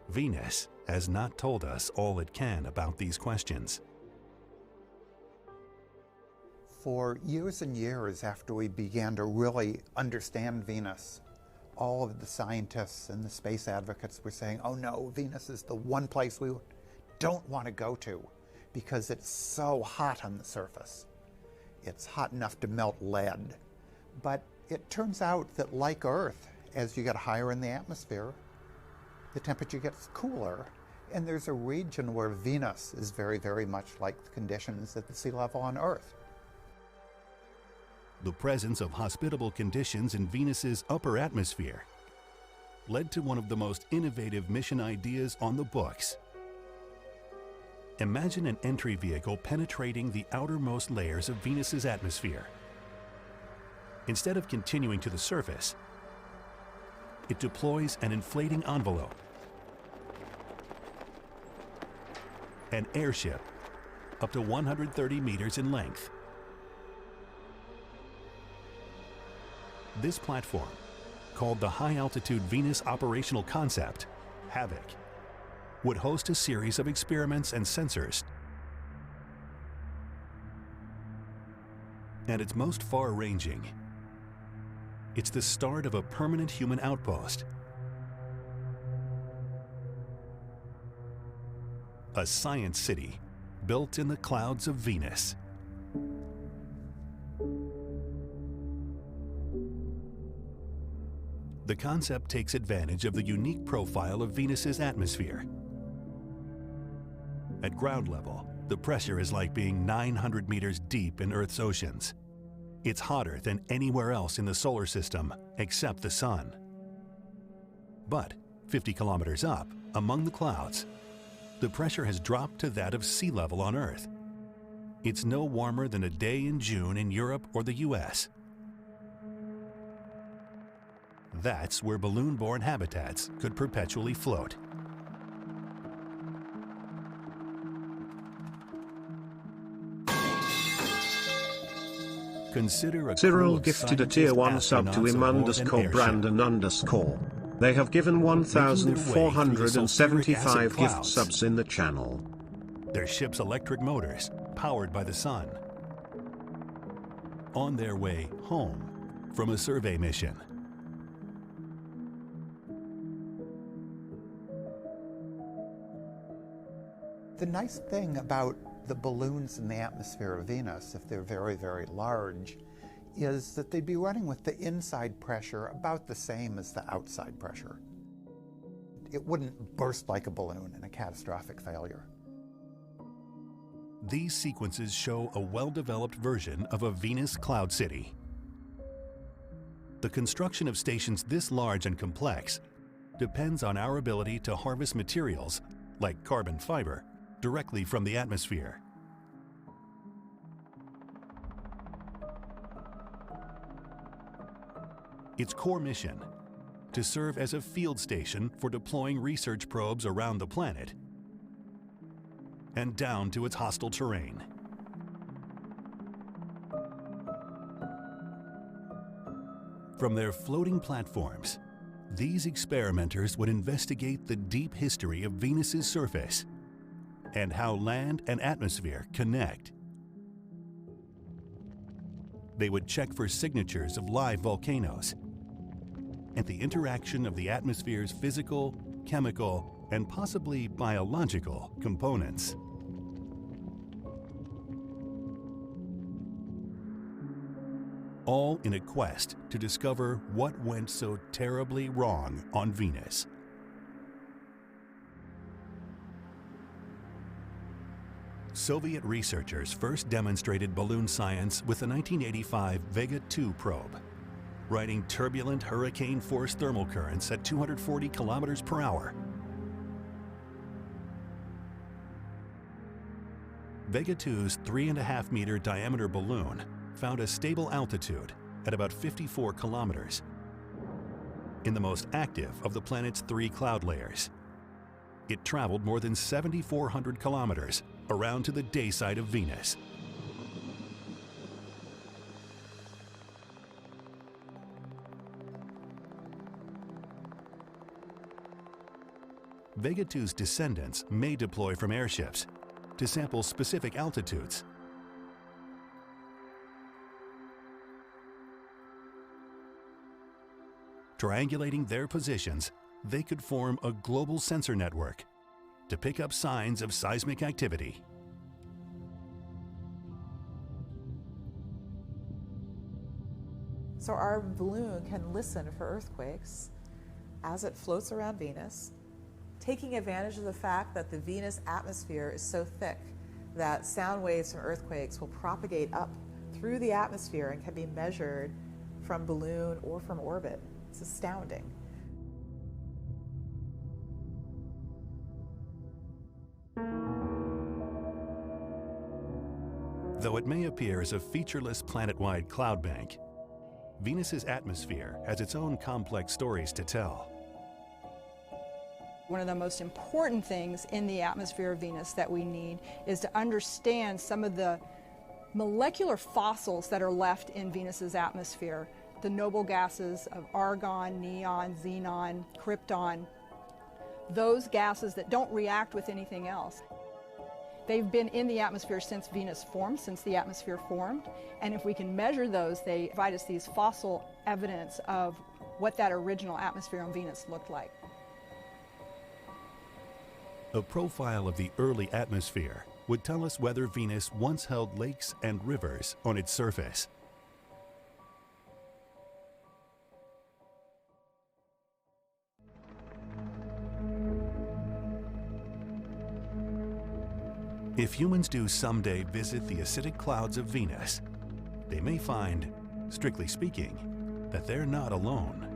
Venus has not told us all it can about these questions. For years and years after we began to really understand Venus, all of the scientists and the space advocates were saying, oh no, Venus is the one place we don't want to go to because it's so hot on the surface. It's hot enough to melt lead. But it turns out that, like Earth, as you get higher in the atmosphere, the temperature gets cooler. And there's a region where Venus is very, very much like the conditions at the sea level on Earth. The presence of hospitable conditions in Venus's upper atmosphere led to one of the most innovative mission ideas on the books. Imagine an entry vehicle penetrating the outermost layers of Venus's atmosphere. Instead of continuing to the surface, it deploys an inflating envelope, an airship up to 130 meters in length. This platform, called the High Altitude Venus Operational Concept, HAVOC, would host a series of experiments and sensors. At its most far-ranging, it's the start of a permanent human outpost. A science city built in the clouds of Venus. The concept takes advantage of the unique profile of Venus's atmosphere. At ground level, the pressure is like being 900 meters deep in Earth's oceans. It's hotter than anywhere else in the solar system except the sun. But 50 kilometers up, among the clouds, the pressure has dropped to that of sea level on Earth. It's no warmer than a day in June in Europe or the US. That's where balloon-borne habitats could perpetually float. Consider a Cyril gifted a tier 1 sub to im_Brandon_. They have given 1,475 gift subs in the channel. Their ship's electric motors, powered by the sun. On their way home from a survey mission. The nice thing about the balloons in the atmosphere of Venus, if they're very, very large, is that they'd be running with the inside pressure about the same as the outside pressure. It wouldn't burst like a balloon in a catastrophic failure. These sequences show a well-developed version of a Venus cloud city. The construction of stations this large and complex depends on our ability to harvest materials, like carbon fiber, directly from the atmosphere. Its core mission, to serve as a field station for deploying research probes around the planet and down to its hostile terrain. From their floating platforms, These experimenters would investigate the deep history of Venus's surface and how land and atmosphere connect. They would check for signatures of live volcanoes and the interaction of the atmosphere's physical, chemical, and possibly biological components. All in a quest to discover what went so terribly wrong on Venus. Soviet researchers first demonstrated balloon science with the 1985 Vega 2 probe, riding turbulent hurricane-force thermal currents at 240 kilometers per hour. Vega 2's 3.5-meter diameter balloon found a stable altitude at about 54 kilometers in the most active of the planet's 3 cloud layers. It traveled more than 7,400 kilometers around to the day side of Venus. Vega 2's descendants may deploy from airships to sample specific altitudes. Triangulating their positions, they could form a global sensor network to pick up signs of seismic activity. So our balloon can listen for earthquakes as it floats around Venus, taking advantage of the fact that the Venus atmosphere is so thick that sound waves from earthquakes will propagate up through the atmosphere and can be measured from balloon or from orbit. It's astounding. Though it may appear as a featureless planet-wide cloud bank, Venus's atmosphere has its own complex stories to tell. One of the most important things in the atmosphere of Venus that we need is to understand some of the molecular fossils that are left in Venus's atmosphere. The noble gases of argon, neon, xenon, krypton, those gases that don't react with anything else. They've been in the atmosphere since Venus formed, since the atmosphere formed, and if we can measure those, they provide us these fossil evidence of what that original atmosphere on Venus looked like. A profile of the early atmosphere would tell us whether Venus once held lakes and rivers on its surface. If humans do someday visit the acidic clouds of Venus, they may find, strictly speaking, that they're not alone.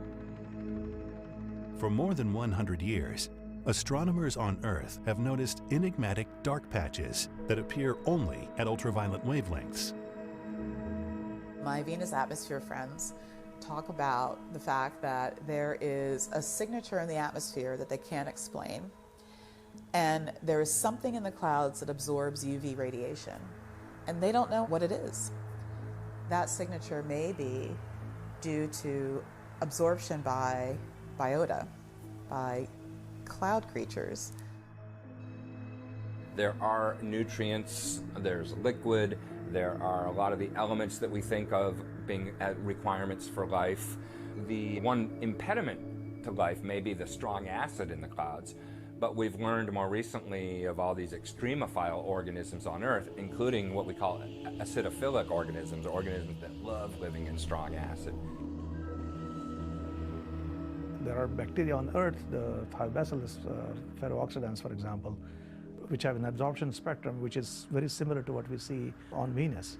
For more than 100 years, astronomers on Earth have noticed enigmatic dark patches that appear only at ultraviolet wavelengths. My Venus atmosphere friends talk about the fact that there is a signature in the atmosphere that they can't explain. And there is something in the clouds that absorbs UV radiation, and they don't know what it is. That signature may be due to absorption by biota, by cloud creatures. There are nutrients, there's liquid, there are a lot of the elements that we think of being requirements for life. The one impediment to life may be the strong acid in the clouds. But we've learned more recently of all these extremophile organisms on Earth, including what we call acidophilic organisms, or organisms that love living in strong acid. There are bacteria on Earth, the Thiobacillus ferrooxidans, for example, which have an absorption spectrum which is very similar to what we see on Venus.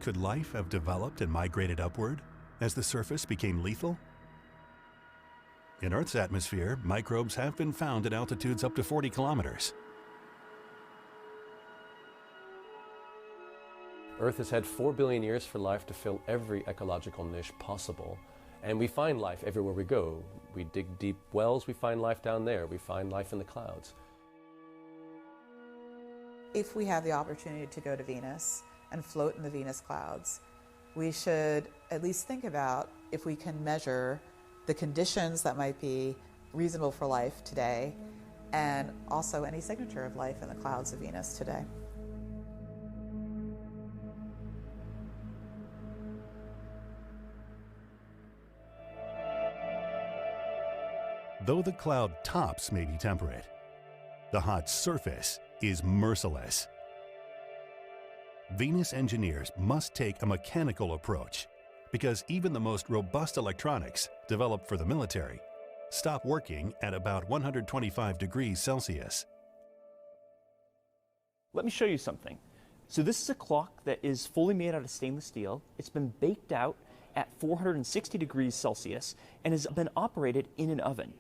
Could life have developed and migrated upward as the surface became lethal? In Earth's atmosphere, microbes have been found at altitudes up to 40 kilometers. Earth has had 4 billion years for life to fill every ecological niche possible. And we find life everywhere we go. We dig deep wells, we find life down there. We find life in the clouds. If we have the opportunity to go to Venus and float in the Venus clouds, we should at least think about if we can measure the conditions that might be reasonable for life today, and also any signature of life in the clouds of Venus today. Though the cloud tops may be temperate, the hot surface is merciless. Venus engineers must take a mechanical approach because even the most robust electronics developed for the military stop working at about 125 degrees Celsius. Let me show you something. So this is a clock that is fully made out of stainless steel. It's been baked out at 460 degrees Celsius and has been operated in an oven.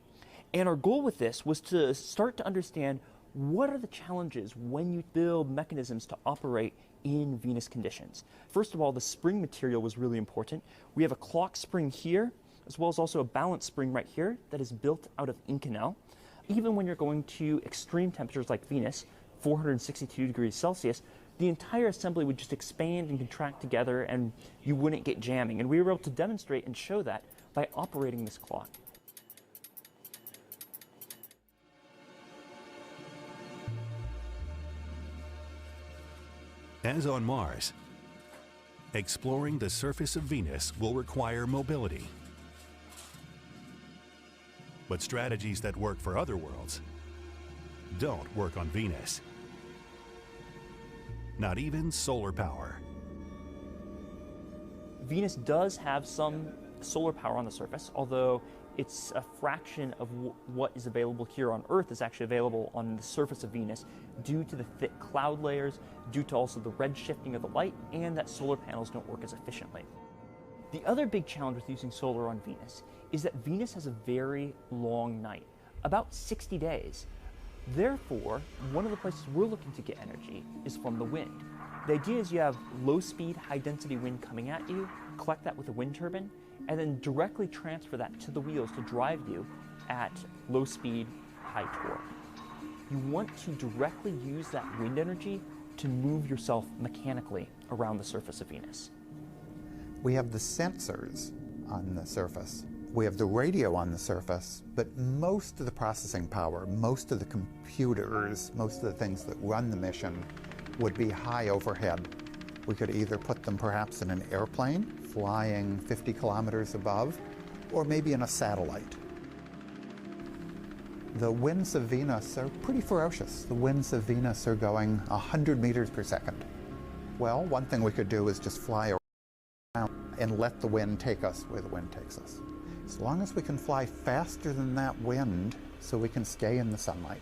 And our goal with this was to start to understand what are the challenges when you build mechanisms to operate in Venus conditions. First of all, the spring material was really important. We have a clock spring here, as well as also a balance spring right here that is built out of Inconel. Even when you're going to extreme temperatures like Venus, 462 degrees Celsius, the entire assembly would just expand and contract together and you wouldn't get jamming. And we were able to demonstrate and show that by operating this clock. As on Mars, exploring the surface of Venus will require mobility. But strategies that work for other worlds don't work on Venus. Not even solar power. Venus does have some solar power on the surface, although it's a fraction of what is available here on Earth is actually available on the surface of Venus due to the thick cloud layers, due to also the red shifting of the light, and that solar panels don't work as efficiently. The other big challenge with using solar on Venus is that Venus has a very long night, about 60 days. Therefore, one of the places we're looking to get energy is from the wind. The idea is you have low-speed, high-density wind coming at you, collect that with a wind turbine, and then directly transfer that to the wheels to drive you at low speed, high torque. You want to directly use that wind energy to move yourself mechanically around the surface of Venus. We have the sensors on the surface. We have the radio on the surface, but most of the processing power, most of the computers, most of the things that run the mission would be high overhead. We could either put them perhaps in an airplane, flying 50 kilometers above, or maybe in a satellite. The winds of Venus are pretty ferocious. The winds of Venus are going 100 meters per second. Well, one thing we could do is just fly around and let the wind take us where the wind takes us. As long as we can fly faster than that wind, so we can stay in the sunlight.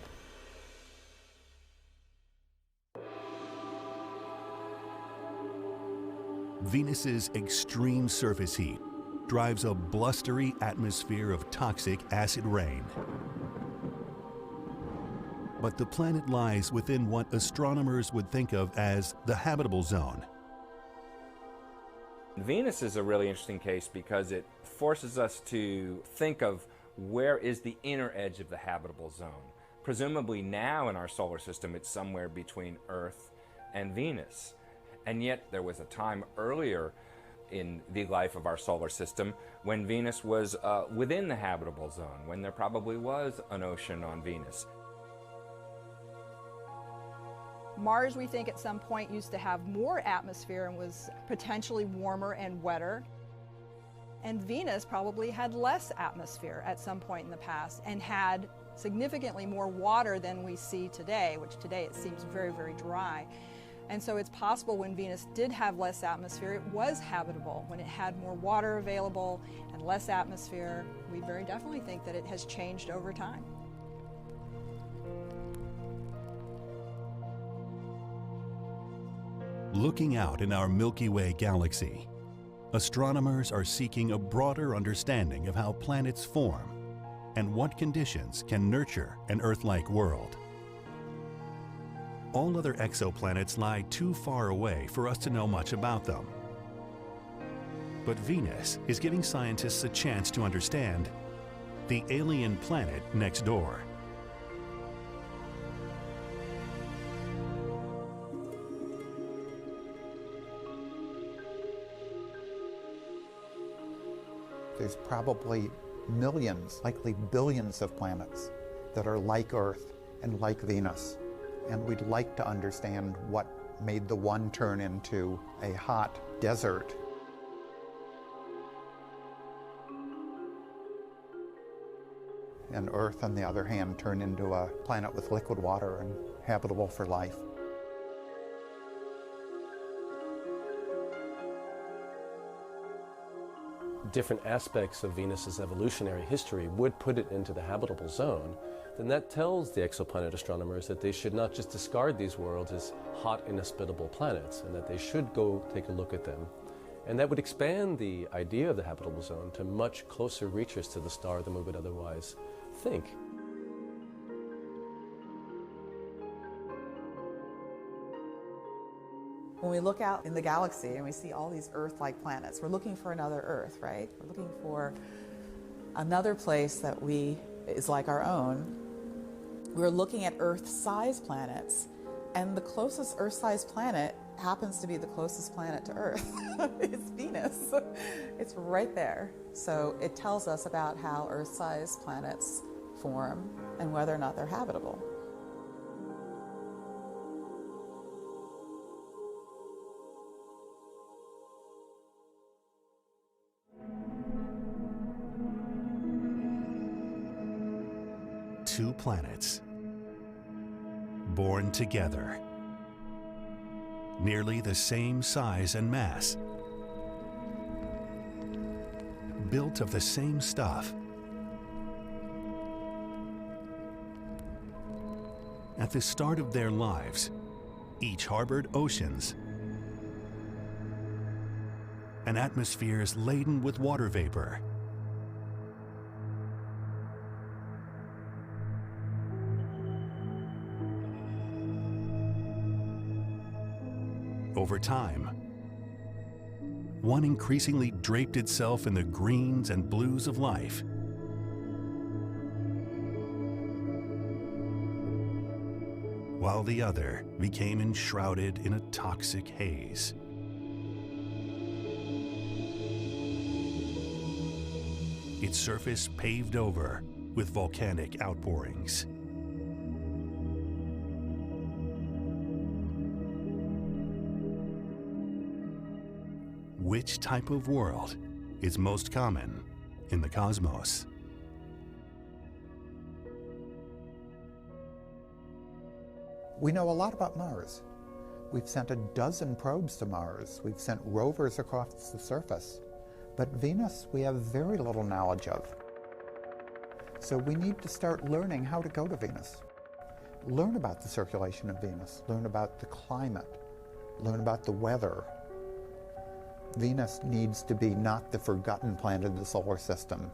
Venus's extreme surface heat drives a blustery atmosphere of toxic acid rain. But the planet lies within what astronomers would think of as the habitable zone. Venus is a really interesting case because it forces us to think of where is the inner edge of the habitable zone. Presumably now in our solar system it's somewhere between Earth and Venus. And yet there was a time earlier in the life of our solar system when Venus was within the habitable zone, when there probably was an ocean on Venus. Mars, we think, at some point used to have more atmosphere and was potentially warmer and wetter. And Venus probably had less atmosphere at some point in the past and had significantly more water than we see today, which today it seems very, very dry. And so it's possible when Venus did have less atmosphere, it was habitable. When it had more water available and less atmosphere, we very definitely think that it has changed over time. Looking out in our Milky Way galaxy, astronomers are seeking a broader understanding of how planets form and what conditions can nurture an Earth-like world. All other exoplanets lie too far away for us to know much about them. But Venus is giving scientists a chance to understand the alien planet next door. There's probably millions, likely billions of planets that are like Earth and like Venus. And we'd like to understand what made the one turn into a hot desert. And Earth, on the other hand, turn into a planet with liquid water and habitable for life. Different aspects of Venus's evolutionary history would put it into the habitable zone, then that tells the exoplanet astronomers that they should not just discard these worlds as hot, inhospitable planets, and that they should go take a look at them. And that would expand the idea of the habitable zone to much closer reaches to the star than we would otherwise think. When we look out in the galaxy and we see all these Earth-like planets, we're looking for another Earth, right? We're looking for another place that is like our own. We're looking at Earth-sized planets, and the closest Earth-sized planet happens to be the closest planet to Earth. It's Venus. It's right there. So it tells us about how Earth-sized planets form and whether or not they're habitable. Two planets, born together, nearly the same size and mass, built of the same stuff. At the start of their lives, each harbored oceans and atmospheres laden with water vapor. Over time, one increasingly draped itself in the greens and blues of life, while the other became enshrouded in a toxic haze. Its surface paved over with volcanic outpourings. Which type of world is most common in the cosmos? We know a lot about Mars. We've sent a dozen probes to Mars. We've sent rovers across the surface. But Venus, we have very little knowledge of. So we need to start learning how to go to Venus. Learn about the circulation of Venus. Learn about the climate. Learn about the weather. Venus needs to be not the forgotten planet of the solar system.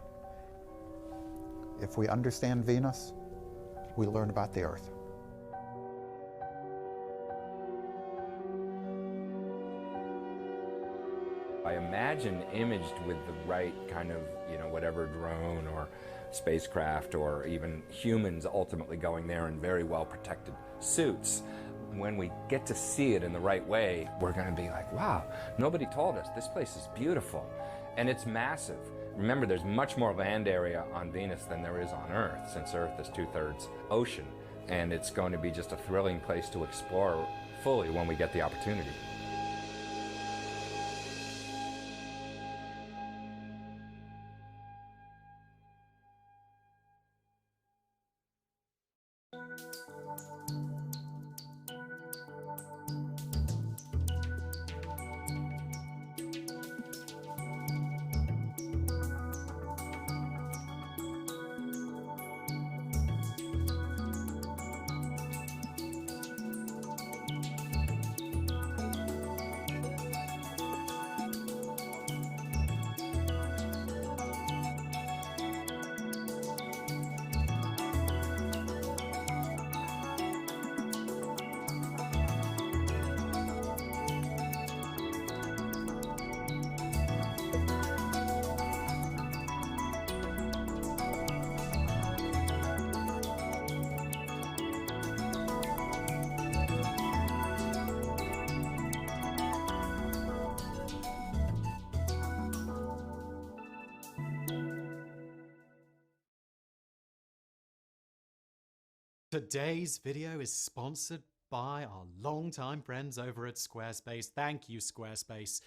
If we understand Venus, we learn about the Earth. I imagine imaged with the right kind of, whatever drone or spacecraft or even humans ultimately going there in very well protected suits. When we get to see it in the right way, we're going to be like, wow, nobody told us. This place is beautiful. And it's massive. Remember, there's much more land area on Venus than there is on Earth, since Earth is 2/3 ocean. And it's going to be just a thrilling place to explore fully when we get the opportunity. Today's video is sponsored by our longtime friends over at Squarespace. Thank you, Squarespace.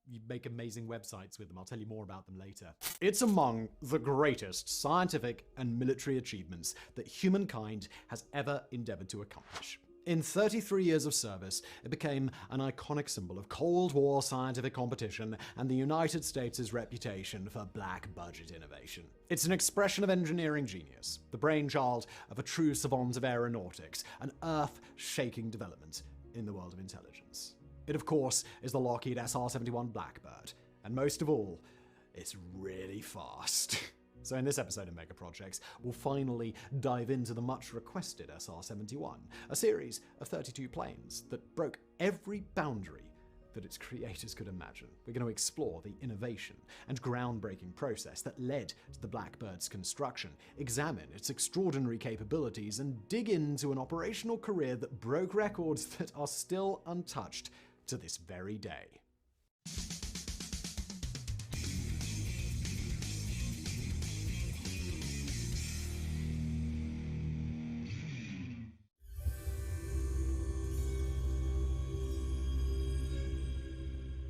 You make amazing websites with them. I'll tell you more about them later. It's among the greatest scientific and military achievements that humankind has ever endeavored to accomplish. In 33 years of service, it became an iconic symbol of Cold War scientific competition and the United States' reputation for black budget innovation. It's an expression of engineering genius, the brainchild of a true savant of aeronautics, an earth-shaking development in the world of intelligence. It, of course, is the Lockheed SR-71 Blackbird, and most of all, it's really fast. So in this episode of Mega Projects, we'll finally dive into the much-requested SR-71, a series of 32 planes that broke every boundary that its creators could imagine. We're going to explore the innovation and groundbreaking process that led to the Blackbird's construction, examine its extraordinary capabilities, and dig into an operational career that broke records that are still untouched to this very day.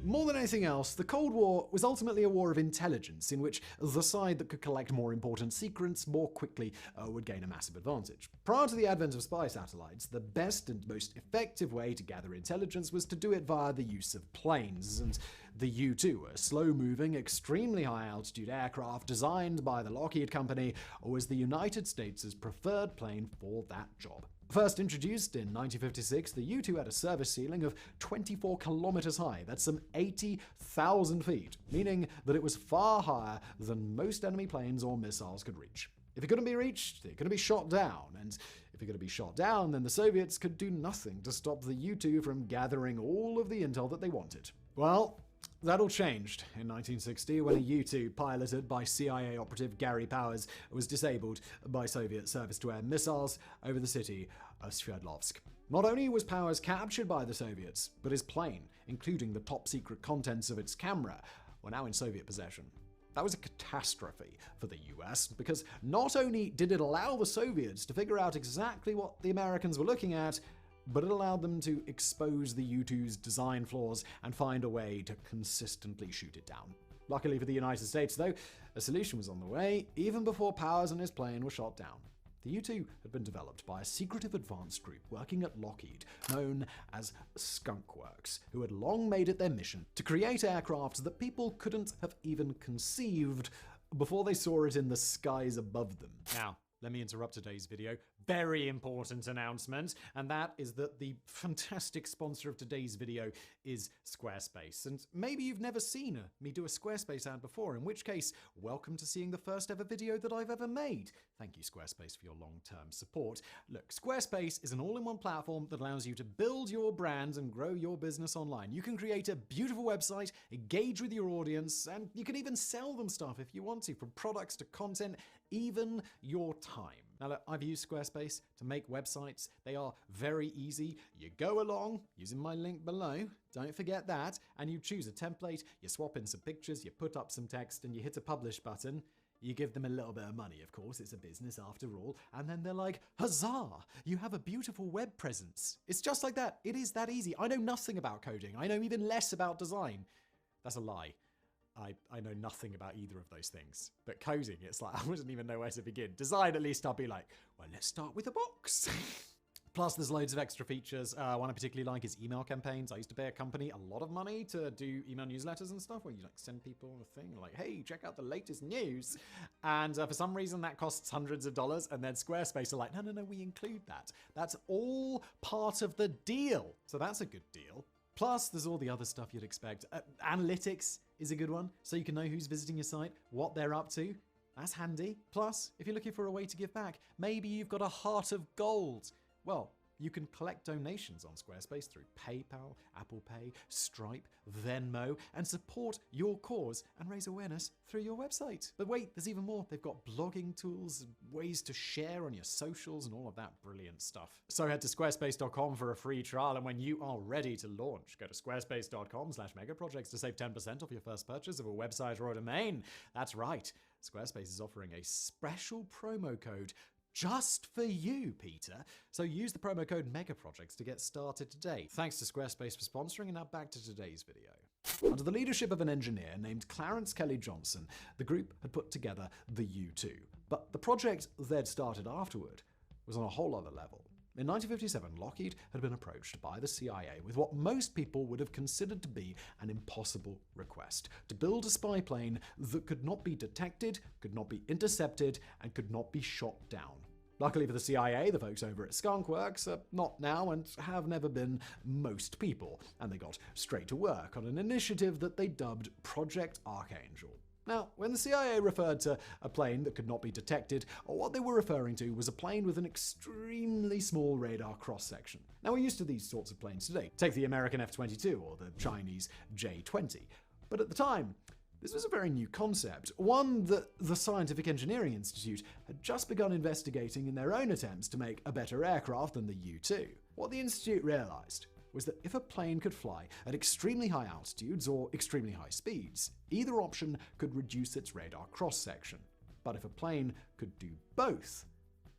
More than anything else, the Cold War was ultimately a war of intelligence in which the side that could collect more important secrets more quickly would gain a massive advantage. Prior to the advent of spy satellites, the best and most effective way to gather intelligence was to do it via the use of planes, and the U-2, a slow-moving, extremely high-altitude aircraft designed by the Lockheed Company, was the United States' preferred plane for that job. First introduced in 1956, the U-2 had a service ceiling of 24 kilometers high. That's some 80,000 feet, meaning that it was far higher than most enemy planes or missiles could reach. If it couldn't be reached, it couldn't be shot down, and if it couldn't be shot down, then the Soviets could do nothing to stop the U-2 from gathering all of the intel that they wanted. Well, that all changed in 1960 when a U-2 piloted by CIA operative Gary Powers was disabled by Soviet surface-to-air missiles over the city of Sverdlovsk. Not only was Powers captured by the Soviets, but his plane, including the top-secret contents of its camera, were now in Soviet possession. That was a catastrophe for the US, because not only did it allow the Soviets to figure out exactly what the Americans were looking at, but it allowed them to expose the U-2's design flaws and find a way to consistently shoot it down. Luckily for the United States, though, a solution was on the way even before Powers and his plane were shot down. The U-2 had been developed by a secretive advanced group working at Lockheed, known as Skunk Works, who had long made it their mission to create aircraft that people couldn't have even conceived before they saw it in the skies above them. Now, let me interrupt today's video. Very important announcement, and that is that the fantastic sponsor of today's video is Squarespace. And maybe you've never seen me do a Squarespace ad before, in which case, welcome to seeing the first ever video that I've ever made. Thank you, Squarespace, for your long-term support. Look, Squarespace is an all-in-one platform that allows you to build your brand and grow your business online. You can create a beautiful website, engage with your audience, and you can even sell them stuff if you want to, from products to content, even your time. Now look, I've used Squarespace to make websites. They are very easy. You go along using my link below, don't forget that, and you choose a template, you swap in some pictures, you put up some text, and you hit a publish button. You give them a little bit of money, of course, it's a business after all, and then they're like, huzzah, you have a beautiful web presence. It's just like that. It is that easy. I know nothing about coding. I know even less about design. That's a lie. I know nothing about either of those things. But coding, it's like, I wouldn't even know where to begin. Design, at least I'll be like, well, let's start with a box. Plus, there's loads of extra features. One I particularly like is email campaigns. I used to pay a company a lot of money to do email newsletters and stuff, where you like send people a thing like, hey, check out the latest news. And for some reason, that costs hundreds of dollars. And then Squarespace are like, no, we include that. That's all part of the deal. So that's a good deal. Plus, there's all the other stuff you'd expect. Analytics is a good one, so you can know who's visiting your site, what they're up to. That's handy. Plus, if you're looking for a way to give back, maybe you've got a heart of gold. Well, you can collect donations on Squarespace through PayPal, Apple Pay, Stripe, Venmo, and support your cause and raise awareness through your website. But wait, there's even more. They've got blogging tools, ways to share on your socials, and all of that brilliant stuff. So head to squarespace.com for a free trial, and when you are ready to launch, go to squarespace.com/megaprojects to save 10% off your first purchase of a website or a domain. That's right. Squarespace is offering a special promo code just for you, Peter. So use the promo code MEGAPROJECTS to get started today. Thanks to Squarespace for sponsoring, and now back to today's video. Under the leadership of an engineer named Clarence Kelly Johnson, the group had put together the U-2. But the project they'd started afterward was on a whole other level. In 1957, Lockheed had been approached by the CIA with what most people would have considered to be an impossible request: to build a spy plane that could not be detected, could not be intercepted, and could not be shot down. Luckily for the CIA, the folks over at Skunk Works are not now and have never been most people, and they got straight to work on an initiative that they dubbed Project Archangel. Now, when the CIA referred to a plane that could not be detected, what they were referring to was a plane with an extremely small radar cross-section. Now, we're used to these sorts of planes today. Take the American F-22 or the Chinese J-20. But at the time, this was a very new concept, one that the Scientific Engineering Institute had just begun investigating in their own attempts to make a better aircraft than the U-2. What the Institute realized was that if a plane could fly at extremely high altitudes or extremely high speeds, either option could reduce its radar cross-section. But if a plane could do both,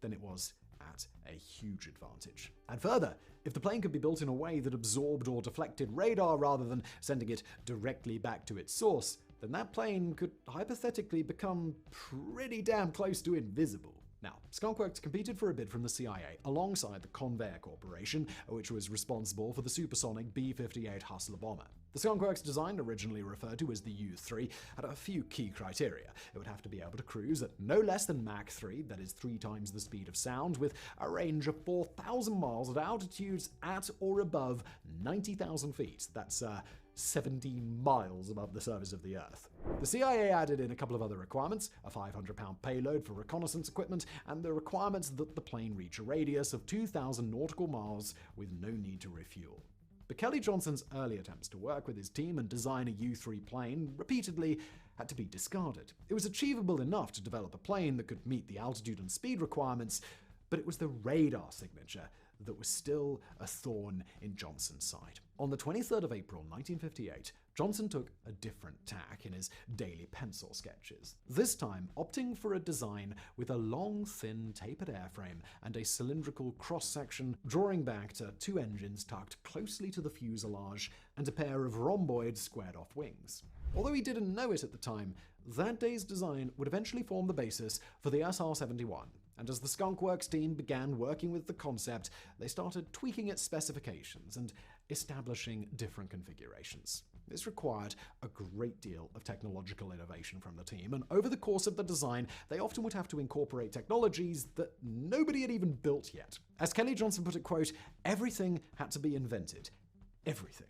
then it was at a huge advantage. And further, if the plane could be built in a way that absorbed or deflected radar rather than sending it directly back to its source, then that plane could hypothetically become pretty damn close to invisible. Now, Skunk Works competed for a bid from the CIA alongside the Convair Corporation, which was responsible for the supersonic B-58 Hustler bomber. The Skunk Works design, originally referred to as the U-3, had a few key criteria. It would have to be able to cruise at no less than Mach 3, that is 3 times the speed of sound, with a range of 4,000 miles at altitudes at or above 90,000 feet. That's 17 miles above the surface of the Earth. The CIA added in a couple of other requirements: a 500-pound payload for reconnaissance equipment, and the requirements that the plane reach a radius of 2,000 nautical miles with no need to refuel. But Kelly Johnson's early attempts to work with his team and design a U-3 plane repeatedly had to be discarded. It was achievable enough to develop a plane that could meet the altitude and speed requirements, but it was the radar signature that was still a thorn in Johnson's side. On the 23rd of April 1958, Johnson took a different tack in his daily pencil sketches, this time opting for a design with a long, thin, tapered airframe and a cylindrical cross-section drawing back to 2 engines tucked closely to the fuselage and a pair of rhomboid squared-off wings. Although he didn't know it at the time, that day's design would eventually form the basis for the SR-71. And as the Skunk Works team began working with the concept, they started tweaking its specifications and establishing different configurations. This required a great deal of technological innovation from the team, and over the course of the design, they often would have to incorporate technologies that nobody had even built yet. As Kelly Johnson put it, quote, "Everything had to be invented. Everything."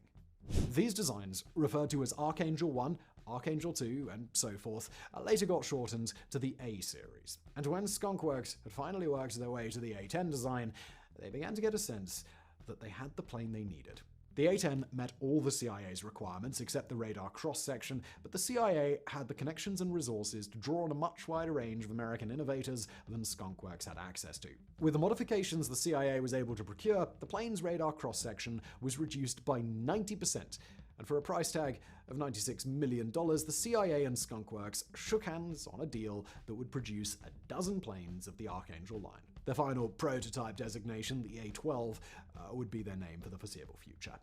These designs, referred to as Archangel 1, Archangel 2, and so forth, later got shortened to the A series. And when Skunk Works had finally worked their way to the A-10 design, they began to get a sense that they had the plane they needed. The A-10 met all the CIA's requirements except the radar cross-section, but the CIA had the connections and resources to draw on a much wider range of American innovators than Skunk Works had access to. With the modifications the CIA was able to procure, the plane's radar cross-section was reduced by 90%, and for a price tag of $96 million, the CIA and Skunk Works shook hands on a deal that would produce a dozen planes of the Archangel line. Their final prototype designation, the A-12, would be their name for the foreseeable future.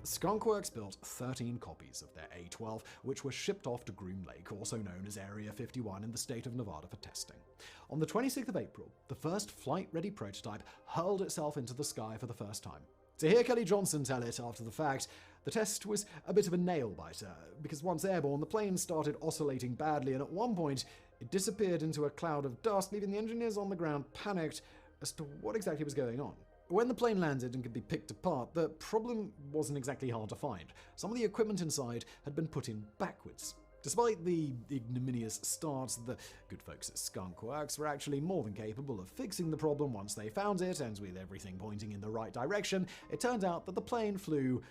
Skunk Works built 13 copies of their A-12, which were shipped off to Groom Lake, also known as Area 51 in the state of Nevada, for testing. On the 26th of April, the first flight-ready prototype hurled itself into the sky for the first time. To hear Kelly Johnson tell it after the fact, the test was a bit of a nail-biter, because once airborne, the plane started oscillating badly, and at one point, it disappeared into a cloud of dust, leaving the engineers on the ground panicked as to what exactly was going on. When the plane landed and could be picked apart, the problem wasn't exactly hard to find. Some of the equipment inside had been put in backwards. Despite the ignominious start, the good folks at Skunk Works were actually more than capable of fixing the problem once they found it, and with everything pointing in the right direction, it turned out that the plane flew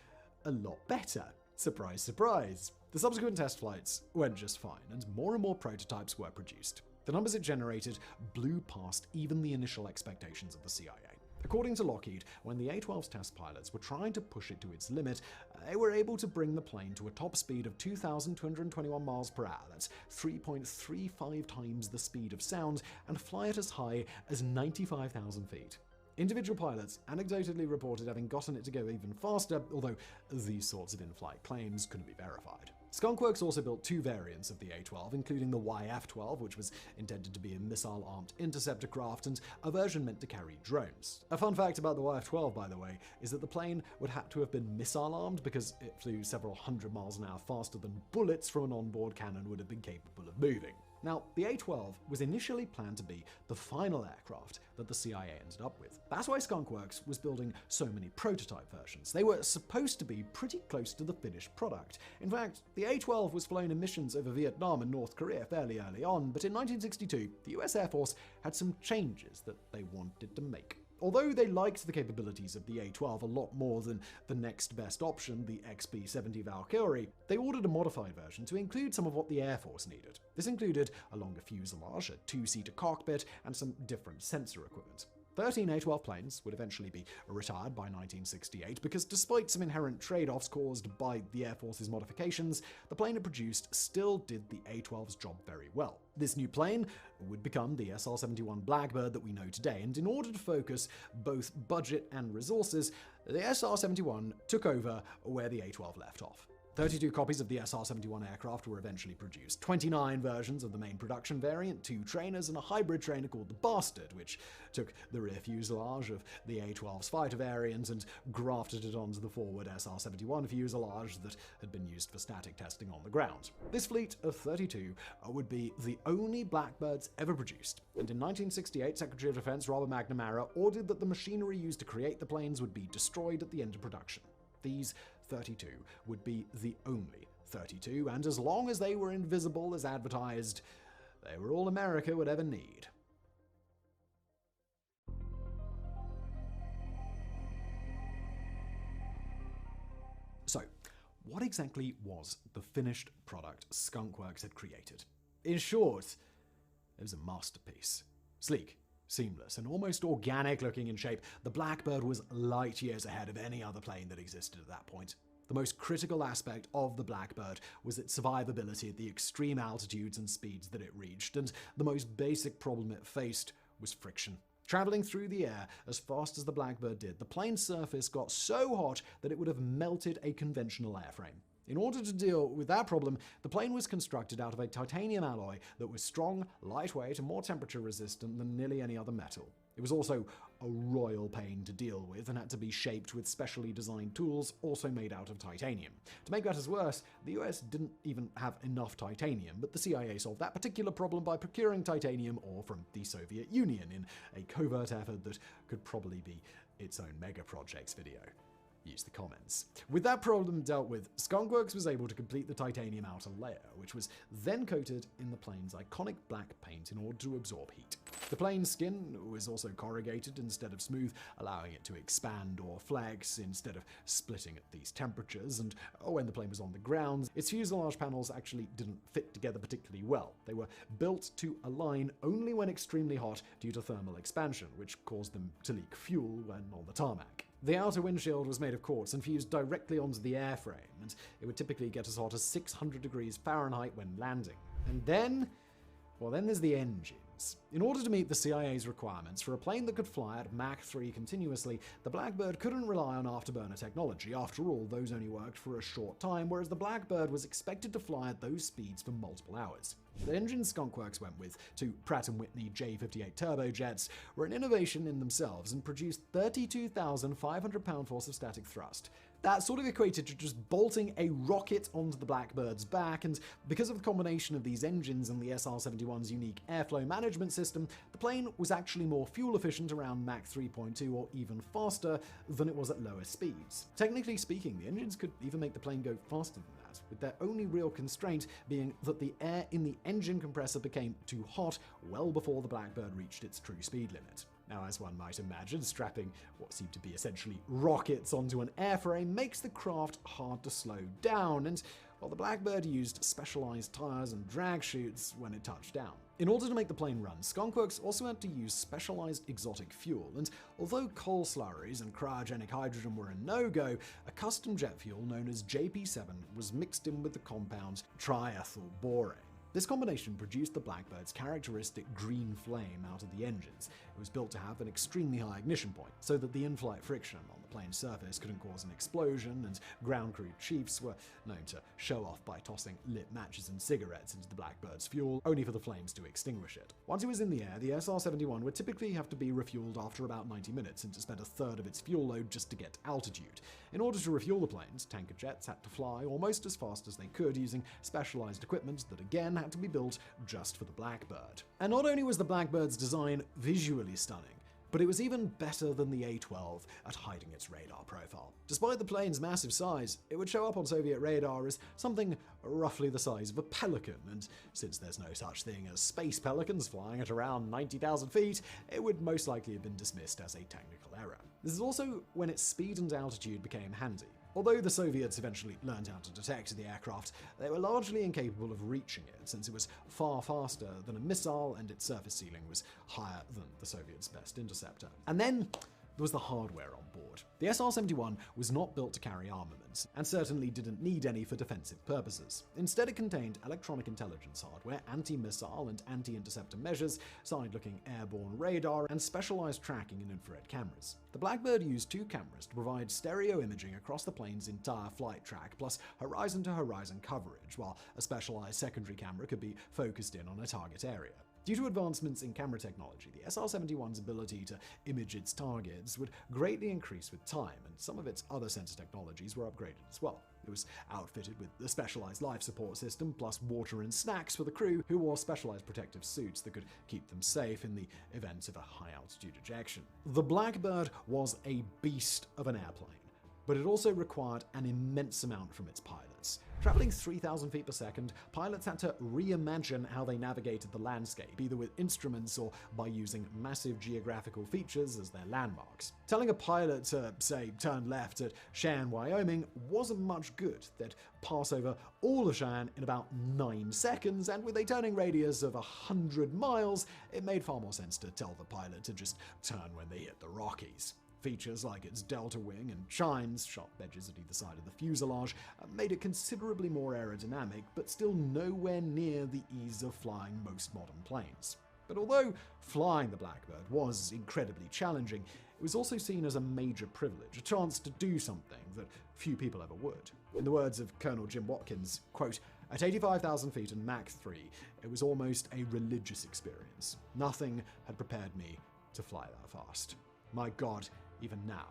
a lot better. Surprise, surprise. The subsequent test flights went just fine, and more prototypes were produced. The numbers it generated blew past even the initial expectations of the CIA. According to Lockheed, when the A-12's test pilots were trying to push it to its limit, they were able to bring the plane to a top speed of 2,221 miles per hour. That's 3.35 times the speed of sound, and fly it as high as 95,000 feet. Individual pilots anecdotally reported having gotten it to go even faster, although these sorts of in-flight claims couldn't be verified. Skunk Works also built two variants of the A-12, including the YF-12, which was intended to be a missile-armed interceptor craft, and a version meant to carry drones. A fun fact about the YF-12, by the way, is that the plane would have to have been missile-armed because it flew several hundred miles an hour faster than bullets from an onboard cannon would have been capable of moving. Now, the A-12 was initially planned to be the final aircraft that the CIA ended up with. That's why Skunk Works was building so many prototype versions. They were supposed to be pretty close to the finished product. In fact, the A-12 was flown in missions over Vietnam and North Korea fairly early on, but in 1962, the US Air Force had some changes that they wanted to make. Although they liked the capabilities of the A-12 a lot more than the next best option, the XB-70 Valkyrie, they ordered a modified version to include some of what the Air Force needed. This included a longer fuselage, a two-seater cockpit, and some different sensor equipment. 13 A-12 planes would eventually be retired by 1968 because despite some inherent trade-offs caused by the Air Force's modifications, the plane it produced still did the A-12's job very well. This new plane would become the SR-71 Blackbird that we know today, and in order to focus both budget and resources, the SR-71 took over where the A-12 left off. 32 copies of the SR-71 aircraft were eventually produced, 29 versions of the main production variant, 2 trainers, and a hybrid trainer called the Bastard, which took the rear fuselage of the A-12's fighter variant and grafted it onto the forward SR-71 fuselage that had been used for static testing on the ground. This fleet of 32 would be the only Blackbirds ever produced, and in 1968, Secretary of Defense Robert McNamara ordered that the machinery used to create the planes would be destroyed at the end of production. These 32 would be the only 32, and as long as they were invisible as advertised, they were all America would ever need. So, what exactly was the finished product Skunk Works had created? In short, it was a masterpiece. Sleek, seamless, and almost organic looking in shape, the Blackbird was light years ahead of any other plane that existed at that point. The most critical aspect of the Blackbird was its survivability at the extreme altitudes and speeds that it reached, and the most basic problem it faced was friction. Traveling through the air as fast as the Blackbird did, the plane's surface got so hot that it would have melted a conventional airframe. In order to deal with that problem, the plane was constructed out of a titanium alloy that was strong, lightweight, and more temperature resistant than nearly any other metal. It was also a royal pain to deal with and had to be shaped with specially designed tools also made out of titanium. To make matters worse, the US didn't even have enough titanium, but the CIA solved that particular problem by procuring titanium ore from the Soviet Union in a covert effort that could probably be its own mega projects video. Use the comments. With that problem dealt with, Skunk Works was able to complete the titanium outer layer, which was then coated in the plane's iconic black paint in order to absorb heat. The plane's skin was also corrugated instead of smooth, allowing it to expand or flex instead of splitting at these temperatures, and when the plane was on the ground, its fuselage panels actually didn't fit together particularly well. They were built to align only when extremely hot due to thermal expansion, which caused them to leak fuel when on the tarmac. The outer windshield was made of quartz and fused directly onto the airframe, and it would typically get as hot as 600 degrees Fahrenheit when landing. And then there's the engines. In order to meet the CIA's requirements for a plane that could fly at Mach 3 continuously, the Blackbird couldn't rely on afterburner technology. After all, those only worked for a short time, whereas the Blackbird was expected to fly at those speeds for multiple hours. The engines Skunk Works went with, two Pratt & Whitney J58 turbojets, were an innovation in themselves and produced 32,500 pound-force of static thrust. That sort of equated to just bolting a rocket onto the Blackbird's back, and because of the combination of these engines and the SR-71's unique airflow management system, the plane was actually more fuel efficient around Mach 3.2 or even faster than it was at lower speeds. Technically speaking, the engines could even make the plane go faster than that, with their only real constraint being that the air in the engine compressor became too hot well before the Blackbird reached its true speed limit. Now, as one might imagine, strapping what seemed to be essentially rockets onto an airframe makes the craft hard to slow down, and while the Blackbird used specialized tires and drag chutes when it touched down. In order to make the plane run, Skunk Works also had to use specialized exotic fuel, and although coal slurries and cryogenic hydrogen were a no-go, a custom jet fuel known as JP7 was mixed in with the compound triethylborane. This combination produced the Blackbird's characteristic green flame out of the engines. It was built to have an extremely high ignition point, so that the in-flight friction on the plane's surface couldn't cause an explosion, and ground crew chiefs were known to show off by tossing lit matches and cigarettes into the Blackbird's fuel, only for the flames to extinguish it. Once it was in the air, the SR-71 would typically have to be refueled after about 90 minutes, and to spend a third of its fuel load just to get altitude. In order to refuel the planes, tanker jets had to fly almost as fast as they could using specialized equipment that again had to be built just for the Blackbird. And not only was the Blackbird's design visually stunning, but it was even better than the A-12 at hiding its radar profile. Despite the plane's massive size, it would show up on Soviet radar as something roughly the size of a pelican, and since there's no such thing as space pelicans flying at around 90,000 feet, it would most likely have been dismissed as a technical error. This is also when its speed and altitude became handy. Although the Soviets eventually learned how to detect the aircraft, they were largely incapable of reaching it, since it was far faster than a missile and its surface ceiling was higher than the Soviets' best interceptor. And then there was the hardware on board. The SR-71 was not built to carry armaments, and certainly didn't need any for defensive purposes. Instead, it contained electronic intelligence hardware, anti-missile and anti-interceptor measures, side-looking airborne radar, and specialized tracking and infrared cameras. The Blackbird used 2 cameras to provide stereo imaging across the plane's entire flight track, plus horizon-to-horizon coverage, while a specialized secondary camera could be focused in on a target area. Due to advancements in camera technology, the SR-71's ability to image its targets would greatly increase with time, and some of its other sensor technologies were upgraded as well. It was outfitted with a specialized life support system, plus water and snacks for the crew, who wore specialized protective suits that could keep them safe in the event of a high-altitude ejection. The Blackbird was a beast of an airplane, but it also required an immense amount from its pilots. Traveling 3,000 feet per second, pilots had to reimagine how they navigated the landscape, either with instruments or by using massive geographical features as their landmarks. Telling a pilot to, say, turn left at Cheyenne, Wyoming wasn't much good. They'd pass over all of Cheyenne in about 9 seconds, and with a turning radius of 100 miles, it made far more sense to tell the pilot to just turn when they hit the Rockies. Features like its delta wing and chines, sharp edges at either side of the fuselage, made it considerably more aerodynamic, but still nowhere near the ease of flying most modern planes. But although flying the Blackbird was incredibly challenging, it was also seen as a major privilege, a chance to do something that few people ever would. In the words of Colonel Jim Watkins, quote, "At 85,000 feet and Mach 3, it was almost a religious experience. Nothing had prepared me to fly that fast. My God, even now,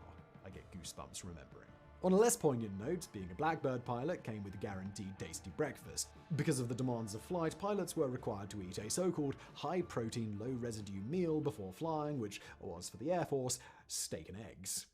I get goosebumps remembering." On a less poignant note, being a Blackbird pilot came with a guaranteed tasty breakfast. Because of the demands of flight, pilots were required to eat a so-called high-protein, low-residue meal before flying, which was, for the Air Force, steak and eggs.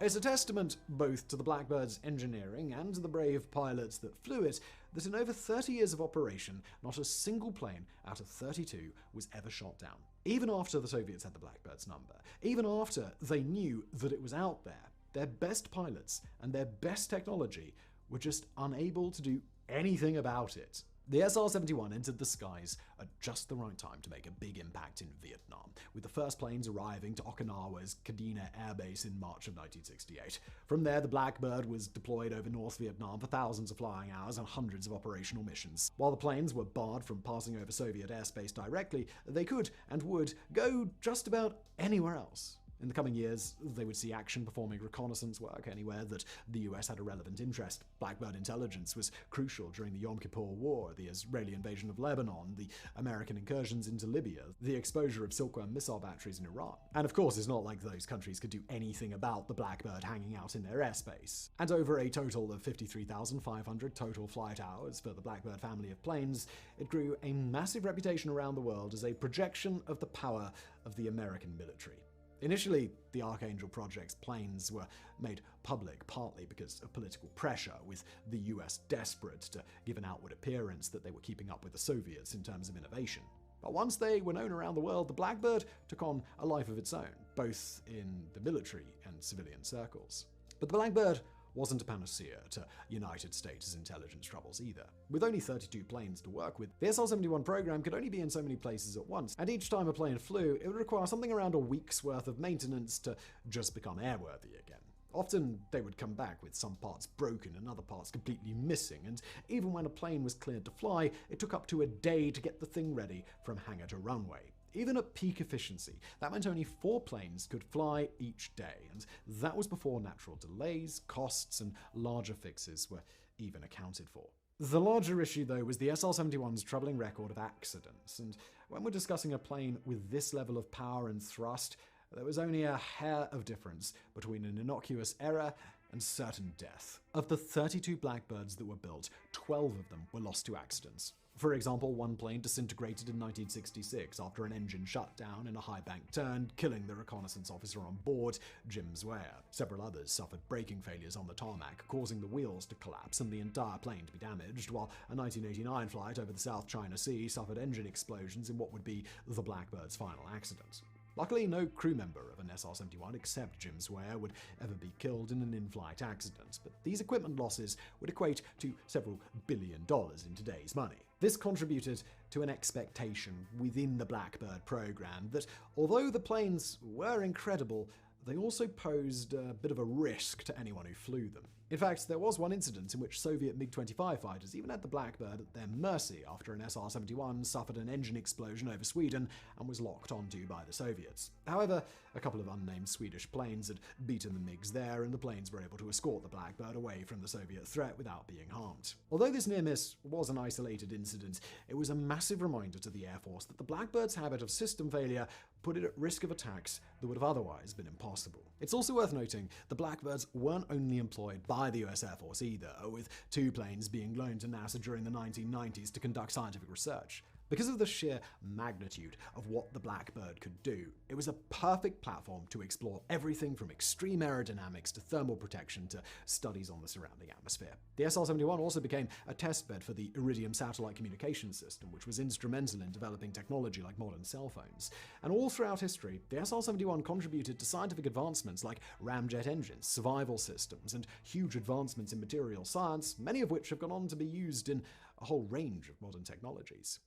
It's a testament both to the Blackbird's engineering and to the brave pilots that flew it that in over 30 years of operation, not a single plane out of 32 was ever shot down. Even after the Soviets had the Blackbird's number, even after they knew that it was out there, their best pilots and their best technology were just unable to do anything about it. The SR-71 entered the skies at just the right time to make a big impact in Vietnam, with the first planes arriving to Okinawa's Kadena Air Base in March of 1968. From there, the Blackbird was deployed over North Vietnam for thousands of flying hours and hundreds of operational missions. While the planes were barred from passing over Soviet airspace directly, they could and would go just about anywhere else. In the coming years, they would see action performing reconnaissance work anywhere that the US had a relevant interest. Blackbird intelligence was crucial during the Yom Kippur War, the Israeli invasion of Lebanon, the American incursions into Libya, the exposure of Silkworm missile batteries in Iran. And of course, it's not like those countries could do anything about the Blackbird hanging out in their airspace. And over a total of 53,500 total flight hours for the Blackbird family of planes, it grew a massive reputation around the world as a projection of the power of the American military. Initially, the Archangel Project's planes were made public partly because of political pressure, with the US desperate to give an outward appearance that they were keeping up with the Soviets in terms of innovation. But once they were known around the world, the Blackbird took on a life of its own, both in the military and civilian circles. But the Blackbird wasn't a panacea to United States' intelligence troubles either. With only 32 planes to work with, the SR-71 program could only be in so many places at once, and each time a plane flew, it would require something around a week's worth of maintenance to just become airworthy again. Often, they would come back with some parts broken and other parts completely missing, and even when a plane was cleared to fly, it took up to a day to get the thing ready from hangar to runway. Even at peak efficiency, that meant only 4 planes could fly each day, and that was before natural delays, costs, and larger fixes were even accounted for. The larger issue, though, was the SR-71's troubling record of accidents, and when we're discussing a plane with this level of power and thrust, there was only a hair of difference between an innocuous error and certain death. Of the 32 Blackbirds that were built, 12 of them were lost to accidents. For example, one plane disintegrated in 1966 after an engine shut down in a high bank turn, killing the reconnaissance officer on board, Jim Zweyer. Several others suffered braking failures on the tarmac, causing the wheels to collapse and the entire plane to be damaged, while a 1989 flight over the South China Sea suffered engine explosions in what would be the Blackbird's final accident. Luckily, no crew member of an SR-71 except Jim Zweyer would ever be killed in an in-flight accident, but these equipment losses would equate to several $1 billion in today's money. This contributed to an expectation within the Blackbird program that although the planes were incredible, they also posed a bit of a risk to anyone who flew them. In fact, there was one incident in which Soviet MiG-25 fighters even had the Blackbird at their mercy after an SR-71 suffered an engine explosion over Sweden and was locked onto by the Soviets. However, a couple of unnamed Swedish planes had beaten the MiGs there, and the planes were able to escort the Blackbird away from the Soviet threat without being harmed. Although this near-miss was an isolated incident, it was a massive reminder to the Air Force that the Blackbird's habit of system failure put it at risk of attacks that would have otherwise been impossible. It's also worth noting the Blackbirds weren't only employed by the US Air Force either, with 2 planes being loaned to NASA during the 1990s to conduct scientific research. Because of the sheer magnitude of what the Blackbird could do, it was a perfect platform to explore everything from extreme aerodynamics to thermal protection to studies on the surrounding atmosphere. The SR-71 also became a testbed for the Iridium satellite communications system, which was instrumental in developing technology like modern cell phones. And all throughout history, the SR-71 contributed to scientific advancements like ramjet engines, survival systems, and huge advancements in material science, many of which have gone on to be used in a whole range of modern technologies.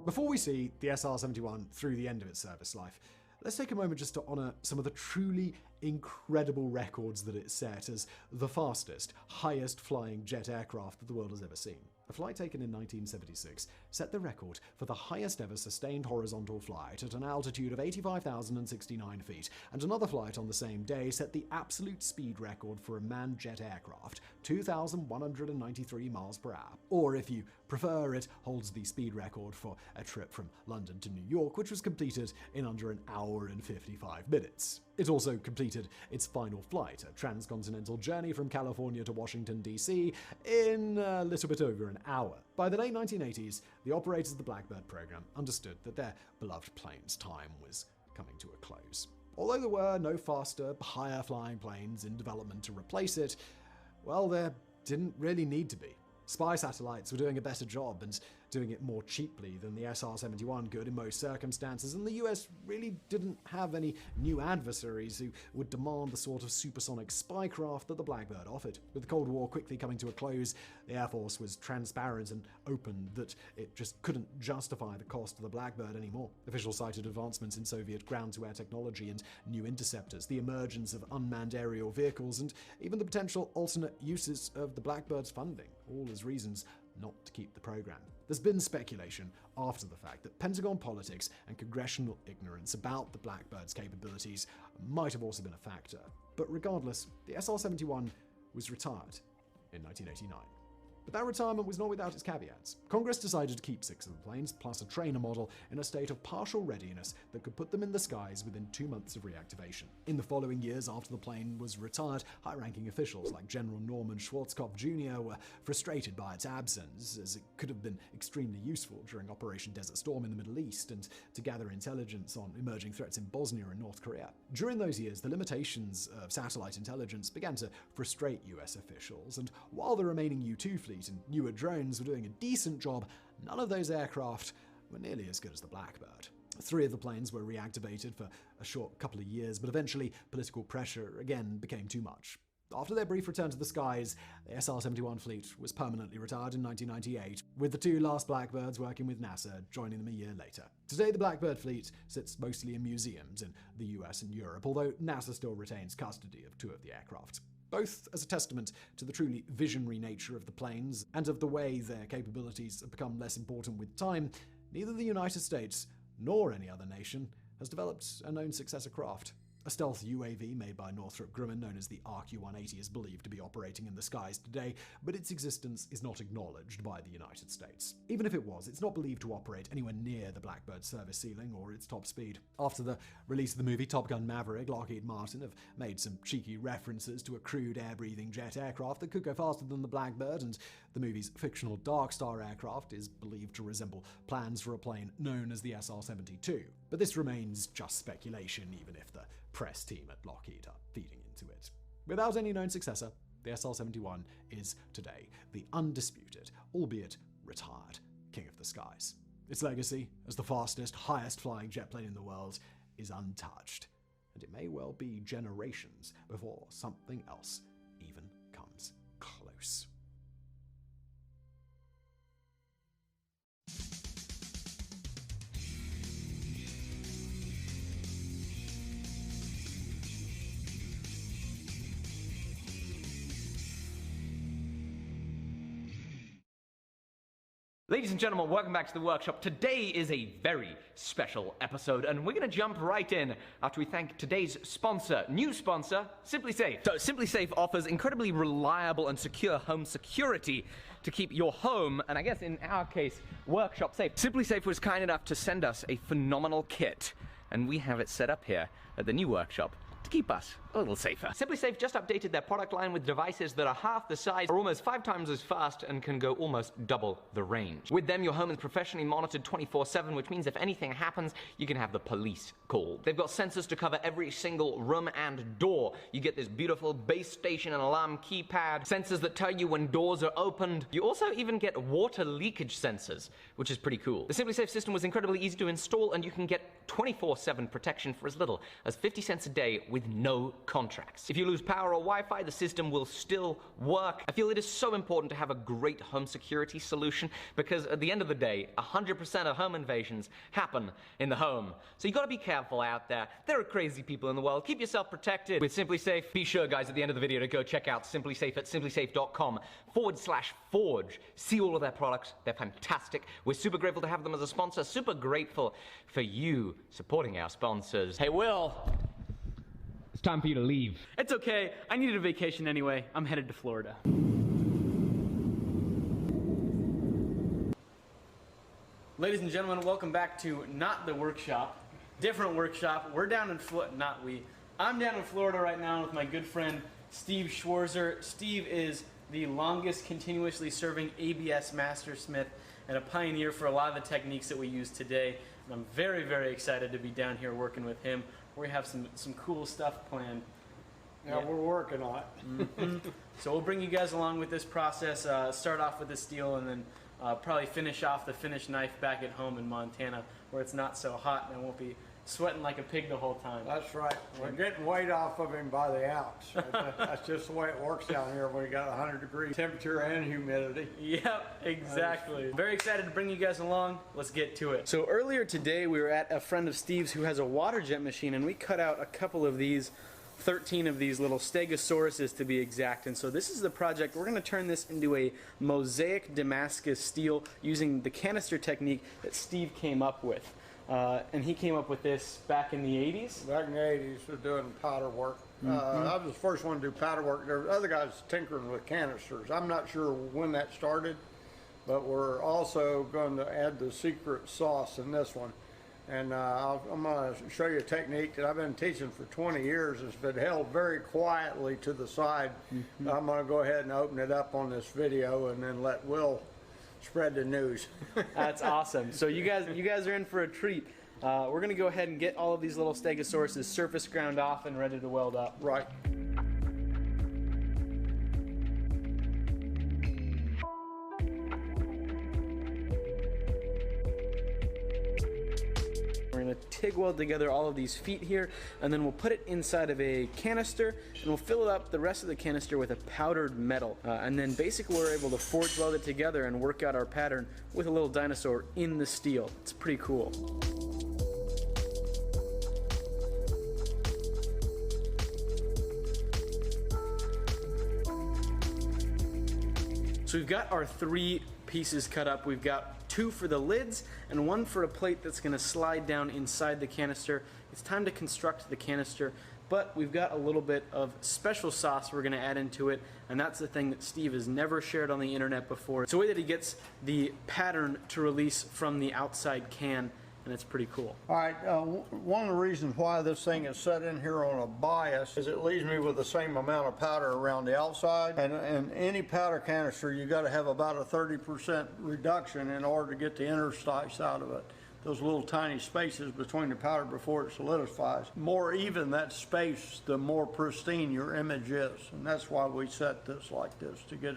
Before we see the SR-71 through the end of its service life, let's take a moment just to honour some of the truly incredible records that it set as the fastest, highest flying jet aircraft that the world has ever seen. A flight taken in 1976 set the record for the highest ever sustained horizontal flight at an altitude of 85,069 feet, and another flight on the same day set the absolute speed record for a manned jet aircraft, 2,193 miles per hour. Or if you prefer, it holds the speed record for a trip from London to New York, which was completed in under an hour and 55 minutes. It also completed its final flight, a transcontinental journey from California to Washington, D.C. in a little bit over an hour. By the late 1980s, the operators of the Blackbird program understood that their beloved plane's time was coming to a close. Although there were no faster, higher flying planes in development to replace it, well, there didn't really need to be. Spy satellites were doing a better job and doing it more cheaply than the SR-71 could in most circumstances, and the US really didn't have any new adversaries who would demand the sort of supersonic spycraft that the Blackbird offered. With the Cold War quickly coming to a close, the Air Force was transparent and open that it just couldn't justify the cost of the Blackbird anymore. Officials cited advancements in Soviet ground-to-air technology and new interceptors, the emergence of unmanned aerial vehicles, and even the potential alternate uses of the Blackbird's funding, all as reasons not to keep the program. There's been speculation after the fact that Pentagon politics and congressional ignorance about the Blackbird's capabilities might have also been a factor. But regardless, the SR-71 was retired in 1989. But that retirement was not without its caveats. Congress decided to keep 6 of the planes, plus a trainer model, in a state of partial readiness that could put them in the skies within 2 months of reactivation. In the following years after the plane was retired, high-ranking officials like General Norman Schwarzkopf Jr. were frustrated by its absence, as it could have been extremely useful during Operation Desert Storm in the Middle East and to gather intelligence on emerging threats in Bosnia and North Korea. During those years, the limitations of satellite intelligence began to frustrate US officials, and while the remaining U-2 fleet and newer drones were doing a decent job, none of those aircraft were nearly as good as the Blackbird. 3 of the planes were reactivated for a short couple of years, but eventually political pressure again became too much. After their brief return to the skies, the SR-71 fleet was permanently retired in 1998, with the 2 last Blackbirds working with NASA joining them a year later. Today, the Blackbird fleet sits mostly in museums in the US and Europe, although NASA still retains custody of 2 of the aircraft. Both as a testament to the truly visionary nature of the planes and of the way their capabilities have become less important with time, neither the United States nor any other nation has developed a known successor craft. A stealth UAV made by Northrop Grumman known as the RQ-180 is believed to be operating in the skies today, but its existence is not acknowledged by the United States. Even if it was, it's not believed to operate anywhere near the Blackbird service ceiling or its top speed. After the release of the movie Top Gun Maverick, Lockheed Martin have made some cheeky references to a crude air-breathing jet aircraft that could go faster than the Blackbird, and the movie's fictional Dark Star aircraft is believed to resemble plans for a plane known as the SR-72. But this remains just speculation, even if the press team at Lockheed are feeding into it. Without any known successor, the SR-71 is today the undisputed, albeit retired, king of the skies. Its legacy as the fastest, highest-flying jet plane in the world is untouched, and it may well be generations before something else even comes close. Ladies and gentlemen, welcome back to the workshop. Today is a very special episode, and we're going to jump right in after we thank today's sponsor, new sponsor, SimpliSafe. So SimpliSafe offers incredibly reliable and secure home security to keep your home, and I guess in our case, workshop safe. SimpliSafe was kind enough to send us a phenomenal kit, and we have it set up here at the new workshop to keep us a little safer. SimpliSafe just updated their product line with devices that are half the size, are almost 5 times as fast, and can go almost double the range. With them, your home is professionally monitored 24/7, which means if anything happens, you can have the police called. They've got sensors to cover every single room and door. You get this beautiful base station and alarm keypad, sensors that tell you when doors are opened. You also even get water leakage sensors, which is pretty cool. The SimpliSafe system was incredibly easy to install, and you can get 24/7 protection for as little as 50 cents a day with no contracts. If you lose power or Wi-Fi, the system will still work. I feel it is so important to have a great home security solution because at the end of the day, 100% of home invasions happen in the home. So you gotta be careful out there. There are crazy people in the world. Keep yourself protected with SimpliSafe. Be sure, guys, at the end of the video to go check out SimpliSafe at simplisafe.com/forge. See all of their products. They're fantastic. We're super grateful to have them as a sponsor. Super grateful for you supporting our sponsors. Hey, Will. It's time for you to leave. It's okay. I needed a vacation anyway. I'm headed to Florida. Ladies and gentlemen, welcome back to not the workshop, different workshop. We're down in I'm down in Florida right now with my good friend Steve Schwarzer. Steve is the longest continuously serving ABS mastersmith and a pioneer for a lot of the techniques that we use today. And I'm very, very excited to be down here working with him. We have some cool stuff planned. Yeah, we're working on it. So we'll bring you guys along with this process, start off with the steel, and then probably finish off the finished knife back at home in Montana where it's not so hot and I won't be sweating like a pig the whole time. That's right. We're getting weight off of him by the ounce. That's just the way it works down here when we got 100-degree temperature and humidity. Yep, exactly. Very excited to bring you guys along. Let's get to it. So earlier today we were at a friend of Steve's who has a water jet machine, and we cut out a couple of these, 13 of these little Stegosauruses to be exact. And so this is the project. We're going to turn this into a mosaic Damascus steel using the canister technique that Steve came up with. And he came up with this back in the 80s? Back in the 80s, we're doing powder work. I was the first one to do powder work. There were other guys tinkering with canisters. I'm not sure when that started, but we're also going to add the secret sauce in this one. And I'm going to show you a technique that I've been teaching for 20 years. It's been held very quietly to the side. I'm going to go ahead and open it up on this video and then let Will spread the news. That's awesome. So you guys are in for a treat. We're going to go ahead and get all of these little Stegosauruses surface ground off and ready to weld up. Right. We're we're going to TIG weld together all of these feet here, and then we'll put it inside of a canister, and we'll fill it up the rest of the canister with a powdered metal. And then basically we're able to forge weld it together and work out our pattern with a little dinosaur in the steel. It's pretty cool. So we've got our 3 pieces cut up. We've got 2 for the lids and 1 for a plate that's going to slide down inside the canister. It's time to construct the canister, but we've got a little bit of special sauce we're going to add into it, and that's the thing that Steve has never shared on the internet before. It's a way that he gets the pattern to release from the outside can, and it's pretty cool. All right, one of the reasons why this thing is set in here on a bias is it leaves me with the same amount of powder around the outside. And any powder canister, you got to have about a 30% reduction in order to get the interstice out of it. Those little tiny spaces between the powder before it solidifies. More even that space, the more pristine your image is. And that's why we set this like this, to get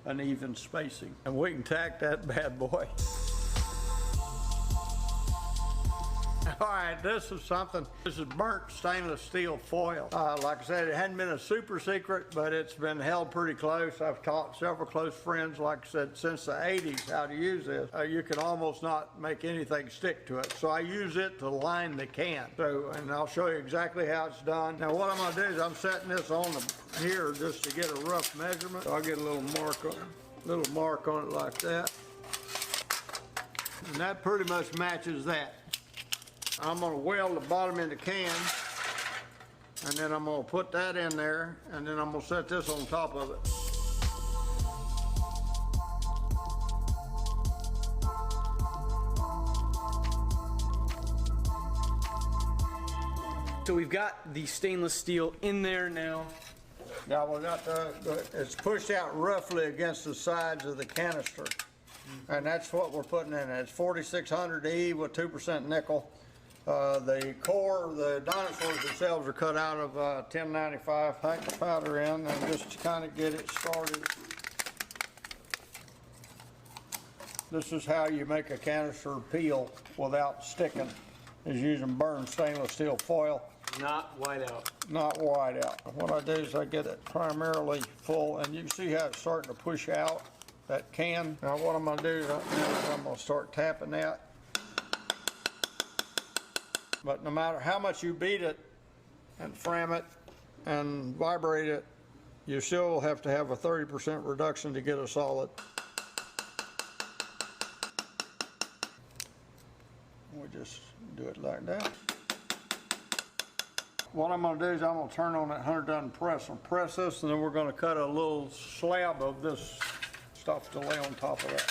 an even spacing. And we can tack that bad boy. All right, this is something. This is burnt stainless steel foil. Like I said, it hadn't been a super secret, but it's been held pretty close. I've taught several close friends, like I said, since the 80s how to use this. You can almost not make anything stick to it. So I use it to line the can. And I'll show you exactly how it's done. Now what I'm gonna do is I'm setting this on here just to get a rough measurement. So I'll get a little mark on it like that. And that pretty much matches that. I'm going to weld the bottom in the can, and then I'm going to put that in there, and then I'm going to set this on top of it. So we've got the stainless steel in there now. Now we got it's pushed out roughly against the sides of the canister, and that's what we're putting in it. It's 4600E with 2% nickel. The core, the dinosaurs themselves are cut out of 1095. Pack the powder in and just kind of get it started. This is how you make a canister peel without sticking, is using burned stainless steel foil. Not white out. Not white out. What I do is I get it primarily full, and you can see how it's starting to push out that can. Now what I'm going to do is I'm going to start tapping that. But no matter how much you beat it and fram it and vibrate it, you still have to have a 30% reduction to get a solid. We just do it like that. What I'm going to do is I'm going to turn on that 100-ton press and press this, and then we're going to cut a little slab of this stuff to lay on top of that.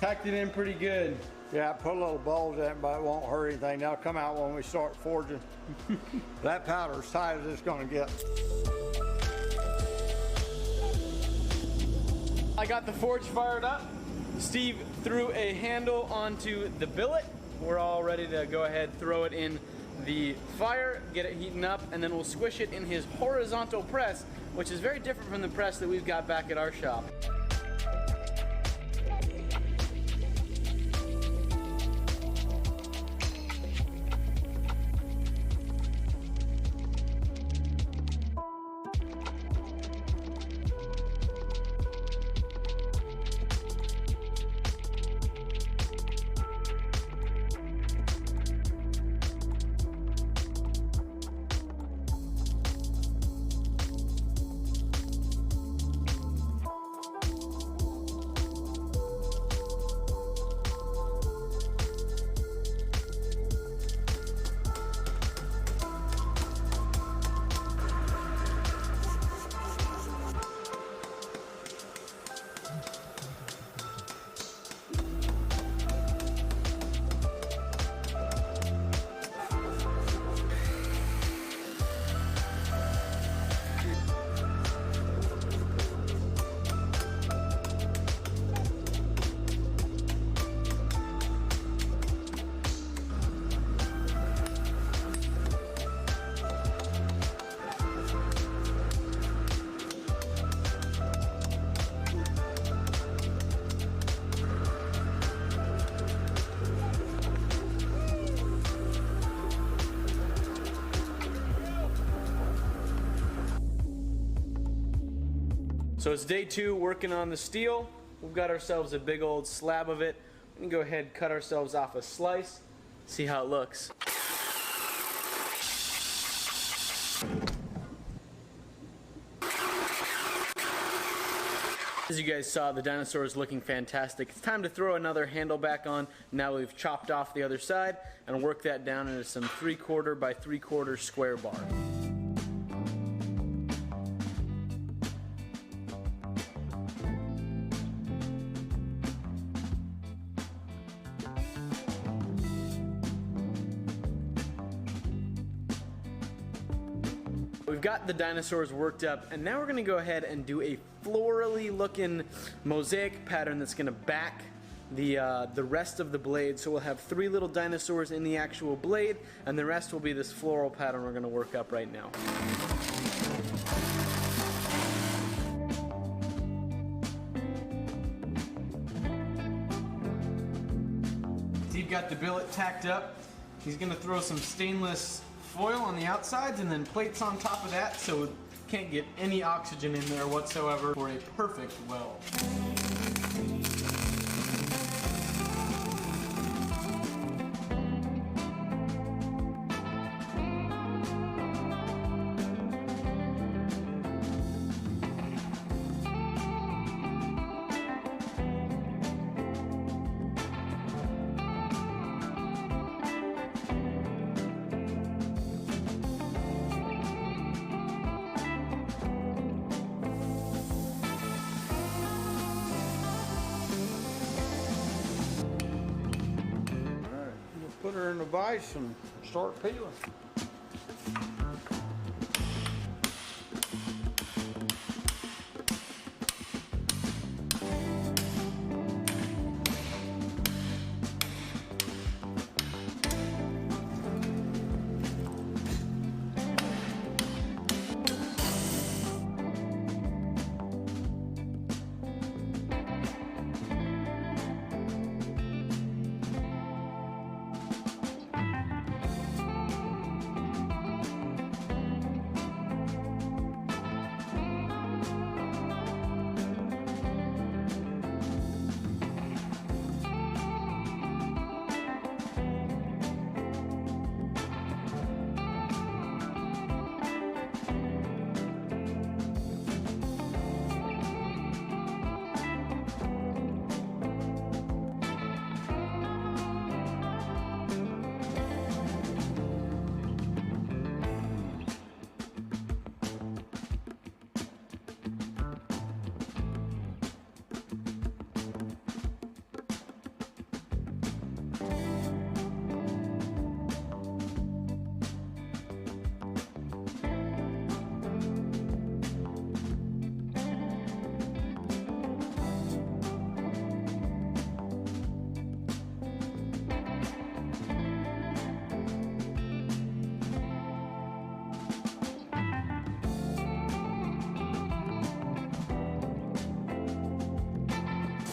Packed it in pretty good. Yeah, I put a little bulge in it, but it won't hurt anything. That'll come out when we start forging. That powder is tight as it's going to get. I got the forge fired up. Steve threw a handle onto the billet. We're all ready to go ahead, throw it in the fire, get it heating up, and then we'll squish it in his horizontal press, which is very different from the press that we've got back at our shop. So it's day 2 working on the steel. We've got ourselves a big old slab of it. We can go ahead and cut ourselves off a slice, see how it looks. As you guys saw, the dinosaur is looking fantastic. It's time to throw another handle back on. Now we've chopped off the other side and work that down into some 3/4 by 3/4 square bar. We've got the dinosaurs worked up, and now we're going to go ahead and do a florally looking mosaic pattern that's going to back the rest of the blade. So we'll have 3 little dinosaurs in the actual blade, and the rest will be this floral pattern we're going to work up right now. Steve got the billet tacked up. He's going to throw some stainless foil on the outsides and then plates on top of that so it can't get any oxygen in there whatsoever for a perfect weld. Put her in the vise and start peeling.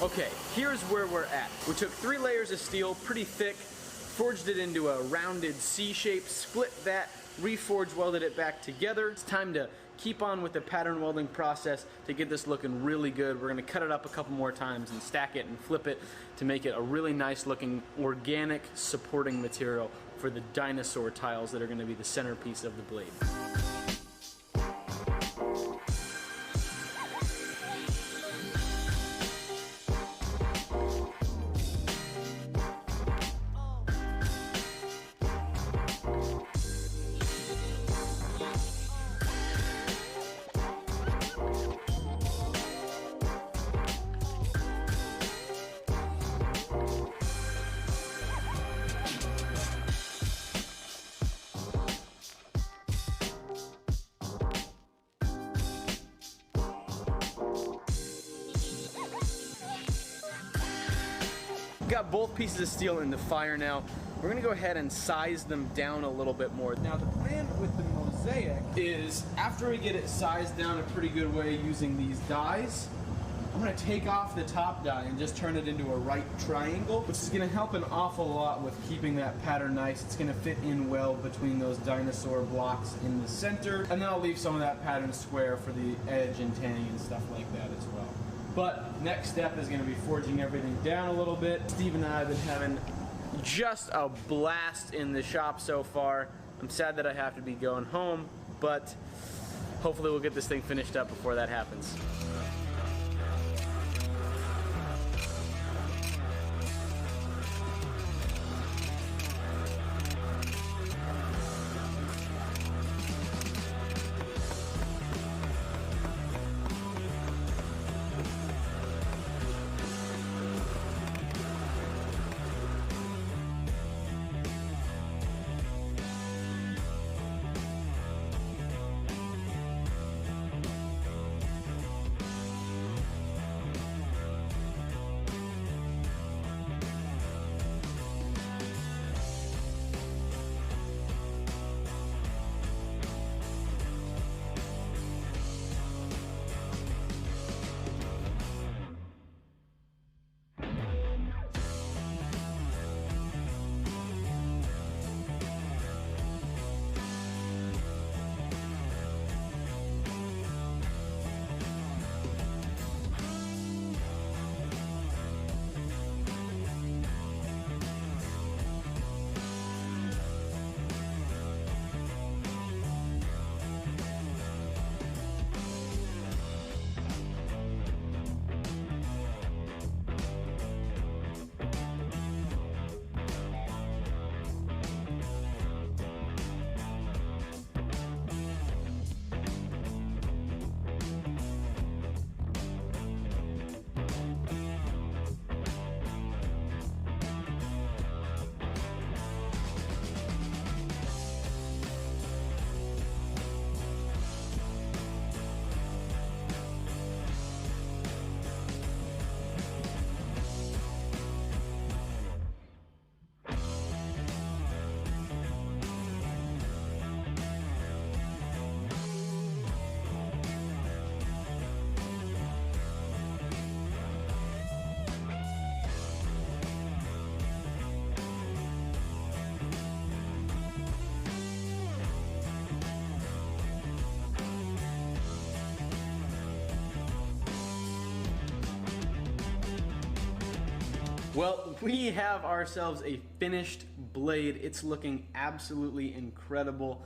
Okay, here's where we're at. We took 3 layers of steel, pretty thick, forged it into a rounded C shape, split that, reforged, welded it back together. It's time to keep on with the pattern welding process to get this looking really good. We're going to cut it up a couple more times and stack it and flip it to make it a really nice looking organic supporting material for the dinosaur tiles that are going to be the centerpiece of the blade. Got both pieces of steel in the fire now. We're gonna go ahead and size them down a little bit more. Now the plan with the mosaic is after we get it sized down a pretty good way using these dies, I'm going to take off the top die and just turn it into a right triangle, which is going to help an awful lot with keeping that pattern nice. It's going to fit in well between those dinosaur blocks in the center, and then I'll leave some of that pattern square for the edge and tanning and stuff like that as well. But next step is going to be forging everything down a little bit. Steve and I have been having just a blast in the shop so far. I'm sad that I have to be going home, but hopefully we'll get this thing finished up before that happens. Well, we have ourselves a finished blade. It's looking absolutely incredible.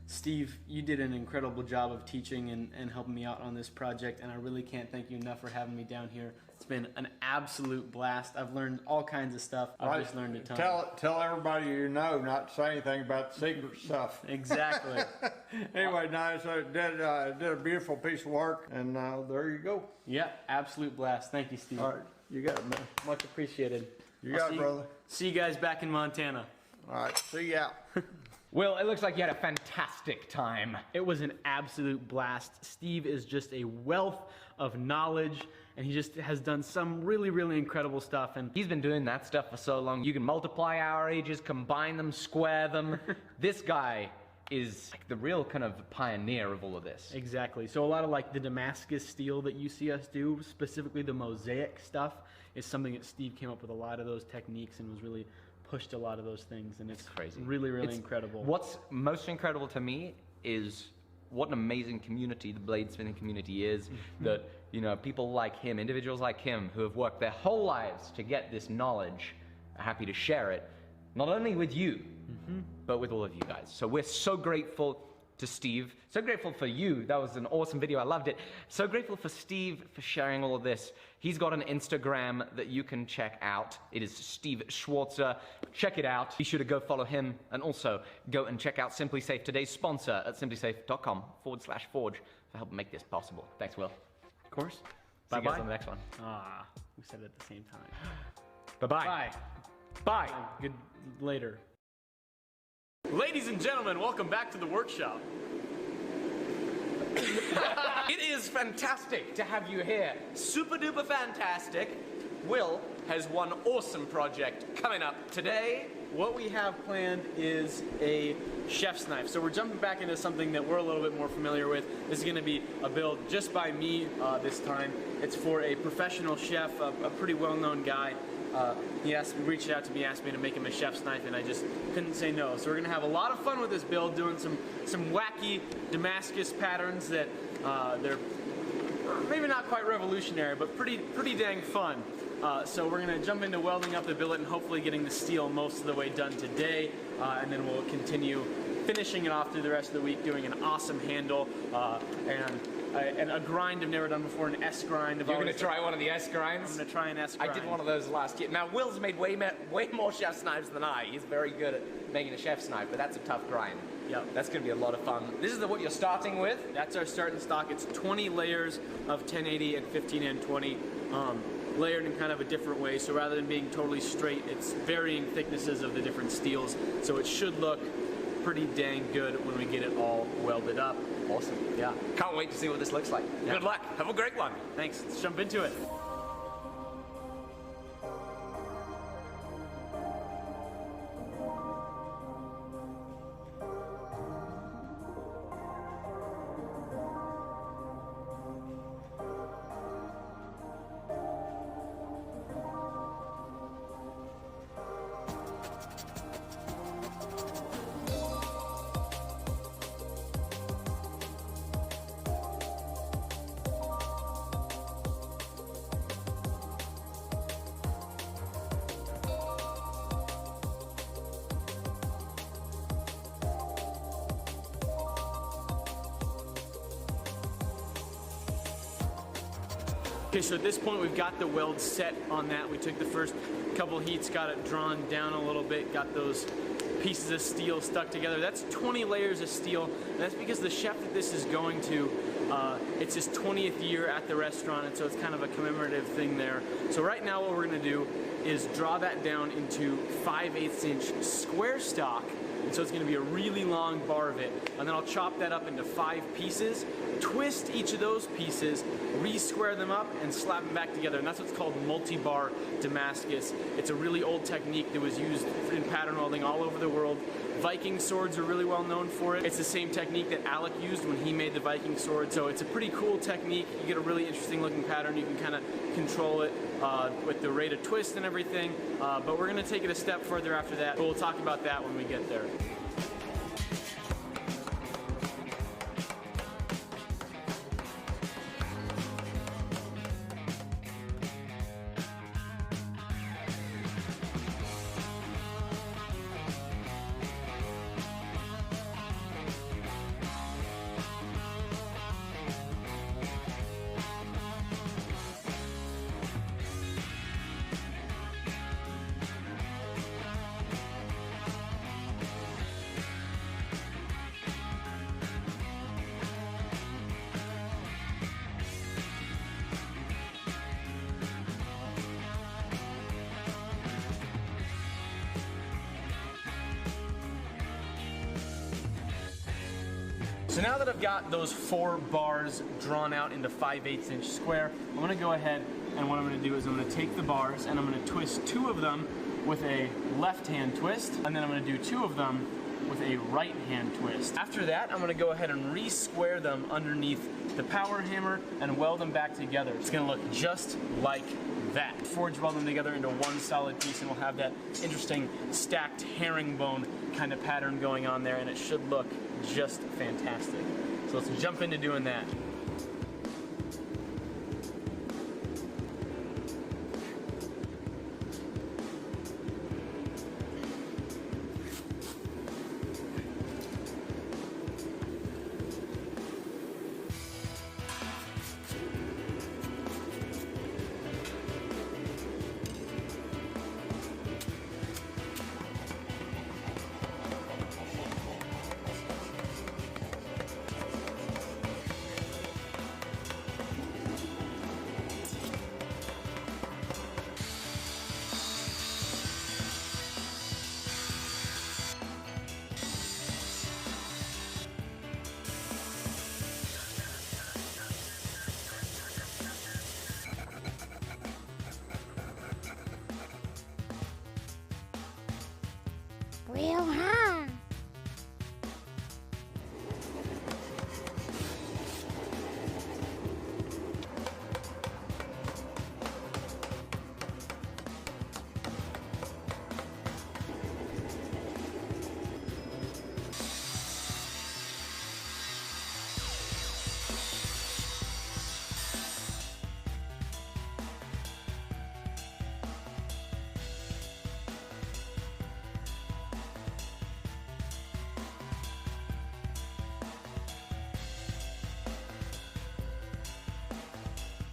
Steve, you did an incredible job of teaching and helping me out on this project, and I really can't thank you enough for having me down here. It's been an absolute blast. I've learned all kinds of stuff. I've just learned a ton. Tell everybody you know not to say anything about the secret stuff. Exactly. Anyway, nice. Did a beautiful piece of work, and there you go. Yeah, absolute blast. Thank you, Steve. All right, you got it, man. Much appreciated. You got it, brother. See you guys back in Montana. All right, see ya. Well, it looks like you had a fantastic time. It was an absolute blast. Steve is just a wealth of knowledge, and he just has done some really, really incredible stuff. And he's been doing that stuff for so long. You can multiply our ages, combine them, square them. This guy is like the real kind of pioneer of all of this. Exactly. So a lot of like the Damascus steel that you see us do, specifically the mosaic stuff, is something that Steve came up with a lot of those techniques and was really pushed a lot of those things, and it's crazy. Really, really incredible. What's most incredible to me is what an amazing community the bladesmithing community is. That, you know, people like him, individuals like him, who have worked their whole lives to get this knowledge, are happy to share it, not only with you, but with all of you guys. So we're so grateful to Steve, so grateful for you. That was an awesome video. I loved it. So grateful for Steve for sharing all of this. He's got an Instagram that you can check out. It is Steve Schwartzer. Check it out. Be sure to go follow him, and also go and check out Simply Safe, today's sponsor, at simplysafe.com/forge for helping make this possible. Thanks, Will. Of course. See you guys on the next one. Ah, we said it at the same time. Bye-bye. Bye. Bye. Good later. Ladies and gentlemen, welcome back to the workshop. It is fantastic to have you here. Super duper fantastic. Will has one awesome project coming up today what we have planned is a chef's knife. So we're jumping back into something that we're a little bit more familiar with. This is going to be a build just by me this time. It's for a professional chef, a pretty well-known guy. He reached out to me, asked me to make him a chef's knife, and I just couldn't say no. So we're going to have a lot of fun with this build, doing some wacky Damascus patterns that they're maybe not quite revolutionary, but pretty dang fun. So we're going to jump into welding up the billet and hopefully getting the steel most of the way done today, and then we'll continue finishing it off through the rest of the week, doing an awesome handle and a grind I've never done before, an S grind. You're going to try one of the S grinds? I'm going to try an S grind. I did one of those last year. Now, Will's made way more chef's knives than I. He's very good at making a chef's knife, but that's a tough grind. Yep. That's going to be a lot of fun. This is what you're starting with? That's our starting stock. It's 20 layers of 1080 and 15N20. Layered in kind of a different way, so rather than being totally straight, it's varying thicknesses of the different steels, so it should look pretty dang good when we get it all welded up. Awesome. Yeah. Can't wait to see what this looks like. Yeah. Good luck. Have a great one. Thanks. Let's jump into it. Okay, so at this point we've got the weld set on that. We took the first couple heats, got it drawn down a little bit, got those pieces of steel stuck together. That's 20 layers of steel, and that's because the chef that this is going to, it's his 20th year at the restaurant, and so it's kind of a commemorative thing there. So right now what we're going to do is draw that down into 5/8 inch square stock, and so it's going to be a really long bar of it, and then I'll chop that up into 5 pieces, twist each of those pieces, re-square them up, and slap them back together, and that's what's called multi-bar Damascus. It's a really old technique that was used in pattern welding all over the world. Viking swords are really well known for it. It's the same technique that Alec used when he made the Viking sword, so it's a pretty cool technique. You get a really interesting looking pattern. You can kind of control it with the rate of twist and everything, but we're going to take it a step further after that, but we'll talk about that when we get there. So now that I've got those 4 bars drawn out into 5/8 inch square, I'm going to go ahead and what I'm going to do is I'm going to take the bars and I'm going to twist 2 of them with a left hand twist, and then I'm going to do 2 of them with a right hand twist. After that, I'm going to go ahead and re-square them underneath the power hammer and weld them back together. It's going to look just like that. Forge weld them together into one solid piece, and we'll have that interesting stacked herringbone kind of pattern going on there, and it should look just fantastic. So let's jump into doing that.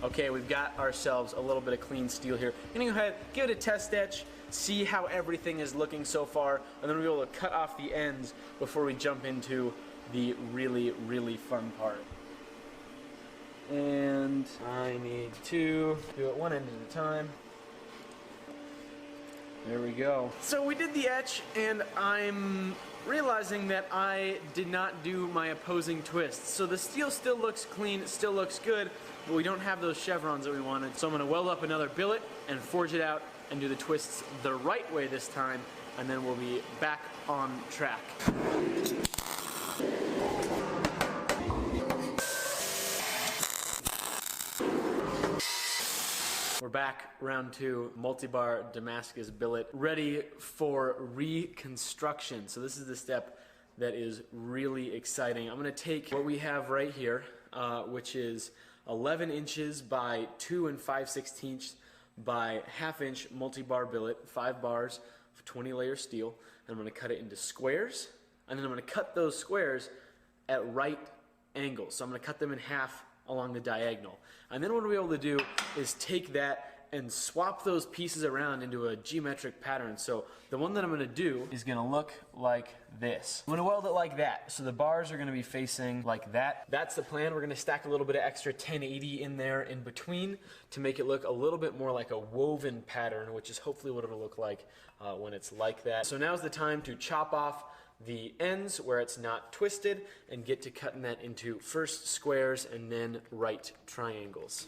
Okay, we've got ourselves a little bit of clean steel here. I'm gonna go ahead, give it a test etch, see how everything is looking so far, and then we'll be able to cut off the ends before we jump into the really, really fun part. And I need to do it one end at a time. There we go. So we did the etch, and I'm realizing that I did not do my opposing twists. So the steel still looks clean, it still looks good, but we don't have those chevrons that we wanted. So I'm gonna weld up another billet and forge it out and do the twists the right way this time, and then we'll be back on track. We're back, round 2, multi-bar Damascus billet, ready for reconstruction. So this is the step that is really exciting. I'm gonna take what we have right here, which is 11 inches by 2 5/16 by ½ inch multi-bar billet, 5 bars of 20 layer steel. And I'm gonna cut it into squares, and then I'm gonna cut those squares at right angles. So I'm gonna cut them in half along the diagonal. And then what we'll be able to do is take that and swap those pieces around into a geometric pattern. So the one that I'm gonna do is gonna look like this. I'm gonna weld it like that. So the bars are gonna be facing like that. That's the plan. We're gonna stack a little bit of extra 1080 in there in between to make it look a little bit more like a woven pattern, which is hopefully what it'll look like when it's like that. So now's the time to chop off the ends where it's not twisted and get to cutting that into first squares and then right triangles.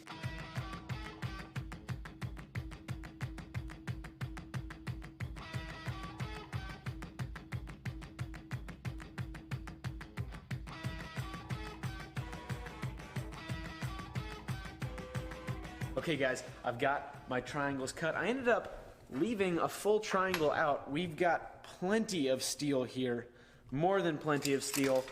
Okay guys, I've got my triangles cut. I ended up leaving a full triangle out. We've got plenty of steel here, more than plenty of steel,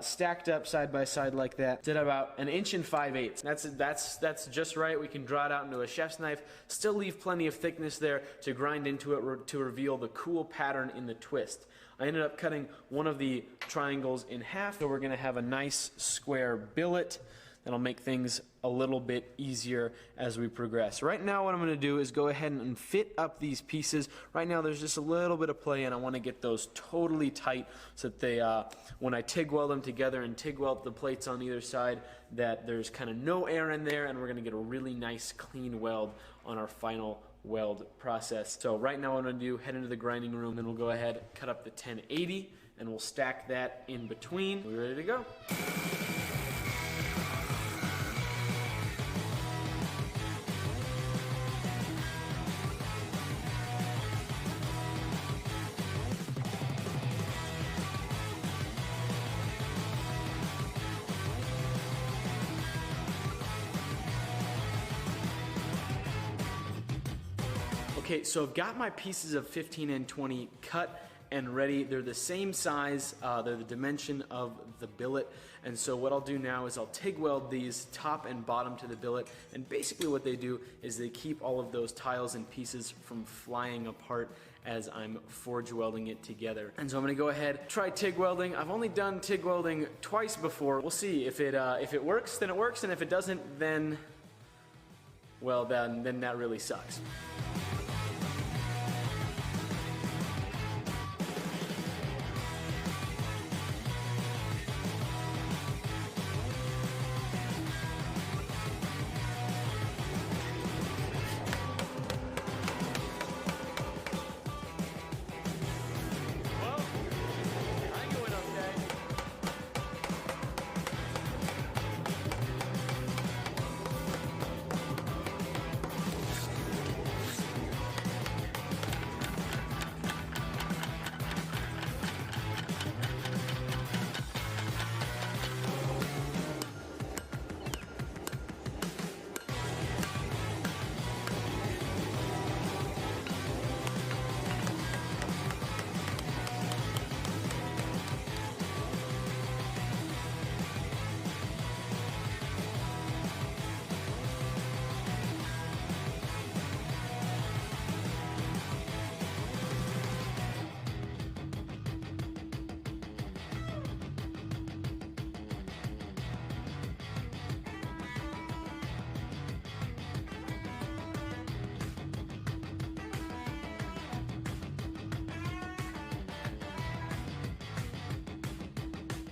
stacked up side by side like that. Did about 1 5/8 inches. That's just right. We can draw it out into a chef's knife. Still leave plenty of thickness there to grind into it to reveal the cool pattern in the twist. I ended up cutting one of the triangles in half, so we're gonna have a nice square billet. That'll make things a little bit easier as we progress. Right now what I'm going to do is go ahead and fit up these pieces. Right now there's just a little bit of play and I want to get those totally tight so that they, when I TIG weld them together and TIG weld the plates on either side, that there's kind of no air in there and we're going to get a really nice clean weld on our final weld process. So right now what I'm going to do, head into the grinding room, then we'll go ahead, cut up the 1080 and we'll stack that in between. We're ready to go. Okay, so I've got my pieces of 15 and 20 cut and ready. They're the same size, they're the dimension of the billet. And so what I'll do now is I'll TIG weld these top and bottom to the billet. And basically what they do is they keep all of those tiles and pieces from flying apart as I'm forge welding it together. And so I'm gonna go ahead, try TIG welding. I've only done TIG welding twice before. We'll see if it works, then it works. And if it doesn't, then, well, then that really sucks.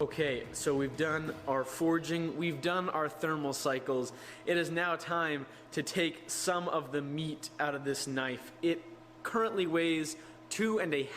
Okay, so we've done our forging, we've done our thermal cycles. It is now time to take some of the meat out of this knife. It currently weighs 2.5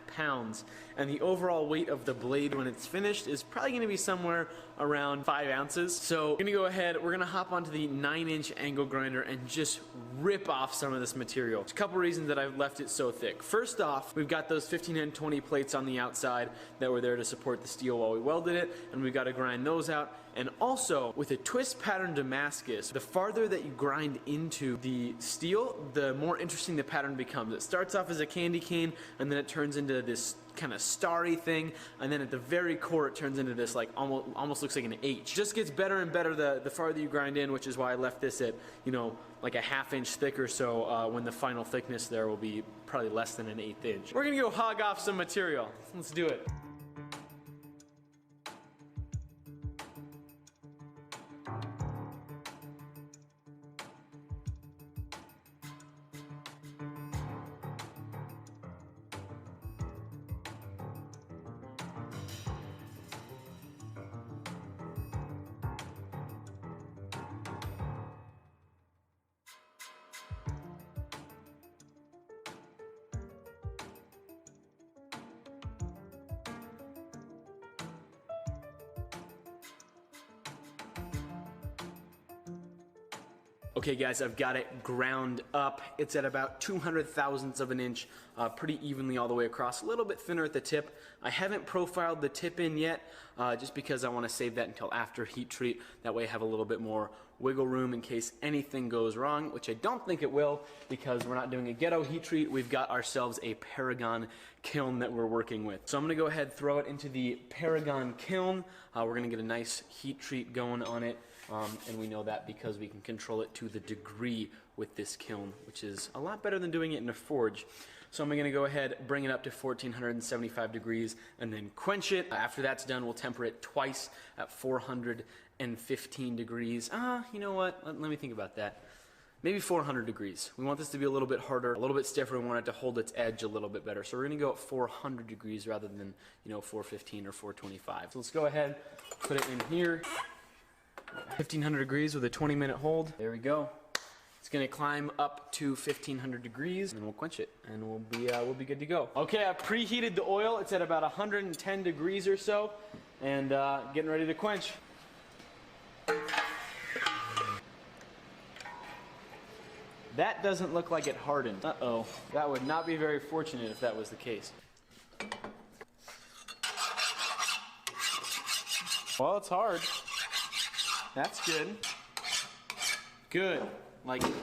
pounds, and the overall weight of the blade when it's finished is probably going to be somewhere around 5 ounces. So we're going to go ahead, we're going to hop onto the 9-inch angle grinder and just rip off some of this material. There's a couple reasons that I've left it so thick. First off, we've got those 1520 plates on the outside that were there to support the steel while we welded it, and we've got to grind those out. And also, with a twist pattern Damascus, the farther that you grind into the steel, the more interesting the pattern becomes. It starts off as a candy cane, and then it turns into this kind of starry thing, and then at the very core it turns into this like almost looks like an H. Just gets better and better the farther you grind in, which is why I left this at, you know, like a 1/2 inch thick or so, when the final thickness there will be probably less than an 1/8 inch. We're gonna go hog off some material. Let's do it. Okay guys, I've got it ground up. It's at about 200 thousandths of an inch, pretty evenly all the way across, a little bit thinner at the tip. I haven't profiled the tip in yet, just because I want to save that until after heat treat. That way I have a little bit more wiggle room in case anything goes wrong, which I don't think it will, because we're not doing a ghetto heat treat. We've got ourselves a Paragon kiln that we're working with. So I'm gonna go ahead and throw it into the Paragon kiln. We're gonna get a nice heat treat going on it. And we know that because we can control it to the degree with this kiln, which is a lot better than doing it in a forge. So I'm going to go ahead, bring it up to 1475 degrees, and then quench it. After that's done, we'll temper it twice at 415 degrees. You know what? Let me think about that. Maybe 400 degrees. We want this to be a little bit harder, a little bit stiffer. We want it to hold its edge a little bit better. So we're going to go at 400 degrees rather than, 415 or 425. So let's go ahead, put it in here. 1500 degrees with a 20-minute hold. There we go. It's gonna climb up to 1500 degrees, and we'll quench it, and we'll be good to go. Okay, I preheated the oil. It's at about 110 degrees or so, and getting ready to quench. That doesn't look like it hardened. Uh-oh. That would not be very fortunate if that was the case. Well, it's hard. That's good. Good. Like it.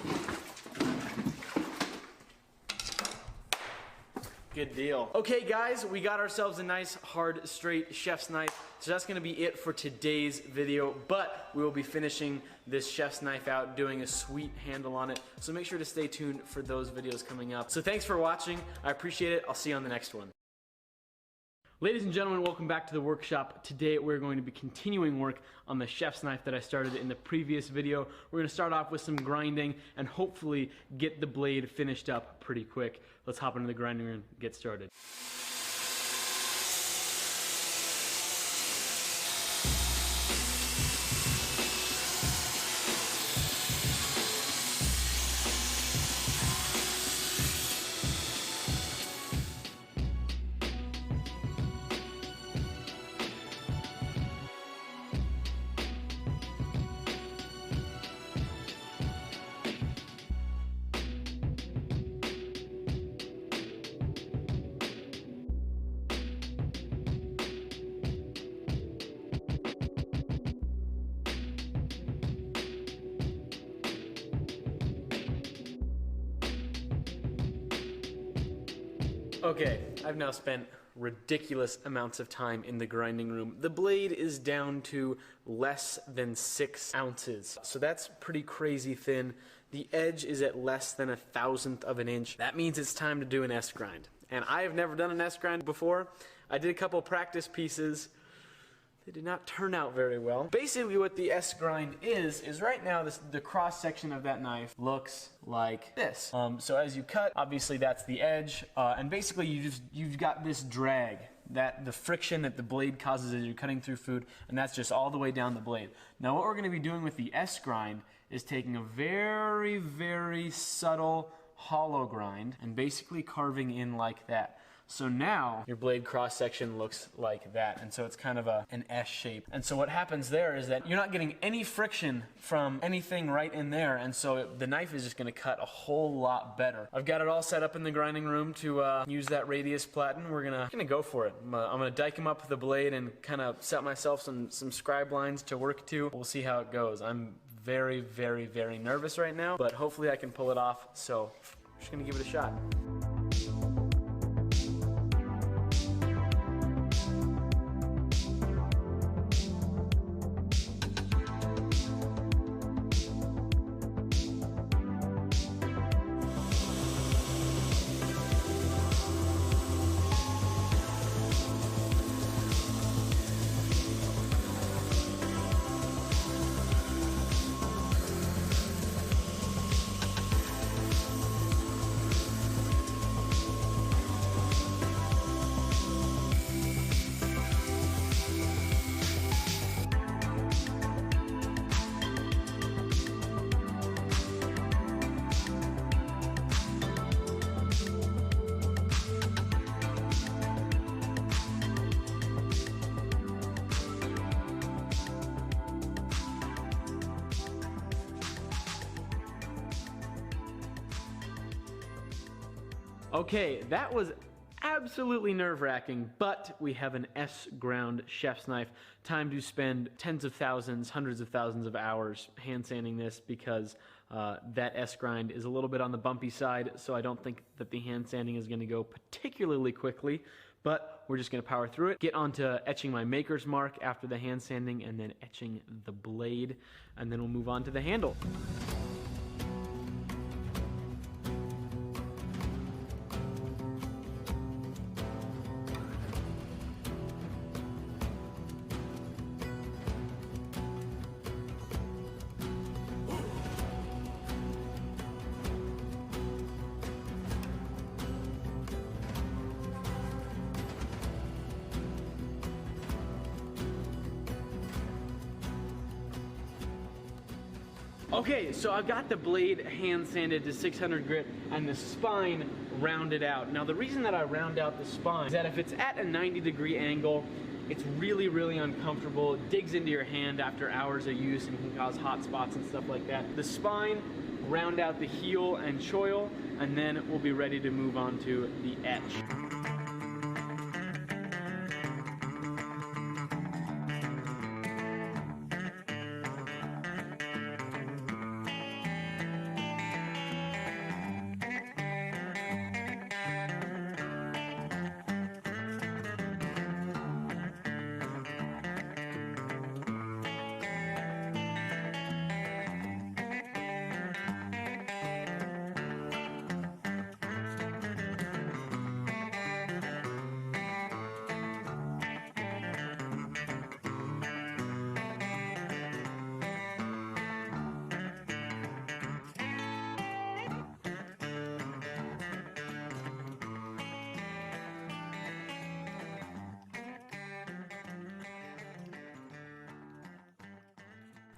Good deal. Okay guys, we got ourselves a nice hard straight chef's knife. So that's gonna be it for today's video, but we will be finishing this chef's knife out, doing a sweet handle on it. So make sure to stay tuned for those videos coming up. So thanks for watching. I appreciate it. I'll see you on the next one. Ladies and gentlemen, welcome back to the workshop. Today we're going to be continuing work on the chef's knife that I started in the previous video. We're going to start off with some grinding and hopefully get the blade finished up pretty quick. Let's hop into the grinding room and get started. Okay, I've now spent ridiculous amounts of time in the grinding room. The blade is down to less than 6 ounces, so that's pretty crazy thin. The edge is at less than 1/1000th of an inch. That means it's time to do an S-grind. And I have never done an S-grind before. I did a couple practice pieces. They did not turn out very well. Basically what the S-grind is right now the cross section of that knife looks like this. So as you cut, obviously that's the edge, and basically you've got this drag the friction that the blade causes as you're cutting through food, and that's just all the way down the blade. Now what we're going to be doing with the S grind is taking a very, very subtle hollow grind and basically carving in like that. So now your blade cross section looks like that, and so it's kind of an S shape. And so what happens there is that you're not getting any friction from anything right in there, and so the knife is just going to cut a whole lot better. I've got it all set up in the grinding room to use that radius platen. We're gonna go for it. I'm gonna dike him up with the blade and kind of set myself some scribe lines to work to. We'll see how it goes. I'm very, very, very nervous right now, but hopefully I can pull it off. So I'm just gonna give it a shot. Okay, that was absolutely nerve-wracking, but we have an S-ground chef's knife. Time to spend tens of thousands, hundreds of thousands of hours hand sanding this because that S-grind is a little bit on the bumpy side, so I don't think that the hand sanding is going to go particularly quickly, but we're just going to power through it. Get on to etching my maker's mark after the hand sanding, and then etching the blade, and then we'll move on to the handle. Okay, so I've got the blade hand sanded to 600 grit and the spine rounded out. Now the reason that I round out the spine is that if it's at a 90-degree angle, it's really, really uncomfortable. It digs into your hand after hours of use and can cause hot spots and stuff like that. The spine, round out the heel and choil, and then we'll be ready to move on to the etch.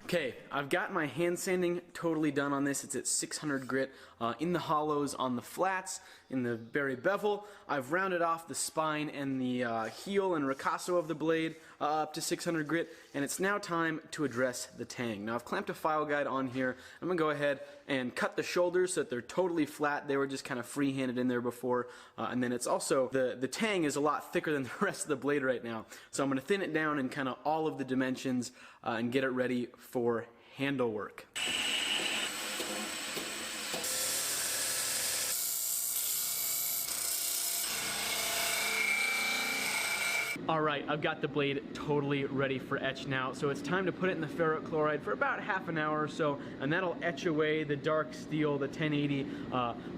Okay, I've got my hand sanding totally done on this. It's at 600 grit in the hollows on the flats, in the very bevel. I've rounded off the spine and the heel and ricasso of the blade up to 600 grit, and it's now time to address the tang. Now I've clamped a file guide on here. I'm gonna go ahead and cut the shoulders so that they're totally flat. They were just kind of free-handed in there before, and then it's also, the tang is a lot thicker than the rest of the blade right now. So I'm gonna thin it down in kind of all of the dimensions and get it ready for handle work. Alright, I've got the blade totally ready for etch now, so it's time to put it in the ferric chloride for about half an hour or so, and that'll etch away the dark steel, the 1080,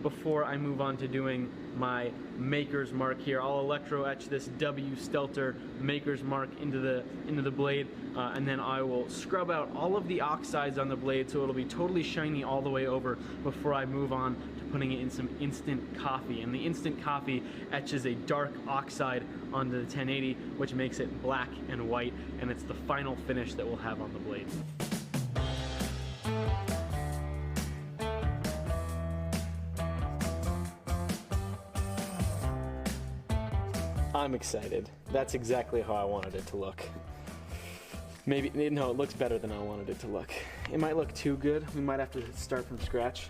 before I move on to doing my maker's mark here. I'll electro etch this W Stelter maker's mark into the blade, and then I will scrub out all of the oxides on the blade so it'll be totally shiny all the way over before I move on to putting it in some instant coffee. And the instant coffee etches a dark oxide onto the 1080, which makes it black and white, and it's the final finish that we'll have on the blade. I'm excited. That's exactly how I wanted it to look. Maybe, no, it looks better than I wanted it to look. It might look too good. We might have to start from scratch.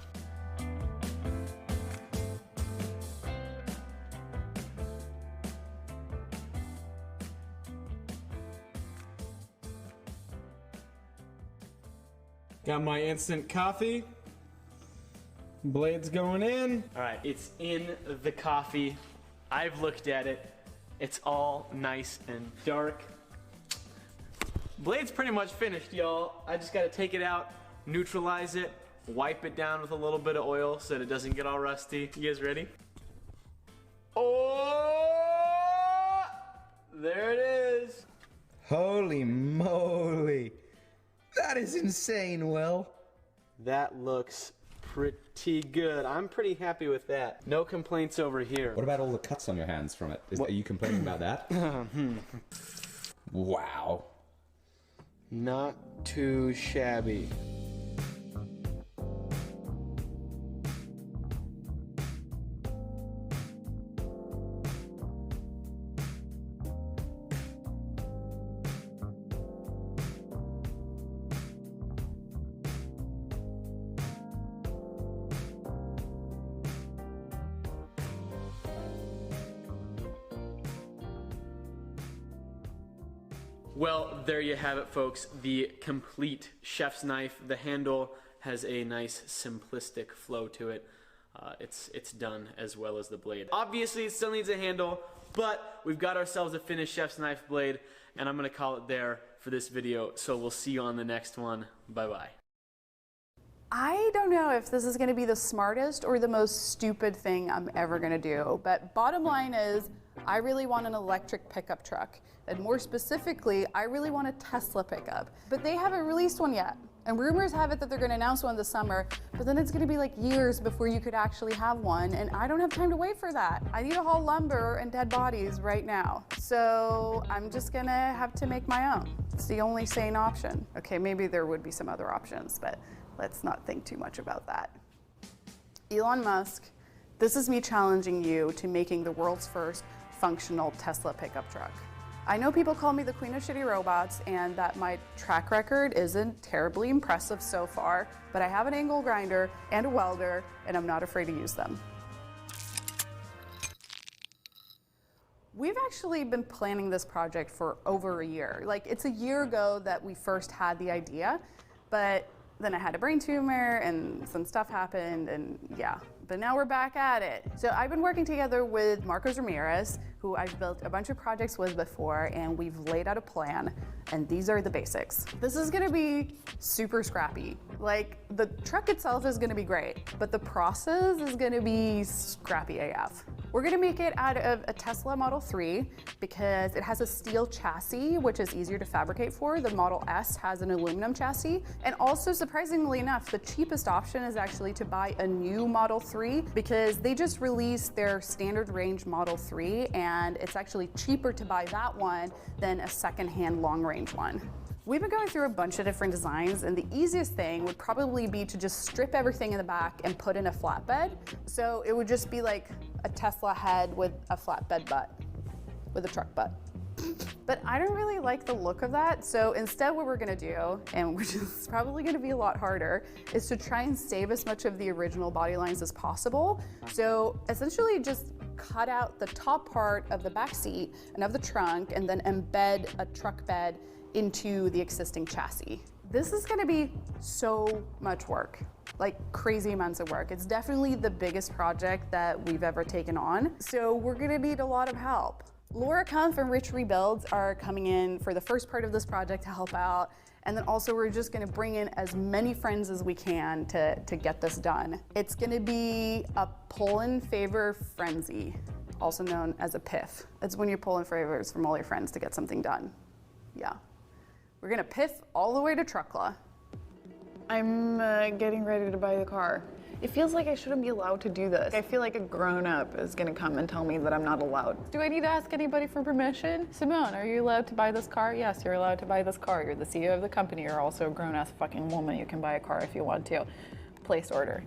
Got my instant coffee. Blade's going in. All right, it's in the coffee. I've looked at it. It's all nice and dark. Blade's pretty much finished, y'all. I just gotta take it out, neutralize it, wipe it down with a little bit of oil so that it doesn't get all rusty. You guys ready? Oh! There it is. Holy moly. That is insane, Will. That looks pretty good. I'm pretty happy with that. No complaints over here. What about all the cuts on your hands from it? Are you complaining about that? Wow. Not too shabby. Well, there you have it, folks. The complete chef's knife. The handle has a nice simplistic flow to it. It's done as well as the blade. Obviously, it still needs a handle, but we've got ourselves a finished chef's knife blade, and I'm gonna call it there for this video. So we'll see you on the next one. Bye-bye. I don't know if this is going to be the smartest or the most stupid thing I'm ever going to do, but bottom line is I really want an electric pickup truck. And more specifically, I really want a Tesla pickup. But they haven't released one yet. And rumors have it that they're going to announce one this summer, but then it's going to be like years before you could actually have one, and I don't have time to wait for that. I need to haul lumber and dead bodies right now. So I'm just going to have to make my own. It's the only sane option. Okay, maybe there would be some other options, but let's not think too much about that. Elon Musk, this is me challenging you to making the world's first functional Tesla pickup truck. I know people call me the queen of shitty robots and that my track record isn't terribly impressive so far, but I have an angle grinder and a welder, and I'm not afraid to use them. We've actually been planning this project for over a year. Like, it's a year ago that we first had the idea, but then I had a brain tumor and some stuff happened, and yeah. But now we're back at it. So I've been working together with Marcos Ramirez, who I've built a bunch of projects with before, and we've laid out a plan, and these are the basics. This is gonna be super scrappy. Like, the truck itself is gonna be great, but the process is gonna be scrappy AF. We're gonna make it out of a Tesla Model 3 because it has a steel chassis, which is easier to fabricate for. The Model S has an aluminum chassis. And also, surprisingly enough, the cheapest option is actually to buy a new Model 3 because they just released their standard range Model 3, and it's actually cheaper to buy that one than a secondhand long range one. We've been going through a bunch of different designs, and the easiest thing would probably be to just strip everything in the back and put in a flatbed. So it would just be like a Tesla head with a flatbed butt, with a truck butt. But I don't really like the look of that, so instead what we're gonna do, and which is probably gonna be a lot harder, is to try and save as much of the original body lines as possible. So essentially just cut out the top part of the back seat and of the trunk, and then embed a truck bed into the existing chassis. This is gonna be so much work, like crazy amounts of work. It's definitely the biggest project that we've ever taken on, so we're gonna need a lot of help. Laura Kumpf and Rich Rebuilds are coming in for the first part of this project to help out, and then also we're just gonna bring in as many friends as we can to get this done. It's gonna be a pull-in favor frenzy. also known as a piff. It's when you're pulling favors from all your friends to get something done. Yeah. We're gonna piff all the way to Truckla. I'm getting ready to buy the car. It feels like I shouldn't be allowed to do this. I feel like a grown-up is gonna come and tell me that I'm not allowed. Do I need to ask anybody for permission? Simone, are you allowed to buy this car? Yes, you're allowed to buy this car. You're the CEO of the company. You're also a grown-ass fucking woman. You can buy a car if you want to. Place order.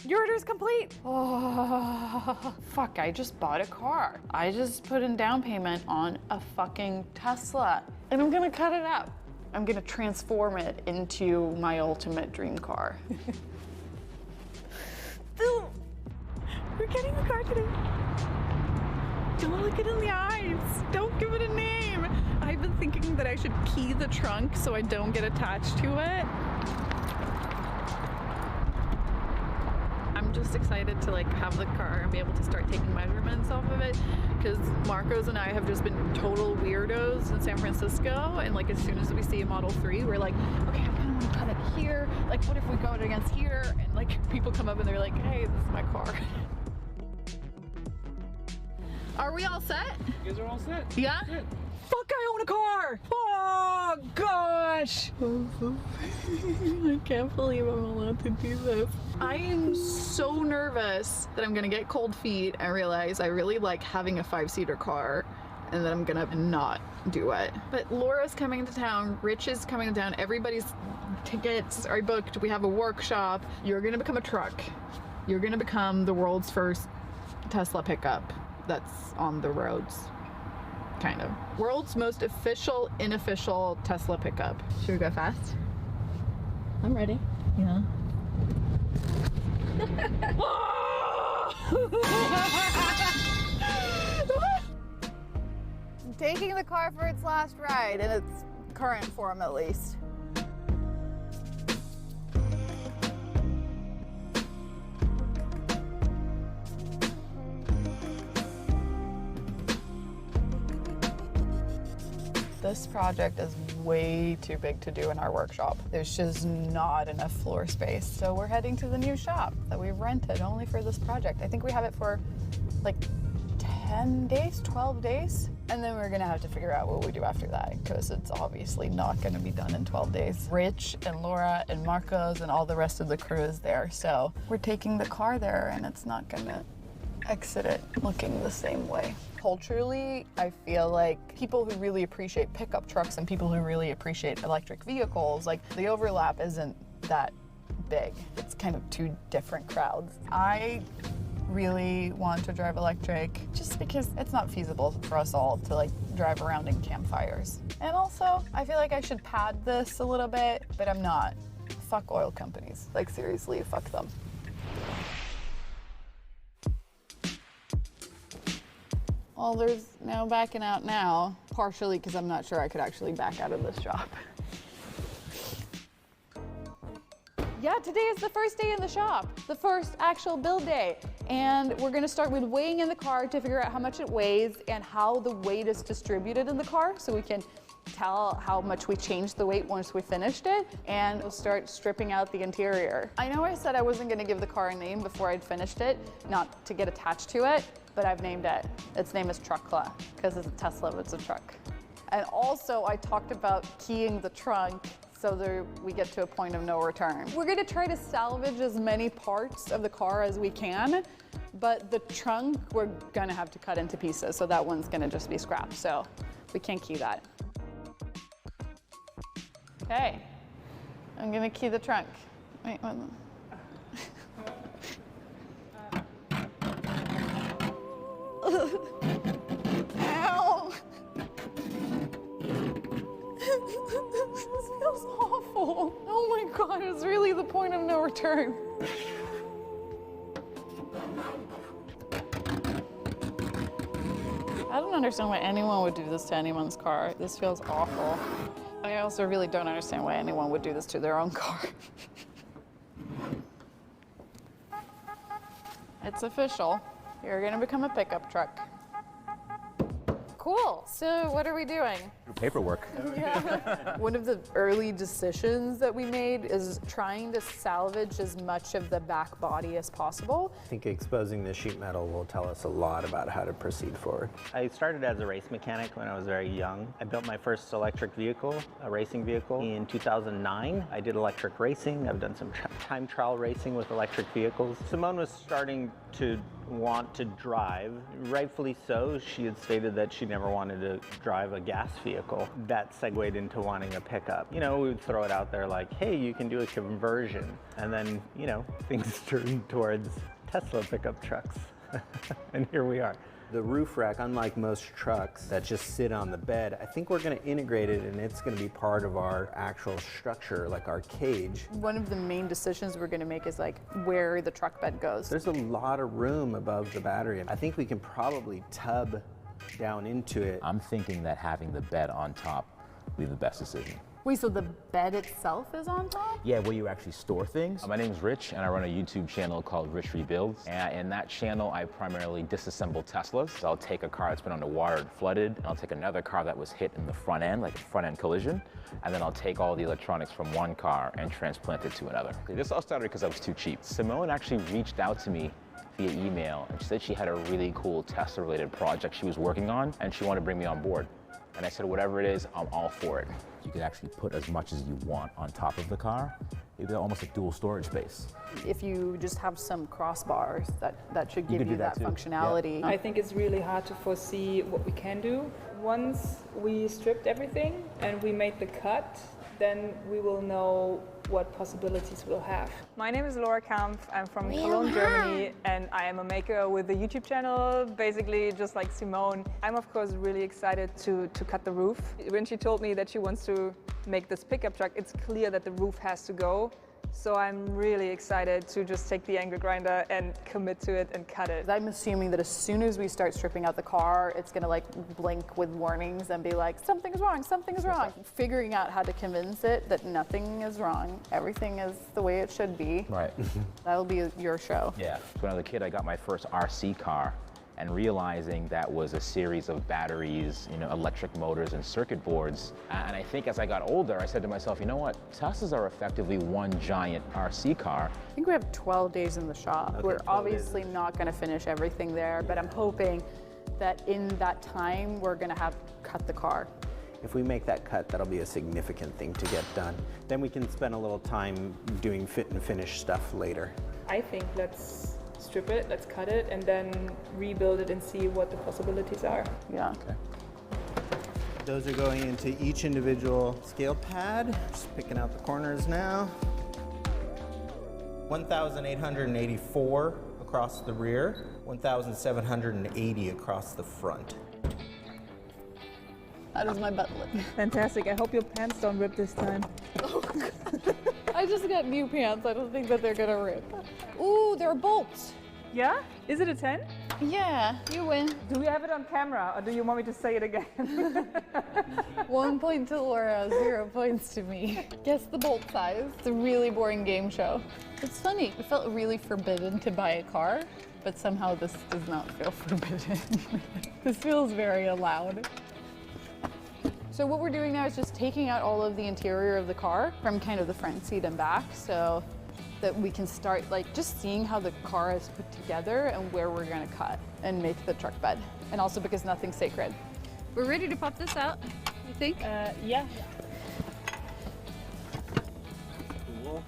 Your order is complete. Oh, fuck, I just bought a car. I just put in down payment on a fucking Tesla, and I'm gonna cut it up. I'm gonna transform it into my ultimate dream car. We're getting the car today. Don't look it in the eyes. Don't give it a name. I've been thinking that I should key the trunk so I don't get attached to it. I'm just excited to have the car and be able to start taking measurements off of it, because Marcos and I have just been total weirdos in San Francisco, and as soon as we see a Model 3, we're like, okay, I kind of want to cut it here. What if we go it against here? And people come up and they're like, hey, this is my car. Are we all set? You guys are all set. Yeah? Good. Fuck, I own a car! Oh, gosh! I can't believe I'm allowed to do this. I am so nervous that I'm gonna get cold feet and realize I really like having a 5-seater car, and then I'm gonna not do it. But Laura's coming to town, Rich is coming to town, everybody's tickets are booked, we have a workshop. You're gonna become a truck. You're gonna become the world's first Tesla pickup that's on the roads. Kind of. World's most official, unofficial Tesla pickup. Should we go fast? I'm ready. Yeah. Taking the car for its last ride, in its current form at least. This project is way too big to do in our workshop. There's just not enough floor space. So we're heading to the new shop that we rented only for this project. I think we have it for 10 days, 12 days. And then we're gonna have to figure out what we do after that, because it's obviously not gonna be done in 12 days. Rich and Laura and Marcos and all the rest of the crew is there. So we're taking the car there, and it's not gonna exit it looking the same way. Culturally, I feel like people who really appreciate pickup trucks and people who really appreciate electric vehicles, the overlap isn't that big. It's kind of two different crowds. I really want to drive electric just because it's not feasible for us all to drive around in campfires. And also, I feel like I should pad this a little bit, but I'm not. Fuck oil companies. Seriously, fuck them. Well, there's no backing out now, partially because I'm not sure I could actually back out of this shop. Yeah, today is the first day in the shop, the first actual build day. And we're gonna start with weighing in the car to figure out how much it weighs and how the weight is distributed in the car, so we can tell how much we changed the weight once we finished it, and we'll start stripping out the interior. I know I said I wasn't gonna give the car a name before I'd finished it, not to get attached to it, but I've named it. Its name is Truckla, because it's a Tesla, but it's a truck. And also I talked about keying the trunk so that we get to a point of no return. We're gonna try to salvage as many parts of the car as we can, but the trunk we're gonna have to cut into pieces, so that one's gonna just be scrapped, so we can't key that. Okay, I'm gonna key the trunk. Wait, what? Ow! This feels awful. Oh my God, it's really the point of no return. I don't understand why anyone would do this to anyone's car. This feels awful. I also really don't understand why anyone would do this to their own car. It's official. You're gonna become a pickup truck. Cool. So what are we doing? Paperwork. Yeah. One of the early decisions that we made is trying to salvage as much of the back body as possible. I think exposing the sheet metal will tell us a lot about how to proceed forward. I started as a race mechanic when I was very young. I built my first electric vehicle, a racing vehicle, in 2009. I did electric racing. I've done some time trial racing with electric vehicles. Simone was starting to want to drive. Rightfully so. She had stated that she never wanted to drive a gas vehicle. That segued into wanting a pickup. You know, we would throw it out there like, hey, you can do a conversion. And then, you know, things turned towards Tesla pickup trucks. And here we are. The roof rack, unlike most trucks that just sit on the bed, I think we're going to integrate it and it's going to be part of our actual structure, like our cage. One of the main decisions we're going to make is like where the truck bed goes. There's a lot of room above the battery. I think we can probably tub down into it. I'm thinking that having the bed on top will be the best decision. Wait, so the bed itself is on top? Yeah, where you actually store things. My name is Rich, and I run a YouTube channel called Rich Rebuilds. And in that channel, I primarily disassemble Teslas. So I'll take a car that's been underwater and flooded, and I'll take another car that was hit in the front end, like a front end collision, and then I'll take all the electronics from one car and transplant it to another. This all started because I was too cheap. Simone actually reached out to me via email, and she said she had a really cool Tesla-related project she was working on, and she wanted to bring me on board. And I said, whatever it is, I'm all for it. You can actually put as much as you want on top of the car. It's almost a dual storage space. If you just have some crossbars, that should give you that functionality. Yeah. I think it's really hard to foresee what we can do. Once we stripped everything and we made the cut, then we will know what possibilities we'll have. My name is Laura Kampf. I'm from Cologne, Germany, and I am a maker with a YouTube channel, basically just like Simone. I'm of course really excited to cut the roof. When she told me that she wants to make this pickup truck, it's clear that the roof has to go. So I'm really excited to just take the angle grinder and commit to it and cut it. I'm assuming that as soon as we start stripping out the car, it's gonna like blink with warnings and be like, something is wrong, something is wrong. Figuring out how to convince it that nothing is wrong, everything is the way it should be. Right. That'll be your show. Yeah. When I was a kid, I got my first RC car, and realizing that was a series of batteries, you know, electric motors and circuit boards. And I think as I got older, I said to myself, you know what? Teslas are effectively one giant RC car. I think we have 12 days in the shop. Okay, We're obviously not gonna finish everything there, but I'm hoping that in that time, we're gonna have cut the car. If we make that cut, that'll be a significant thing to get done. Then we can spend a little time doing fit and finish stuff later. I think let's strip it, let's cut it, and then rebuild it and see what the possibilities are. Yeah. Okay. Those are going into each individual scale pad. Just picking out the corners now. 1,884 across the rear, 1,780 across the front. How does my butt look? Fantastic. I hope your pants don't rip this time. I just got new pants. I don't think that they're gonna rip. Ooh, there are bolts. Yeah? Is it a 10? Yeah, you win. Do we have it on camera, or do you want me to say it again? 1 point to Laura, 0 points to me. Guess the bolt size. It's a really boring game show. It's funny. It felt really forbidden to buy a car, but somehow this does not feel forbidden. This feels very allowed. So what we're doing now is just taking out all of the interior of the car from kind of the front seat and back, so that we can start like just seeing how the car is put together and where we're gonna cut and make the truck bed. And also because nothing's sacred. We're ready to pop this out, you think? Yeah. Cool.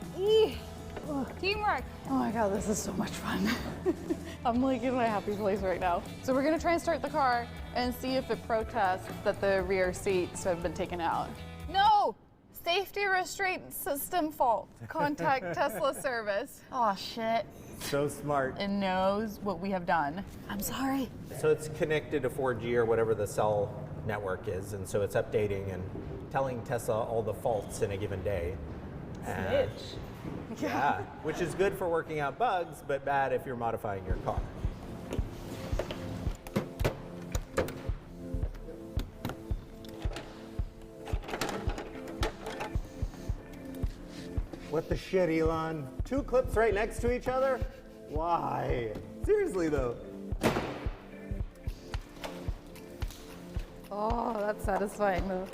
Teamwork. Oh my God, this is so much fun. I'm like in my happy place right now. So we're gonna try and start the car and see if it protests that the rear seats have been taken out. No! Safety restraint system fault. Contact Tesla service. Oh shit. So smart. It knows what we have done. I'm sorry. So it's connected to 4G or whatever the cell network is, and so it's updating and telling Tesla all the faults in a given day. Snitch. Yeah, which is good for working out bugs, but bad if you're modifying your car. What the shit, Elon? 2 clips right next to each other? Why? Seriously, though. Oh, That's satisfying though.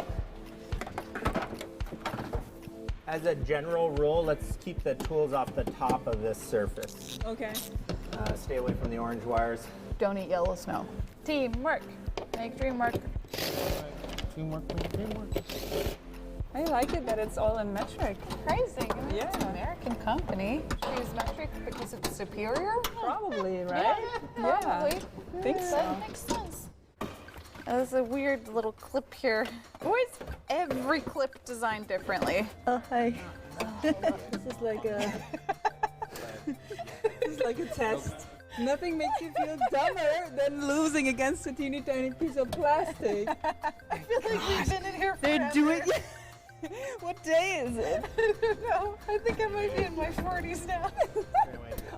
As a general rule, let's keep the tools off the top of this surface. Okay. Stay away from the orange wires. Don't eat yellow snow. Teamwork. Make dream work. Teamwork, make dream work. I like it that it's all in metric. Crazy. Yeah. It's an American company. Use metric because it's superior? Probably, right? Yeah, probably. Think so. That makes sense. There's a weird little clip here. Why is every clip designed differently? Oh, hi. This is like a this is like a test. Nothing makes you feel dumber than losing against a teeny tiny piece of plastic. I feel like we've been in here forever. They're doing it. What day is it? I don't know. I think I might be in my 40s now.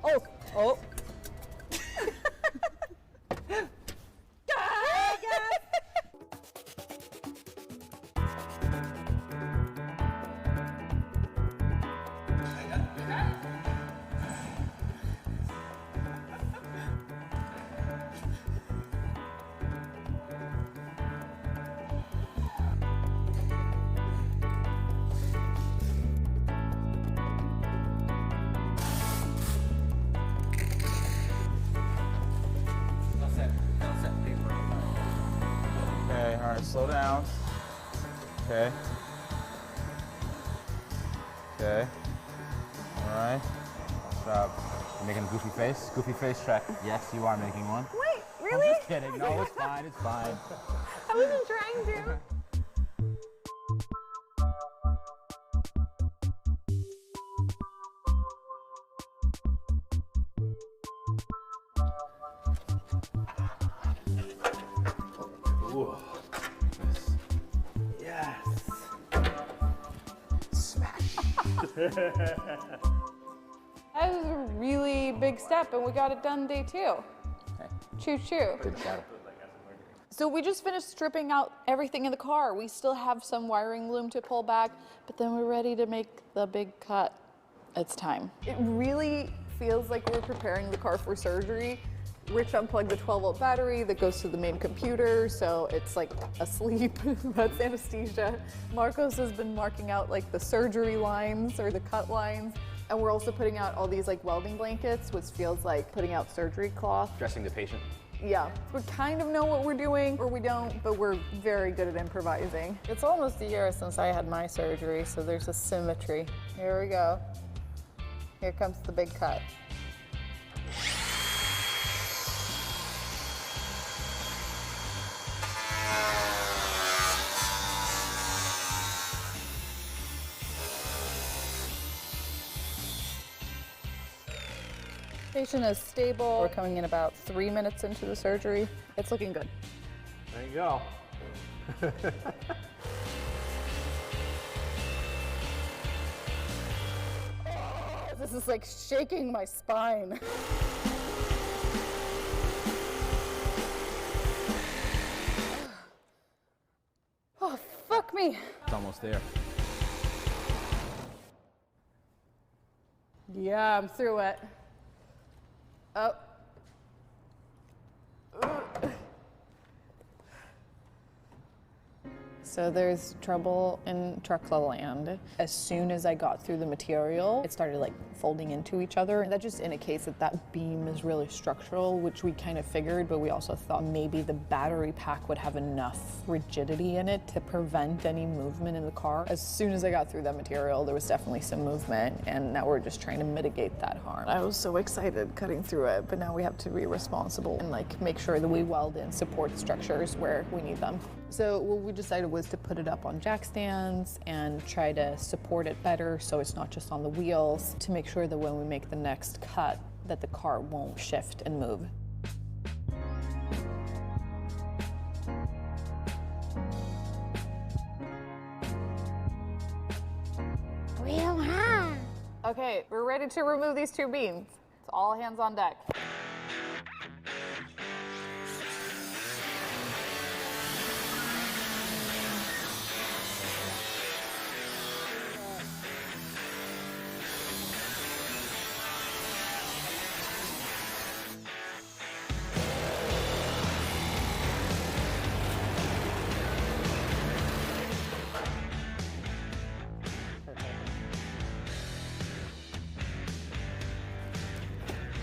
Oh, oh. Okay, all right, slow down. Okay. Okay. All right. Stop. You're making a goofy face? Goofy face check. Yes, you are making one. Wait, really? I'm just kidding. No, it's fine. It's fine. I wasn't trying to. Ooh. Yes. Smash. That was a really big step, and we got it done day 2. Okay. Choo choo. Good job. So we just finished stripping out everything in the car. We still have some wiring loom to pull back, but then we're ready to make the big cut. It's time. It really feels like we're preparing the car for surgery. Rich unplugged the 12-volt battery that goes to the main computer, so it's like asleep. That's anesthesia. Marcos has been marking out like the surgery lines or the cut lines. And we're also putting out all these like welding blankets, which feels like putting out surgery cloth. Dressing the patient. Yeah, we kind of know what we're doing, or we don't, but we're very good at improvising. It's almost a year since I had my surgery, so there's a symmetry. Here we go. Here comes the big cut. Patient is stable. We're coming in about 3 minutes into the surgery. It's looking good. There you go. This is like shaking my spine. Oh, fuck me. It's almost there. Yeah, I'm through it. Oh. So there's trouble in Truckla land. As soon as I got through the material, it started like folding into each other. That just indicates that that beam is really structural, which we kind of figured, but we also thought maybe the battery pack would have enough rigidity in it to prevent any movement in the car. As soon as I got through that material, there was definitely some movement, and now we're just trying to mitigate that harm. I was so excited cutting through it, but now we have to be responsible and like make sure that we weld in support structures where we need them. So what we decided was to put it up on jack stands and try to support it better so it's not just on the wheels, to make sure that when we make the next cut that the car won't shift and move. Okay, we're ready to remove these 2 beams. It's all hands on deck.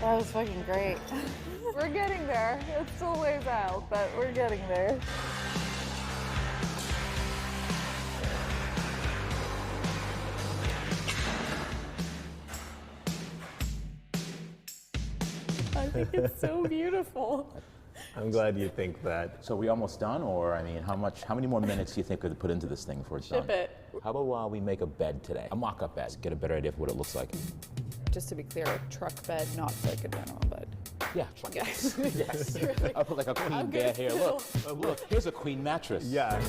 That was fucking great. We're getting there. It's still a ways out, but we're getting there. I think it's so beautiful. I'm glad you think that. So we almost done, or I mean, how many more minutes do you think we could put into this thing before it's done? Ship it. How about we make a bed today? A mock-up bed. Get a better idea of what it looks like. Just to be clear, a truck bed, not like a general bed. Yeah. Yes. Yes. Really? I'll put like a queen I'm bed good here. Look, still. look, here's a queen mattress. Yeah.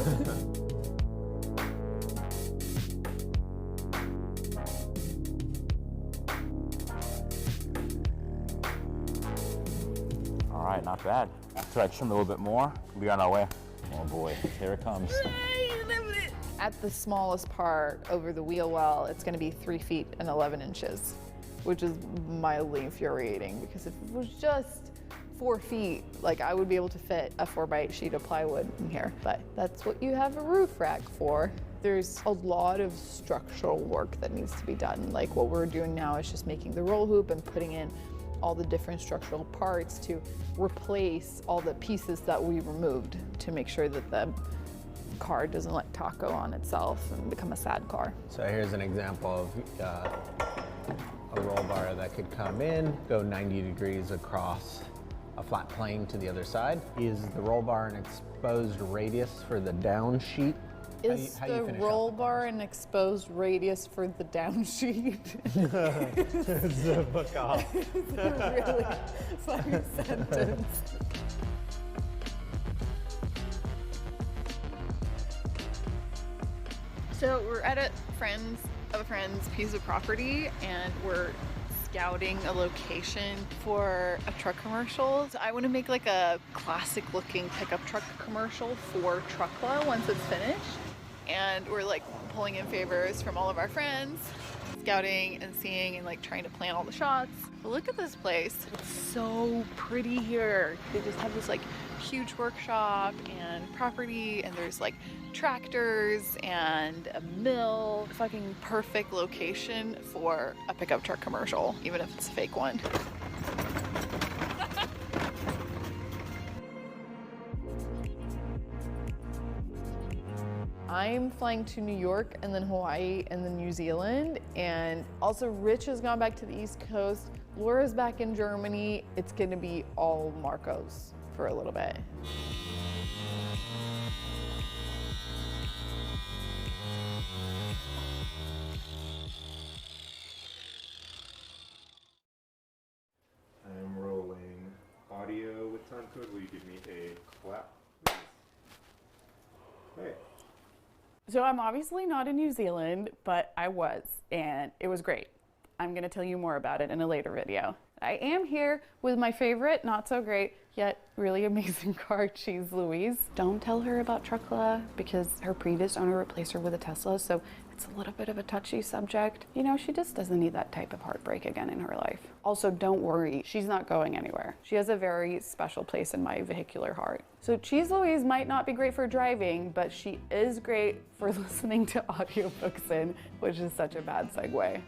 All right, not bad. After I trim a little bit more, we're on our way. Oh boy, here it comes. At the smallest part over the wheel well, it's going to be 3 feet and 11 inches, which is mildly infuriating because if it was just 4 feet, like I would be able to fit a 4x8 sheet of plywood in here, but that's what you have a roof rack for. There's a lot of structural work that needs to be done. Like what we're doing now is just making the roll hoop and putting in all the different structural parts to replace all the pieces that we removed to make sure that the car doesn't like taco on itself and become a sad car. So here's an example of a roll bar that could come in, go 90 degrees across a flat plane to the other side. Is the roll bar an exposed radius for the down sheet? Is the roll bar an exposed radius for the down sheet? It's a book off. It's a really funny sentence. So we're at a friend's piece of property and we're scouting a location for a truck commercial. So I want to make like a classic looking pickup truck commercial for Truckla once it's finished. And we're like pulling in favors from all of our friends, scouting and seeing and like trying to plan all the shots. But look at this place. It's so pretty here. They just have this like huge workshop and property and there's like tractors and a mill. Fucking perfect location for a pickup truck commercial, even if it's a fake one. I'm flying to New York and then Hawaii and then New Zealand, and also Rich has gone back to the East Coast. Laura's back in Germany. It's gonna be all Marcos for a little bit. I'm rolling audio with time code. Will you give me a clap, please? Hey. So I'm obviously not in New Zealand, but I was, and it was great. I'm gonna tell you more about it in a later video. I am here with my favorite, not so great, yet really amazing car, Cheese Louise. Don't tell her about Truckla because her previous owner replaced her with a Tesla, so it's a little bit of a touchy subject. You know, she just doesn't need that type of heartbreak again in her life. Also, don't worry, she's not going anywhere. She has a very special place in my vehicular heart. So Cheese Louise might not be great for driving, but she is great for listening to audiobooks in, which is such a bad segue.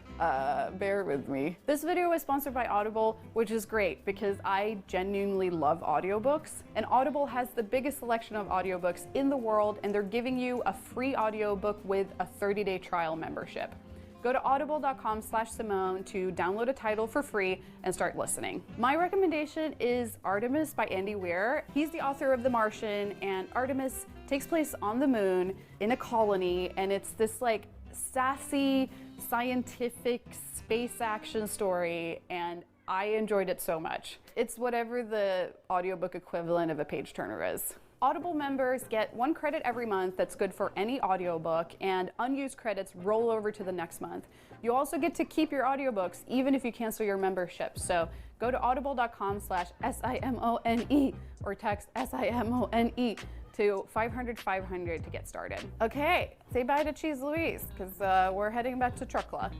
Bear with me. This video was sponsored by Audible, which is great because I genuinely love audiobooks. And Audible has the biggest selection of audiobooks in the world, and they're giving you a free audiobook with a 30-day trial membership. Go to audible.com/Simone to download a title for free and start listening. My recommendation is Artemis by Andy Weir. He's the author of The Martian, and Artemis takes place on the moon in a colony, and it's this like sassy, scientific space action story, and I enjoyed it so much. It's whatever the audiobook equivalent of a page turner is. Audible members get 1 credit every month that's good for any audiobook, and unused credits roll over to the next month. You also get to keep your audiobooks even if you cancel your membership. So go to audible.com/SIMONE or text SIMONE to 500-500 to get started. Okay, say bye to Cheese Louise because we're heading back to Truckla.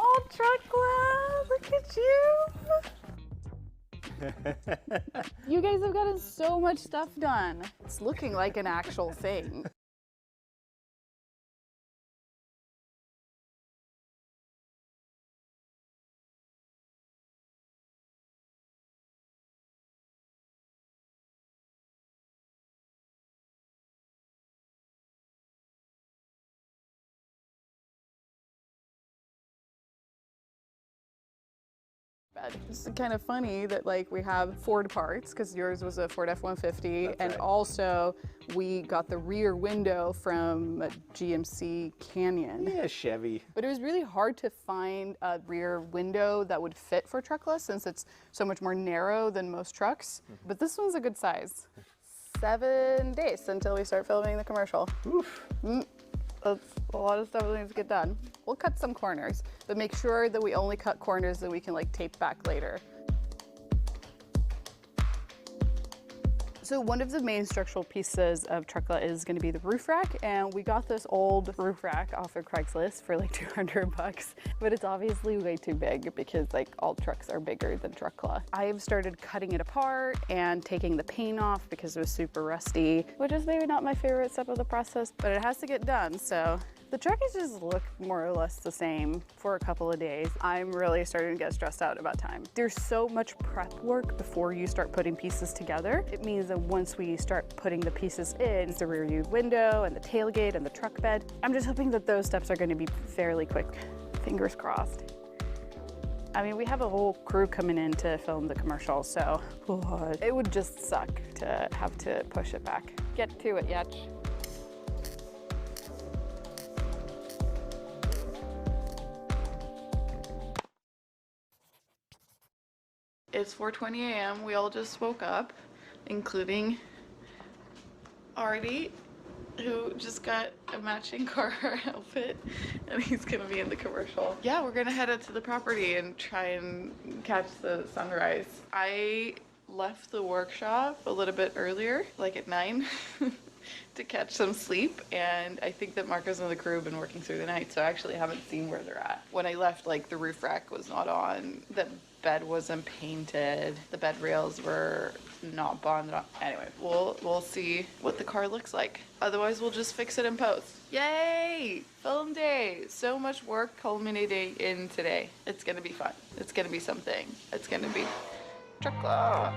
Oh, Truckla, look at you. You guys have gotten so much stuff done. It's looking like an actual thing. bed. It's kind of funny that like we have Ford parts, because yours was a Ford F-150, and also we got the rear window from GMC Canyon. Yeah, Chevy. But it was really hard to find a rear window that would fit for truckless since it's so much more narrow than most trucks. But this one's a good size. 7 days until we start filming the commercial. Oof. That's a lot of stuff that needs to get done. We'll cut some corners, but make sure that we only cut corners that we can like tape back later. So one of the main structural pieces of Truckla is going to be the roof rack, and we got this old roof rack off of Craigslist for like $200, but it's obviously way too big because like all trucks are bigger than Truckla. I've started cutting it apart and taking the paint off because it was super rusty, which is maybe not my favorite step of the process, but it has to get done. So the truck has just looked more or less the same for a couple of days. I'm really starting to get stressed out about time. There's so much prep work before you start putting pieces together. It means that once we start putting the pieces in, the rear view window and the tailgate and the truck bed, I'm just hoping that those steps are going to be fairly quick. Fingers crossed. I mean, we have a whole crew coming in to film the commercial, so it would just suck to have to push it back. Get to it, Yetch. It's 4:20 a.m. We all just woke up, including Artie, who just got a matching car outfit, and he's gonna be in the commercial. Yeah, we're gonna head out to the property and try and catch the sunrise. I left the workshop a little bit earlier, like at 9, to catch some sleep, and I think that Marcos and the crew have been working through the night, so I actually haven't seen where they're at. When I left, like, the roof rack was not on, the bed wasn't painted, the bed rails were not bonded on. Anyway, we'll see what the car looks like. Otherwise, we'll just fix it in post. Yay! Film day! So much work culminating in today. It's gonna be fun. It's gonna be something. It's gonna be Truckla.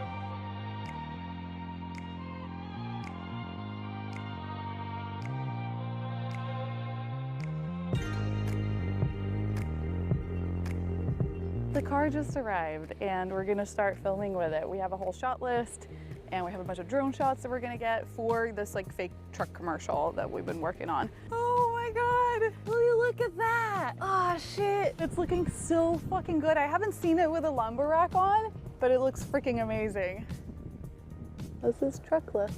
The car just arrived and we're gonna start filming with it. We have a whole shot list and we have a bunch of drone shots that we're gonna get for this like fake truck commercial that we've been working on. Oh my God, will you look at that? Oh shit, it's looking so fucking good. I haven't seen it with a lumber rack on, but it looks freaking amazing. This is Truckla.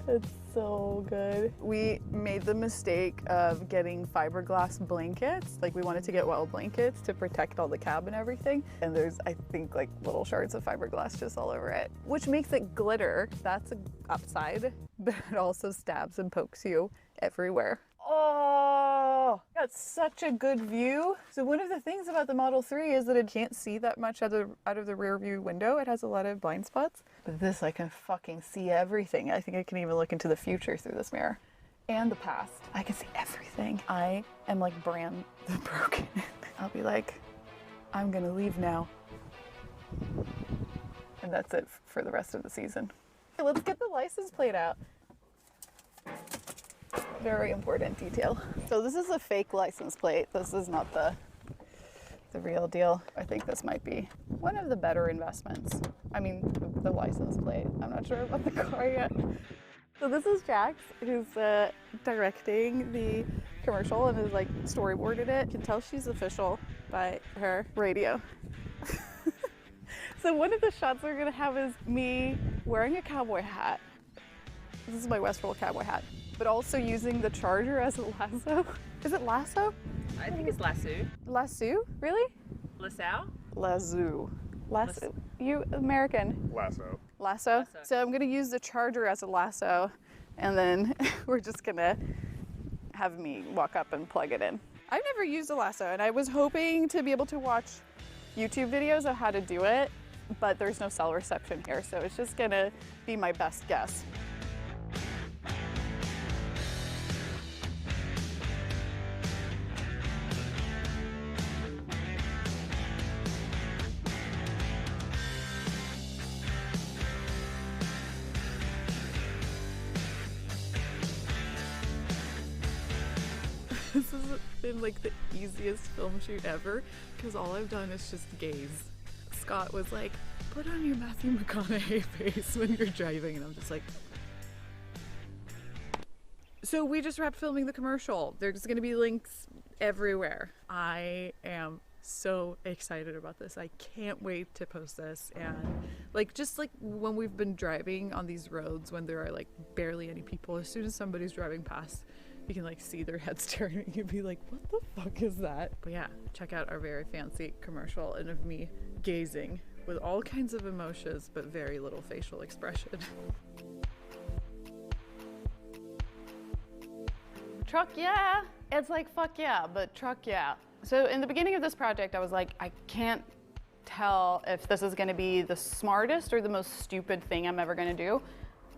It's so good. We made the mistake of getting fiberglass blankets. Like we wanted to get well blankets to protect all the cab and everything. And there's, I think, like little shards of fiberglass just all over it, which makes it glitter. That's an upside, but it also stabs and pokes you everywhere. Oh, that's such a good view. So one of the things about the Model 3 is that it can't see that much out of the rear view window. It has a lot of blind spots. But this, I can fucking see everything. I think I can even look into the future through this mirror. And the past. I can see everything. I am like Bran the Broken. I'll be like, I'm gonna leave now. And that's it for the rest of the season. Okay, let's get the license plate out. Very important detail. So this is a fake license plate. This is not the real deal. I think this might be one of the better investments. I mean, the license plate. I'm not sure about the car yet. So this is Jax, who's directing the commercial and has like storyboarded it. You can tell she's official by her radio. So one of the shots we're gonna have is me wearing a cowboy hat. This is my Westworld cowboy hat, but also using the charger as a lasso. Is it lasso? I think it's lasso. Lasso? Really? Lasso? Lasso. Lasso. You American. Lasso. Lasso. So I'm gonna use the charger as a lasso, and then we're just gonna have me walk up and plug it in. I've never used a lasso, and I was hoping to be able to watch YouTube videos of how to do it, but there's no cell reception here, so it's just gonna be my best guess. been like the easiest film shoot ever because all I've done is just gaze. Scott was like, put on your Matthew McConaughey face when you're driving, and I'm just like. So we just wrapped filming the commercial. There's gonna be links everywhere. I am so excited about this. I can't wait to post this. And like, just like when we've been driving on these roads when there are like barely any people, as soon as somebody's driving past, you can like see their head staring at you and be like, what the fuck is that? But yeah, check out our very fancy commercial and of me gazing with all kinds of emotions but very little facial expression. Truck, yeah. It's like, fuck yeah, but truck, yeah. So in the beginning of this project, I was like, I can't tell if this is gonna be the smartest or the most stupid thing I'm ever gonna do,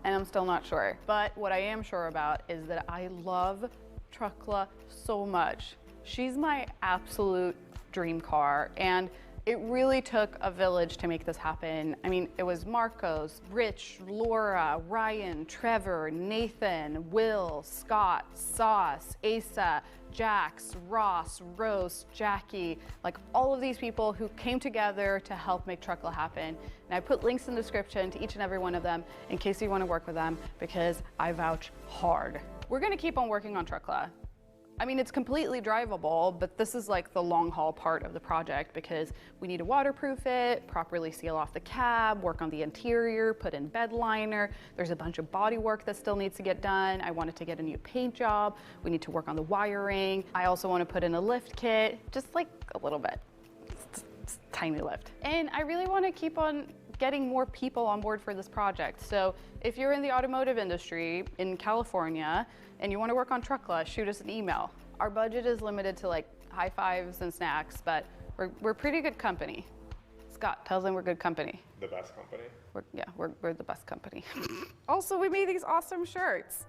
and I'm still not sure. But what I am sure about is that I love Truckla so much. She's my absolute dream car, and it really took a village to make this happen. I mean, it was Marcos, Rich, Laura, Ryan, Trevor, Nathan, Will, Scott, Sauce, Asa, Jax, Ross, Rose, Jackie, like all of these people who came together to help make Truckla happen. And I put links in the description to each and every one of them in case you want to work with them, because I vouch hard. We're gonna keep on working on Truckla. I mean, it's completely drivable, but this is like the long haul part of the project because we need to waterproof it, properly seal off the cab, work on the interior, put in bed liner. There's a bunch of body work that still needs to get done. I wanted to get a new paint job. We need to work on the wiring. I also want to put in a lift kit, just like a little bit. It's a tiny lift. And I really want to keep on getting more people on board for this project. So if you're in the automotive industry in California and you want to work on Truckla, shoot us an email. Our budget is limited to like high fives and snacks, but we're pretty good company. Scott, tell them we're good company. The best company? We're the best company. Also, we made these awesome shirts.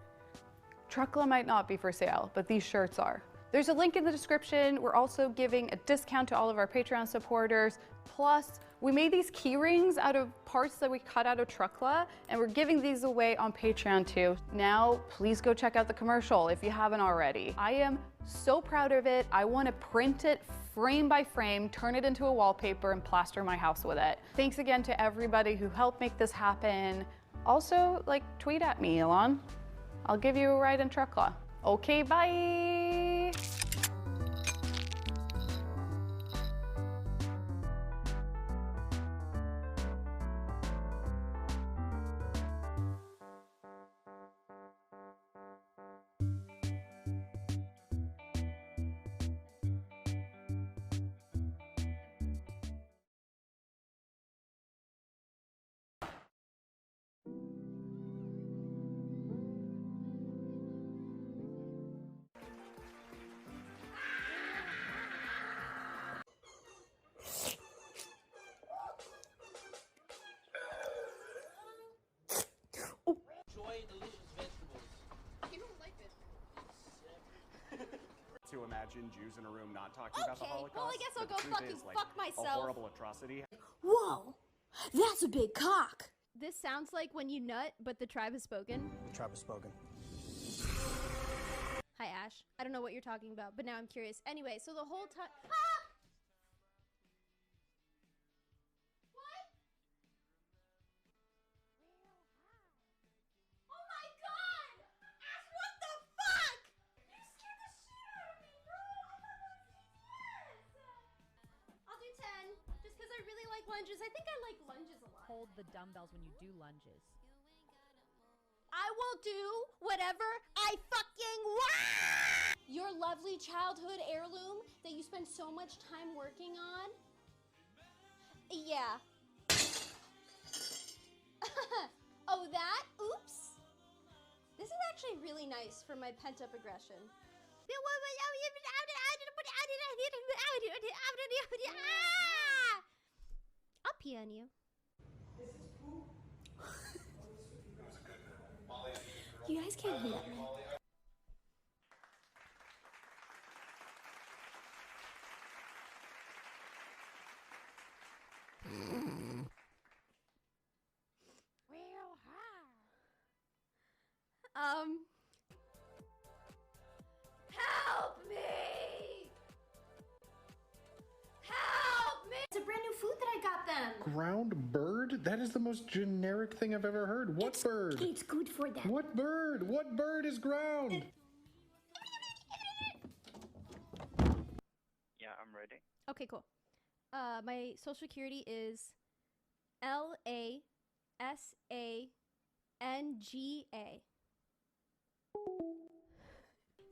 Truckla might not be for sale, but these shirts are. There's a link in the description. We're also giving a discount to all of our Patreon supporters. Plus, we made these key rings out of parts that we cut out of Truckla, and we're giving these away on Patreon too. Now, please go check out the commercial if you haven't already. I am so proud of it. I want to print it frame by frame, turn it into a wallpaper, and plaster my house with it. Thanks again to everybody who helped make this happen. Also, like, tweet at me, Elon. I'll give you a ride in Truckla. Okay, bye. To imagine Jews in a room not talking about the Holocaust. Well, I guess I'll but go the truth fucking is, like, fuck myself. A horrible atrocity. Whoa, that's a big cock. This sounds like when you nut, but the tribe has spoken. The tribe has spoken. Hi, Ash. I don't know what you're talking about, but now I'm curious. Anyway, so the whole time. Lunges. I think I like lunges a lot. Hold the dumbbells when you do lunges. I will do whatever I fucking want! Your lovely childhood heirloom that you spend so much time working on? Yeah. Oh, that? Oops. This is actually really nice for my pent-up aggression. I'll pee on you. You guys can't hear me. Help me! ground bird? That is the most generic thing I've ever heard. What bird? It's good for them. What bird? What bird is ground? Yeah, I'm ready. Okay, cool. My social security is LASANGA.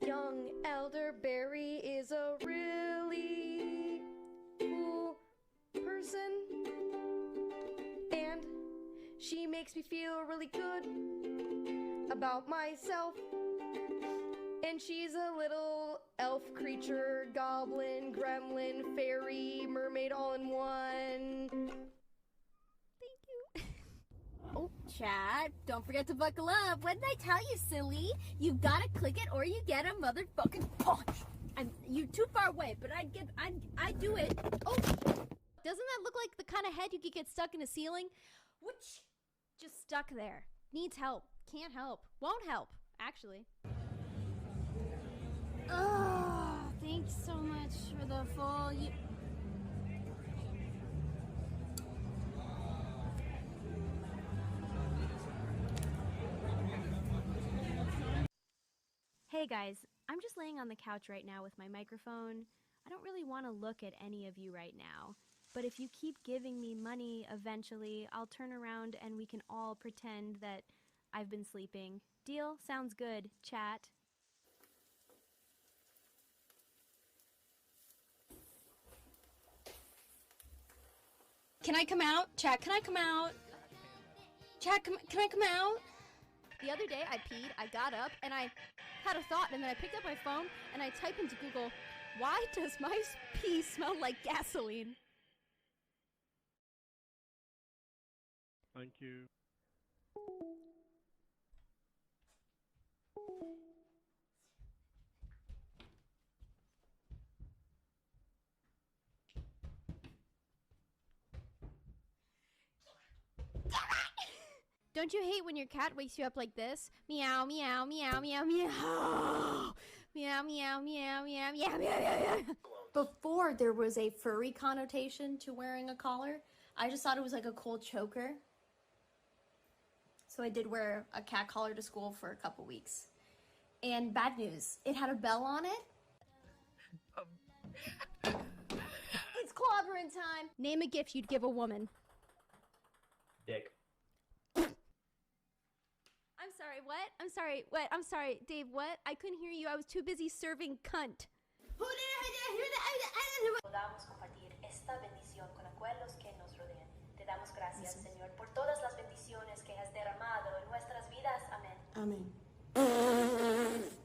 Young elderberry is a really cool person, and she makes me feel really good about myself. And she's a little elf creature, goblin, gremlin, fairy, mermaid all in one. Thank you. Oh, chat, don't forget to buckle up. What did I tell you, silly? You gotta click it or you get a motherfucking punch. You're too far away, but I'd do it. Oh, doesn't that look like the kind of head you could get stuck in a ceiling? Which just stuck there. Needs help. Can't help. Won't help, actually. Oh, thanks so much for the full. Hey guys, I'm just laying on the couch right now with my microphone. I don't really want to look at any of you right now, but if you keep giving me money, eventually I'll turn around and we can all pretend that I've been sleeping. Deal? Sounds good, chat. Can I come out? Chat, can I come out? Chat, can I come out? The other day I peed, I got up, and I had a thought, and then I picked up my phone, and I typed into Google, why does my pee smell like gasoline? Thank you. Don't you hate when your cat wakes you up like this? Meow, meow, meow, meow, meow. Meow, meow, meow, meow, meow, meow, meow. Before there was a furry connotation to wearing a collar, I just thought it was like a cool choker. So I did wear a cat collar to school for a couple weeks. And bad news, it had a bell on it. It's clobbering time. Name a gift you'd give a woman. Dick. I'm sorry, what? I'm sorry, what? I'm sorry, Dave, what? I couldn't hear you. I was too busy serving cunt. Podamos compartir esta bendición con aquellos que nos rodean. Te damos gracias, Señor, por todas las bendiciones que has derramado en nuestras vidas. Amén. Amen.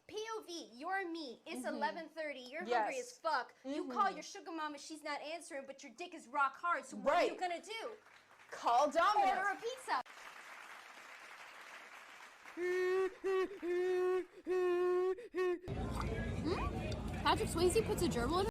POV, you're me. It's 11:30. You're Yes. hungry as fuck. You call your sugar mama, she's not answering, but your dick is rock hard. So what are you gonna do? Call Domino's. Order a pizza. Patrick Swayze puts a gerbil in